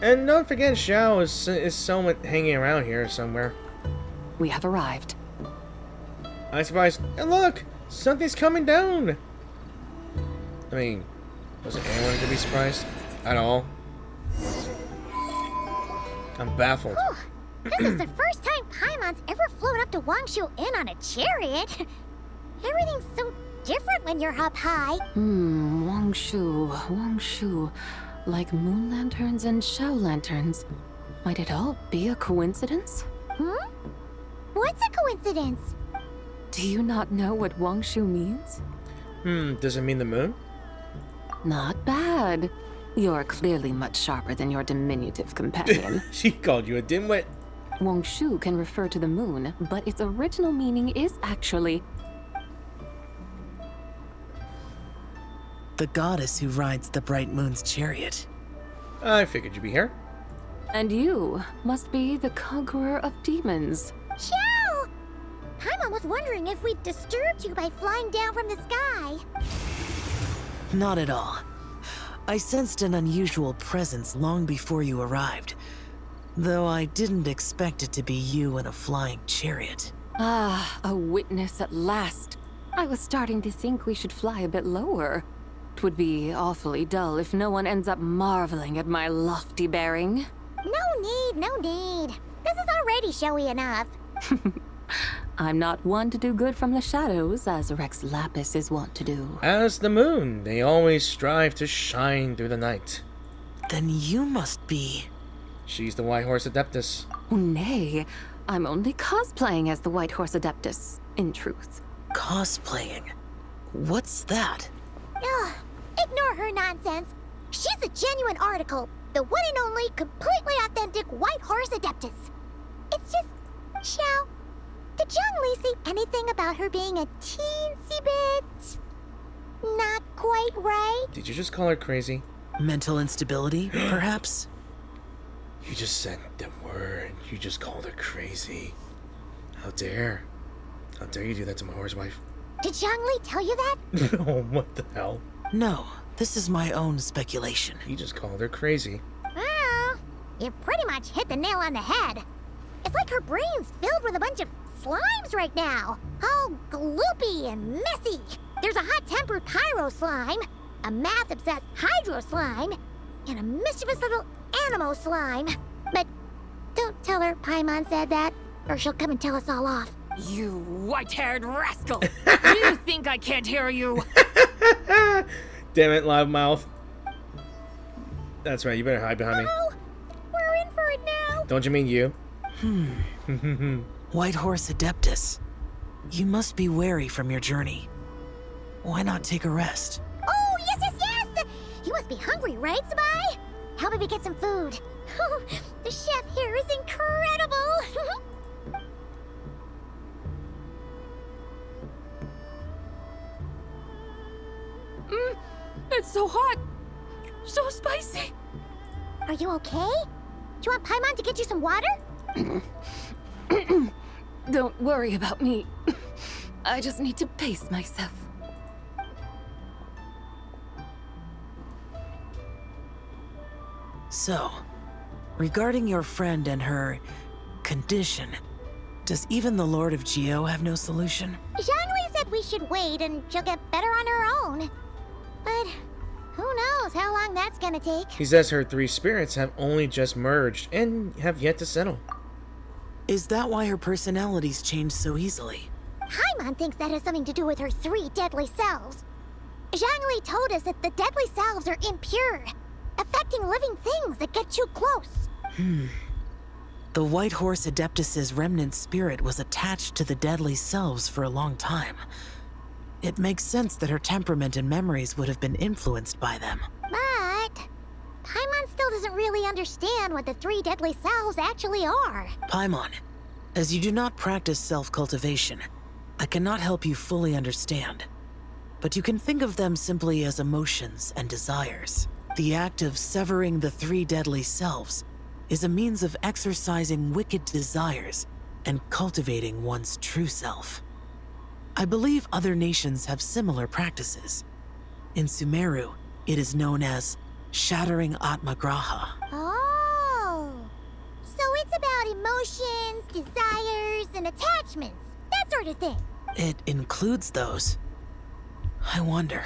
A: And don't forget, Xiao is somewhat hanging around here somewhere.
K: We have arrived.
A: I'm surprised. And look! Something's coming down! I mean, Wasn't anyone to be surprised at all? I'm baffled.
B: Whew. This is the first time Paimon's ever flown up to Wangshu Inn on a chariot. Everything's so different when you're up high.
K: Wangshu. Like moon lanterns and shell lanterns. Might it all be a coincidence?
B: What's a coincidence?
K: Do you not know what Wangshu means?
A: Does it mean the moon?
K: Not bad. You're clearly much sharper than your diminutive companion.
A: She called you a dimwit.
K: Wangshu can refer to the moon, but its original meaning is actually
V: the goddess who rides the bright moon's chariot.
A: I figured you'd be here.
K: And you must be the conqueror of demons.
B: Xiao! Paimon was wondering if we'd disturbed you by flying down from the sky.
V: Not at all. I sensed an unusual presence long before you arrived, though I didn't expect it to be you in a flying chariot.
K: Ah, a witness at last. I was starting to think we should fly a bit lower. It would be awfully dull if no one ends up marveling at my lofty bearing.
B: No need. This is already showy enough.
K: I'm not one to do good from the shadows, as Rex Lapis is wont to do.
A: As the moon, they always strive to shine through the night.
V: Then you must be...
A: She's the White Horse Adeptus.
K: Oh, nay, I'm only cosplaying as the White Horse Adeptus, in truth.
V: Cosplaying? What's that?
B: Ugh, ignore her nonsense. She's a genuine article. The one and only, completely authentic White Horse Adeptus. It's just... Xiao, did Zhongli say anything about her being a teensy bit... not quite right?
A: Did you just call her crazy?
V: Mental instability, perhaps?
A: You just said the word. You just called her crazy. How dare you do that to my horse wife?
B: Did Zhongli tell you that?
A: Oh, what the hell?
V: No, this is my own speculation.
A: You just called her crazy.
B: Oh, you pretty much hit the nail on the head. It's like her brain's filled with a bunch of slimes right now. All gloopy and messy. There's a hot-tempered pyro slime, a math-obsessed hydro slime, and a mischievous little animo slime. But don't tell her Paimon said that, or she'll come and tell us all off.
E: You white-haired rascal! You think I can't hear you?
A: Damn it, loudmouth. That's right, you better hide behind me.
B: Oh, we're in for it now.
A: Don't you mean you?
V: White Horse Adeptus. You must be weary from your journey. Why not take a rest?
B: Oh, yes! You must be hungry, right, Zibai? How about we get some food? The chef here is incredible!
E: It's so hot! So spicy!
B: Are you okay? Do you want Paimon to get you some water?
K: Don't worry about me. I just need to pace myself.
V: So, regarding your friend and her condition, does even the Lord of Geo have no solution?
B: Zhongli said we should wait and she'll get better on her own. But who knows how long that's gonna take?
A: He says her three spirits have only just merged and have yet to settle.
V: Is that why her personalities change so easily?
B: Paimon thinks that has something to do with her three deadly selves. Zhongli told us that the deadly selves are impure, affecting living things that get too close.
V: The White Horse Adeptus' remnant spirit was attached to the deadly selves for a long time. It makes sense that her temperament and memories would have been influenced by them.
B: But Paimon still doesn't really understand what the three deadly selves actually are.
V: Paimon, as you do not practice self-cultivation, I cannot help you fully understand. But you can think of them simply as emotions and desires. The act of severing the three deadly selves is a means of exercising wicked desires and cultivating one's true self. I believe other nations have similar practices. In Sumeru, it is known as shattering Atmagraha.
B: Oh, so it's about emotions, desires, and attachments, that sort of thing.
V: It includes those. I wonder,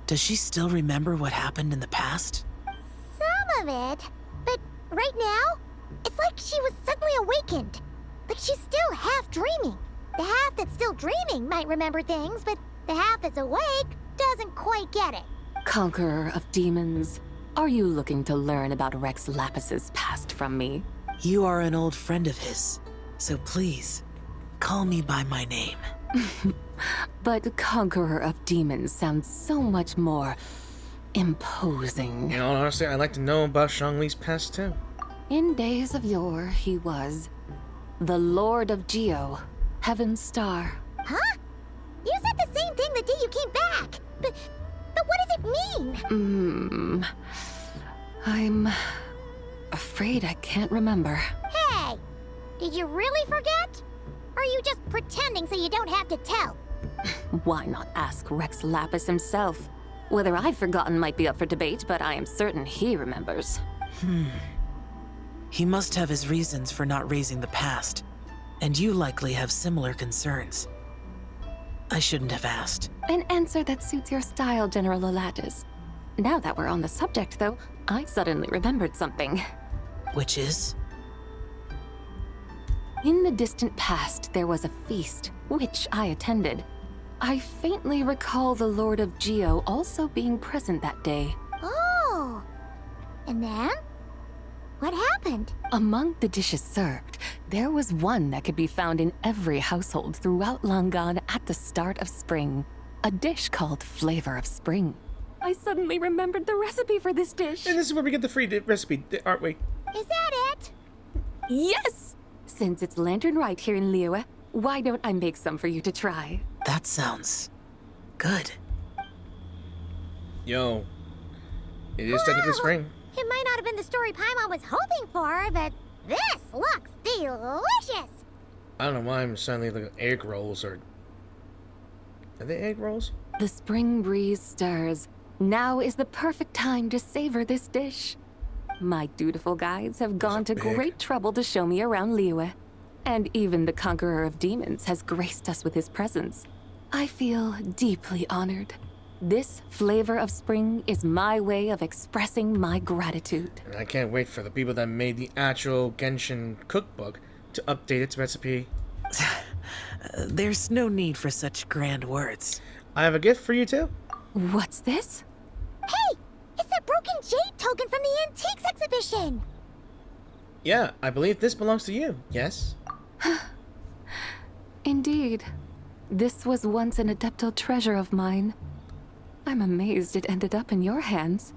V: Does she still remember what happened in the past?
B: Some of it. But right now, it's like she was suddenly awakened. Like she's still half dreaming. The half that's still dreaming might remember things, but the half that's awake doesn't quite get it.
K: Conqueror of demons, are you looking to learn about Rex Lapis's past from me?
V: You are an old friend of his, so please, call me by my name.
K: But Conqueror of Demons sounds so much more imposing.
A: In all honesty, I'd like to know about Xiangli's past too.
K: In days of yore, he was the Lord of Geo, Heaven's Star.
B: Huh? You said the same thing the day you came back. But what does it mean?
K: I'm afraid I can't remember.
B: Hey! Did you really forget? Or are you just pretending so you don't have to tell?
K: Why not ask Rex Lapis himself? Whether I've forgotten might be up for debate, but I am certain he remembers.
V: He must have his reasons for not raising the past, and you likely have similar concerns. I shouldn't have asked.
K: An answer that suits your style, General Olatus. Now that we're on the subject, though, I suddenly remembered something.
V: Which is?
K: In the distant past, there was a feast, which I attended. I faintly recall the Lord of Geo also being present that day.
B: Oh! And then? What happened?
K: Among the dishes served, there was one that could be found in every household throughout Langan at the start of spring. A dish called Flavor of Spring. I suddenly remembered the recipe for this dish.
A: And this is where we get the free recipe, aren't we?
B: Is that it?
K: Yes! Since it's Lantern Rite here in Liyue, why don't I make some for you to try?
V: That sounds good.
A: Yo, it is technically spring.
B: It might not have been the story Paimon was hoping for, but this looks delicious!
A: I don't know why I'm suddenly looking at egg rolls or... Are they egg rolls?
K: The spring breeze stirs. Now is the perfect time to savor this dish. My dutiful guides have gone to great trouble to show me around Liyue. And even the Conqueror of Demons has graced us with his presence. I feel deeply honored. This Flavor of Spring is my way of expressing my gratitude.
A: And I can't wait for the people that made the actual Genshin cookbook to update its recipe.
V: There's no need for such grand words.
A: I have a gift for you too.
K: What's this?
B: Hey! It's that broken jade token from the antiques exhibition!
A: Yeah, I believe this belongs to you, yes?
K: Indeed. This was once an Adeptal treasure of mine. I'm amazed it ended up in your hands.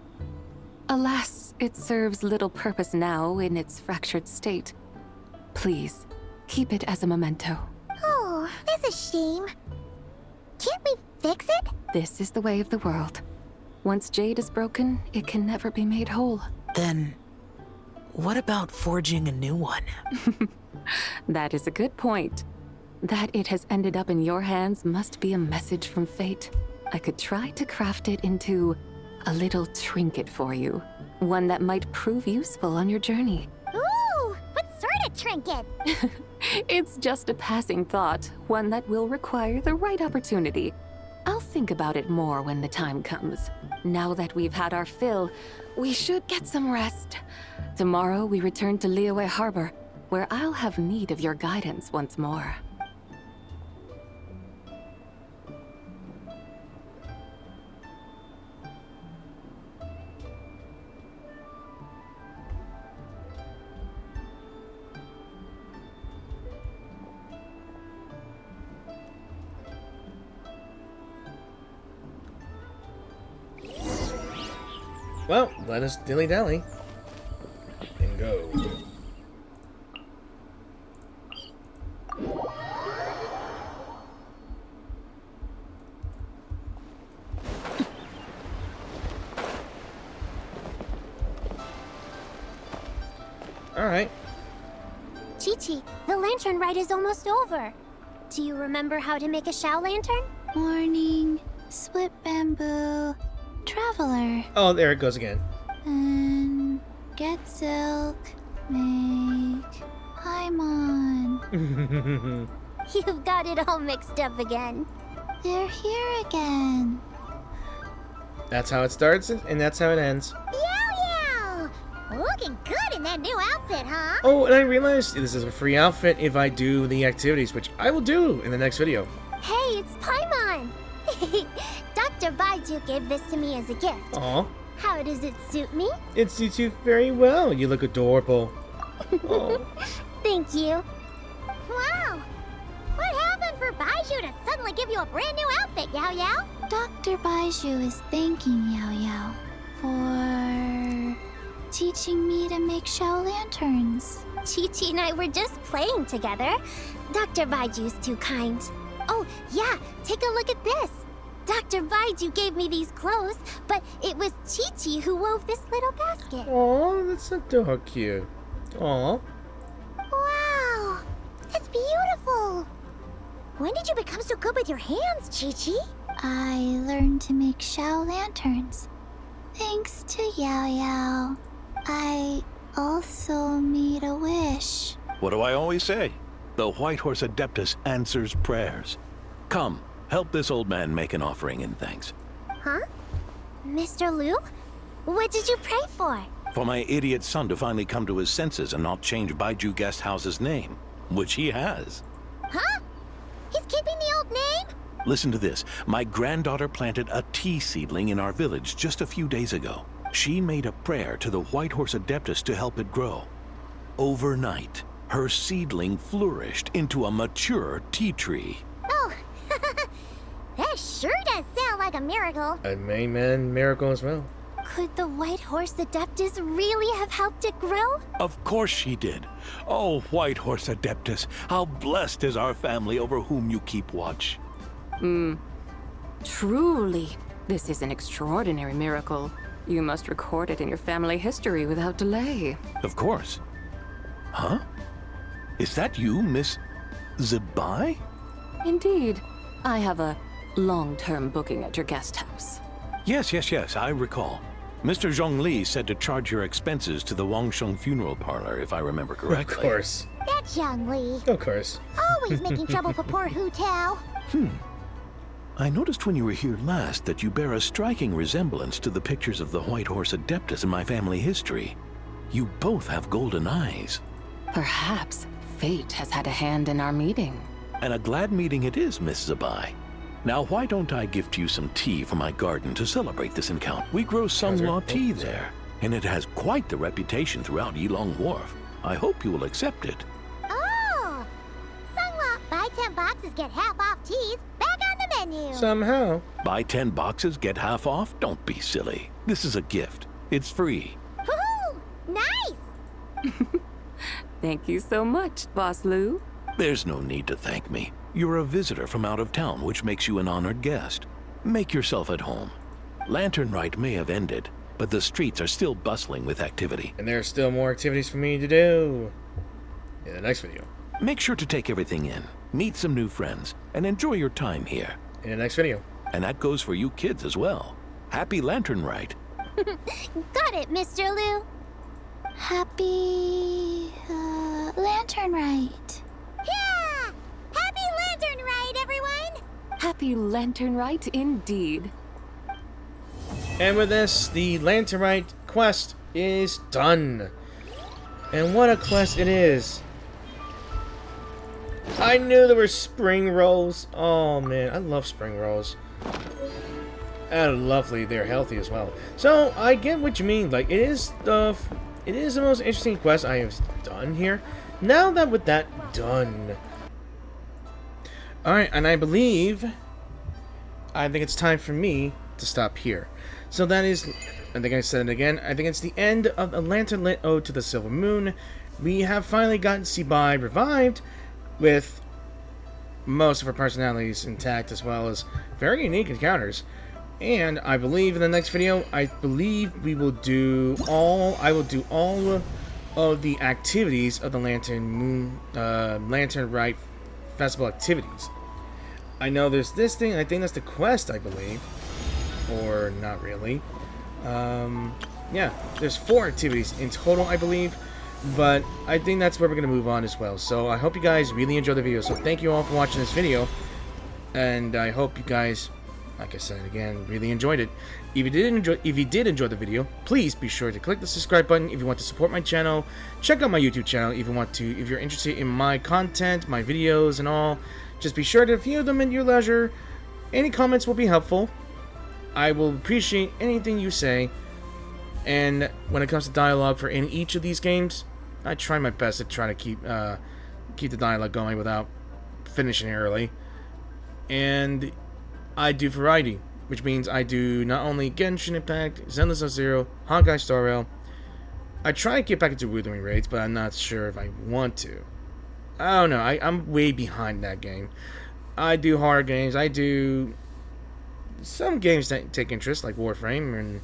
K: Alas, it serves little purpose now in its fractured state. Please, keep it as a memento.
B: Oh, that's a shame. Can't we fix it?
K: This is the way of the world. Once jade is broken, it can never be made whole.
V: Then, what about forging a new one?
K: That is a good point. That it has ended up in your hands must be a message from fate. I could try to craft it into a little trinket for you. One that might prove useful on your journey.
B: Ooh, what sort of trinket?
K: It's just a passing thought, one that will require the right opportunity. I'll think about it more when the time comes. Now that we've had our fill, we should get some rest. Tomorrow we return to Liyue Harbor, where I'll have need of your guidance once more.
A: Well, let us dilly-dally and go. Alright.
B: Chi-Chi, the Lantern Rite is almost over. Do you remember how to make a Shao lantern?
S: Morning, split bamboo, traveler.
A: Oh, there it goes again.
S: And get silk, make Paimon.
B: You've got it all mixed up again.
S: They're here again.
A: That's how it starts, and that's how it ends.
B: Yow! Looking good in that new outfit, huh?
A: Oh, and I realized this is a free outfit if I do the activities, which I will do in the next video.
B: Hey, it's Paimon! Dr. Baiju gave this to me as a gift.
A: Aw.
B: How does it suit me?
A: It suits you very well. You look adorable. Oh.
B: Thank you. Wow! What happened for Baiju to suddenly give you a brand new outfit, Yao Yao?
S: Dr. Baiju is thanking Yao Yao for teaching me to make shell lanterns.
B: Chi-Chi and I were just playing together. Dr. Baiju's too kind. Oh, yeah, take a look at this. Dr. Baiju gave me these clothes, but it was Chi-Chi who wove this little basket.
A: Oh, that's so cute. Aw.
B: Wow, it's beautiful. When did you become so good with your hands, Chi-Chi?
S: I learned to make shell lanterns. Thanks to Yao Yao. I also made a wish.
D: What do I always say? The White Horse Adeptus answers prayers. Come, help this old man make an offering in thanks.
B: Huh? Mr. Liu? What did you pray for?
D: For my idiot son to finally come to his senses and not change Baiju Guest House's name, which he has.
B: Huh? He's keeping the old name?
D: Listen to this. My granddaughter planted a tea seedling in our village just a few days ago. She made a prayer to the White Horse Adeptus to help it grow. Overnight, her seedling flourished into a mature tea tree.
B: Oh, that sure does sound like a miracle.
A: A main miracle as well.
B: Could the White Horse Adeptus really have helped it grow?
D: Of course she did. Oh, White Horse Adeptus, how blessed is our family over whom you keep watch.
E: Truly, this is an extraordinary miracle. You must record it in your family history without delay.
D: Of course. Huh? Is that you, Miss Zibai?
E: Indeed. I have a long-term booking at your guest house.
D: Yes, I recall. Mr. Zhongli said to charge your expenses to the Wangsheng funeral parlor, if I remember correctly.
A: Of course.
B: That's Young Li.
A: Of course.
B: Always making trouble for poor Hu Tao.
D: I noticed when you were here last that you bear a striking resemblance to the pictures of the White Horse Adeptus in my family history. You both have golden eyes.
E: Perhaps fate has had a hand in our meeting.
D: And a glad meeting it is, Miss Zibai. Now, why don't I gift you some tea from my garden to celebrate this encounter? We grow Sunglaw tea there, and it has quite the reputation throughout Yilong Wharf. I hope you will accept it.
B: Oh! Sunglaw, buy 10 boxes, get half off teas. Back on the menu.
A: Somehow.
D: Buy 10 boxes, get half off? Don't be silly. This is a gift. It's free.
B: Woohoo! Nice!
E: Thank you so much, Boss Liu.
D: There's no need to thank me. You're a visitor from out of town, which makes you an honored guest. Make yourself at home. Lantern Rite may have ended, but the streets are still bustling with activity.
A: And there's still more activities for me to do in the next video.
D: Make sure to take everything in, meet some new friends, and enjoy your time here.
A: In the next video.
D: And that goes for you kids as well. Happy Lantern Rite.
B: Got it, Mr. Liu.
S: Happy Lantern Rite.
B: Yeah! Happy Lantern Rite, everyone!
E: Happy Lantern Rite indeed.
A: And with this, the Lantern Rite quest is done. And what a quest it is. I knew there were spring rolls. Oh man, I love spring rolls. And lovely, they're healthy as well. So I get what you mean. Like it is the most interesting quest I have done here. Now that with that done, all right, and I think it's time for me to stop here. So that is, I think I said it again. I think it's the end of the Lanternlit Ode to the Silver Moon. We have finally gotten Zibai revived, with most of her personalities intact, as well as very unique encounters. And I believe in the next video, I will do all of the activities of the Lantern Rite Festival activities. I know there's this thing, I think that's the quest, I believe. Or not really. Yeah, there's 4 activities in total, I believe. But I think that's where we're going to move on as well. So I hope you guys really enjoyed the video. So thank you all for watching this video. And I hope you guys Like I said again, really enjoyed it. If you did enjoy the video, please be sure to click the subscribe button if you want to support my channel. Check out my YouTube channel if you're interested in my content, my videos and all. Just be sure to view them at your leisure. Any comments will be helpful. I will appreciate anything you say. And when it comes to dialogue for each of these games, I try my best to try to keep the dialogue going without finishing early. And I do variety, which means I do not only Genshin Impact, Zenless Zero, Honkai Star Rail. I try to get back into Wuthering Raids, but I'm not sure if I want to. I don't know. I'm way behind that game. I do horror games. I do some games that take interest, like Warframe and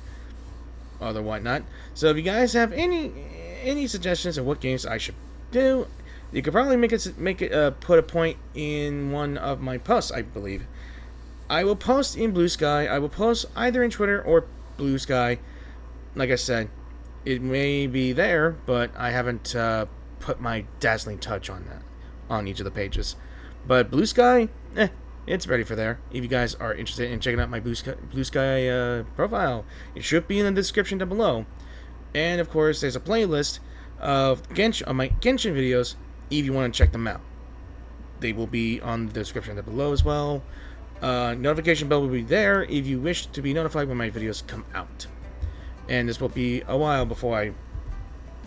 A: other whatnot. So if you guys have any suggestions of what games I should do, you could probably put a point in one of my posts, I believe. I will post in Blue Sky. I will post either in Twitter or Blue Sky. Like I said, it may be there, but I haven't put my dazzling touch on that on each of the pages. But Blue Sky, it's ready for there. If you guys are interested in checking out my Blue Sky profile, it should be in the description down below. And of course, there's a playlist of my Genshin videos if you want to check them out. They will be on the description down below as well. Notification bell will be there if you wish to be notified when my videos come out. And this will be a while before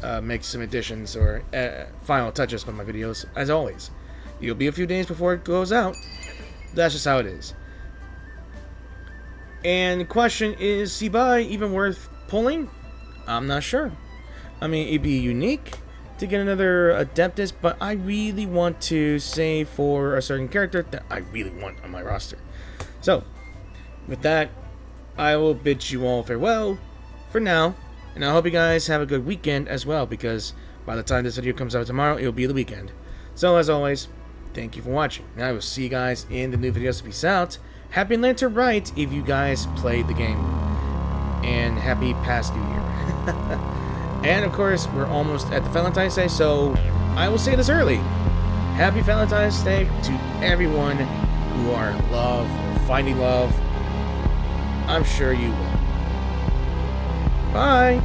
A: I make some additions or final touches on my videos, as always. It'll be a few days before it goes out. That's just how it is. And the question is, Zibai even worth pulling? I'm not sure. I mean, it'd be unique to get another Adeptus, but I really want to save for a certain character that I really want on my roster. So, with that, I will bid you all farewell for now, and I hope you guys have a good weekend as well, because by the time this video comes out tomorrow, it'll be the weekend. So, as always, thank you for watching, and I will see you guys in the new videos. Peace out. Happy Lantern Rite if you guys played the game, and happy past New Year. And of course, we're almost at the Valentine's Day, so I will say this early. Happy Valentine's Day to everyone who are in love or finding love. I'm sure you will. Bye!